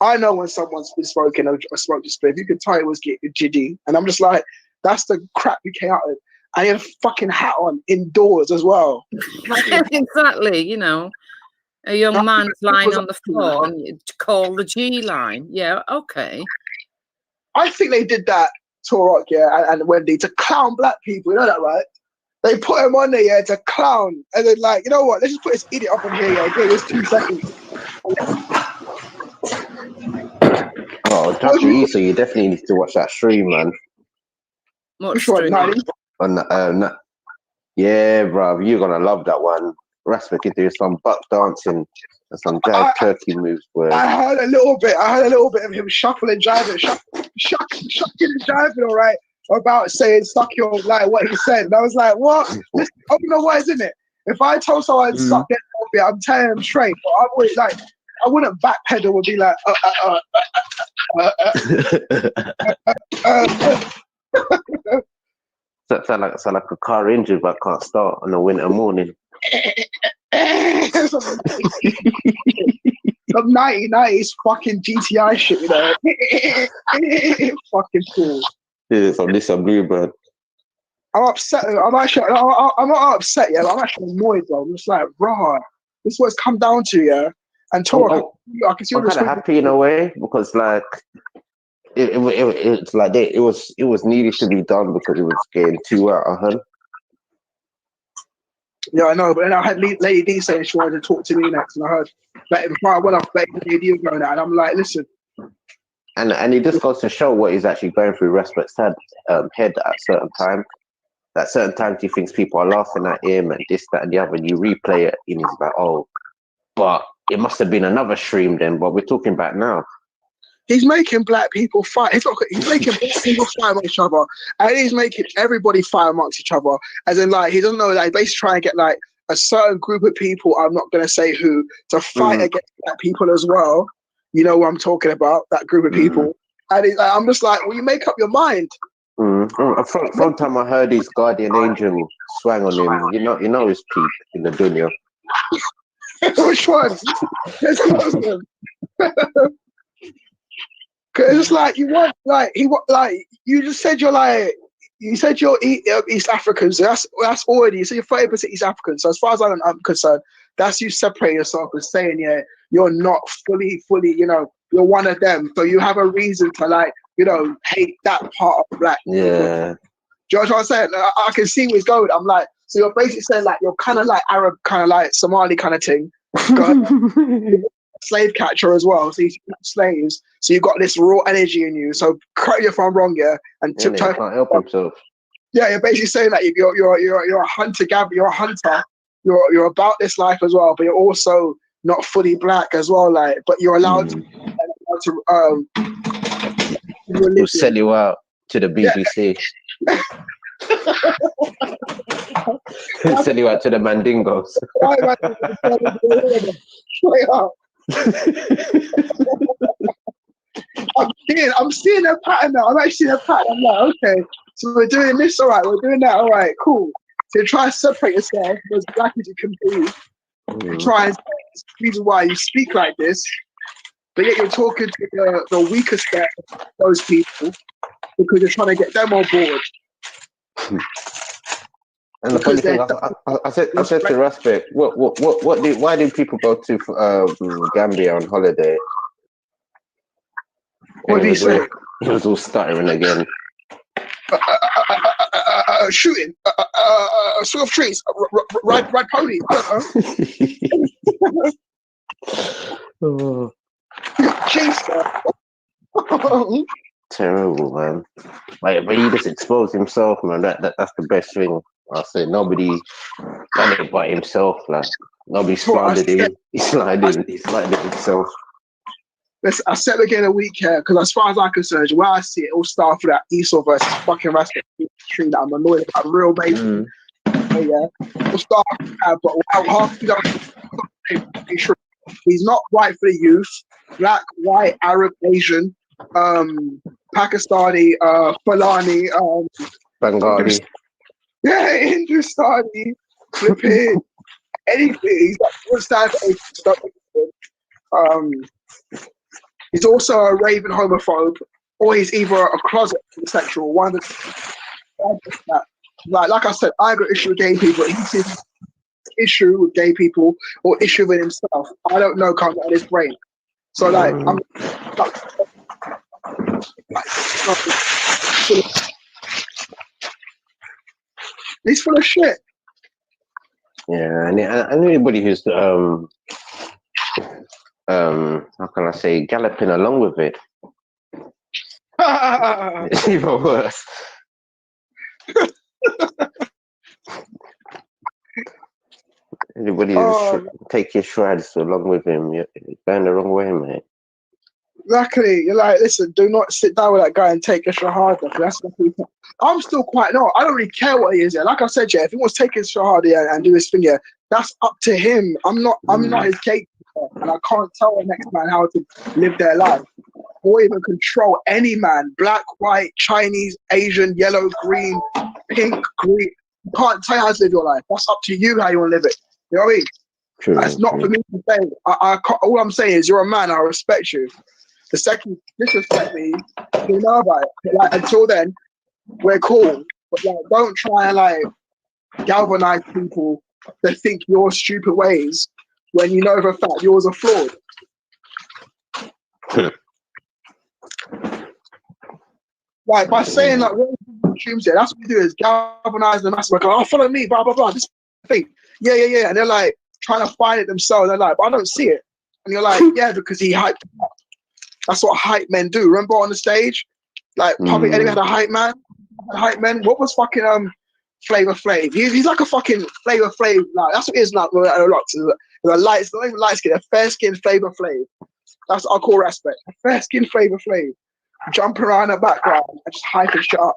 Speaker 15: I know when someone's been smoking or smoked a spliff, you could tell it was getting jiddy. And I'm just like, that's the crap we came out of. And he had a fucking hat on indoors as well.
Speaker 21: Exactly, you know. A young man's lying on the floor and you call the G line. Yeah, okay.
Speaker 15: I think they did that to Rock, yeah, and Wendy, to clown black people, you know that, right? They put him on there, yeah, to clown. And then, like, you know what? Let's just put this idiot up in here, yeah. Give us 2 seconds.
Speaker 20: Oh, Jackie, so you definitely need to watch that stream, man.
Speaker 21: What stream?
Speaker 20: Yeah, bro, you're gonna love that one. Rasmus can do some buck dancing and some jazz turkey moves.
Speaker 15: I heard a little bit of him shuffling, driving, shucking and driving, all right, about saying suck your, like what he said. And I was like, what? Listen, I don't know what is in it. If I told someone suck their coffee, I'm telling them straight. But I would like, I wouldn't backpedal, would be like,
Speaker 20: Sound like a car engine but can't start on a winter morning.
Speaker 15: Some 1990s fucking GTI shit, you know. Fucking cool.
Speaker 20: Yeah, from this Bluebird.
Speaker 15: I'm upset. I'm not upset, yeah. I'm actually annoyed, though. I'm just like, rah, this is what it's come down to, yeah. And Tora, I can see
Speaker 20: I'm kind of happy in a way because, like, it's like it was needed to be done because it was getting too out of hand.
Speaker 15: Yeah, I know, but then I had Lady D saying she wanted to talk to me next, and I heard that before I went off, Lady D was going out, and I'm like, listen.
Speaker 20: And it just goes to show what he's actually going through Respect's head at certain times. At certain times he thinks people are laughing at him and this, that, and the other, and you replay it, and he's like, oh, but it must have been another stream then, but we're talking about now.
Speaker 15: He's making black people fight. He's making black people fight amongst each other, and he's making everybody fight amongst each other. As in, like, he doesn't know that he's basically trying to get like a certain group of people. I'm not gonna say who to fight against black people as well. You know what I'm talking about? That group of people. And he's like, I'm just like, well, you make up your mind.
Speaker 20: From time I heard his guardian angel swang on him, you know his peak in the dunya.
Speaker 15: Which one? Cause it's like you want, like you just said you're East Africans. So that's already, you say you're 30% East African. So as far as I'm concerned, that's you separate yourself as saying, yeah, you're not fully, you know, you're one of them. So you have a reason to, like, you know, hate that part of black people.
Speaker 20: Yeah.
Speaker 15: Do you know what I'm saying? I can see where he's going. I'm like, so you're basically saying like you're kind of like Arab, kind of like Somali kind of thing. Slave catcher as well. So you slaves. So you've got this raw energy in you. So correct me if I'm wrong, yeah. And
Speaker 20: he can't help himself.
Speaker 15: Yeah, you're basically saying that you're a hunter gatherer. You're a hunter. You're about this life as well, but you're also not fully black as well. Like, but you're allowed to
Speaker 20: We'll sell you out to the BBC. Sell you out to the Mandingos.
Speaker 15: Straight up. I'm seeing a pattern now. I'm actually seeing a pattern. I'm like, okay, so we're doing this, all right, we're doing that, all right, cool. So you try to separate yourself as black as you can be. You try and say the reason why you speak like this, but yet you're talking to the weakest of those people because you're trying to get them on board.
Speaker 20: And the funny thing, I said to Respect, why do people go to Gambia on holiday?
Speaker 15: What did he say?
Speaker 20: He was all stuttering again.
Speaker 15: Shooting, swing of trees, ride ponies.
Speaker 20: Oh.
Speaker 15: Jeez,
Speaker 20: Terrible, man. Like, but he just exposed himself, man. That's the best thing. I say nobody done it but himself. Like nobody slandered him. He slandered himself.
Speaker 15: Listen, I said again a week here because as far as I'm concerned, where I see it all start for that Esau versus fucking Respect tree that I'm annoyed about real baby. Yeah, we'll start but half he's not right for the youth. Black, white, Arab, Asian, Pakistani, Fulani,
Speaker 20: Bengali.
Speaker 15: Yeah, Hindustani, flipping anything. He's like, what's that? He's also a raving homophobe, or he's either a closet homosexual. One of that. Like I said, I got issue with gay people. He sees issue with gay people or issue with himself. I don't know, can't get in his brain. So like, he's full of shit.
Speaker 20: Yeah, and anybody who's how can I say, galloping along with it, it's even worse. Anybody who's taking strides along with him, you're going the wrong way, mate.
Speaker 15: Luckily, you're like, listen, do not sit down with that guy and take a shahada. That's what I'm still quite I don't really care what he is. Yeah, like I said, yeah, if he wants to take his shahada and do his thing, yeah, that's up to him. I'm not his gatekeeper, and I can't tell the next man how to live their life or even control any man, black, white, Chinese, Asian, yellow, green, pink, green. You can't tell how to live your life. That's up to you how you want to live it. You know what I mean?
Speaker 20: True,
Speaker 15: that's not for me to say. I can't, all I'm saying is you're a man. I respect you. The second you disrespect me, you know about it. But like, until then, we're cool. But like, don't try and like galvanize people to think your stupid ways when you know for a fact yours are flawed. Like by saying like what streams there, that's what you do is galvanize the masses. Like, oh, follow me, blah blah blah. This thing, yeah, and they're like trying to find it themselves. They're like, but I don't see it, and you're like, yeah, because he hyped it up. That's what hype men do. Remember on the stage, like Public Enemy had a hype man. Hype man. What was fucking Flavor Flav? He's like a fucking Flavor Flav. Like that's what it is now. The lights, not even light skin, a fair skin Flavor Flav. That's what I call respect. A fair skin Flavor Flav. Jumping around the background and just hyping shit up.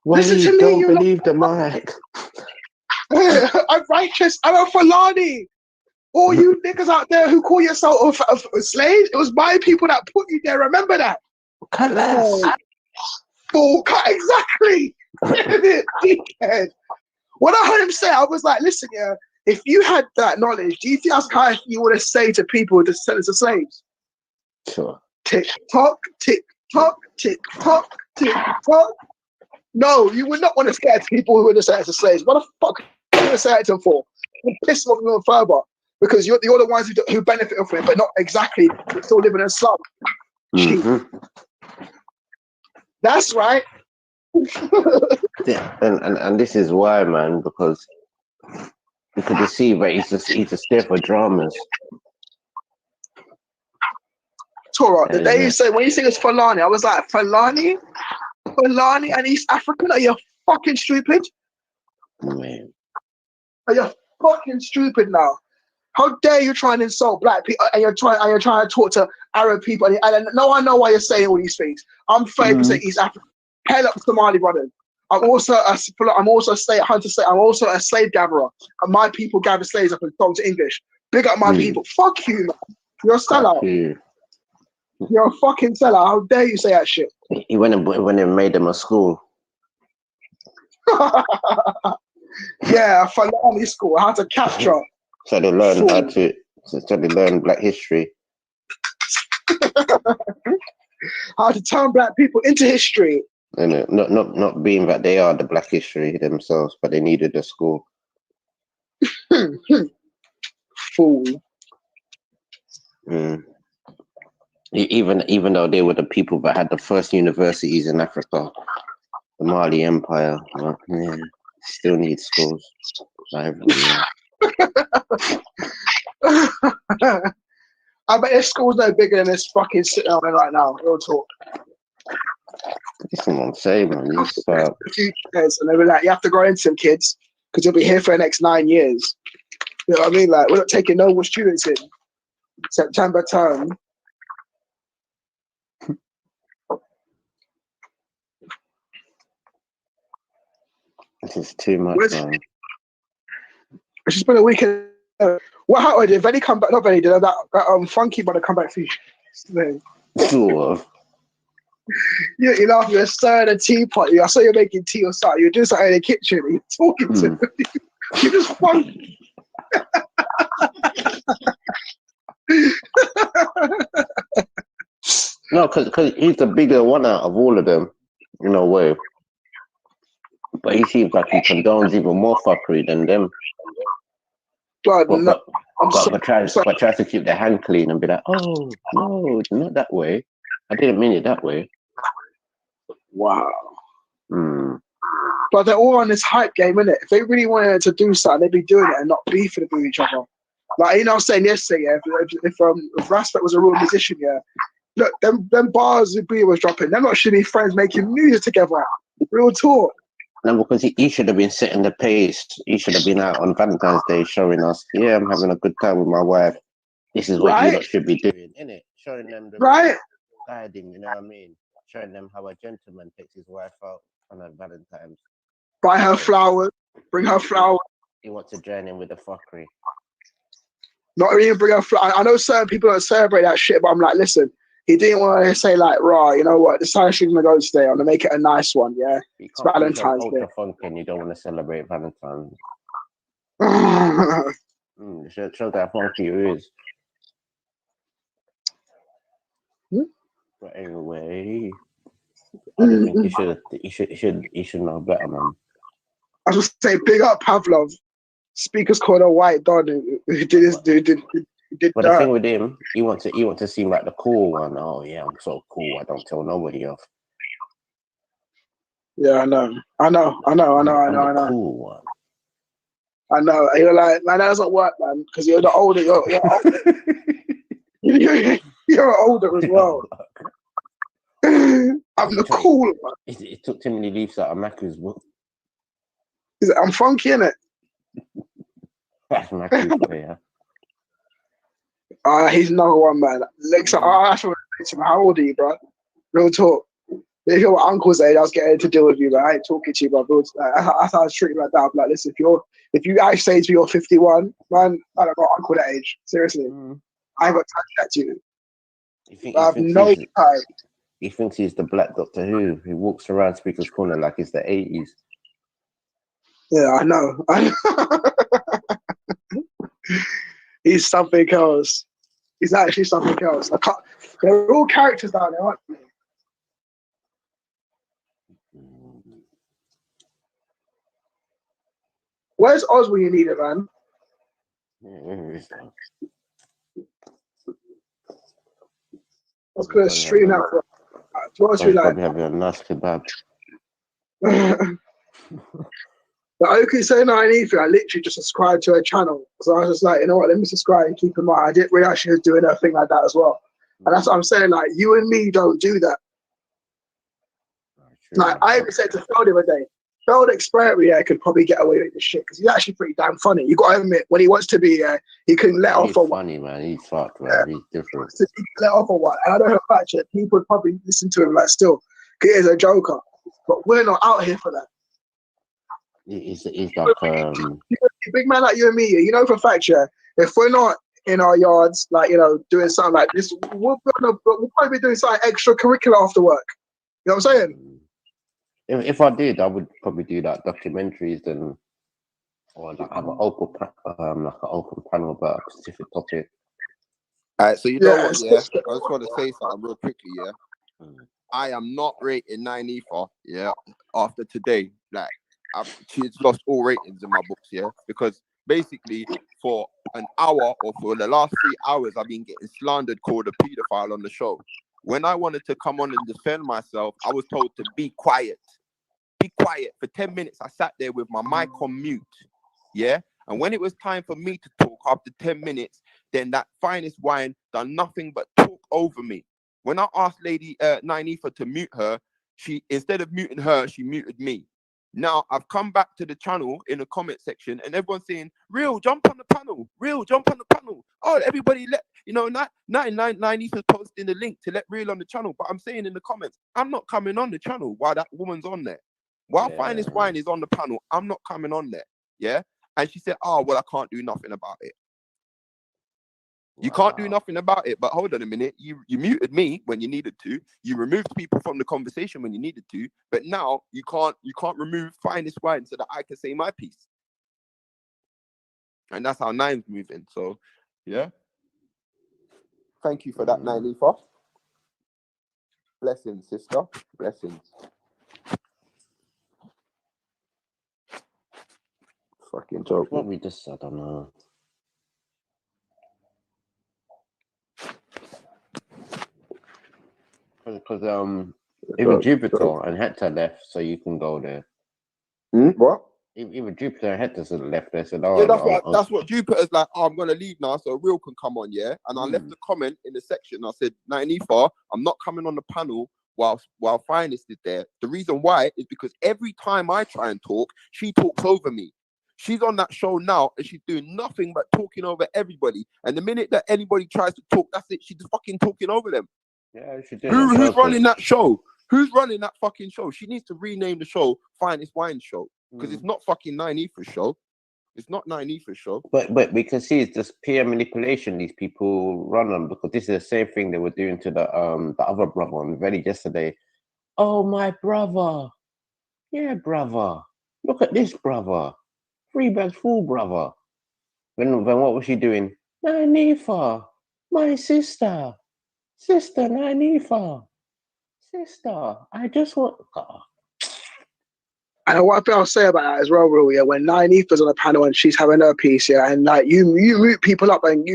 Speaker 20: Why
Speaker 15: Listen
Speaker 20: you
Speaker 15: to me,
Speaker 20: don't believe the mic?
Speaker 15: I'm righteous. I'm a Fulani. All you niggas out there who call yourself slaves, it was my people that put you there. Remember that?
Speaker 20: Cut less.
Speaker 15: Full cut, exactly. Dickhead. When I heard him say, I was like, listen, yeah, if you had that knowledge, do you think that's how you would have say to people to send us as slaves?
Speaker 20: Sure.
Speaker 15: Tick tock, tick tock, tick tock, tick tock. No, you would not want to scare people who would have said as slaves. What the fuck are you going to say it to them for? You piss them off even further. Because you're the ones who benefit from it, but not exactly still living in a slum. That's right.
Speaker 20: Yeah, and this is why, man, because you could just see, but he's just there for dramas.
Speaker 15: Torah, the day you say when you say it's Fulani, I was like, Fulani and East African? Are you fucking stupid?
Speaker 20: Man.
Speaker 15: Are you fucking stupid now? How dare you try and insult black people and you're trying to talk to Arab people? And no, I know why you're saying all these things. I'm 30% East African. Hell up Somali brothers. I'm also a slave gatherer, and my people gather slaves up and sold to English. Big up my people. Fuck you, man. You're a sellout. You're a fucking seller. How dare you say that shit?
Speaker 20: He went and made them a school.
Speaker 15: Yeah, Falani school. How to capture.
Speaker 20: So they learn so they learn Black history.
Speaker 15: How to turn Black people into history.
Speaker 20: And not being that they are the Black history themselves, but they needed a school.
Speaker 15: Fool.
Speaker 20: Mm. Even though they were the people that had the first universities in Africa, the Mali Empire, but, yeah, still need schools. Like, yeah.
Speaker 15: I bet this school's no bigger than this fucking sitting on it right now. Real talk.
Speaker 20: This is what I'm saying, man.
Speaker 15: A few years, and they were like, you have to grow into them kids because you'll be here for the next 9 years. You know what I mean? Like, we're not taking no more students in September term.
Speaker 20: This is too much, man.
Speaker 15: It's just been a weekend. What happened? Did Venny come back? Not Venny, did that funky brother come back for you?
Speaker 20: Sort of.
Speaker 15: You laugh, you're stirring a teapot. I saw you making tea or something. You're doing something in the kitchen. You're talking to me. You're just funky.
Speaker 20: No, because he's the bigger one out of all of them, in a way. But he seems like he condones even more fuckery than them. But tries to keep their hand clean and be like, oh, no, it's not that way. I didn't mean it that way.
Speaker 15: Wow.
Speaker 20: Mm.
Speaker 15: But they're all on this hype game, innit? If they really wanted to do something, they'd be doing it and not beefing with each other. Like, you know, I was saying yesterday, yeah, if Raspet was a real musician, yeah, look, them bars B was dropping, they're not should be friends making music together. Real talk.
Speaker 20: No, because he should have been setting the pace. He should have been out on Valentine's Day showing us, yeah, I'm having a good time with my wife. This is what you lot should be doing, innit? Showing them the guiding, you know what I mean? Showing them how a gentleman takes his wife out on a Valentine's.
Speaker 15: Buy her flowers, bring her flowers.
Speaker 20: He wants to join in with the fuckery.
Speaker 15: Not even bring her flowers. I know certain people don't celebrate that shit, but I'm like, listen, he didn't want to say like, raw, you know what, the Irish thing's gonna go today. I'm gonna make it a nice one, yeah. It's Valentine's Day.
Speaker 20: Funk and you don't want to celebrate Valentine's. Show that funky you is. But anyway, I think he should know better, man.
Speaker 15: I was just say, big up Pavlov. Speakers called a white dog who did this.
Speaker 20: But the thing with him, he wants to seem like the cool one. Oh yeah, I'm so cool. I don't tell nobody off.
Speaker 15: Yeah, I know.
Speaker 20: The cool one.
Speaker 15: I know. You're like, man, that doesn't work, man, because you're the older. You're older. You're older as well. I'm the cool one.
Speaker 20: It took too many leaves out of Maku's book.
Speaker 15: I'm funky, innit?
Speaker 20: That's Maku's player.
Speaker 15: He's number one, man. Like, so I actually want to say, how old are you, bro? Real talk. If you're my uncle's age, I was getting to deal with you, but I ain't talking to you, bro. That's how I was treating like that. I'm like, listen, if you actually say to me you're 51, man, I don't got uncle that age. Seriously. I ain't got time to chat to you. I have no time.
Speaker 20: He thinks he's the Black Doctor Who walks around Speaker's Corner like it's the 80s.
Speaker 15: Yeah, I know. He's something else. He's actually something else. They're all characters down there, aren't they? Where's Oz when you need it, man? I was going to stream out for
Speaker 20: probably having a nice kebab.
Speaker 15: But I couldn't say no anything. I literally just subscribed to her channel. So I was just like, you know what, let me subscribe and keep in mind. I didn't realize she was doing her thing like that as well. And that's what I'm saying, like, you and me don't do that. Like, I even said to Phil the other day, Phil the experiment could probably get away with this shit because he's actually pretty damn funny. You got to admit, when he wants to be, he can let off a one.
Speaker 20: He's funny, man. He's fucked, man. He's different.
Speaker 15: He can let off a one. And I know for a fact that people would probably listen to him like still, because he's a joker. But we're not out here for that.
Speaker 20: He's like
Speaker 15: big man like you and me, you know for a fact, yeah, if we're not in our yards, like, you know, doing something like this. We'll probably be doing something extracurricular after work. You know what I'm saying?
Speaker 20: If I did, I would probably do like documentaries and or like have an open panel about a specific topic.
Speaker 1: So you know what? Yeah, I just want to say something real quickly. Yeah, I am not rating 9 Ether. Yeah, after today, like she's lost all ratings in my books. Yeah, because basically for an hour or for the last 3 hours, I've been getting slandered, called a paedophile on the show. When I wanted to come on and defend myself, I was told to be quiet. Be quiet. For 10 minutes, I sat there with my mic on mute. Yeah. And when it was time for me to talk after 10 minutes, then that finest wine done nothing but talk over me. When I asked Lady 9 Ether to mute her, she, instead of muting her, she muted me. Now I've come back to the channel in the comment section and everyone's saying, Real, jump on the panel. Real, jump on the panel. Oh, everybody let, you know, 9 Ether's posting the link to let Real on the channel. But I'm saying in the comments, I'm not coming on the channel while that woman's on there. While Finest Wine is on the panel, I'm not coming on there. Yeah. And she said, oh, well, I can't do nothing about it. You can't do nothing about it. But hold on a minute. You muted me when you needed to. You removed people from the conversation when you needed to. But now you can't remove Finest Wine so that I can say my piece. And that's how Nine's moving. So, yeah. Thank you for that, 9 Ether. Blessings, sister. Blessings. Fucking joke.
Speaker 20: What we just said, I don't know. Because even Jupiter and Hector left, so you can go there.
Speaker 1: What?
Speaker 20: Even Jupiter and Hector sort of left. They said, "Oh,
Speaker 1: yeah, that's what Jupiter's like. Oh, I'm gonna leave now, so Real can come on, yeah." And I left a comment in the section. I said, 9 Ether, I'm not coming on the panel while Finest is there. The reason why is because every time I try and talk, she talks over me. She's on that show now and she's doing nothing but talking over everybody. And the minute that anybody tries to talk, that's it. She's just fucking talking over them.
Speaker 20: Yeah, she did.
Speaker 1: Who's running that show? Who's running that fucking show? She needs to rename the show Finest Wine Show. Because it's not fucking 9 Ether's show. It's not 9 Ether's show.
Speaker 20: But we can see it's just peer manipulation these people run on, because this is the same thing they were doing to the other brother on Reddit yesterday. Oh, my brother. Yeah, brother. Look at this, brother. 3 bags full, brother. Then what was she doing? 9 Ether. My sister. Sister 9 Ether. Sister. I just want... God.
Speaker 15: And what I'll say about that as well, Real, yeah, when 9 Ether's on a panel and she's having her piece, yeah, and like you mute people up, and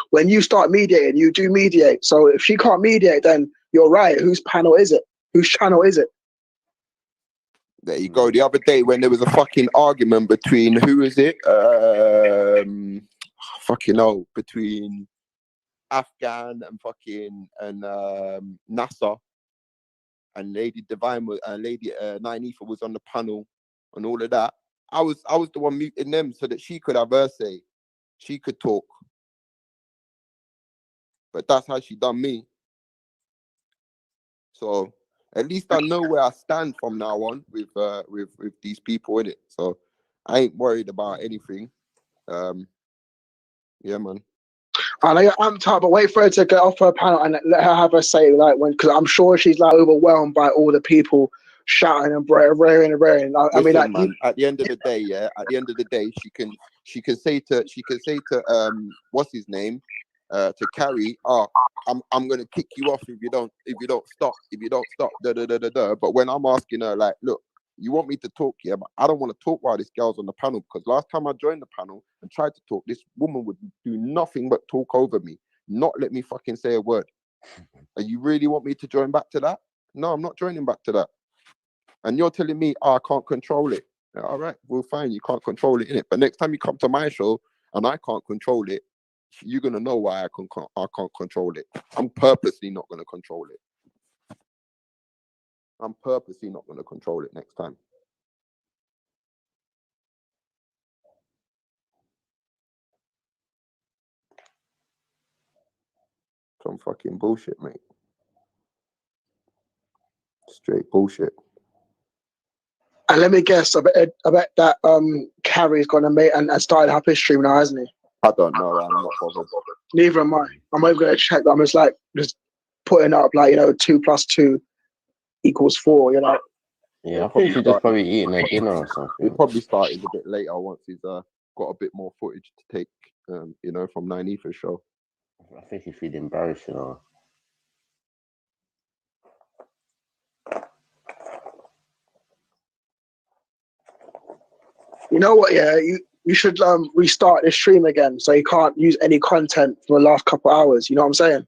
Speaker 15: when you start mediating, you do mediate. So if she can't mediate, then you're right. Whose panel is it? Whose channel is it?
Speaker 1: There you go. The other day when there was a fucking argument between, who is it? Fucking hell, between Afghan and NASA. And Lady Divine was, Lady 9 Ether was on the panel and all of that. I was the one muting them so that she could have her say. She could talk. But that's how she done me. So at least I know where I stand from now on with these people in it. So I ain't worried about anything. Yeah, man.
Speaker 15: I know you're amped up, but wait for her to get off her panel and let her have her say, like, because I'm sure she's like overwhelmed by all the people shouting and raring. I mean, like,
Speaker 1: man, at the end of the day, yeah, at the end of the day, she can say to what's his name, to Carrie, I'm gonna kick you off if you don't stop, But when I'm asking her, like, look, you want me to talk, yeah, but I don't want to talk while this girl's on the panel, because last time I joined the panel and tried to talk, this woman would do nothing but talk over me, not let me fucking say a word. And you really want me to join back to that? No, I'm not joining back to that. And you're telling me, I can't control it. Yeah, all right, well, fine, you can't control it, innit? But next time you come to my show and I can't control it, you're gonna know why I can't control it. I'm purposely not gonna control it. I'm purposely not gonna control it next time. Some fucking bullshit, mate. Straight bullshit.
Speaker 15: And let me guess, I bet that Carrie's gonna make and started up his stream now, hasn't he?
Speaker 1: I don't know. I'm not bothered.
Speaker 15: Neither am I. I'm not even gonna check. I'm just putting up 2 + 2 = 4.
Speaker 20: Yeah, I think he's just probably eating a dinner or something.
Speaker 1: He probably started a bit later once he's got a bit more footage to take, from 9E for sure.
Speaker 20: I think he feels embarrassed,
Speaker 15: You know what? Yeah, you should restart this stream again, so you can't use any content for the last couple hours. You know what I'm saying?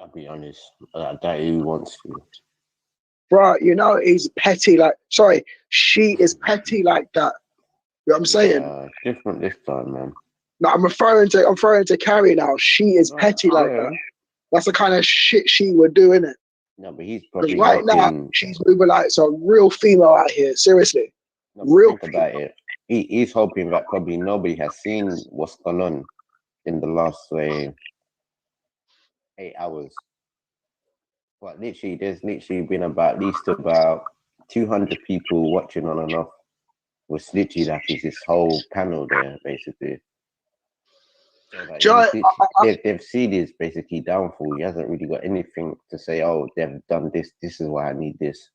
Speaker 20: I'll be honest. I doubt he wants to.
Speaker 15: Bro, he's petty. She is petty like that. You know what I'm saying?
Speaker 20: Different this time, man.
Speaker 15: No, I'm referring to Carrie now. She is petty like that. That's the kind of shit she would do, innit?
Speaker 20: No, but he's probably
Speaker 15: right now she's moving like it's a real female out here. Seriously, real.
Speaker 20: Think about it. He's hoping that probably nobody has seen what's gone on in the last 8 hours. But literally, there's literally been at least about 200 people watching on and off. Was literally is this whole panel there basically. So they've seen his basically downfall. He hasn't really got anything to say. Oh, they've done this. This is why I need this.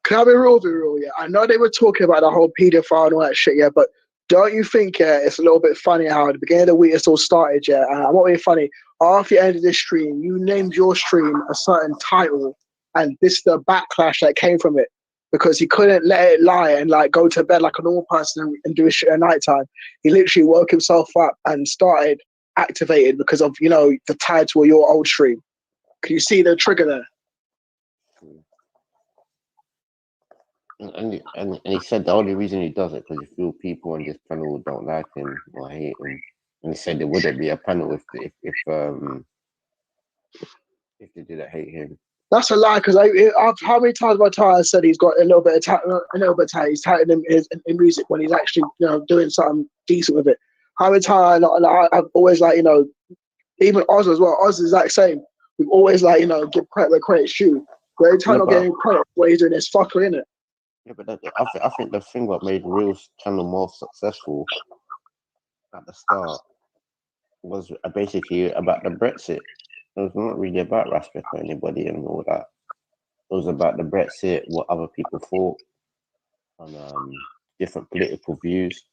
Speaker 15: Can I be real? Yeah. I know they were talking about the whole paedophile and all that shit. Yeah, but don't you think it's a little bit funny how at the beginning of the week it's all started? Yeah, and I'm not being funny. After the end of this stream, you named your stream a certain title, and this is the backlash that came from it. Because he couldn't let it lie and go to bed like a normal person and do his shit at night time. He literally woke himself up and started activated because of the title of your old stream. Can you see the trigger there?
Speaker 20: And he said the only reason he does it because he feels people on this panel don't like him or hate him. And he said there wouldn't be a panel if they didn't hate him.
Speaker 15: That's a lie, because how many times my time I said he's got a little bit of talent. He's talented in music when he's actually doing something decent with it. How many times I've always even Oz as well. Oz is the exact same. We've always give credit where credit's due. But every time I'm getting credit for what he's doing is fuckery, innit?
Speaker 20: Yeah, but I think the thing what made Real's channel more successful at the start was basically about the Brexit. It was not really about Raspberry or anybody and all that. It was about the Brexit, what other people thought, and different political views.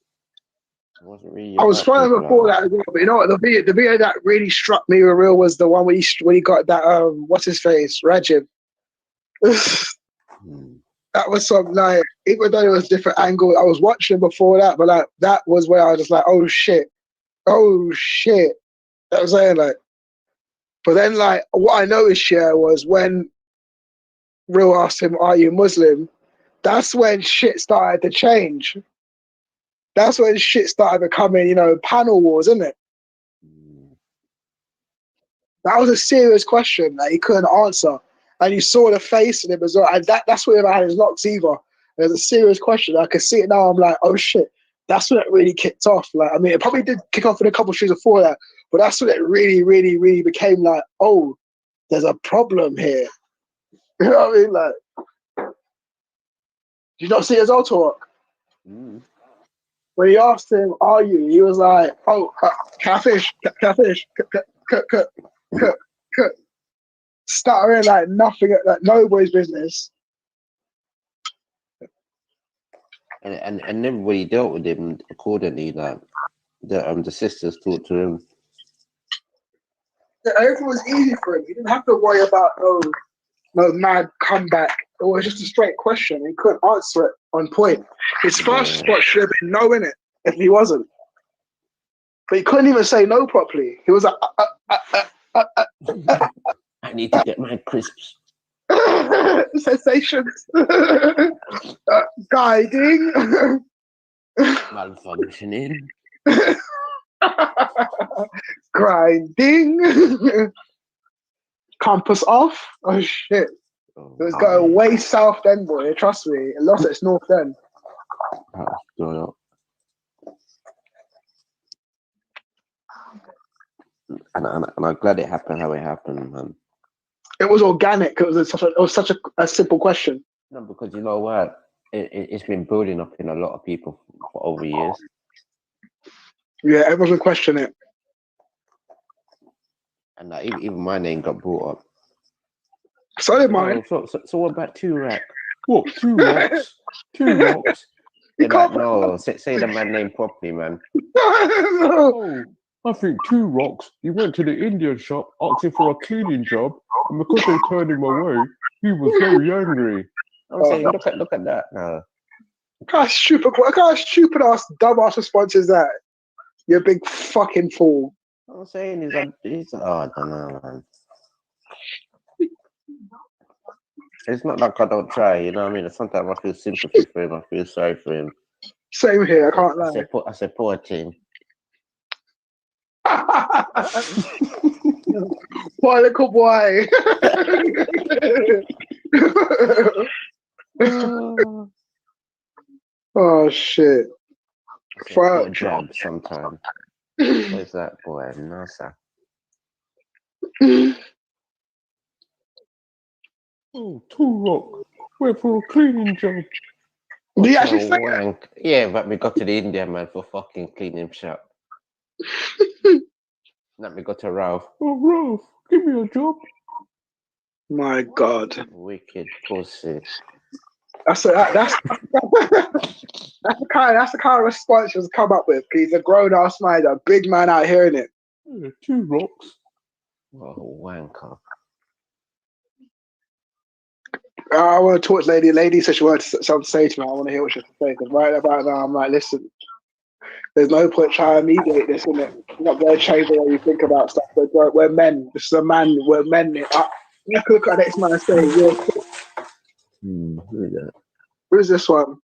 Speaker 20: It wasn't really.
Speaker 15: I was fine before that as well, but you know what? The video that really struck me with Real was the one where he got that what's his face, Rajib. That was some even though it was different angle, I was watching before that, but that was where I was just like, oh shit. That was saying but then what I noticed here was when Real asked him, "Are you Muslim?" That's when shit started to change. That's when shit started becoming, panel wars, isn't it? That was a serious question that he couldn't answer. And you saw the face in him as well. And that's when he had his locks either. There's a serious question. I can see it now. I'm like, oh shit. That's when it really kicked off. It probably did kick off in a couple of streams before that. But that's when it really, really, really became oh, there's a problem here. You know what I mean? Did you not see his old talk? When he asked him, "Are you?" He was like, "Oh, catfish, stuttering like nothing, like nobody's business."
Speaker 20: And everybody dealt with him accordingly. The sisters talked to him.
Speaker 15: Yeah, everything was easy for him. He didn't have to worry about no mad comeback. It was just a straight question. He couldn't answer it on point. His first spot should have been no in it if he wasn't. But he couldn't even say no properly. He was like,
Speaker 20: I need to get my crisps.
Speaker 15: Sensations. Guiding.
Speaker 20: Malfunctioning.
Speaker 15: Grinding. Compass off. Oh shit. It was going way south then, boy. Trust me. It lost its north then.
Speaker 20: And I'm glad it happened how it happened, man.
Speaker 15: It was organic. It was such a simple question.
Speaker 20: No, because you know what? It's been building up in a lot of people for over years.
Speaker 15: Yeah, everyone's gonna question it.
Speaker 20: And even my name got brought up.
Speaker 15: So did mine.
Speaker 20: So what about Two Rack? What, Two Rocks? Two Rocks? They're like, no, say the man name properly, man.
Speaker 3: Oh, I think Two Rocks. He went to the Indian shop asking for a cleaning job, and because they turned him away, he was very angry.
Speaker 20: I'm saying, look at that now.
Speaker 15: What kind of stupid ass, dumb ass response is that? You big fucking fool.
Speaker 20: I'm saying he's I don't know, man. It's not like I don't try, you know what I mean? Sometimes I feel sympathy for him. I feel sorry for him.
Speaker 15: Same here. I can't lie.
Speaker 20: I said, poor team.
Speaker 15: Poor little boy. Oh shit.
Speaker 20: Poor jab sometimes. Where's that boy? Nasa.
Speaker 3: Oh, Two Rock went for a cleaning job.
Speaker 20: Wank. Yeah, but we got to the Indian man for fucking cleaning shop. Then we got to Ralph.
Speaker 3: Oh, Ralph, give me a job.
Speaker 15: My God.
Speaker 20: Wicked pussy.
Speaker 15: That's the kind of response she's come up with. He's a grown ass man, a big man out here, innit?
Speaker 3: Yeah, Two Rocks.
Speaker 20: Oh, wanker.
Speaker 15: I want to talk to lady. Lady said she wanted something to say to me. I want to hear what she has to say. Because right about now, I'm like, listen, there's no point trying to mediate this, innit? I'm not going to change the way you think about stuff. We're men. This is a man. We're men. You can look at the next man and say,
Speaker 20: Who is that?
Speaker 15: Who's this one?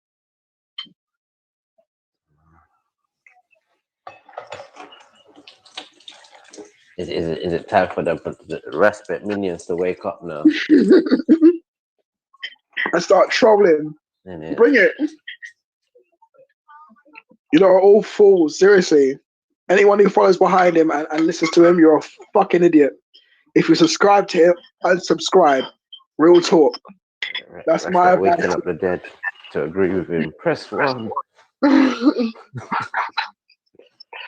Speaker 20: Is it time for the respite minions to wake up now?
Speaker 15: And start trolling.
Speaker 20: Innit?
Speaker 15: Bring it. You know, all fools. Seriously. Anyone who follows behind him and listens to him, you're a fucking idiot. If you subscribe to him, unsubscribe. Real talk. That's my advice.
Speaker 20: Waking up the dead to agree with him. Press 1.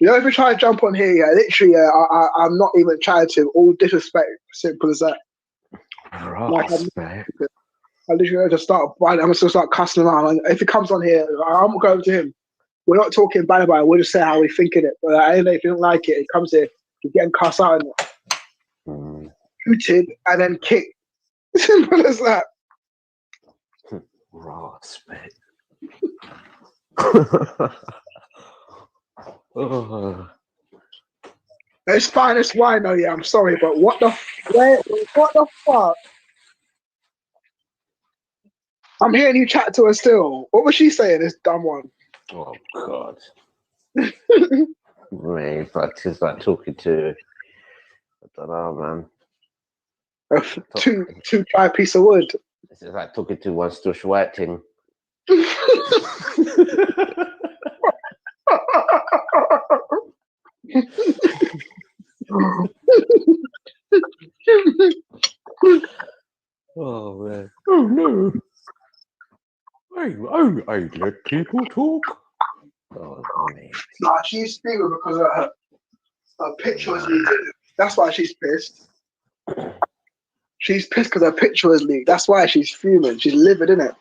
Speaker 15: You know, if you try to jump on here, yeah, literally, I'm not even trying to. All disrespect. Simple as that. I literally just start. I'm just gonna start cussing him out. And if he comes on here, I'm gonna go over to him. We're not talking bad about it. We'll just say how we thinking it. But anyway, if you don't like it, it comes here. You're getting cussed out and hooted and then kicked. Simple as that.
Speaker 20: Respect.
Speaker 15: It's fine. It's wine, though. Yeah, I'm sorry, but what the fuck? I'm hearing you chat to her still. What was she saying? This dumb one.
Speaker 20: Oh God. Man, but she's like talking to. I don't know, man.
Speaker 15: Two dry piece of wood.
Speaker 20: It's like talking to one Stush White thing.
Speaker 3: Oh man. Oh no. I let people talk.
Speaker 20: Oh man.
Speaker 15: Nah, she's speaking because her picture was leaked. That's why she's pissed. She's pissed because her picture was leaked. That's why she's fuming. She's livid, innit?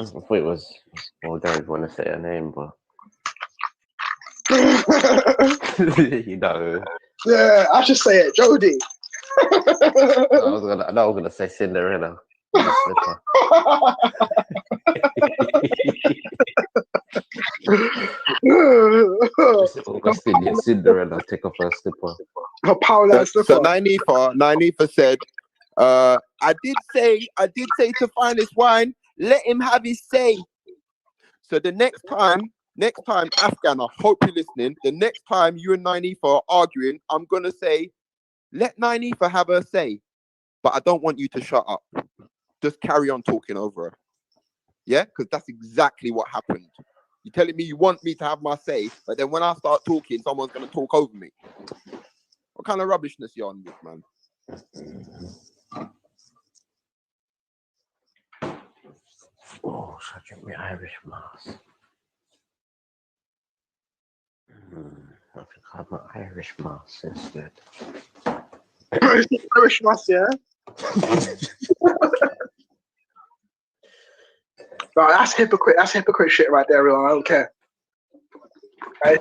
Speaker 20: I thought it was. Well, I don't want to say her name, but you know.
Speaker 15: Yeah, I should say it, Jodie.
Speaker 20: I was gonna say Cinderella. Slipper. Cinderella take off her slipper.
Speaker 15: Her power
Speaker 1: So 94 said, I did say to Finest Wine, let him have his say. So the next time, Afghan, I hope you're listening. The next time you and 94 are arguing, I'm gonna say, let 94 have her say, but I don't want you to shut up. Just carry on talking over her. Yeah, because that's exactly what happened. You're telling me you want me to have my say, but then when I start talking, someone's gonna talk over me. What kind of rubbishness you on this, man?
Speaker 20: Oh, should I drink my Irish mask? I think I'm an Irish mouse instead.
Speaker 15: Irish mouse, yeah. No, that's hypocrite. That's hypocrite shit right there, real. I don't care. Right?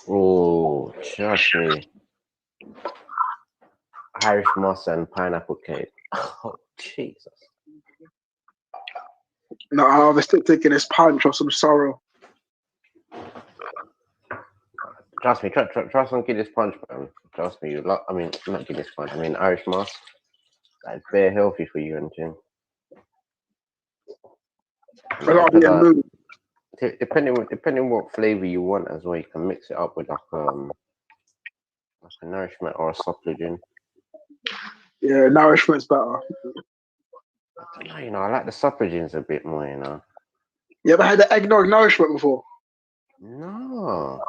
Speaker 20: Oh, trust me. Irish moss and pineapple cake. Oh, Jesus.
Speaker 15: No, I'll have a stick taking this punch or some sorrow.
Speaker 20: Trust me, trust on Guinness punch, man. Trust me, I mean, not Guinness punch. I mean Irish moss. That's very healthy for you, and Jim. Depending what flavor you want as well, you can mix it up with like a nourishment or a supplement.
Speaker 15: Yeah, nourishment's better.
Speaker 20: You know, I like the supplements a bit more. You know.
Speaker 15: You ever had the eggnog nourishment before?
Speaker 20: No.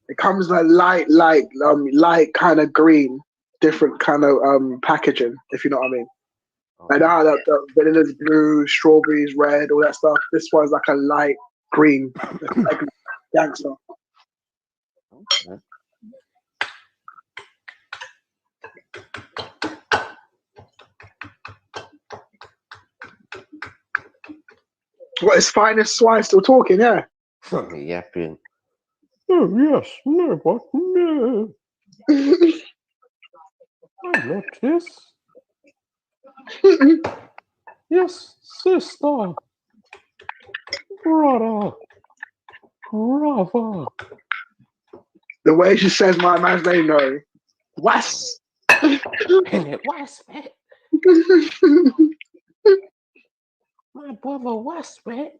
Speaker 15: It comes like light kind of green, different kind of packaging, if you know what I mean. Like the vanilla's blue, strawberries red, all that stuff. This one's like a light green, like gangster.
Speaker 20: Okay.
Speaker 15: What is finest swine still talking? Yeah.
Speaker 20: Yapping.
Speaker 3: Oh yes, no, what? No. I love this. Yes, sister. Brother. Brother.
Speaker 15: The way she says my man's name, no. Was.
Speaker 20: Was, man. My brother was, man.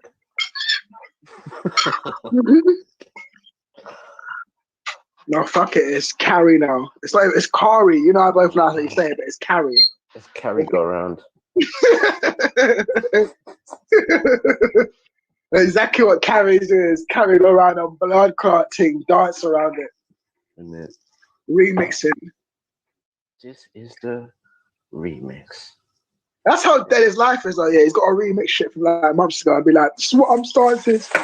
Speaker 15: No, fuck it. It's Carrie now. It's like it's Kari. You know, I both know how you say it, but it's Carrie.
Speaker 20: It's Carrie go around.
Speaker 15: Exactly what Carrie is. Carrie go around a blood clot thing, dance around it.
Speaker 20: And then
Speaker 15: remixing.
Speaker 20: This is the remix.
Speaker 15: That's how dead his life is. Like, yeah, he's got a remix shit from like months ago. I'd be like, this is what I'm starting.
Speaker 20: It's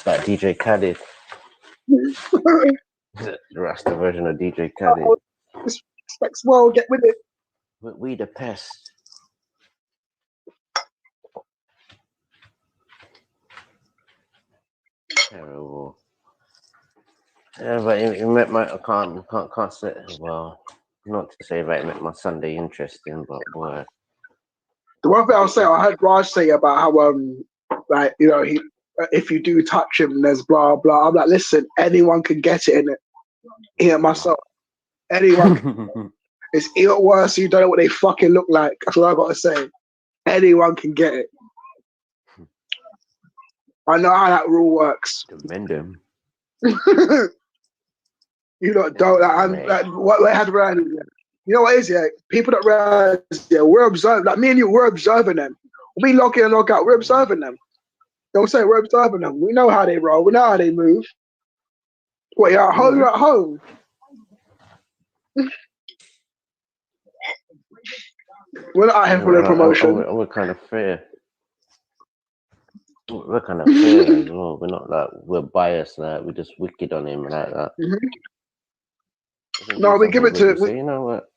Speaker 20: like DJ Khaled. The Rasta version of DJ Khaled.
Speaker 15: Respects well, get with it.
Speaker 20: We the pest. Terrible. Yeah, but it met my I can't say well. Not to say that it made my Sunday interesting, but boy.
Speaker 15: The one thing I'll say, I heard Raj say about how like, you know, he if you do touch him, there's blah blah. I'm like, listen, anyone can get it in it. Here myself, anyone. It's even worse. You don't know what they fucking look like. That's what I gotta say. Anyone can get it. I know how that rule works.
Speaker 20: Commend them.
Speaker 15: You know, don't like what they had around. You know what it is, yeah? People that realize, yeah, we're observing. Like me and you, we're observing them. We log in and log out. We're observing them. Don't say we're observing them. We know how they roll. We know how they move. What, you're at home? You're at home. We're not out here for the promotion.
Speaker 20: We're kind of fair. We're kind of fair as well. We're not like we're biased. Like we're just wicked on him like that.
Speaker 15: No, we give it to.
Speaker 20: You know what?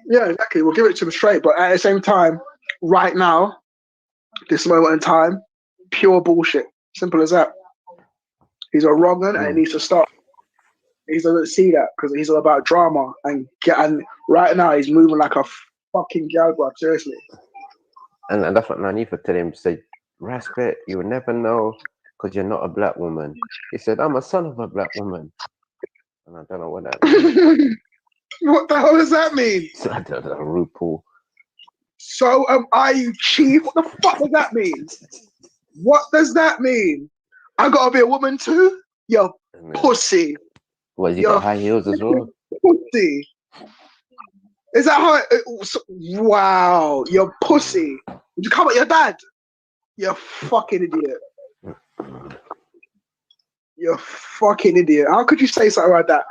Speaker 15: Yeah, exactly. We'll give it to him straight, but at the same time, right now, this moment in time, pure bullshit. Simple as that. He's a wrong one, and it needs to stop. He doesn't see that because he's all about drama and right now he's moving like a fucking girl, bro. Seriously.
Speaker 20: And that's what Nanifa told him. Said, "Respect, you will never know because you're not a black woman." He said, "I'm a son of a black woman," and I don't know what that means.
Speaker 15: What the hell does that mean?
Speaker 20: I don't know, RuPaul.
Speaker 15: So are you chief? What the fuck does that mean? What does that mean? I gotta be a woman too? Yo, pussy.
Speaker 20: What, has he got high heels as well?
Speaker 15: Pussy. Is that how wow, you're pussy. Would you come at your dad? You're fucking idiot. You're fucking idiot. How could you say something like that?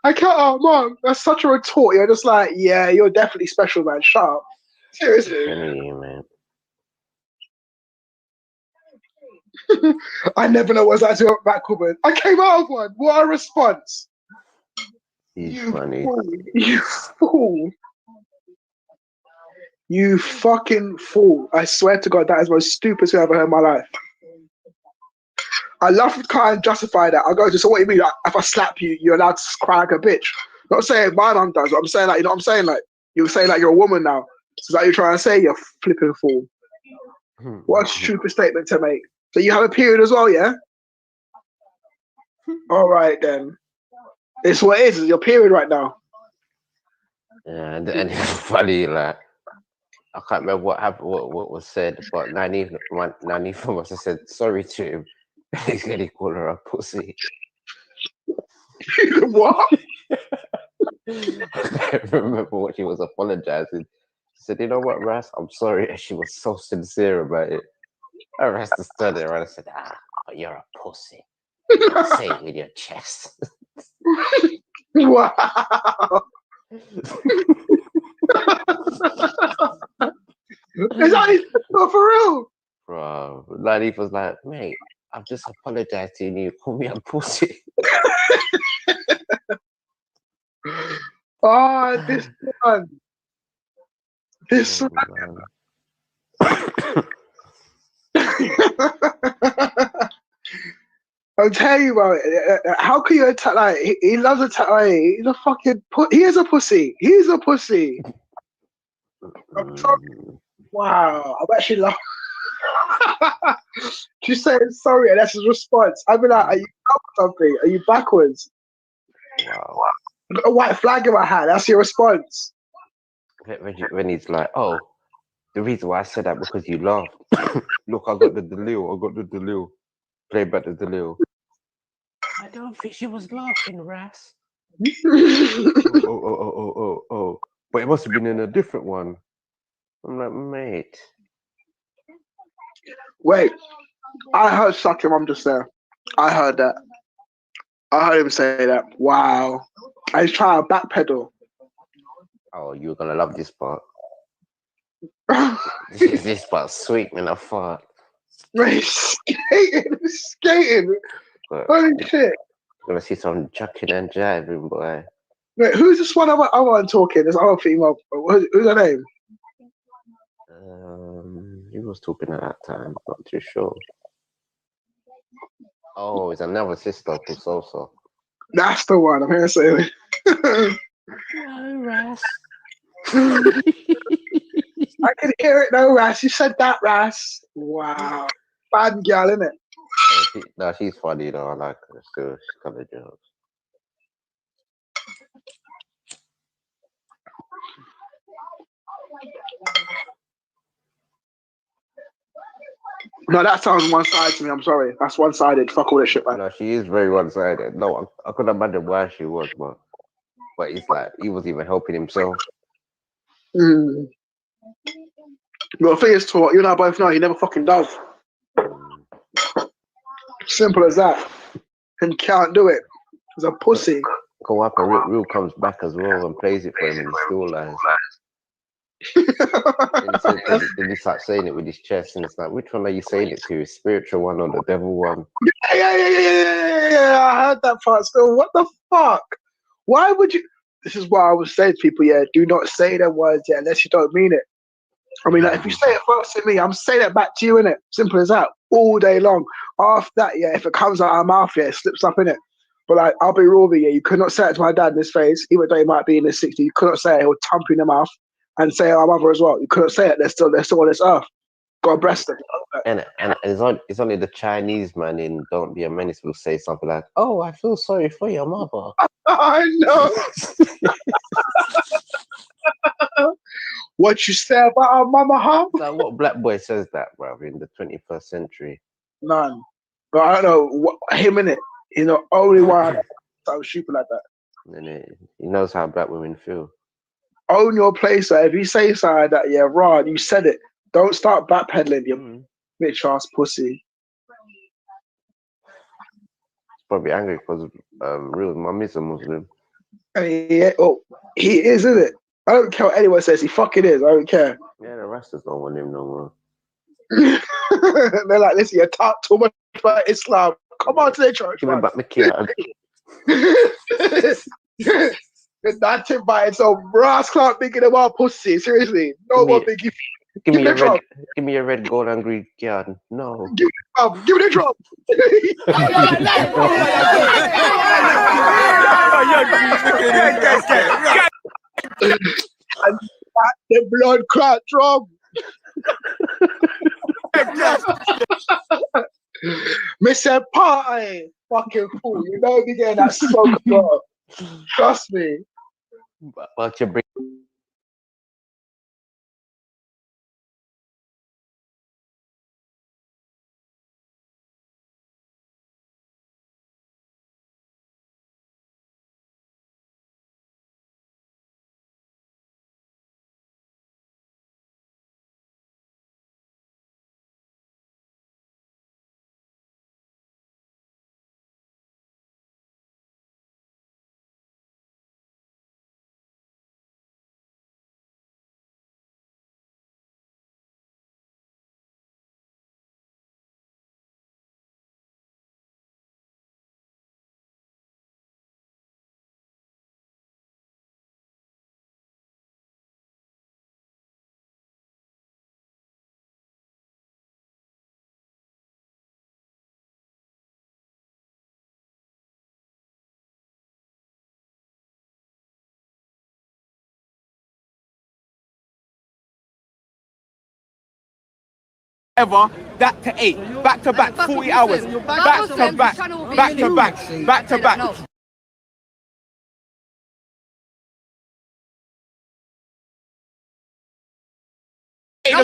Speaker 15: I can't, oh, mom, that's such a retort. You're just like, yeah, you're definitely special, man. Shut up. Seriously.
Speaker 20: Man.
Speaker 15: I never know what's actually a black woman. I came out of one. What a response!
Speaker 20: He's funny.
Speaker 15: Fool. You fool! You fucking fool! I swear to God, that is the most stupid thing I've ever heard in my life. I love to try and justify that. I go, so what do you mean? Like, if I slap you, you're allowed to cry like a bitch. Not saying my mum does, but I'm saying like, you know what I'm saying? Like, you're saying like you're a woman now. So that you're trying to say, you flipping fool. What a stupid statement to make. So you have a period as well, yeah? All right then. It's what it is. It's your period right now.
Speaker 20: Yeah, and it's funny, like, I can't remember what happened, what was said, but Nani must have said sorry to him. He's going to call her a pussy.
Speaker 15: What?
Speaker 20: I can't remember what she was apologizing. She said, you know what, Ras, I'm sorry. And she was so sincere about it. And Ras just stood there and I said, you're a pussy. Say it with your chest.
Speaker 15: Wow. Is that not for real?
Speaker 20: Bro, Nani was like, mate, I've just apologized to you and you call me a pussy.
Speaker 15: Oh, this one. This one. I'll tell you about it. How can you attack? Like he loves attack. Like, he's a fucking. He is a pussy. He's a pussy. I'm sorry. Wow, I'm actually laughing. She's saying sorry, and that's his response. I'd be like, "Are you up something? Are you backwards?"
Speaker 20: Wow.
Speaker 15: I've got a white flag in my hand. That's your response.
Speaker 20: When he's like, oh, the reason why I said that because you laughed. Look, I got the Delil. Play back the Delil. I don't think she was laughing, Ras. oh. But it must have been in a different one. I'm like, mate.
Speaker 15: Wait, I heard suck your mum just there. I heard that. I heard him say that. Wow. I was trying to backpedal.
Speaker 20: Oh, you're gonna love this part. this part's sweet, man. I thought.
Speaker 15: Right, skating. Holy shit.
Speaker 20: Gonna see some chucking and jiving, boy.
Speaker 15: Wait, who's this one I want talking? This other female. Who's her name?
Speaker 20: He was talking at that time. Not too sure. Oh, it's another sister called Sosa.
Speaker 15: That's the one. I'm here to say.
Speaker 20: No, Ras.
Speaker 15: I can hear it now, Ras. You said that, Ras. Wow. Bad girl, innit?
Speaker 20: No, she's funny though. I like her still. She's kind of jokes.
Speaker 15: No, that sounds one-sided to me. I'm sorry. That's one-sided. Fuck all that shit, man.
Speaker 20: No, she is very one-sided. No, I couldn't imagine why she was, but it's like he was even helping himself.
Speaker 15: Well, the thing is, you and I both know he never fucking does. Simple as that. And can't do it. He's a pussy.
Speaker 20: Kawapa Real comes back as well and plays it for him and he still lies. Then he starts saying it with his chest and it's like, which one are you saying it to? Spiritual one or the devil one?
Speaker 15: Yeah. I heard that part still. What the fuck? Why would you? This is why I would say to people, yeah, do not say them words, yeah, unless you don't mean it. I mean, like, if you say it first to me, I'm saying it back to you, innit? Simple as that. All day long. After that, yeah, if it comes out of our mouth, yeah, it slips up, innit? But like, I'll be real with you, you could not say it to my dad in his face, even though he might be in his 60s. You couldn't say it, he'll thump you in the mouth and say it to my mother as well. You couldn't say it, they're still on this earth. God bless them.
Speaker 20: And it's only the Chinese man in Don't Be a Menace will say something like, oh, I feel sorry for your mother.
Speaker 15: I know. What you say about our mama, huh?
Speaker 20: Like, what black boy says that, bro, in the 21st century?
Speaker 15: None. But I don't know, him in it. You know, only one that was stupid like that.
Speaker 20: And he knows how black women feel.
Speaker 15: Own your place, if you say something like that, yeah, Rod, you said it. Don't start backpedaling, you bitch ass pussy.
Speaker 20: He's probably angry because Real mum is a Muslim.
Speaker 15: I mean, yeah, he is, isn't it? I don't care what anyone says. He fucking is. I don't care.
Speaker 20: Yeah, the Rastas don't want him no more.
Speaker 15: They're like, listen, you talk too much about Islam. Come on to the church.
Speaker 20: Give me back my key.
Speaker 15: Not inviting some brass clock thinking about pussy. Seriously, no more biggie.
Speaker 20: Give me
Speaker 15: the
Speaker 20: your
Speaker 15: drum.
Speaker 20: red. Give me your red, gold, and green card. No.
Speaker 15: Give me the drum. And the blood clot drum. Mr. Party, fucking fool. You know me getting that smoke, bro. Trust me.
Speaker 20: But you bring.
Speaker 18: Ever, that to 8, back to back, 40 hours, back to back, back to back, back to back.
Speaker 17: No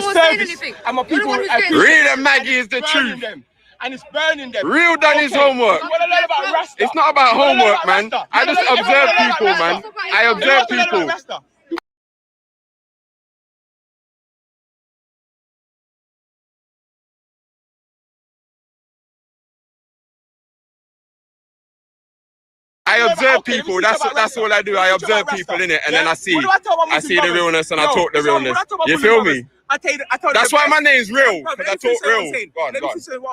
Speaker 17: one's saying anything.
Speaker 18: And my people
Speaker 17: Real and Maggie is the truth.
Speaker 18: And it's burning them.
Speaker 17: Real done his homework. It's not about homework, man. I just observe people, man. I observe people. I observe people. That's all I do. I observe people in it, and then I see the realness and I talk the realness. You feel me? That's why my name's real, because I talk real. Go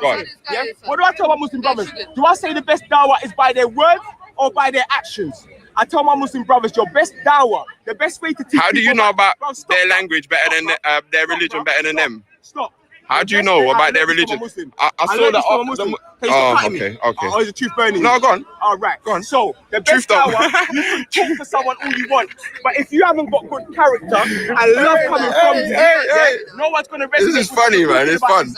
Speaker 17: on.
Speaker 18: Yeah? What do I tell my Muslim brothers? Do I say the best dawah is by their words or by their actions? I tell my Muslim brothers, your best dawah, the best way to teach.
Speaker 17: How do you know about their language better than their religion better than them?
Speaker 18: Stop.
Speaker 17: How do you know about their religion? I saw that. Oh, okay.
Speaker 18: Or is the truth burning?
Speaker 17: No, go on.
Speaker 18: All right.
Speaker 17: Go on.
Speaker 18: So the best dawah, you can talk to someone all you want, but if you haven't got good character and love coming from you, no one's gonna resonate.
Speaker 17: This is funny, man. It's fun.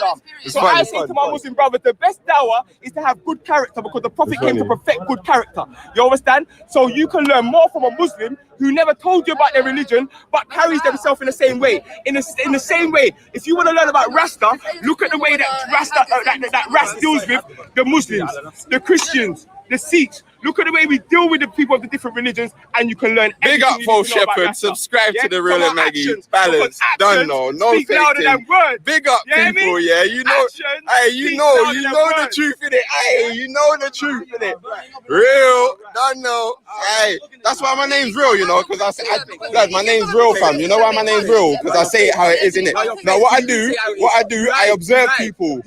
Speaker 18: So I say to my Muslim brothers, the best dawah is to have good character, because the Prophet came to perfect good character. You understand? So you can learn more from a Muslim who never told you about their religion, but carries themselves in the same way. In the same way, if you want to learn about Rasta, look at the way that Rasta that Rasta deals with the Muslims, the Christians, the Sikhs. Look at the way we deal with the people of the different religions, and you can learn.
Speaker 17: Big up, Paul Shepherd. Subscribe to the Real and Maggie. Balance. Done, no fake thing. Big up, people. Yeah, you know. Hey, you know the truth in it. Hey, you know the truth in it. Real. Done, no. Hey, that's why my name's Real. You know, because guys, my name's Real, fam. You know why my name's Real? Because I say it how it is, innit? Now, what I do, I observe people.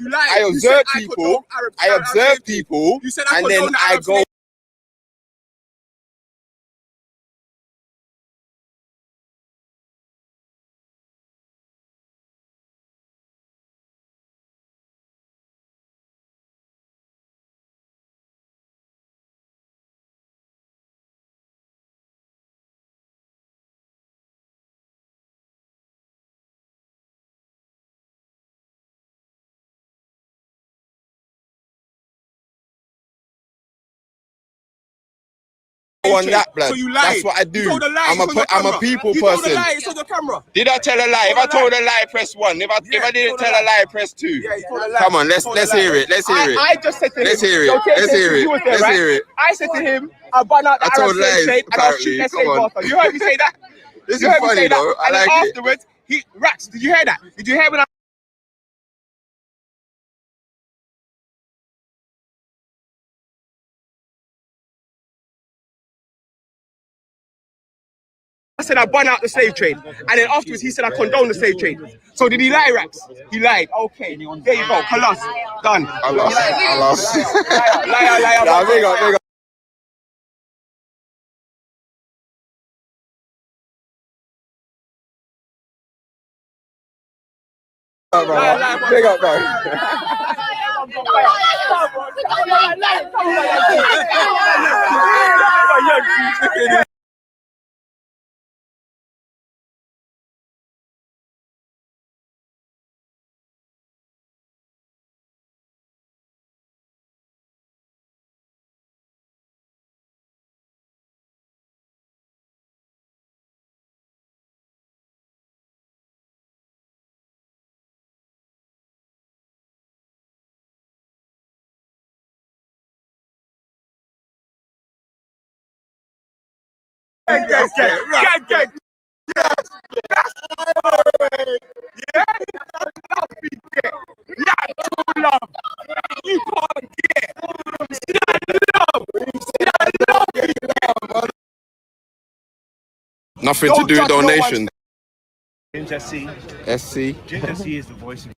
Speaker 17: I observe people, and then I go. On that, blood. So that's what I do. I'm a people person. Did I tell a lie? If I told a lie, press 1. If I didn't tell a lie, press 2. Come on, let's hear it. Let's hear it.
Speaker 18: I just said to him.
Speaker 17: Let's hear it. Let's hear it. Let's hear it.
Speaker 18: I said to him, I'll ban out the Arab slave trade and I'll shoot their slave master. You heard me say that?
Speaker 17: This is funny though. I like it.
Speaker 18: Afterwards, Rax, did you hear that? Did you hear when I I said I bun out the slave trade, and then afterwards he said I condone the slave trade. So did he lie, Raps? He lied. Okay, there you go. Kalas, done.
Speaker 17: I lost.
Speaker 18: Liar.
Speaker 17: Nah, big up. Big up, bro.
Speaker 18: Gang. Love. You can't get. See that love.
Speaker 17: Nothing to do with donation.
Speaker 18: Ginger C.
Speaker 17: SC.
Speaker 18: Ginger C is the voice of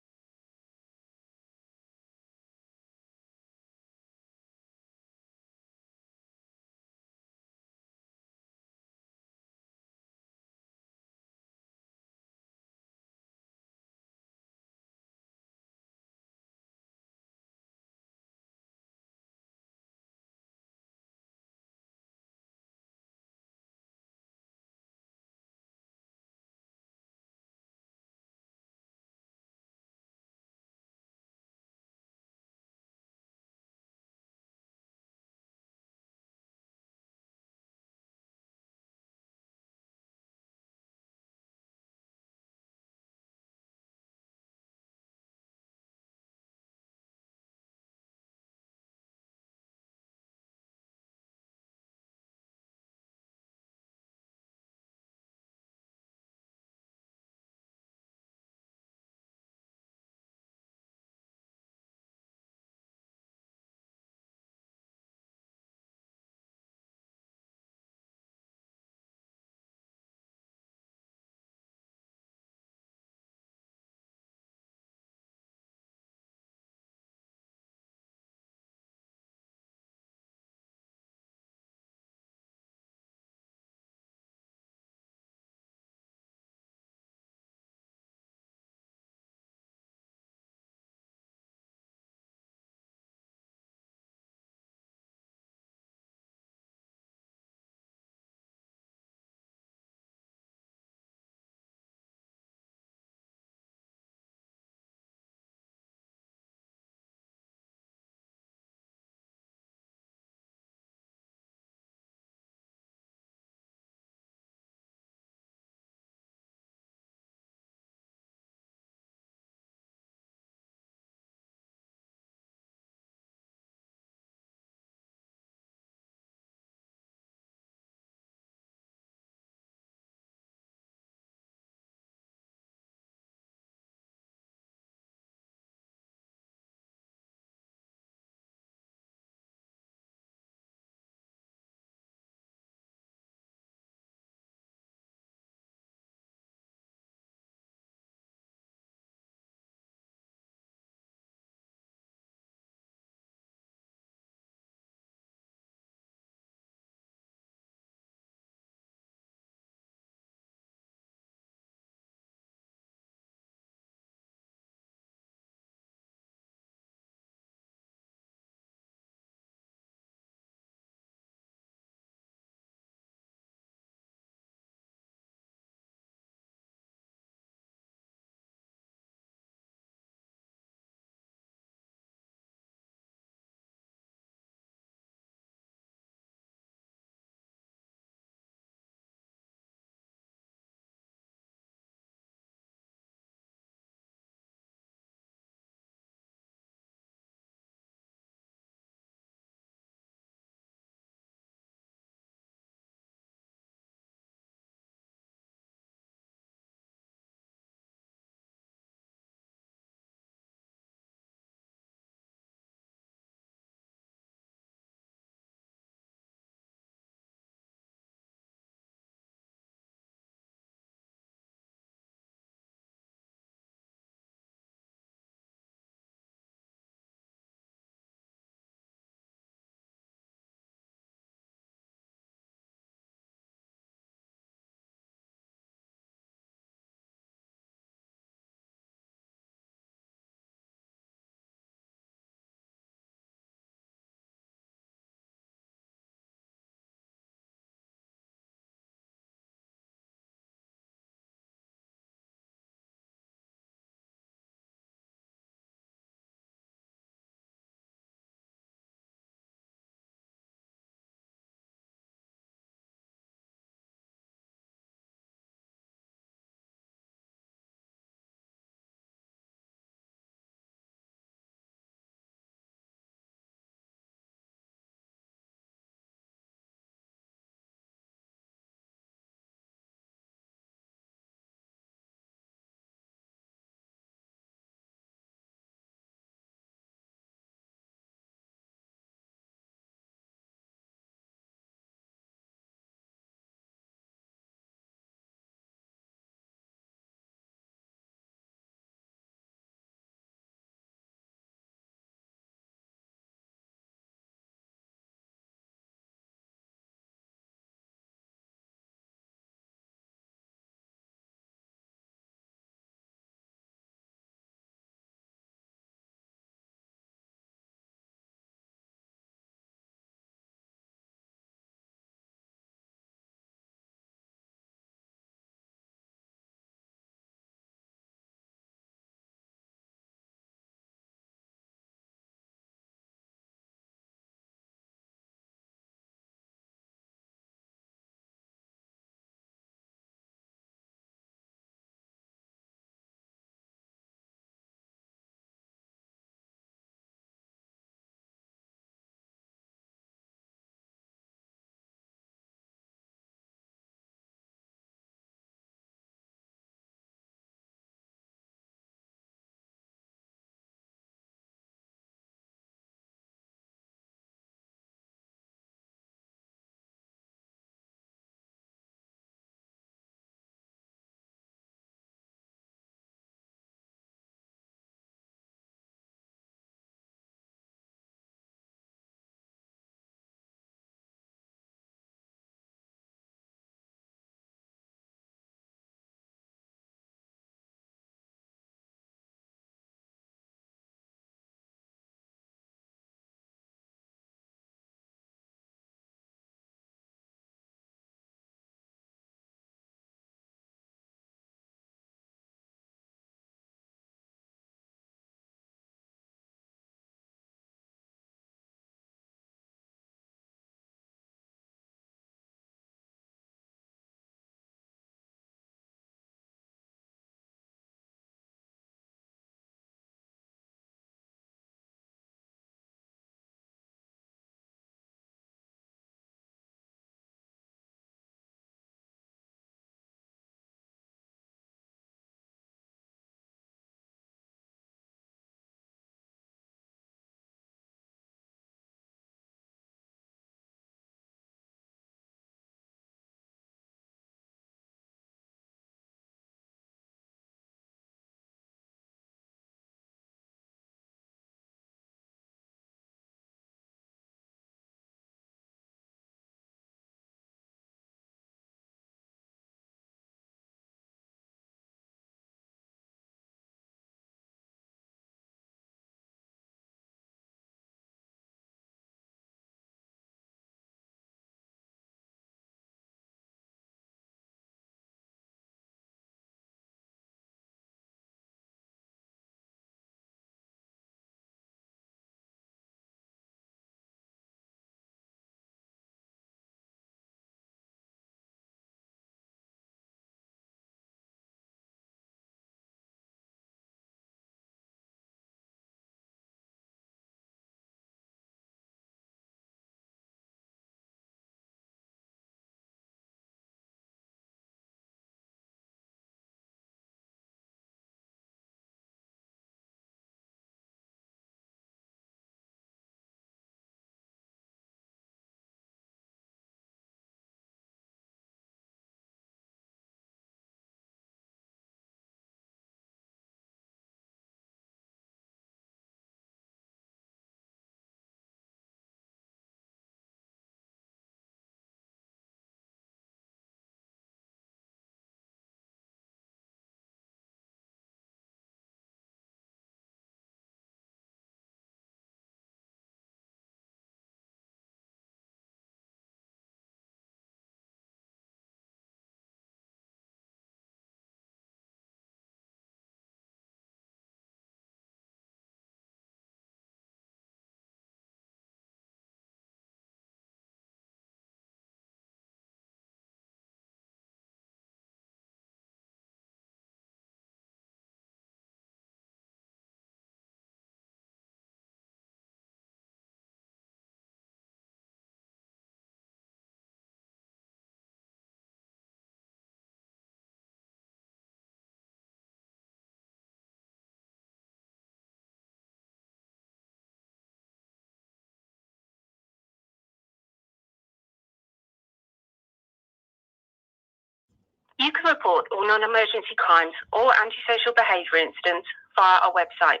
Speaker 6: You can report all non-emergency crimes or antisocial behaviour incidents via our website.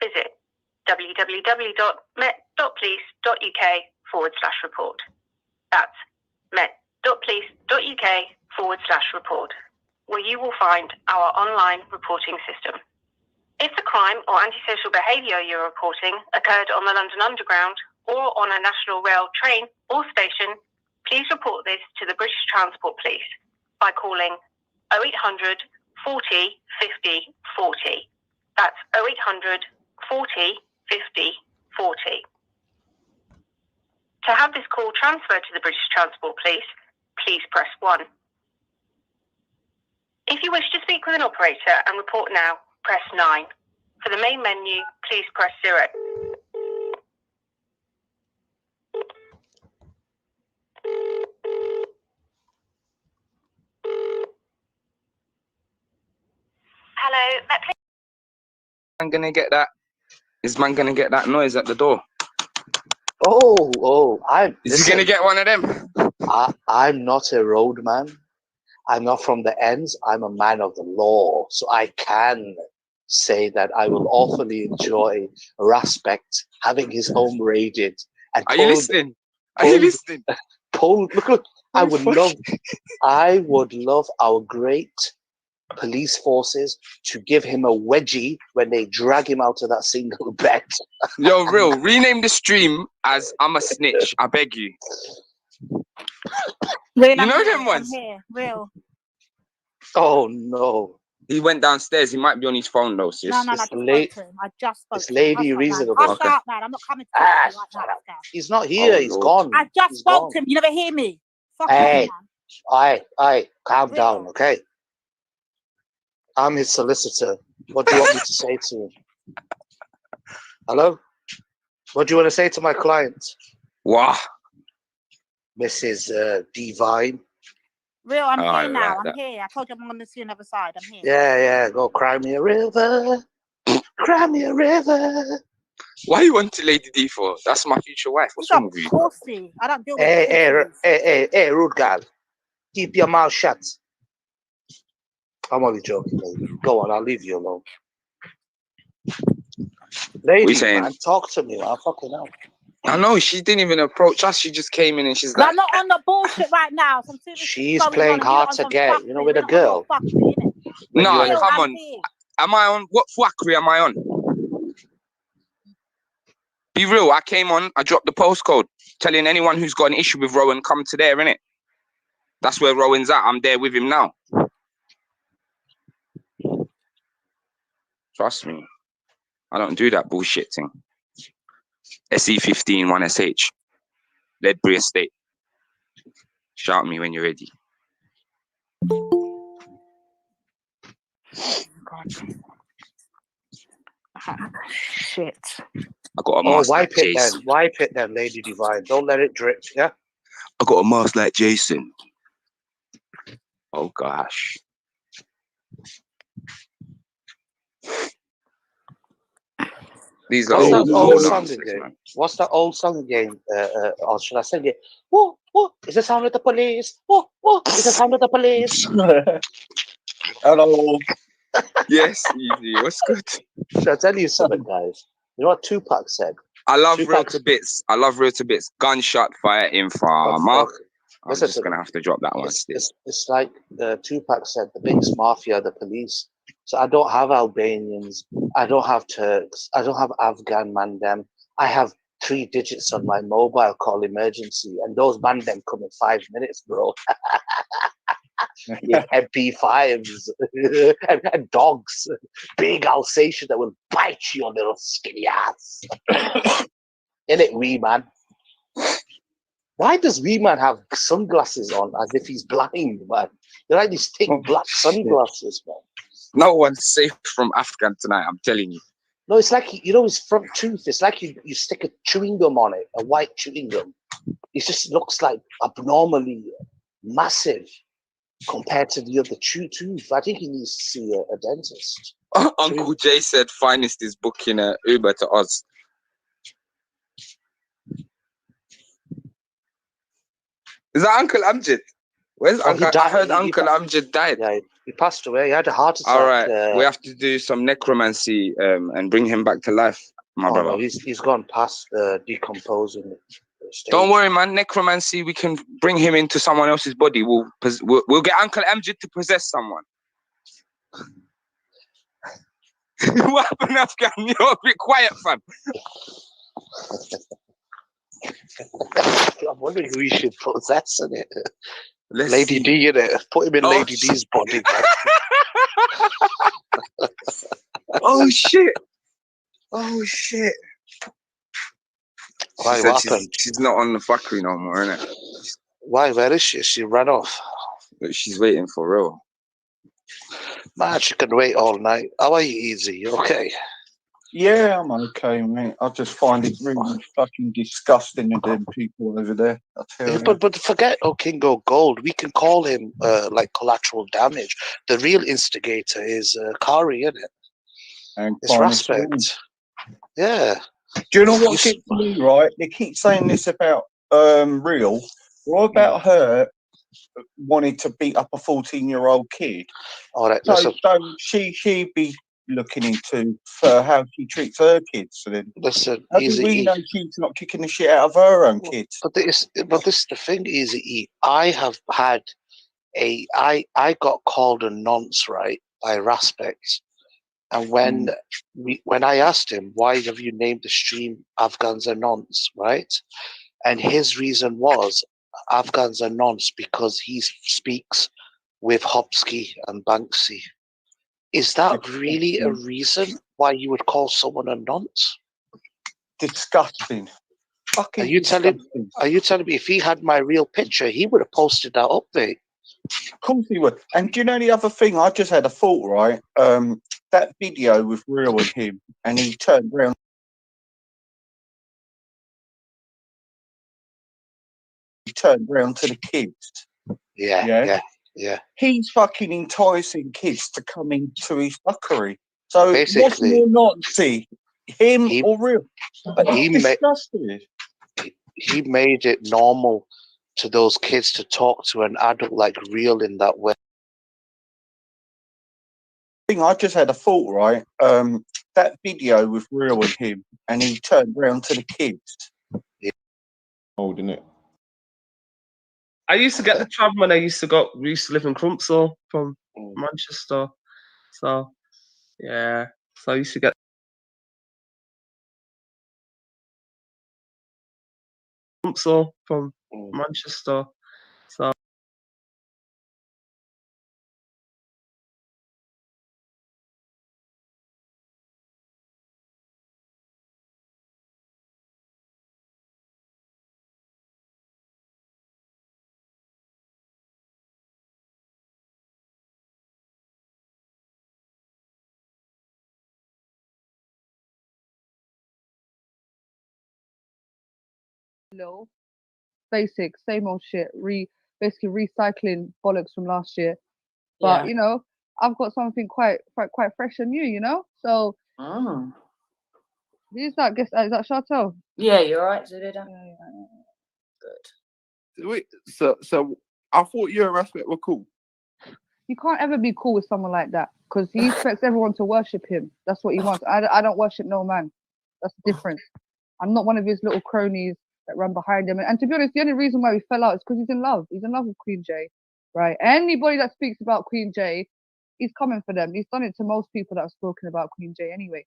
Speaker 6: Visit www.met.police.uk/report. That's met.police.uk/report, where you will find our online reporting system. If the crime or antisocial behaviour you're reporting occurred on the London Underground or on a National Rail train or station, please report this to the British Transport Police by calling 0800 40 50 40. That's 0800 40 50 40. To have this call transferred to the British Transport Police, please press 1. If you wish to speak with an operator and report now, press 9. For the main menu, please press 0. Hello, Met Police.
Speaker 22: Man gonna get that? Is man gonna get that noise at the door?
Speaker 9: Is
Speaker 22: he gonna get one of them?
Speaker 9: I'm not a roadman. I'm not from the ends. I'm a man of the law, so I can say that I will awfully enjoy Raspect having his home raided. And
Speaker 22: Are you listening? Are you listening?
Speaker 9: Look, I would love our great police forces to give him a wedgie when they drag him out of that single bed.
Speaker 22: Yo, real, rename the stream as I'm a snitch. I beg you.
Speaker 5: Real,
Speaker 22: You know them ones?
Speaker 5: I'm here, real.
Speaker 9: Oh no.
Speaker 22: He went downstairs. He might be on his phone though, sis.
Speaker 5: No, I just spoke to him. I just spoke
Speaker 9: It's
Speaker 5: to him.
Speaker 9: lady reasonable.
Speaker 5: Hush
Speaker 9: Okay.
Speaker 5: out, man. I'm not coming to talk to you right now. Scam.
Speaker 9: He's not here. He's gone.
Speaker 5: I just
Speaker 9: He's
Speaker 5: spoke
Speaker 9: gone.
Speaker 5: to him. You never hear me. Fuck
Speaker 9: Hey,
Speaker 5: man.
Speaker 9: calm down, okay? I'm his solicitor. What do you want me to say to him? Hello? What do you want to say to my client?
Speaker 22: Wow.
Speaker 9: Mrs. Divine.
Speaker 5: Real, I'm
Speaker 9: Oh,
Speaker 5: here
Speaker 9: I
Speaker 5: now.
Speaker 9: like
Speaker 5: I'm
Speaker 9: that.
Speaker 5: here. I told you I'm going to see another side. I'm here.
Speaker 9: Yeah, go cry me a river. Cry me a river.
Speaker 22: Why you want to Lady D for? That's my future wife. What's wrong with you?
Speaker 5: Pussy. I don't deal with
Speaker 9: Hey, rude girl. Keep your mouth shut. I'm only joking, lady. Go on, I'll leave you alone. Lady,
Speaker 22: saying?
Speaker 9: man, talk to me, man. Fucking hell.
Speaker 22: I know, she didn't even approach us. She just came in and she's like,
Speaker 5: I'm not on the bullshit right now. Some serious
Speaker 9: She's
Speaker 5: going
Speaker 9: playing
Speaker 5: on, and you're
Speaker 9: hard
Speaker 5: on
Speaker 9: to
Speaker 5: some
Speaker 9: get,
Speaker 5: fuckery.
Speaker 9: you know, with
Speaker 5: We're
Speaker 9: a
Speaker 5: not on your
Speaker 9: girl.
Speaker 5: fuckery, innit?
Speaker 22: no,
Speaker 5: Real,
Speaker 22: come
Speaker 5: I'm
Speaker 22: on.
Speaker 5: here.
Speaker 22: Am I on? What fuckery am I on? Be real, I came on, I dropped the postcode, telling anyone who's got an issue with Rowan, come to there, innit? That's where Rowan's at. I'm there with him now. Trust me. I don't do that bullshit thing. SE15 1SH. Ledbury Estate. Shout me when you're ready.
Speaker 5: Shit.
Speaker 22: I got a mask like
Speaker 9: wipe it
Speaker 22: Jason.
Speaker 9: then. Wipe it then, Lady Divine. Don't let it drip, yeah?
Speaker 22: I got a mask like Jason. Oh gosh. These are
Speaker 9: What's that
Speaker 22: all
Speaker 9: old song
Speaker 22: nonsense,
Speaker 9: again?
Speaker 22: man.
Speaker 9: What's that old song again? Or should I sing it? Whoa, whoa, it's the sound of the police. Whoa, whoa, it's the sound of the police.
Speaker 22: Hello. Yes, easy. What's good?
Speaker 9: Should I tell you something, guys? You know what Tupac said?
Speaker 22: I love
Speaker 9: Tupac
Speaker 22: Real to Bits. I love Real to Bits. Gunshot fire in farmer. I'm
Speaker 9: Listen
Speaker 22: just
Speaker 9: to
Speaker 22: going to have to drop that one still.
Speaker 9: It's like Tupac said, the biggest mafia, the police. So I don't have Albanians. I don't have Turks. I don't have Afghan mandem. I have 3 digits on my mobile call emergency. And those mandem come in 5 minutes, bro. With MP5s and dogs. Big Alsatian that will bite your little skinny ass. Innit, wee man? Why does wee man have sunglasses on as if he's blind, man? They're like these thick black sunglasses, man.
Speaker 22: No one's safe from Afghan tonight, I'm telling you.
Speaker 9: No, it's like, you know, his front tooth, it's like you stick a chewing gum on it, a white chewing gum. It just looks like abnormally massive compared to the other tooth. I think he needs to see a dentist.
Speaker 22: Uncle Jay said Finest is booking an Uber to Oz. Is that Uncle Amjad? Where's
Speaker 9: Oh, he
Speaker 22: Uncle? I
Speaker 9: died.
Speaker 22: heard
Speaker 9: He
Speaker 22: Uncle Amjad died.
Speaker 9: Yeah, he passed away. He had a heart attack.
Speaker 22: All right, we have to do some necromancy and bring him back to life, my brother.
Speaker 9: No, he's gone past decomposing stage.
Speaker 22: Don't worry, man. Necromancy, we can bring him into someone else's body. We'll get Uncle Amjad to possess someone. What happened, Afghan? You're a bit quiet, fam.
Speaker 9: I'm wondering who you should possess in it. Lady D in it. Put him in Lady D's body.
Speaker 22: Oh shit! Oh shit!
Speaker 9: Why? What happened?
Speaker 22: She's not on the fuckery no more, innit?
Speaker 9: Why? Where is she? She ran off.
Speaker 22: She's waiting for real.
Speaker 9: Man, she can wait all night. How are you, Easy? You okay?
Speaker 8: Yeah, I'm okay, mate. I just find it really fucking disgusting with them people over there. I tell you.
Speaker 9: But forget Kingo Gold. We can call him like collateral damage. The real instigator is Kari, isn't it?
Speaker 8: And
Speaker 9: it's Respect. Yeah.
Speaker 8: Do you know what gets me, right? They keep saying this about Real. What about her wanting to beat up a 14-year-old kid?
Speaker 9: All right,
Speaker 8: so she'd be looking into how she treats her kids. So then,
Speaker 9: listen,
Speaker 8: how do we know she's not kicking the shit out of her own kids?
Speaker 9: But this is the thing, Easy. I have had I got called a nonce, right, by Raspect. And when I asked him, why have you named the stream Afghans are nonce, right? And his reason was Afghans are nonce because he speaks with Hopsky and Banksy. Is that really a reason why you would call someone a nonce?
Speaker 8: Disgusting.
Speaker 9: Are you telling me if he had my real picture, he would have posted that up, mate?
Speaker 8: Of course he would. And do you know the other thing? I just had a thought, right? That video with Real and him, and he turned around. He turned around to the kids.
Speaker 9: Yeah.
Speaker 8: He's fucking enticing kids to come into his fuckery. So
Speaker 9: basically,
Speaker 8: what's more Nazi, him or Real? But
Speaker 9: he
Speaker 8: it's disgusting.
Speaker 9: He made it normal to those kids to talk to an adult like Real in that way.
Speaker 8: I just had a thought, right? That video with Real and him, and he turned around to the kids.
Speaker 17: Holding it.
Speaker 13: I used to get the tram when we used to live in Crumpsall from Manchester. So yeah. So I used to get Crumpsall from Manchester. So
Speaker 11: low, basic, same old shit. Basically recycling bollocks from last year. But
Speaker 21: Yeah.
Speaker 11: you know, I've got something quite fresh and new. You know, so who's that? Guess is that Chantal?
Speaker 21: Yeah, you're right, Zulida. Good.
Speaker 1: Wait, so I thought you and Respect were cool.
Speaker 11: You can't ever be cool with someone like that because he expects everyone to worship him. That's what he wants. I don't worship no man. That's the difference. I'm not one of his little cronies that run behind him. And to be honest, the only reason why we fell out is because he's in love. He's in love with Queen J, right? Anybody that speaks about Queen J, he's coming for them. He's done it to most people that have spoken about Queen J anyway.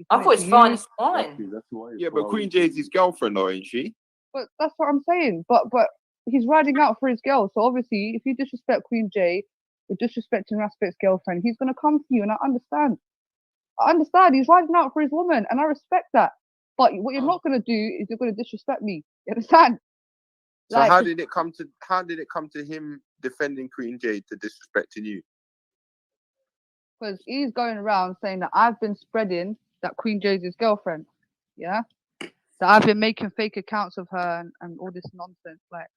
Speaker 21: I thought it's fine. It's fine.
Speaker 1: Yeah, but Queen J is his girlfriend, though, ain't she?
Speaker 11: But that's what I'm saying. But he's riding out for his girl. So obviously, if you disrespect Queen J, you're disrespecting Raspect's girlfriend. He's gonna come for you, and I understand. He's riding out for his woman, and I respect that. But what you're not gonna do is you're gonna disrespect me. You understand?
Speaker 1: So how did it come to him defending Queen J to disrespecting you?
Speaker 11: Because he's going around saying that I've been spreading that Queen J's his girlfriend. Yeah? That I've been making fake accounts of her and all this nonsense. Like,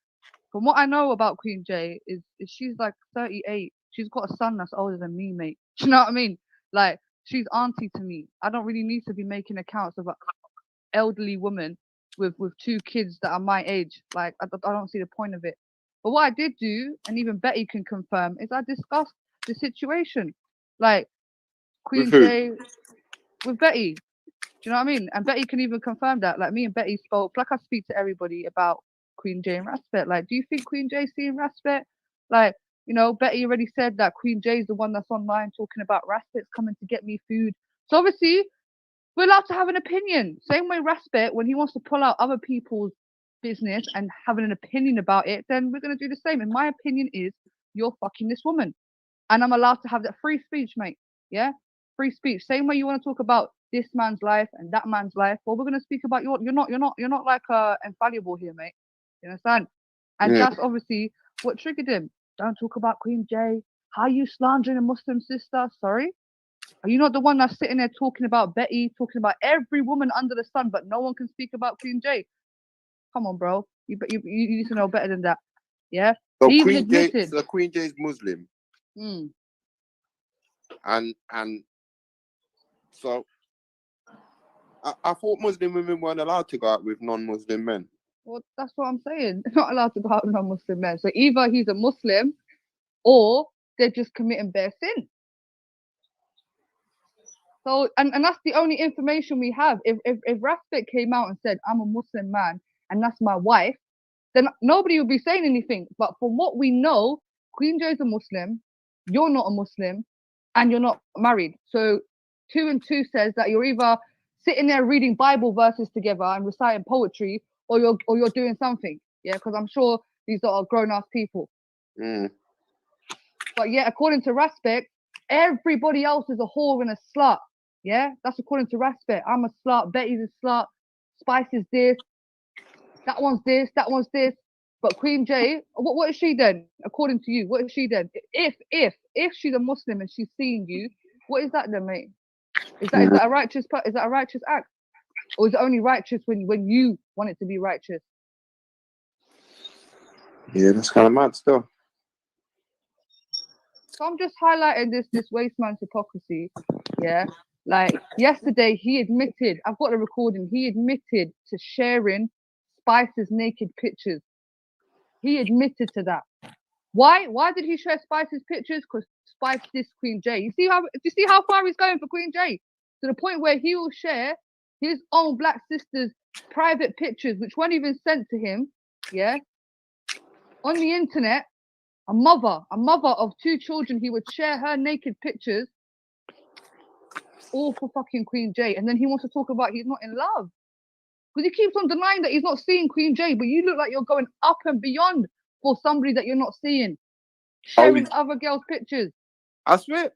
Speaker 11: from what I know about Queen J is she's like 38. She's got a son that's older than me, mate. Do you know what I mean? Like, she's auntie to me. I don't really need to be making accounts of an elderly woman with 2 kids that are my age. Like, I don't see the point of it. But what I did do, and even Betty can confirm, is I discussed the situation, like Queen J with Betty. Do you know what I mean? And Betty can even confirm that. Like me and Betty spoke, like I speak to everybody about Queen J and Raspet. Like, do you think Queen J's seeing Raspet? Like, you know, Betty already said that Queen J is the one that's online talking about Raspet's coming to get me food. So obviously, we're allowed to have an opinion. Same way Raspet, when he wants to pull out other people's business and having an opinion about it, then we're going to do the same. And my opinion is, you're fucking this woman. And I'm allowed to have that free speech, mate. Yeah? Free speech. Same way you want to talk about this man's life and that man's life. Well, we're going to speak about you're not like infallible here, mate. You understand? And that's obviously what triggered him. Don't talk about Queen J. How are you slandering a Muslim sister? Sorry? Are you not the one that's sitting there talking about Betty, talking about every woman under the sun, but no one can speak about Queen J? Come on, bro. You need to know better than that. Yeah?
Speaker 1: So
Speaker 11: He even
Speaker 1: Queen J,
Speaker 11: admitted.
Speaker 1: so Queen J is Muslim, and so I thought Muslim women weren't allowed to go out with non-Muslim men.
Speaker 11: Well, that's what I'm saying. They're not allowed to go out with non-Muslim men. So either he's a Muslim, or they're just committing bare sin. So, and that's the only information we have. If Raspet came out and said, I'm a Muslim man and that's my wife, then nobody would be saying anything. But from what we know, Queen Jo's a Muslim, you're not a Muslim, and you're not married. So 2 and 2 says that you're either sitting there reading Bible verses together and reciting poetry, or you're doing something. Yeah, because I'm sure these are grown-ass people. But yeah, according to Raspet, everybody else is a whore and a slut. Yeah, that's according to Raspet. I'm a slut. Betty's a slut. Spice is this. That one's this. That one's this. But Queen J, what is she then? According to you, what is she then? If she's a Muslim and she's seeing you, what is that then, mate? Is that a righteous? Is that a righteous act, or is it only righteous when you want it to be righteous?
Speaker 1: Yeah, that's kind of mad still.
Speaker 11: So I'm just highlighting this waste man's hypocrisy. Yeah. Like yesterday, he admitted, I've got a recording, he admitted to sharing Spice's naked pictures. He admitted to that. Why? Why did he share Spice's pictures? Because Spice dissed Queen J. Do you see how far he's going for Queen J? To the point where he will share his own black sister's private pictures, which weren't even sent to him, yeah, on the internet. A mother of 2 children, he would share her naked pictures, all for fucking Queen J. And then he wants to talk about he's not in love. Because he keeps on denying that he's not seeing Queen J, but you look like you're going up and beyond for somebody that you're not seeing. Sharing other girls' pictures.
Speaker 1: I swear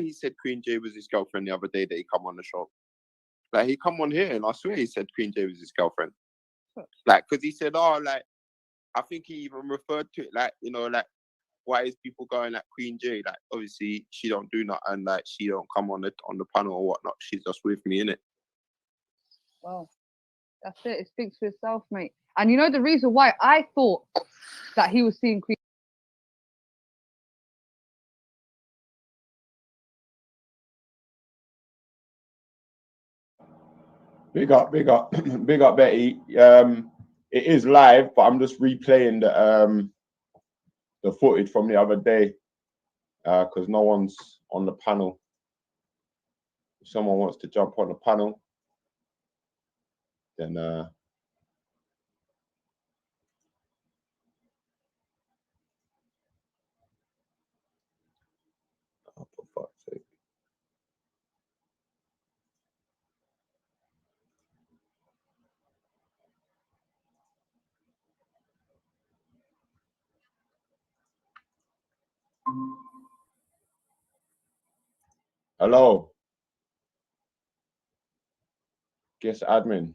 Speaker 1: he said Queen J was his girlfriend the other day that he come on the show. Like, he come on here and I swear he said Queen J was his girlfriend. Like, because he said, I think he even referred to it like, like, why is people going like Queen J? Like, obviously she don't do nothing, and like she don't come on the panel or whatnot. She's just with me, innit?
Speaker 11: Well, that's it. It speaks for itself, mate. And you know the reason why I thought that he was seeing Queen.
Speaker 2: Big up, big up, Betty. It is live, but I'm just replaying the footage from the other day because no one's on the panel. If someone wants to jump on the panel, then oh, for fuck's sake. Hello. Guest admin.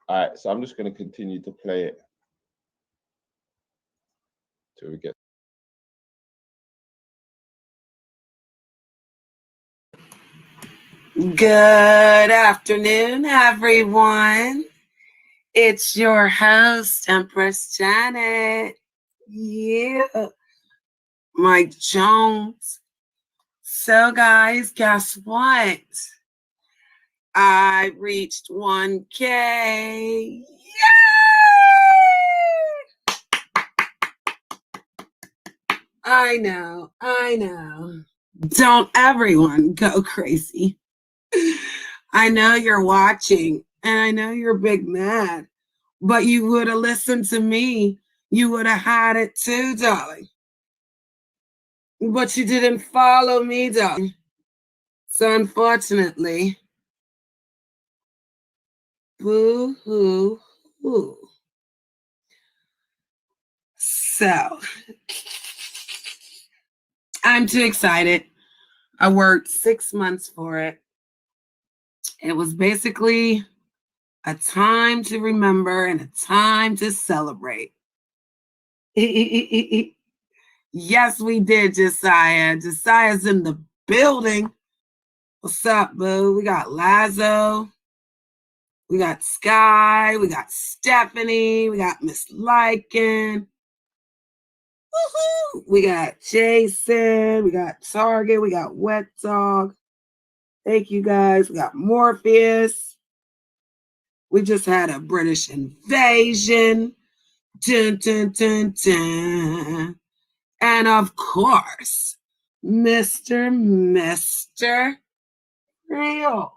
Speaker 2: All right, so I'm just going to continue to play it till we get.
Speaker 10: Good afternoon, everyone. It's your host, Empress Janet. Yeah, Mike Jones. So, guys, guess what? I reached 1K. I know. Don't everyone go crazy. I know you're watching, and I know you're big mad, but you would have listened to me. You would have had it too, darling. But you didn't follow me, darling. So unfortunately, boo-hoo-hoo. So, I'm too excited. I worked 6 months for it. It was basically a time to remember and a time to celebrate. Yes, we did, Josiah. Josiah's in the building. What's up, boo? We got Lazo. We got Sky. We got Stephanie. We got Miss Lycan. Woohoo! We got Jason. We got Target. We got Wet Dog. Thank you, guys. We got Morpheus. We just had a British invasion. Dun, dun, dun, dun. And of course, Mr. Real.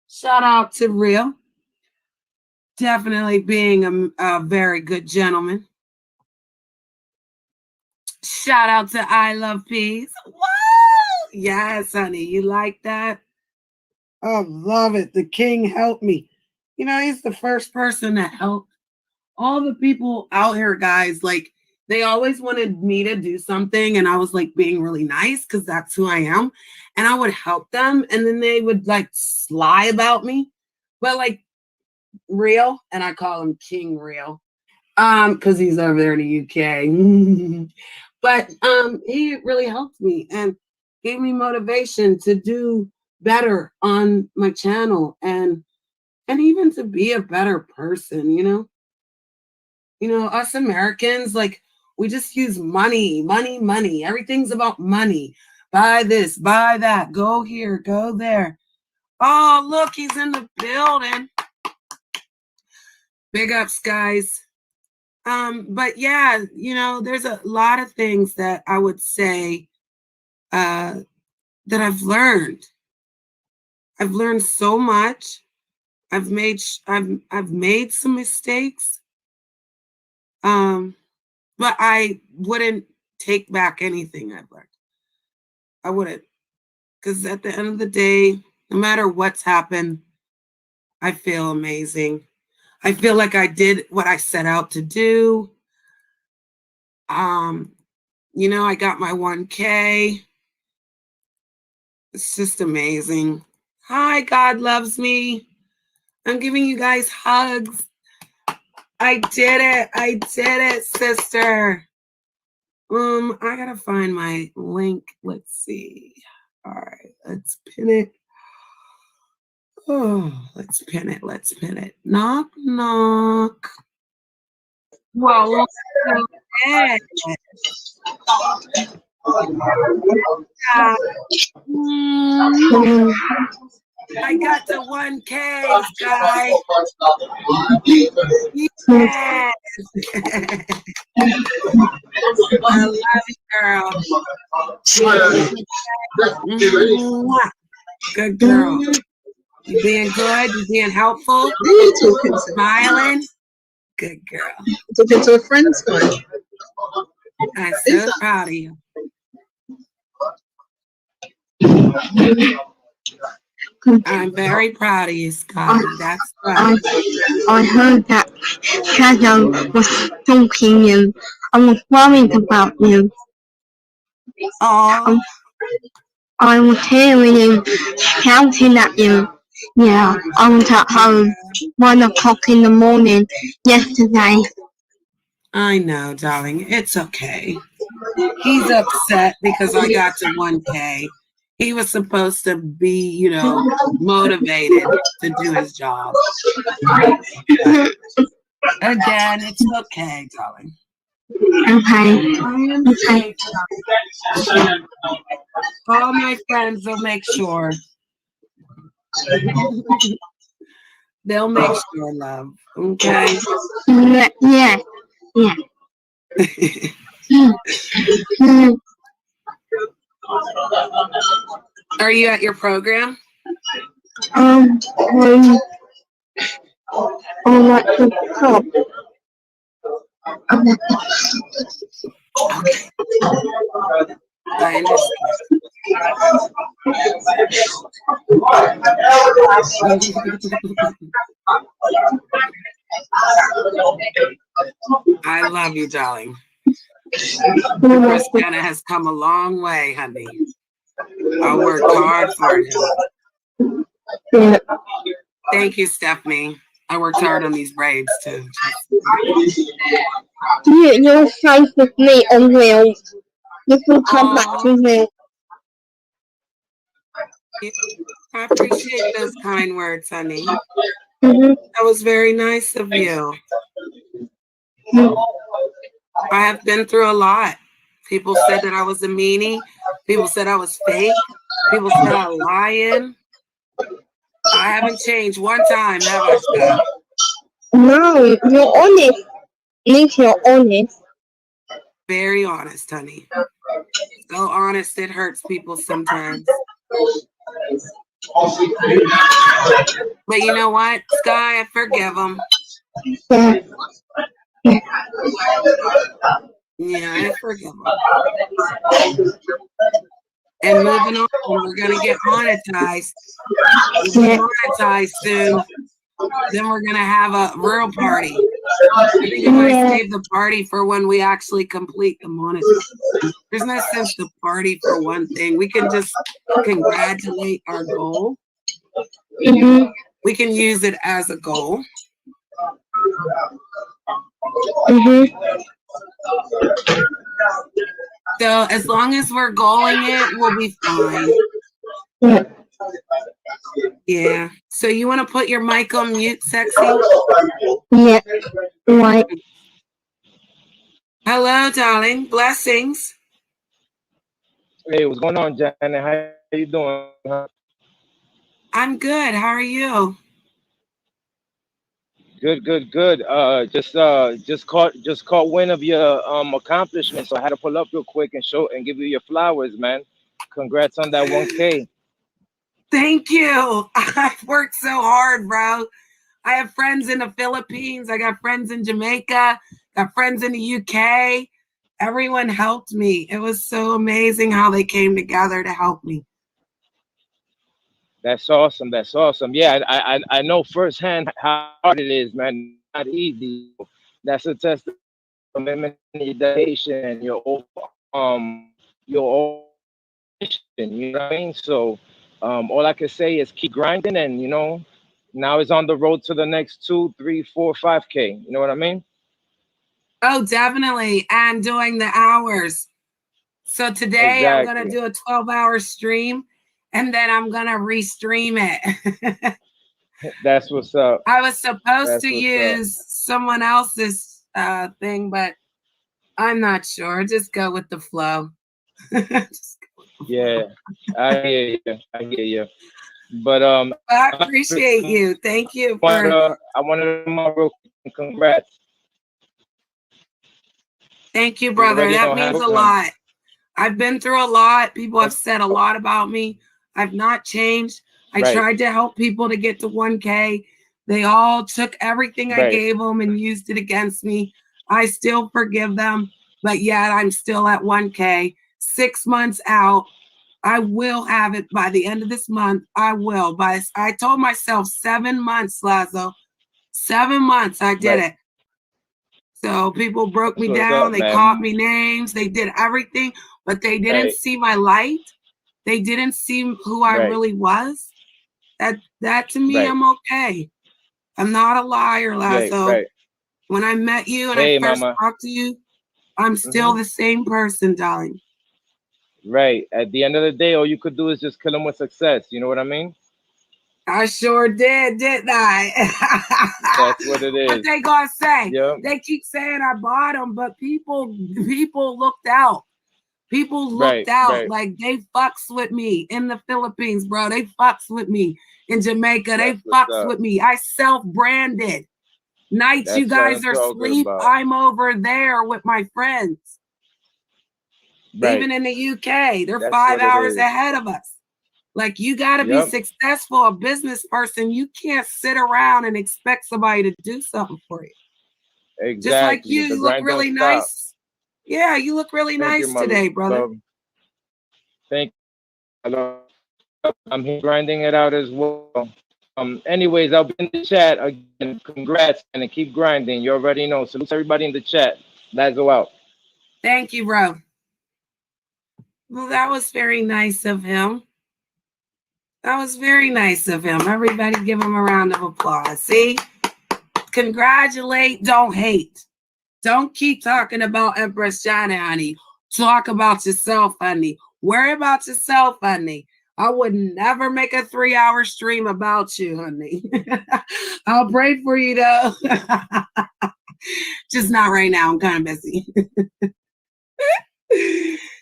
Speaker 10: Shout out to Real. Definitely being a very good gentleman. Shout out to I Love Peace. Woo! Yes, honey. You like that? I love it. The king helped me. You know, he's the first person that helped all the people out here, guys. Like, they always wanted me to do something, and I was like being really nice because that's who I am. And I would help them, and then they would like lie about me. But like Real, and I call him King Real, because he's over there in the UK. But he really helped me and gave me motivation to do better on my channel and even to be a better person, you know? You know, us Americans, like, we just use money. Everything's about money. Buy this, buy that, go here, go there. Oh, look, he's in the building. Big ups, guys. But yeah, you know, there's a lot of things that I would say that I've learned. I've learned so much. I've made some mistakes. But I wouldn't take back anything I've learned. I wouldn't. Because at the end of the day, no matter what's happened, I feel amazing. I feel like I did what I set out to do. You know, I got my 1K. It's just amazing. Hi, God loves me. I'm giving you guys hugs. I did it, sister. I gotta find my link. Let's see. All right, let's pin it. Oh, let's pin it. Knock, knock. Well, okay. I got the 1K, guys. Yes. I love you, girl. Good girl. You being good? You being helpful? Smiling? Good girl.
Speaker 12: Talking to a friend, Sky.
Speaker 10: I'm so proud of you. I'm very proud of you, Scott. That's right.
Speaker 12: I heard that Shadow was stalking you. I was worried about you.
Speaker 10: Oh.
Speaker 12: I was hearing him shouting at you. Yeah, I was at home 1 o'clock in the morning yesterday.
Speaker 10: I know, darling. It's okay. He's upset because I got to 1K. He was supposed to be, you know, motivated to do his job. Again, it's okay, darling.
Speaker 12: Okay.
Speaker 10: I am safe. All my friends will make sure They'll make sure, love. Okay.
Speaker 12: Yeah.
Speaker 10: Are you at your program?
Speaker 12: On like the top.
Speaker 10: Okay. I understand. I love you, darling. Christina has come a long way, honey. I worked hard for you.
Speaker 12: Yeah.
Speaker 10: Thank you, Stephanie. I worked hard on these braids too.
Speaker 12: You're safe with me on wheels. You can come back to me.
Speaker 10: I appreciate those kind words, honey.
Speaker 12: Mm-hmm.
Speaker 10: That was very nice of you. I have been through a lot. People said that I was a meanie. People said I was fake. People said I was lying. I haven't changed one time, have I, Scott?
Speaker 12: No, you're honest. At least you're honest.
Speaker 10: Very honest, honey. So honest it hurts people sometimes. But you know what, Sky? I forgive them. Yeah, I forgive them. And moving on, we're gonna get monetized. We'll get monetized soon. Then we're gonna have a real party. I think I'm gonna save the party for when we actually complete the monetization. There's no sense to party for one thing. We can just congratulate our goal.
Speaker 12: Mm-hmm.
Speaker 10: We can use it as a goal.
Speaker 12: Mm-hmm.
Speaker 10: So as long as we're goaling it, we'll be fine.
Speaker 12: Yeah.
Speaker 10: Yeah. So you want to put your mic on mute, sexy?
Speaker 12: Yeah. Right.
Speaker 10: Hello, darling. Blessings.
Speaker 14: Hey, what's going on, Janet? How you doing? Huh?
Speaker 10: I'm good. How are you?
Speaker 14: Good. Just caught wind of your accomplishments, so I had to pull up real quick and show and give you your flowers, man. Congrats on that 1K.
Speaker 10: Thank you. I've worked so hard, bro. I have friends in the Philippines. I got friends in Jamaica. Got friends in the UK. Everyone helped me. It was so amazing how they came together to help me.
Speaker 14: That's awesome. Yeah, I know firsthand how hard it is, man. Not easy. That's a test of commitment, dedication, your mission. You know what I mean? So, all I can say is keep grinding, and now it's on the road to the next 2, 3, 4, 5K. You know what I mean?
Speaker 10: Oh, definitely. And doing the hours. So today I'm going to do a 12-hour stream, and then I'm going to restream it.
Speaker 14: That's what's up.
Speaker 10: I was supposed to use someone else's thing, but I'm not sure. Just go with the flow.
Speaker 14: Yeah, I hear you. But
Speaker 10: I appreciate you. Thank you.
Speaker 14: I wanted to real quick, congrats.
Speaker 10: Thank you, brother. That means a lot. I've been through a lot. People have said a lot about me. I've not changed. I tried to help people to get to 1K. They all took everything I gave them and used it against me. I still forgive them, but yet I'm still at 1K. 6 months out. I will have it by the end of this month. I will. I told myself 7 months, Lazo. 7 months I did it. So people broke me down. They called me names. They did everything, but they didn't see my light. They didn't see who I really was. That to me, I'm okay. I'm not a liar, Lazo. When I met you and I first talked to you, I'm still the same person, darling.
Speaker 14: Right. At the end of the day, all you could do is just kill them with success. You know what I mean?
Speaker 10: I sure did, didn't I?
Speaker 14: That's what it is.
Speaker 10: What they gonna say?
Speaker 14: Yep.
Speaker 10: They keep saying I bought them, but people looked out. People looked out like they fucks with me in the Philippines, bro. They fucks with me in Jamaica. They fucks with me. I self-branded. Nights you guys are asleep, I'm over there with my friends. Even in the UK, they're 5 hours ahead of us. Like, you got to be successful, a business person. You can't sit around and expect somebody to do something for you.
Speaker 14: Exactly.
Speaker 10: Just like you look really nice. Yeah, you look really nice today, brother.
Speaker 14: Thank you. I'm here grinding it out as well. Anyways, I'll be in the chat again. Congrats and keep grinding. You already know. Salute everybody in the chat. Let's go out.
Speaker 10: Thank you, bro. Well, that was very nice of him. That was very nice of him. Everybody give him a round of applause. See? Congratulate, don't hate. Don't keep talking about Empress China, honey. Talk about yourself, honey. Worry about yourself, honey. I would never make a 3-hour stream about you, honey. I'll pray for you, though. Just not right now. I'm kind of busy.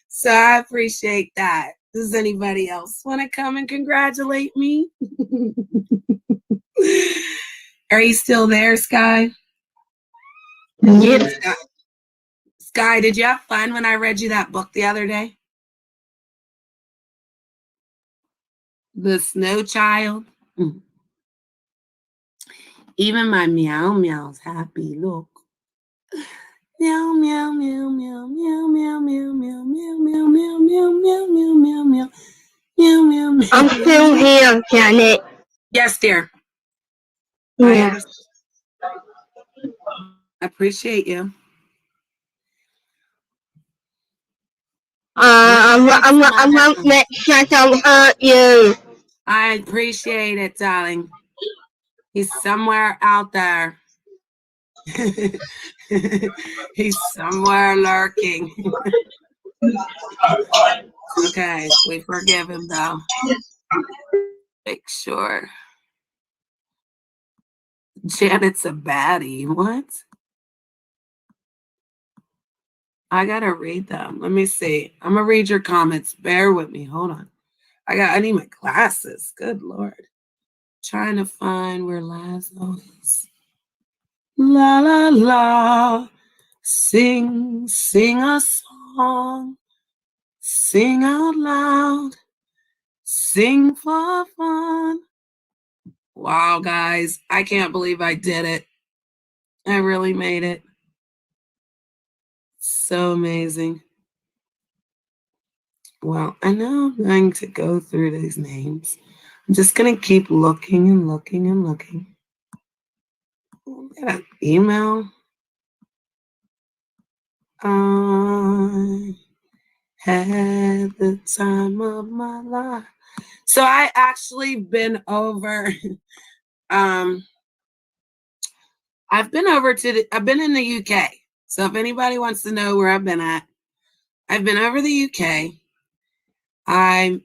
Speaker 10: So I appreciate that. Does anybody else want to come and congratulate me? Are you still there, Sky?
Speaker 12: Yes.
Speaker 10: Sky, did you have fun when I read you that book the other day? The Snow Child. Even my meow meow's happy. Look. Meow meow meow meow meow meow meow meow meow meow meow meow meow meow meow meow meow meow meow.
Speaker 12: I'm still here, Janet.
Speaker 10: Yes, dear.
Speaker 12: Yeah.
Speaker 10: I appreciate you.
Speaker 12: I won't let Shadow hurt you.
Speaker 10: I appreciate it, darling. He's somewhere out there. He's somewhere lurking. Okay, we forgive him though. Make sure. Janet's a baddie. What? I gotta read them. Let me see. I'm gonna read your comments. Bear with me. Hold on. I need my glasses. Good Lord. Trying to find where Lazo is. La la la. Sing a song. Sing out loud. Sing for fun. Wow, guys. I can't believe I did it. I really made it. So amazing. Well, I know I'm going to go through these names. I'm just going to keep looking and looking and looking. Got an email. I had the time of my life. So I actually been over. I've been in the UK. So if anybody wants to know where I've been at, I've been over the UK. I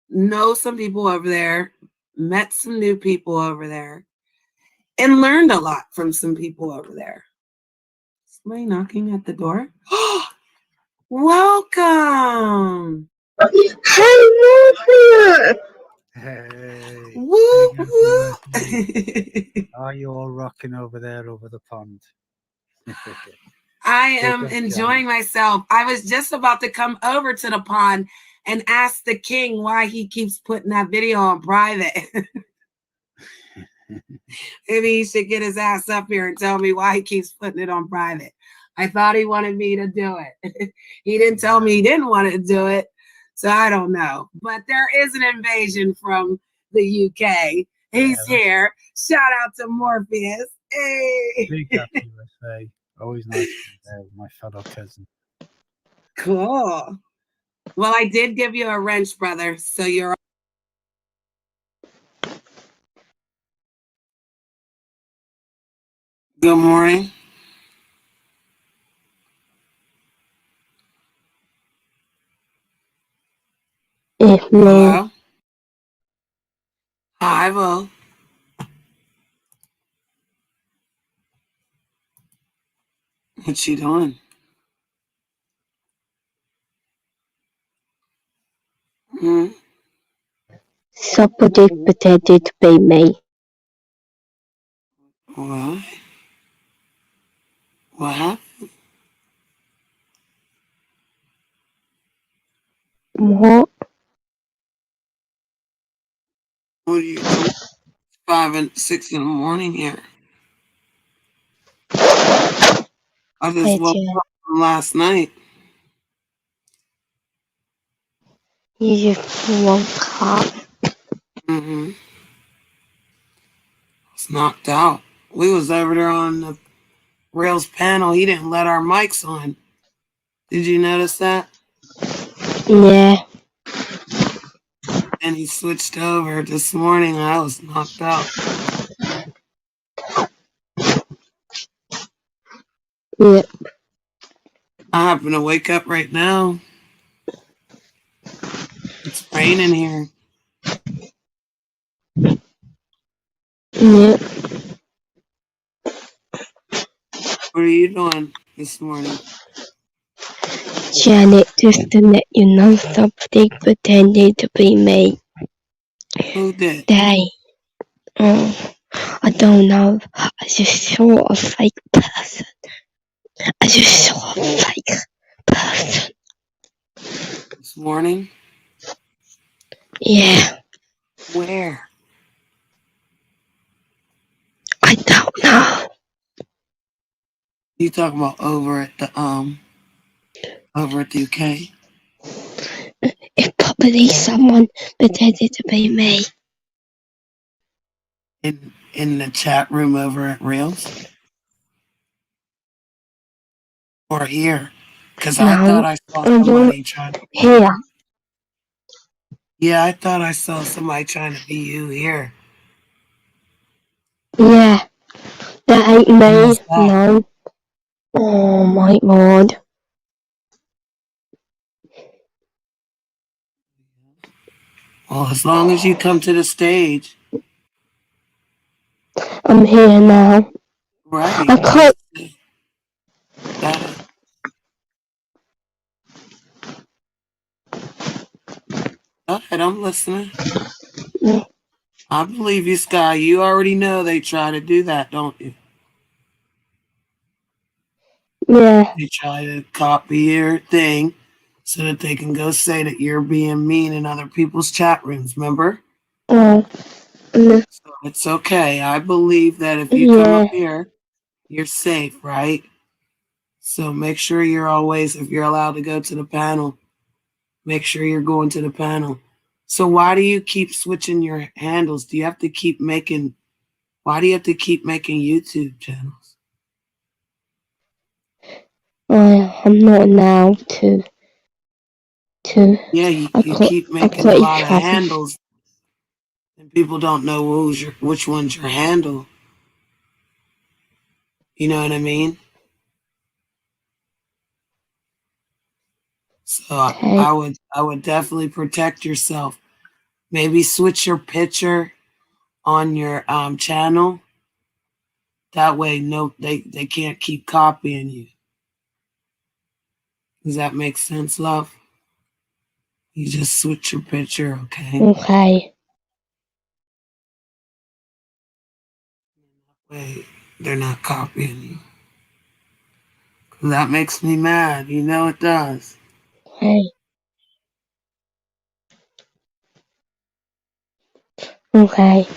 Speaker 10: know some people over there, met some new people over there, and learned a lot from some people over there. Somebody knocking at the door? Welcome.
Speaker 12: Hey,
Speaker 16: Hey.
Speaker 10: Woo, woo.
Speaker 16: Are you all rocking over there over the pond?
Speaker 10: I am enjoying myself. I was just about to come over to the pond and ask the king why he keeps putting that video on private. Maybe he should get his ass up here and tell me why he keeps putting it on private. I thought he wanted me to do it. He didn't tell me he didn't want to do it. So I don't know. But there is an invasion from the UK. He's here. Shout out to Morpheus. Hey.
Speaker 16: Big up USA. Always nice to be there with my fellow cousin.
Speaker 10: Cool. Well, I did give you a wrench, brother. So you're. Good morning. Hello. Hi, Vo. What's she doing?
Speaker 12: Somebody pretended to be me.
Speaker 10: What? What happened?
Speaker 12: What?
Speaker 10: What are you doing? 5 and 6 in the morning here. I just woke up from last night.
Speaker 12: You just woke up.
Speaker 10: Mm-hmm. Was knocked out. We was over there on the Rails panel. He didn't let our mics on. Did you notice that?
Speaker 12: Yeah.
Speaker 10: And he switched over this morning. I was knocked out.
Speaker 12: Yep.
Speaker 10: I happen to wake up right now. It's raining here.
Speaker 12: Yep.
Speaker 10: What are you doing this morning?
Speaker 12: Janet, just to let you know, somebody pretended to be me.
Speaker 10: Who did?
Speaker 12: I don't know. I just saw a fake person. I just saw a fake person.
Speaker 10: This morning?
Speaker 12: Yeah.
Speaker 10: Where?
Speaker 12: I don't know.
Speaker 10: You talking about over at the UK?
Speaker 12: It's probably someone pretended to be me.
Speaker 10: In the chat room over at Rails? Or here? Because I thought I saw somebody trying to be
Speaker 12: here.
Speaker 10: Yeah, I thought I saw somebody trying to be you here.
Speaker 12: Yeah. That ain't me. No. Oh my god.
Speaker 10: Well, as long as you come to the stage.
Speaker 12: I'm here now.
Speaker 10: Right.
Speaker 12: I can't.
Speaker 10: Got it. Go ahead, I'm listening. I believe you, Sky. You already know they try to do that, don't you?
Speaker 12: Yeah.
Speaker 10: They try to copy your thing so that they can go say that you're being mean in other people's chat rooms, remember?
Speaker 12: Oh.
Speaker 10: So it's okay. I believe that if you come up here, you're safe, right? So make sure you're always, if you're allowed to go to the panel, make sure you're going to the panel. So why do you keep switching your handles? Do you have to keep making, why do you have to keep making YouTube channels?
Speaker 12: I'm not allowed to.
Speaker 10: Yeah, you keep making a lot of handles, and people don't know which one's your handle. You know what I mean? So I would definitely protect yourself. Maybe switch your picture on your channel. That way, they can't keep copying you. Does that make sense, love? You just switch your picture, okay?
Speaker 12: Okay.
Speaker 10: Wait, they're not copying you. That makes me mad. You know it does.
Speaker 12: Hey. Okay.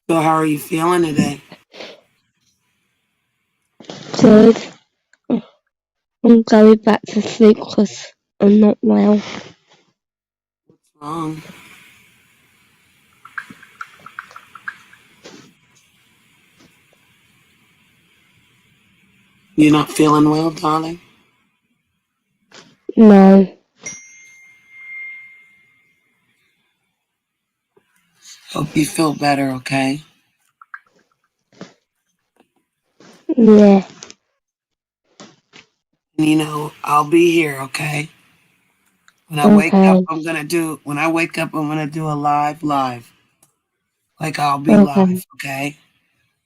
Speaker 10: So how are you feeling today?
Speaker 12: Good. I'm going back to sleep because I'm not well.
Speaker 10: What's wrong? You're not feeling well, darling?
Speaker 12: No.
Speaker 10: Hope you feel better, okay?
Speaker 12: Yeah.
Speaker 10: And you know, I'll be here, okay? When I wake up, I'm gonna do a live. Like I'll be live, okay?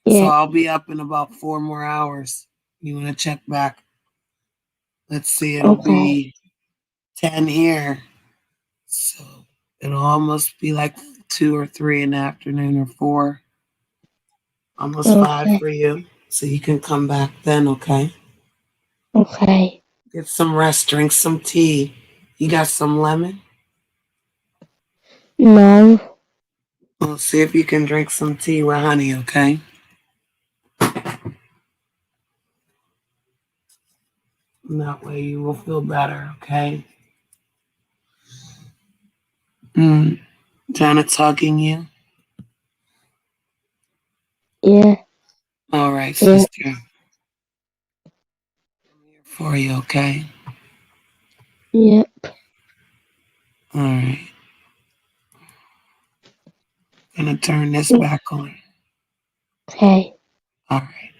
Speaker 10: So
Speaker 12: Yeah.
Speaker 10: I'll be up in about 4 more hours. You want to check back? Let's see, it'll
Speaker 12: Okay.
Speaker 10: be 10 here. So it'll almost be like 2 or 3 in the afternoon or 4. Almost 5
Speaker 12: Okay.
Speaker 10: for you. So you can come back then, okay?
Speaker 12: Okay.
Speaker 10: Get some rest, drink some tea. You got some lemon?
Speaker 12: No.
Speaker 10: Well, see if you can drink some tea with honey, okay? And that way you will feel better, okay? Janet's hugging you.
Speaker 12: Yeah.
Speaker 10: All right,
Speaker 12: Yeah.
Speaker 10: sister. For you, okay?
Speaker 12: Yep.
Speaker 10: All right. Gonna turn this back on.
Speaker 12: Okay.
Speaker 10: All right.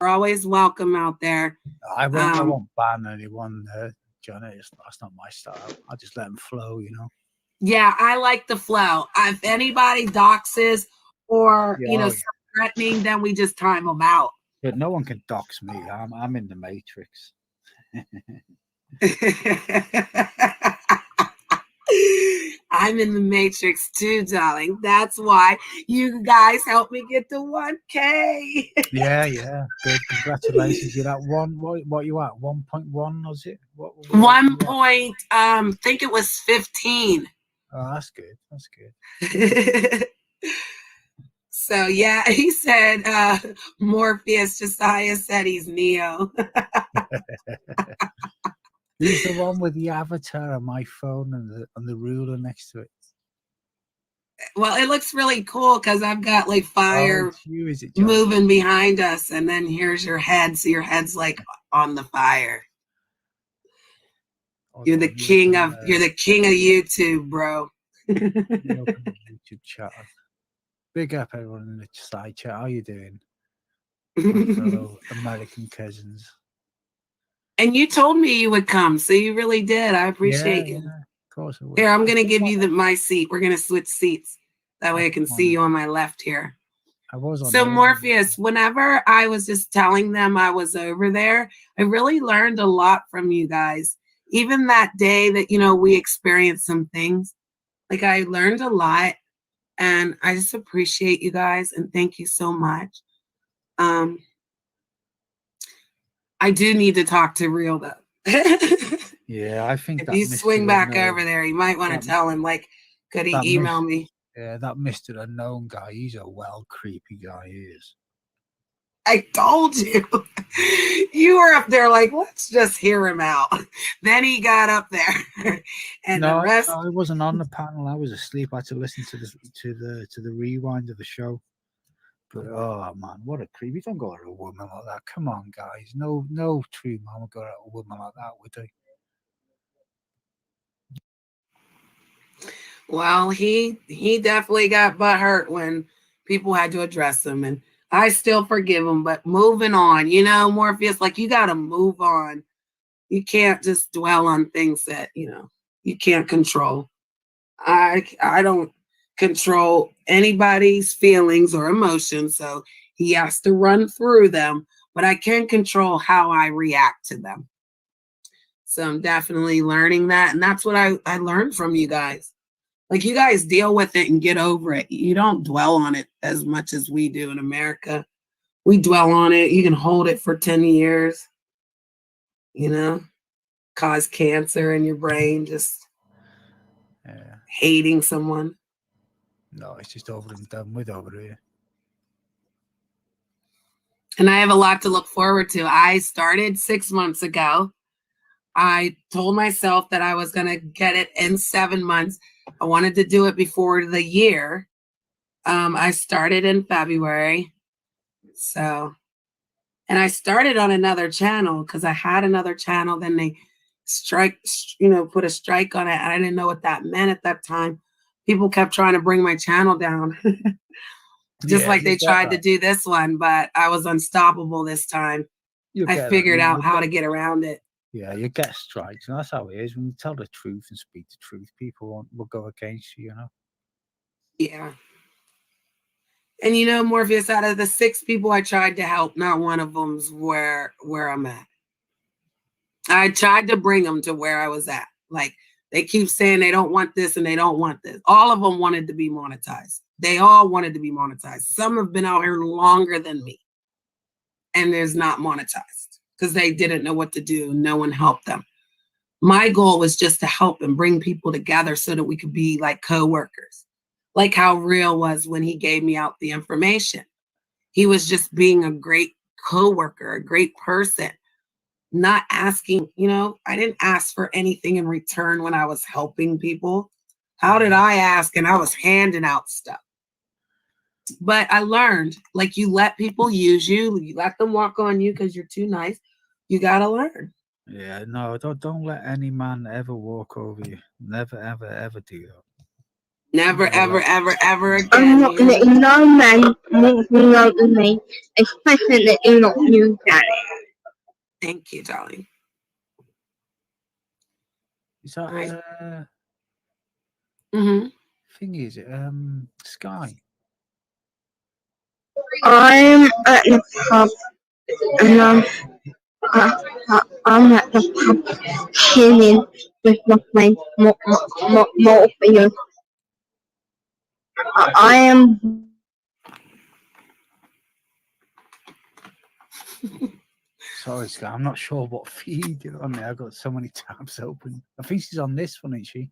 Speaker 10: You're always welcome out there.
Speaker 16: I won't ban anyone, John. That's not my style. I just let them flow, you know.
Speaker 10: Yeah, I like the flow. If anybody doxes or
Speaker 16: Yeah,
Speaker 10: threatening, then we just time them out.
Speaker 16: But no one can dox me. I'm in the matrix.
Speaker 10: I'm in the matrix too, darling. That's why you guys helped me get to 1K.
Speaker 16: Yeah, good. Congratulations. You're at one. What you at? 1.1 was it? What
Speaker 10: 1 point. Think it was 15.
Speaker 16: Oh, that's good. That's good.
Speaker 10: So yeah, he said Morpheus. Josiah said he's Neo.
Speaker 16: Who's the one with the avatar on my phone and the ruler next to it?
Speaker 10: Well, it looks really cool because I've got like fire
Speaker 16: it's you, is it, John?
Speaker 10: moving behind us, and then here's your head. So your head's like on the fire. You're the king of YouTube, bro.
Speaker 16: YouTube chat. Big up everyone in the side chat. How you doing? My fellow American cousins.
Speaker 10: And you told me you would come, so you really did. I appreciate you.
Speaker 16: Yeah, of course I would.
Speaker 10: Here, I'm gonna give you my seat. We're gonna switch seats. That way I can see you on my left here. So Morpheus, whenever I was just telling them I was over there, I really learned a lot from you guys. Even that day that, we experienced some things, like I learned a lot, and I just appreciate you guys and thank you so much. I do need to talk to Real though.
Speaker 16: Yeah, I think
Speaker 10: if
Speaker 16: that
Speaker 10: you
Speaker 16: Mr.
Speaker 10: swing back
Speaker 16: Unknown,
Speaker 10: over there, you might want to tell him, like, could he email me?
Speaker 16: Yeah, that Mr. Unknown guy, he's a creepy guy, he is.
Speaker 10: I told you. You were up there like, let's just hear him out. Then he got up there. And the rest.
Speaker 16: No, I wasn't on the panel. I was asleep. I had to listen to the rewind of the show. But oh man, what a creep. You don't go at a woman like that. Come on, guys. No true man would go at a woman like that, would they?
Speaker 10: Well, he definitely got butthurt when people had to address him, and I still forgive him. But moving on, Morpheus, like, you got to move on. You can't just dwell on things that you can't control. I don't control anybody's feelings or emotions, so he has to run through them. But I can control how I react to them. So I'm definitely learning that, and that's what I learned from you guys. Like, you guys deal with it and get over it. You don't dwell on it as much as we do in America. We dwell on it. You can hold it for 10 years, cause cancer in your brain, just hating someone.
Speaker 16: No, it's just over and done with over here.
Speaker 10: And I have a lot to look forward to. I started 6 months ago. I told myself that I was going to get it in 7 months. I wanted to do it before the year. I started in February. So, and I started on another channel because I had another channel. Then they put a strike on it. I didn't know what that meant at that time. People kept trying to bring my channel down. Just like they tried to do this one, but I was unstoppable this time. I figured out how to get around it.
Speaker 16: Yeah, you get strikes, and that's how it is. When you tell the truth and speak the truth, people will go against you, you know?
Speaker 10: Yeah. And you know, Morpheus, out of the 6 people I tried to help, not one of them's where I'm at. I tried to bring them to where I was at. Like, they keep saying they don't want this and they don't want this. All of them wanted to be monetized. They all wanted to be monetized. Some have been out here longer than me, and there's not monetized because they didn't know what to do. No one helped them. My goal was just to help and bring people together so that we could be like co-workers, like how Real was when he gave me out the information. He was just being a great co-worker, a great person, not asking, you know, I didn't ask for anything in return when I was helping people. How did I ask? And I was handing out stuff. But I learned, like, you let people use you, you let them walk on you because you're too nice. You got to learn.
Speaker 16: Yeah, no, don't let any man ever walk over you. Never, ever, ever do that.
Speaker 10: Never, ever, ever, ever again.
Speaker 12: I'm not letting no man walk me over me, especially not you, Daddy.
Speaker 10: Thank you, darling.
Speaker 16: Is that
Speaker 10: thing
Speaker 16: is it Sky?
Speaker 12: I'm at the pub, and I'm at the pub chilling with my friends. More for you. I am.
Speaker 16: Sorry, Sky, I'm not sure what feed you're on there. I've got so many tabs open. I think she's on this one, isn't she?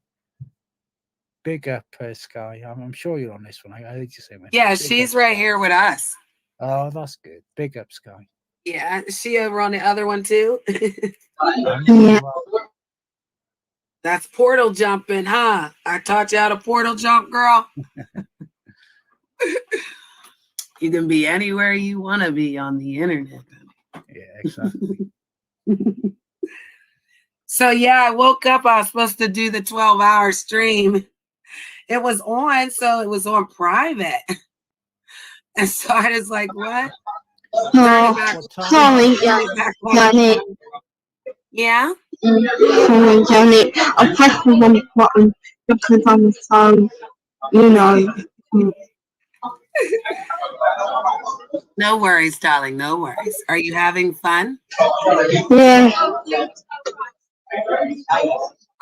Speaker 16: Big up, Sky. I'm sure you're on this one. I heard you say my
Speaker 10: Yeah,
Speaker 16: name.
Speaker 10: she's right here with us.
Speaker 16: Oh, that's good. Big up, Sky.
Speaker 10: Yeah, is she over on the other one too?
Speaker 12: Yeah.
Speaker 10: That's portal jumping, huh? I taught you how to portal jump, girl. You can be anywhere you want to be on the internet.
Speaker 16: Yeah, exactly.
Speaker 10: So yeah, I woke up. I was supposed to do the 12-hour stream. It was on, so it was on private. And so I was like, what?
Speaker 12: Oh, sorry, Janet.
Speaker 10: Yeah?
Speaker 12: Sorry, Janet. I pressed the wrong button because I'm so, you know.
Speaker 10: No worries, darling. No worries. Are you having fun?
Speaker 12: Yeah.
Speaker 10: As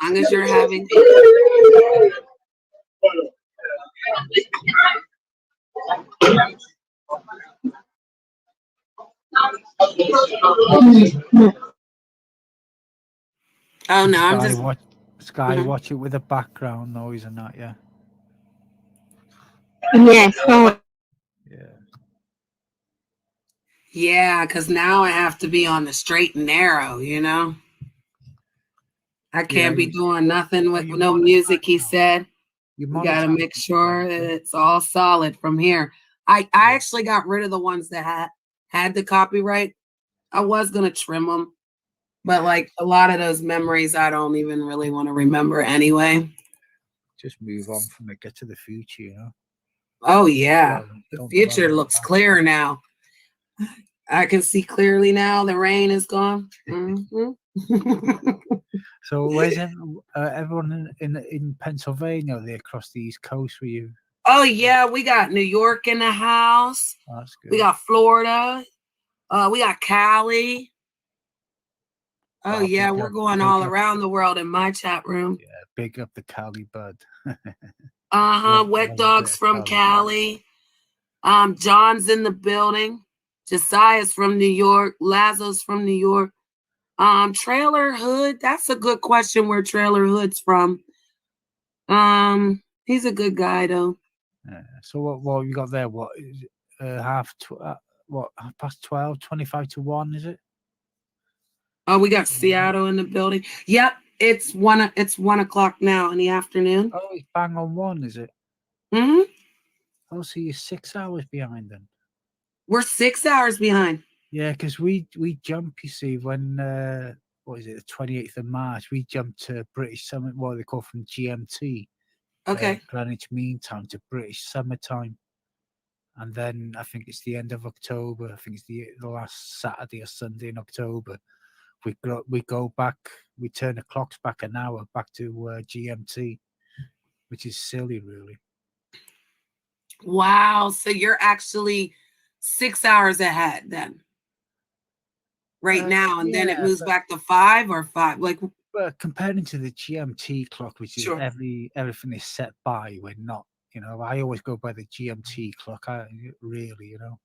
Speaker 10: long as you're having Oh no, I'm just
Speaker 16: Watch it with the background noise and that, yeah.
Speaker 12: Yeah.
Speaker 10: Yeah, because now I have to be on the straight and narrow, you know? I can't be doing nothing with no music, he said. You got to make sure that it's all solid from here. I actually got rid of the ones that had the copyright. I was going to trim them, but like a lot of those memories, I don't even really want to remember anyway.
Speaker 16: Just move on from it, get to the future, you know?
Speaker 10: Oh, yeah. The future looks clearer now. I can see clearly now. The rain is gone.
Speaker 16: So where's everyone in Pennsylvania? Are they across the East Coast with you?
Speaker 10: Oh, yeah. We got New York in the house.
Speaker 16: Oh, that's good.
Speaker 10: We got Florida. We got Cali. Oh, yeah. We're going all around the world in my chat room.
Speaker 16: Yeah, big up the Cali bud.
Speaker 10: Wet Dogs from Cali. John's in the building. Josiah's from New York. Lazo's from New York. Trailer Hood. That's a good question where Trailer Hood's from. He's a good guy though.
Speaker 16: Yeah. So what you got there? What is half past 12, 25 to 1, is it?
Speaker 10: Oh, we got Seattle in the building. Yep, it's 1 o'clock now in the afternoon.
Speaker 16: Oh, it's bang on 1, is it?
Speaker 10: Mm-hmm.
Speaker 16: Oh, so you're 6 hours behind then.
Speaker 10: We're 6 hours behind.
Speaker 16: Yeah, because we jump, you see, when what is it, the 28th of March, we jumped to British Summer, what they call from GMT.
Speaker 10: Okay.
Speaker 16: Greenwich Mean Time to British Summertime. And then I think it's the end of October. I think it's the last Saturday or Sunday in October. we go back, we turn the clocks back an hour back to GMT, which is silly, really.
Speaker 10: Wow. So you're actually 6 hours ahead then, right now, and then it
Speaker 16: Yeah,
Speaker 10: moves
Speaker 16: but
Speaker 10: back to 5 or 5. Like,
Speaker 16: comparing to the GMT clock, which is
Speaker 10: Sure.
Speaker 16: everything is set by, we're not. You know, I always go by the GMT clock. Really, you know,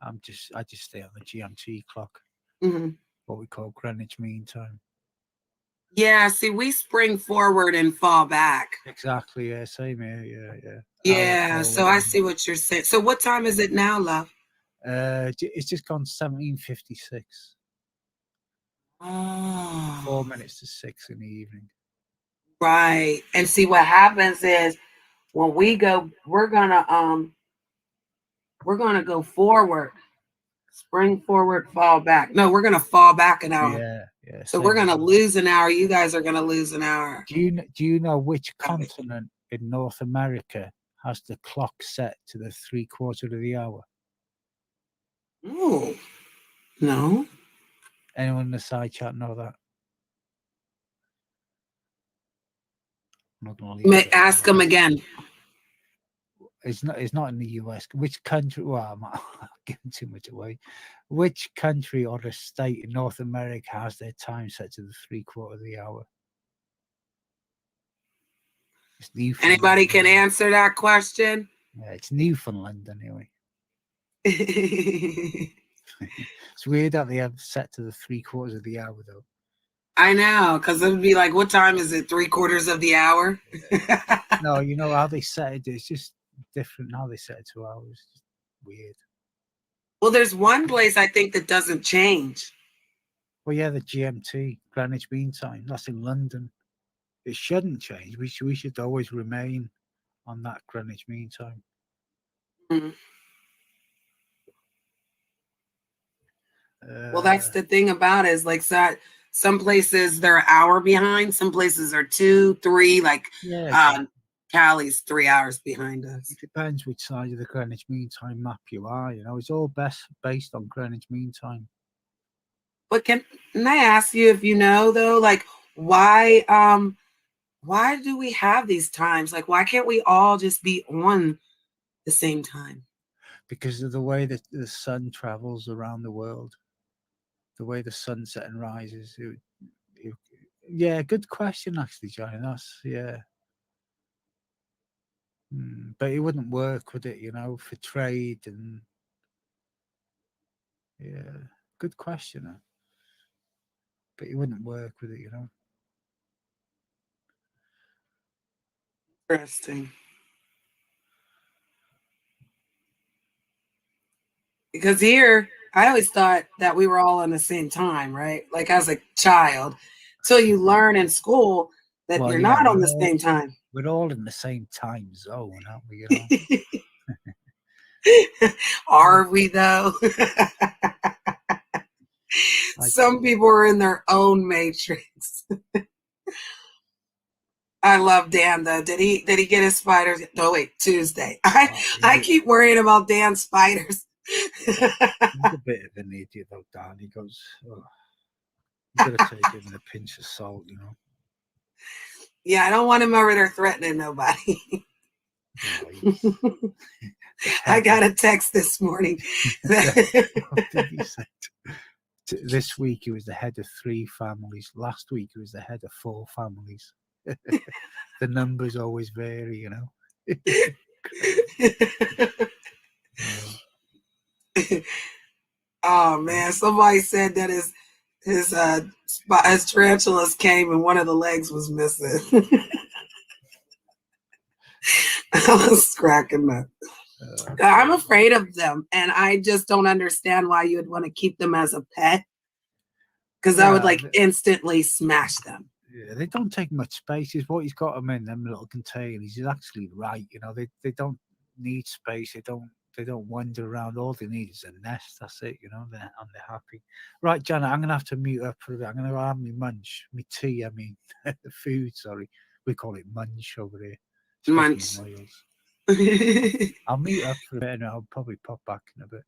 Speaker 16: I just stay on the GMT clock,
Speaker 10: Mhm.
Speaker 16: what we call Greenwich Mean Time.
Speaker 10: Yeah, see, we spring forward and fall back.
Speaker 16: Exactly. Yeah, same here. Yeah.
Speaker 10: Yeah, so I see what you're saying. So what time is it now, love?
Speaker 16: It's just gone 17:56.
Speaker 10: Oh.
Speaker 16: 4 minutes to 6 in the evening.
Speaker 10: Right. And see what happens is when we go, we're gonna go forward. Spring forward, fall back. No, we're gonna fall back an hour.
Speaker 16: Yeah.
Speaker 10: So we're
Speaker 16: same
Speaker 10: gonna
Speaker 16: here.
Speaker 10: lose an hour. You guys are gonna lose an hour.
Speaker 16: Do you know which continent in North America has the clock set to the 3/4 of the hour?
Speaker 10: Oh, no.
Speaker 16: Anyone in the side chat know that? I'm not gonna leave it.
Speaker 10: Ask them again.
Speaker 16: It's not in the US. Which country? Well, I'm not giving too much away. Which country or a state in North America has their time set to the 3/4 of the hour? It's Newfoundland.
Speaker 10: Anybody can answer that question?
Speaker 16: Yeah, it's Newfoundland anyway. It's weird that they have set to the 3/4 of the hour though.
Speaker 10: I know, because it would be like, what time is it? 3/4 of the hour?
Speaker 16: No, you know how they set it. It's just different how they set it to hours. It's just weird.
Speaker 10: Well, there's one place I think that doesn't change.
Speaker 16: Well, yeah, the GMT, Greenwich Mean Time. That's in London. It shouldn't change. We should always remain on that Greenwich Mean Time.
Speaker 10: Mm-hmm. Well, that's the thing about it, is like some places they're an hour behind, some places are 2, 3, like Cali's 3 hours behind us.
Speaker 16: It depends which side of the Greenwich Mean Time map you are. You know, it's all based on Greenwich Mean Time.
Speaker 10: But can I ask you if you know though, like why do we have these times? Like why can't we all just be on the same time?
Speaker 16: Because of the way that the sun travels around the world, the way the sun sets and rises. Yeah, good question actually, Johnny. That's but it wouldn't work, would it? You know, for trade and good question. But it wouldn't work with it, you know.
Speaker 10: Interesting. Because here, I always thought that we were all on the same time, right? Like as a child, till you learn in school that you're not on the same time.
Speaker 16: We're all in the same time zone, aren't we? You know?
Speaker 10: Are we though? Some people are in their own matrix. I love Dan though. Did he get his spiders? No, wait, Tuesday. I keep worrying about Dan's spiders.
Speaker 16: He's a bit of an idiot though, Dan. He goes, you gotta take it with a pinch of salt, you know.
Speaker 10: Yeah, I don't want him over there threatening nobody. I got a text this morning.
Speaker 16: What did he say? This week he was the head of 3 families. Last week he was the head of 4 families. The numbers always vary, you know.
Speaker 10: Oh man, somebody said that his tarantulas came and one of the legs was missing. I was cracking up. I'm afraid of them, and I just don't understand why you would want to keep them as a pet. Because I would like instantly smash them.
Speaker 16: Yeah, they don't take much space. Is what he's got them in them little containers. He's actually right. You know, they don't need space. They don't wander around. All they need is a nest. That's it. You know, they're happy. Right, Janet, I'm gonna have to mute up for a bit. I'm gonna have my tea. I mean, food. Sorry, we call it munch over here.
Speaker 10: Munch.
Speaker 16: I'll mute up for a bit and I'll probably pop back in a bit.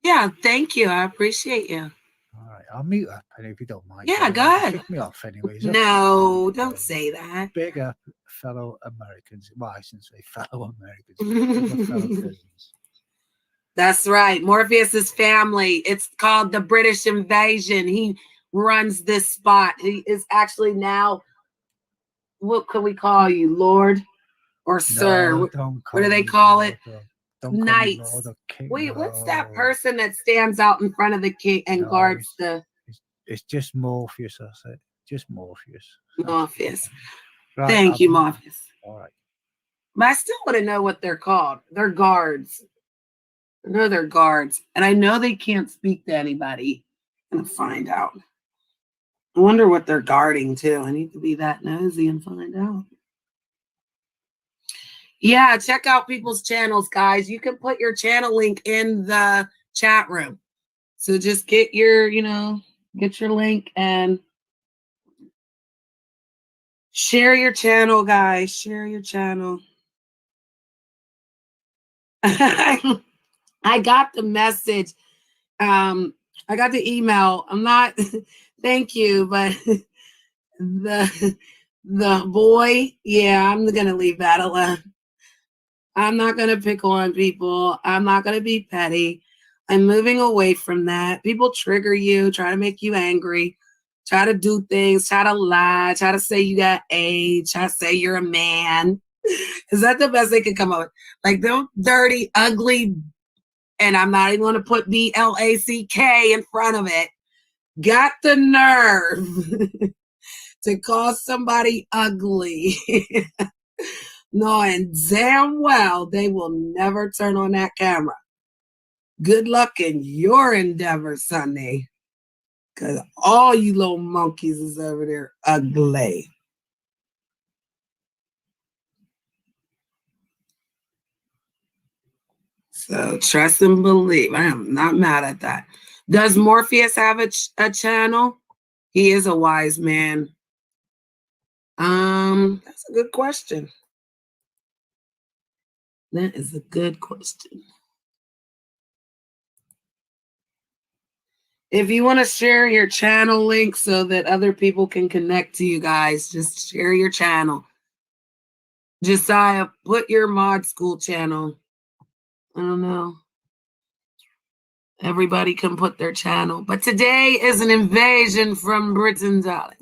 Speaker 10: Yeah, thank you. I appreciate you.
Speaker 16: All right, I'll mute up, and if you don't mind,
Speaker 10: Yeah, go
Speaker 16: you can
Speaker 10: ahead.
Speaker 16: kick me off anyway. It's up to
Speaker 10: No, don't say that.
Speaker 16: big up, fellow Americans. Well, I shouldn't say fellow Americans. Big up, fellow citizens.
Speaker 10: That's right. Morpheus's family. It's called the British Invasion. He runs this spot. He is actually now, what can we call you, Lord or Sir?
Speaker 16: No,
Speaker 10: What
Speaker 16: don't
Speaker 10: do
Speaker 16: call
Speaker 10: they
Speaker 16: me
Speaker 10: call
Speaker 16: Lord,
Speaker 10: it?
Speaker 16: don't call me
Speaker 10: Knights.
Speaker 16: Lord or King.
Speaker 10: Wait, what's that
Speaker 16: No,
Speaker 10: person that stands out in front of the king and
Speaker 16: no,
Speaker 10: guards the
Speaker 16: it's just Morpheus. That's it. Just Morpheus.
Speaker 10: Morpheus?
Speaker 16: Right,
Speaker 10: Thank you, Morpheus.
Speaker 16: All right.
Speaker 10: But I still want to know what they're called. They're guards. I know they're guards. And I know they can't speak to anybody. I'm going to find out. I wonder what they're guarding too. I need to be that nosy and find out. Yeah, check out people's channels, guys. You can put your channel link in the chat room. So just get your, get your link and share your channel, guys. Share your channel. I got the message. I got the email. I'm not thank you, but the boy, yeah, I'm gonna leave that alone. I'm not gonna pick on people. I'm not gonna be petty. I'm moving away from that. People trigger you, try to make you angry, try to do things, try to lie, try to say you got AIDS, try to say you're a man. Is that the best they could come up with? Like, they're dirty, ugly, and I'm not even going to put BLACK in front of it. Got the nerve to call somebody ugly, knowing damn well they will never turn on that camera. Good luck in your endeavor, Sunday, because all you little monkeys is over there ugly. So trust and believe. I am not mad at that. Does Morpheus have a channel? He is a wise man. That's a good question. That is a good question. If you want to share your channel link so that other people can connect to you guys, just share your channel. Josiah, put your mod school channel. I don't know. Everybody can put their channel. But today is an invasion from Britain, darling.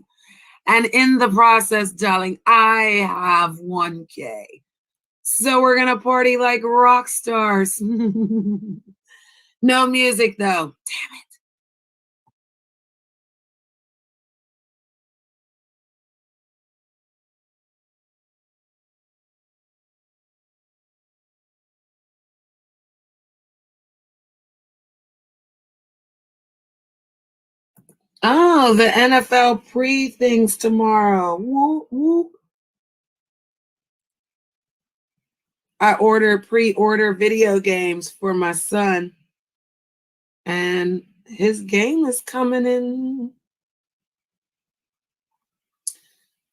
Speaker 10: And in the process, darling, I have 1K. So we're going to party like rock stars. No music, though. Damn it. Oh, the NFL pre-things tomorrow. Whoop, whoop. I pre-order video games for my son. And his game is coming in.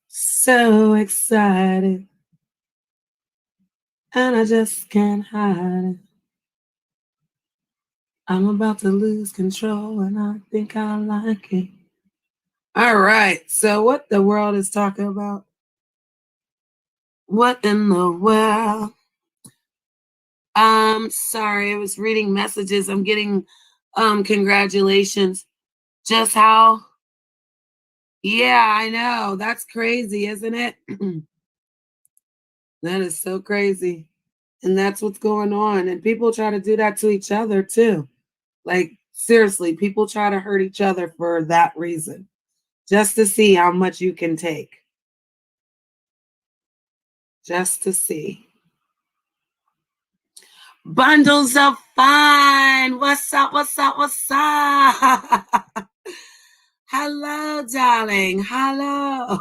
Speaker 10: So excited. And I just can't hide it. I'm about to lose control and I think I like it. All right. So what the world is talking about? What in the world? Sorry, I was reading messages. I'm getting congratulations. Just how? Yeah, I know. That's crazy, isn't it? That is so crazy. And that's what's going on. And people try to do that to each other too. Like, seriously, people try to hurt each other for that reason. Just to see how much you can take. Just to see. Bundles of fun. What's up? What's up? What's up? Hello, darling. Hello.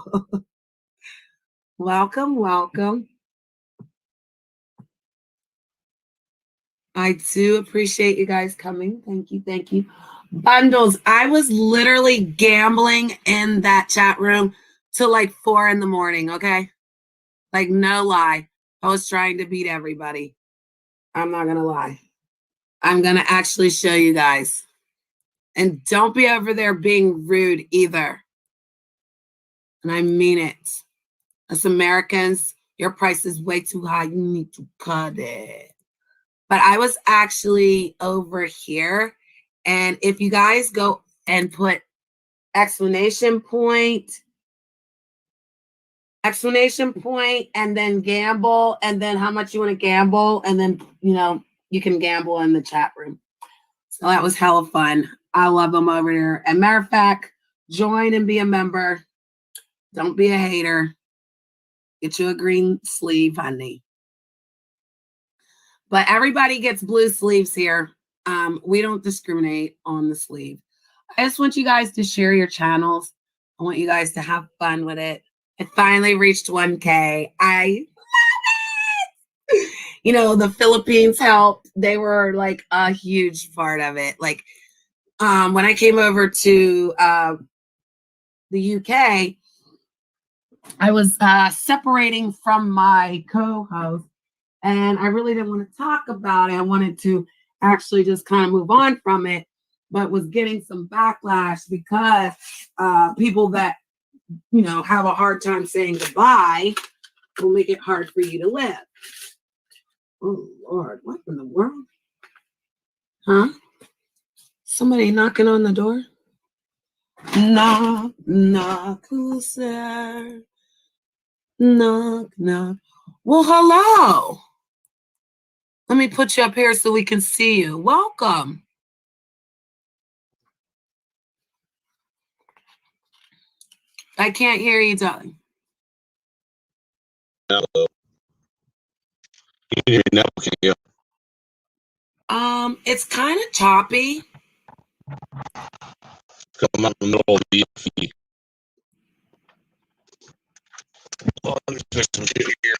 Speaker 10: Welcome, welcome. I do appreciate you guys coming. Thank you, thank you. Bundles. I was literally gambling in that chat room till like 4 a.m, okay? Like, no lie. I was trying to beat everybody. I'm not going to lie. I'm going to actually show you guys. And don't be over there being rude either. And I mean it. As Americans, your price is way too high. You need to cut it. But I was actually over here. And if you guys go and put exclamation point, and then gamble, and then how much you want to gamble, and then, you know, you can gamble in the chat room. So that was hella fun. I love them over there. And matter of fact, join and be a member. Don't be a hater. Get you a green sleeve, honey. But everybody gets blue sleeves here. We don't discriminate on the sleeve. I just want you guys to share your channels. I want you guys to have fun with it. It finally reached 1K. I love it. You know, the Philippines helped. They were like a huge part of it. Like when I came over to the UK, I was separating from my co-host, and I really didn't want to talk about it. I wanted to actually just kind of move on from it, but was getting some backlash because people that, you know, have a hard time saying goodbye will make it hard for you to live. Oh, Lord, what in the world? Huh? Somebody knocking on the door? Knock, knock, who's there? Knock, knock. Well, hello. Let me put you up here so we can see you. Welcome. I can't hear you, darling.
Speaker 7: Hello. Can you hear me now? Can you?
Speaker 10: It's kind of choppy.
Speaker 7: Come out in the middle of the feed. Oh, let me fix some shit here.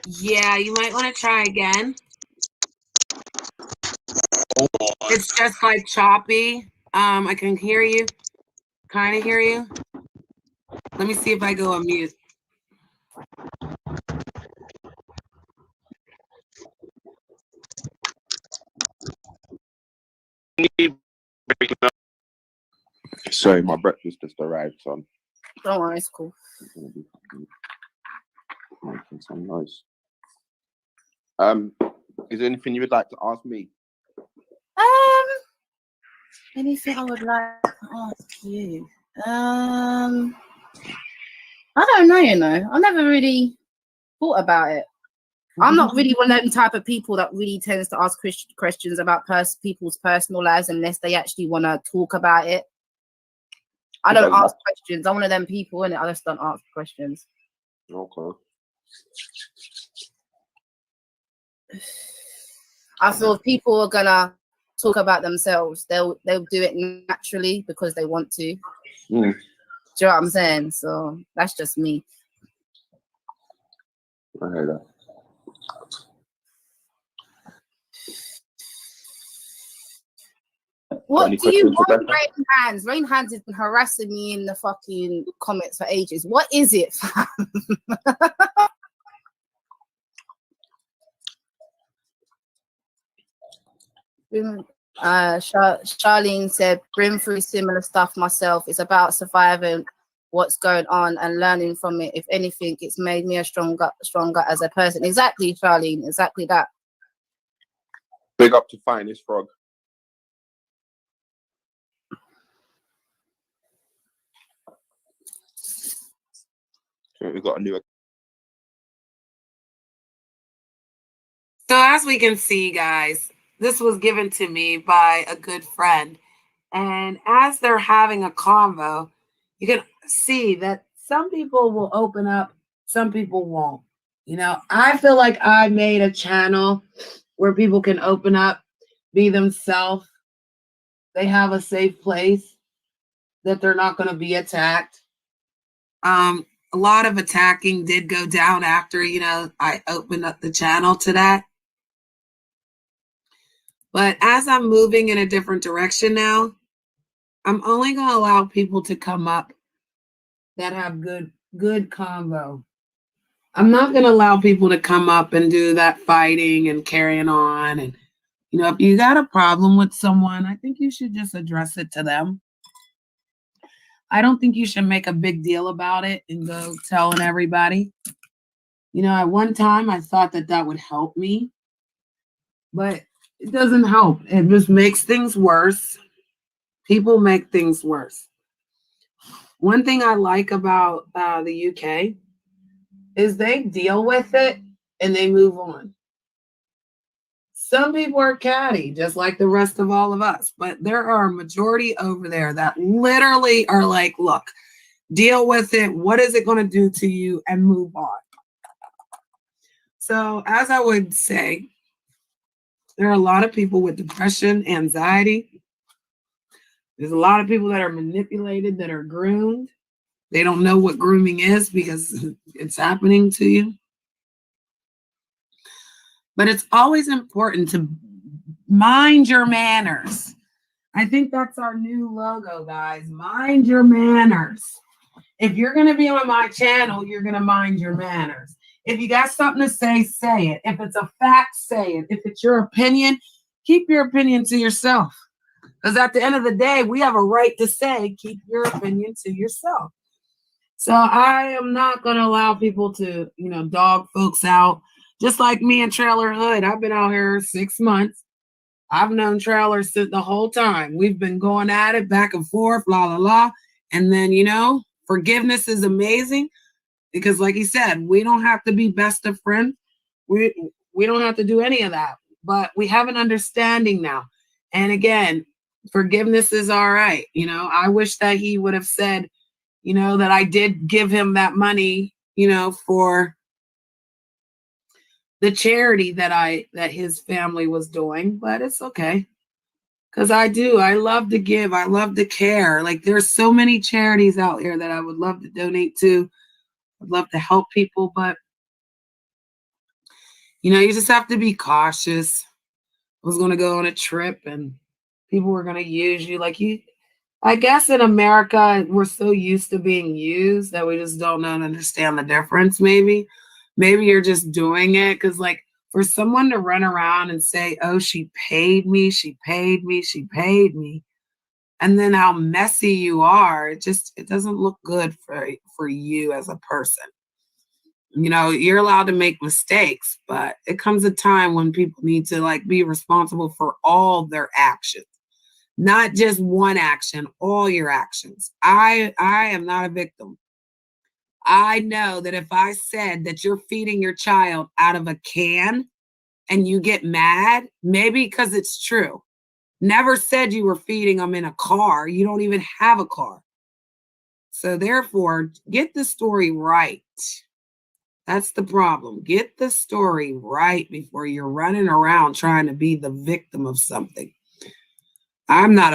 Speaker 10: Yeah, you might want to try again. It's just like choppy. I can hear you. Kind of hear you. Let me see if I go on mute.
Speaker 1: Sorry, my breakfast just arrived, so
Speaker 10: Don't worry, it's cool.
Speaker 1: I'm gonna be making some noise. Is there anything you would like to ask me?
Speaker 21: Anything I would like to ask you? I don't know, you know. I never really thought about it. I'm not really one of them type of people that really tends to ask questions about people's personal lives unless they actually want to talk about it. I don't ask questions. I'm one of them people, and I just don't ask questions.
Speaker 1: Okay.
Speaker 21: I feel if people are gonna talk about themselves, they'll do it naturally because they want to. Do you know what I'm saying? So that's just me.
Speaker 1: I hear that.
Speaker 21: What do you want? Rain Hands. Rain Hands has been harassing me in the fucking comments for ages. What is it? Charlene said, "Been through similar stuff myself. It's about surviving what's going on and learning from it. If anything, it's made me a stronger as a person." Exactly, Charlene. Exactly that.
Speaker 1: Big up to Finest Frog. So we've got a new.
Speaker 10: So as we can see, guys, this was given to me by a good friend. And as they're having a convo, you can see that some people will open up, some people won't. You know, I feel like I made a channel where people can open up, be themselves. They have a safe place that they're not going to be attacked. A lot of attacking did go down after, you know, I opened up the channel to that. But as I'm moving in a different direction now, I'm only going to allow people to come up that have good convo. I'm not going to allow people to come up and do that fighting and carrying on and, You know, if you got a problem with someone, I think you should just address it to them. I don't think you should make a big deal about it and go telling everybody. You know, at one time I thought that that would help me, but it doesn't help. It just makes things worse. People make things worse. One thing I like about the UK is they deal with it and they move on. Some people are catty, just like the rest of all of us, but there are a majority over there that literally are like, look, deal with it. What is it going to do to you? And move on. So, as I would say, there are a lot of people with depression, anxiety. There's a lot of people that are manipulated, that are groomed. They don't know what grooming is because it's happening to you. But it's always important to mind your manners. I think that's our new logo, guys. Mind your manners. If you're going to be on my channel, you're going to mind your manners. If you got something to say, say it. If it's a fact, say it. If it's your opinion, keep your opinion to yourself. Because at the end of the day, we have a right to say, keep your opinion to yourself. So I am not going to allow people to, you know, dog folks out. Just like me and Trailer Hood. I've been out here 6 months. I've known Trailer since the whole time. We've been going at it back and forth, la, la, la. And then, you know, forgiveness is amazing because like he said, we don't have to be best of friends. We don't have to do any of that, but we have an understanding now. And again, forgiveness is all right. You know, I wish that he would have said, you know, that I did give him that money, you know, for the charity that his family was doing, but it's okay. Because I love to give, I love to care. Like there's so many charities out here that I would love to donate to. I'd love to help people, but you know, you just have to be cautious. I was going to go on a trip and people were going to use you like you. I guess in America, we're so used to being used that we just don't know and understand the difference. Maybe you're just doing it because like for someone to run around and say, oh, she paid me. And then how messy you are, it doesn't look good for you as a person. You know, you're allowed to make mistakes, but it comes a time when people need to like be responsible for all their actions. Not just one action, all your actions. I am not a victim. I know that if I said that you're feeding your child out of a can and you get mad, maybe because it's true. Never said you were feeding them in a car. You don't even have a car. So therefore, get the story right. That's the problem. Get the story right before you're running around trying to be the victim of something. I'm not a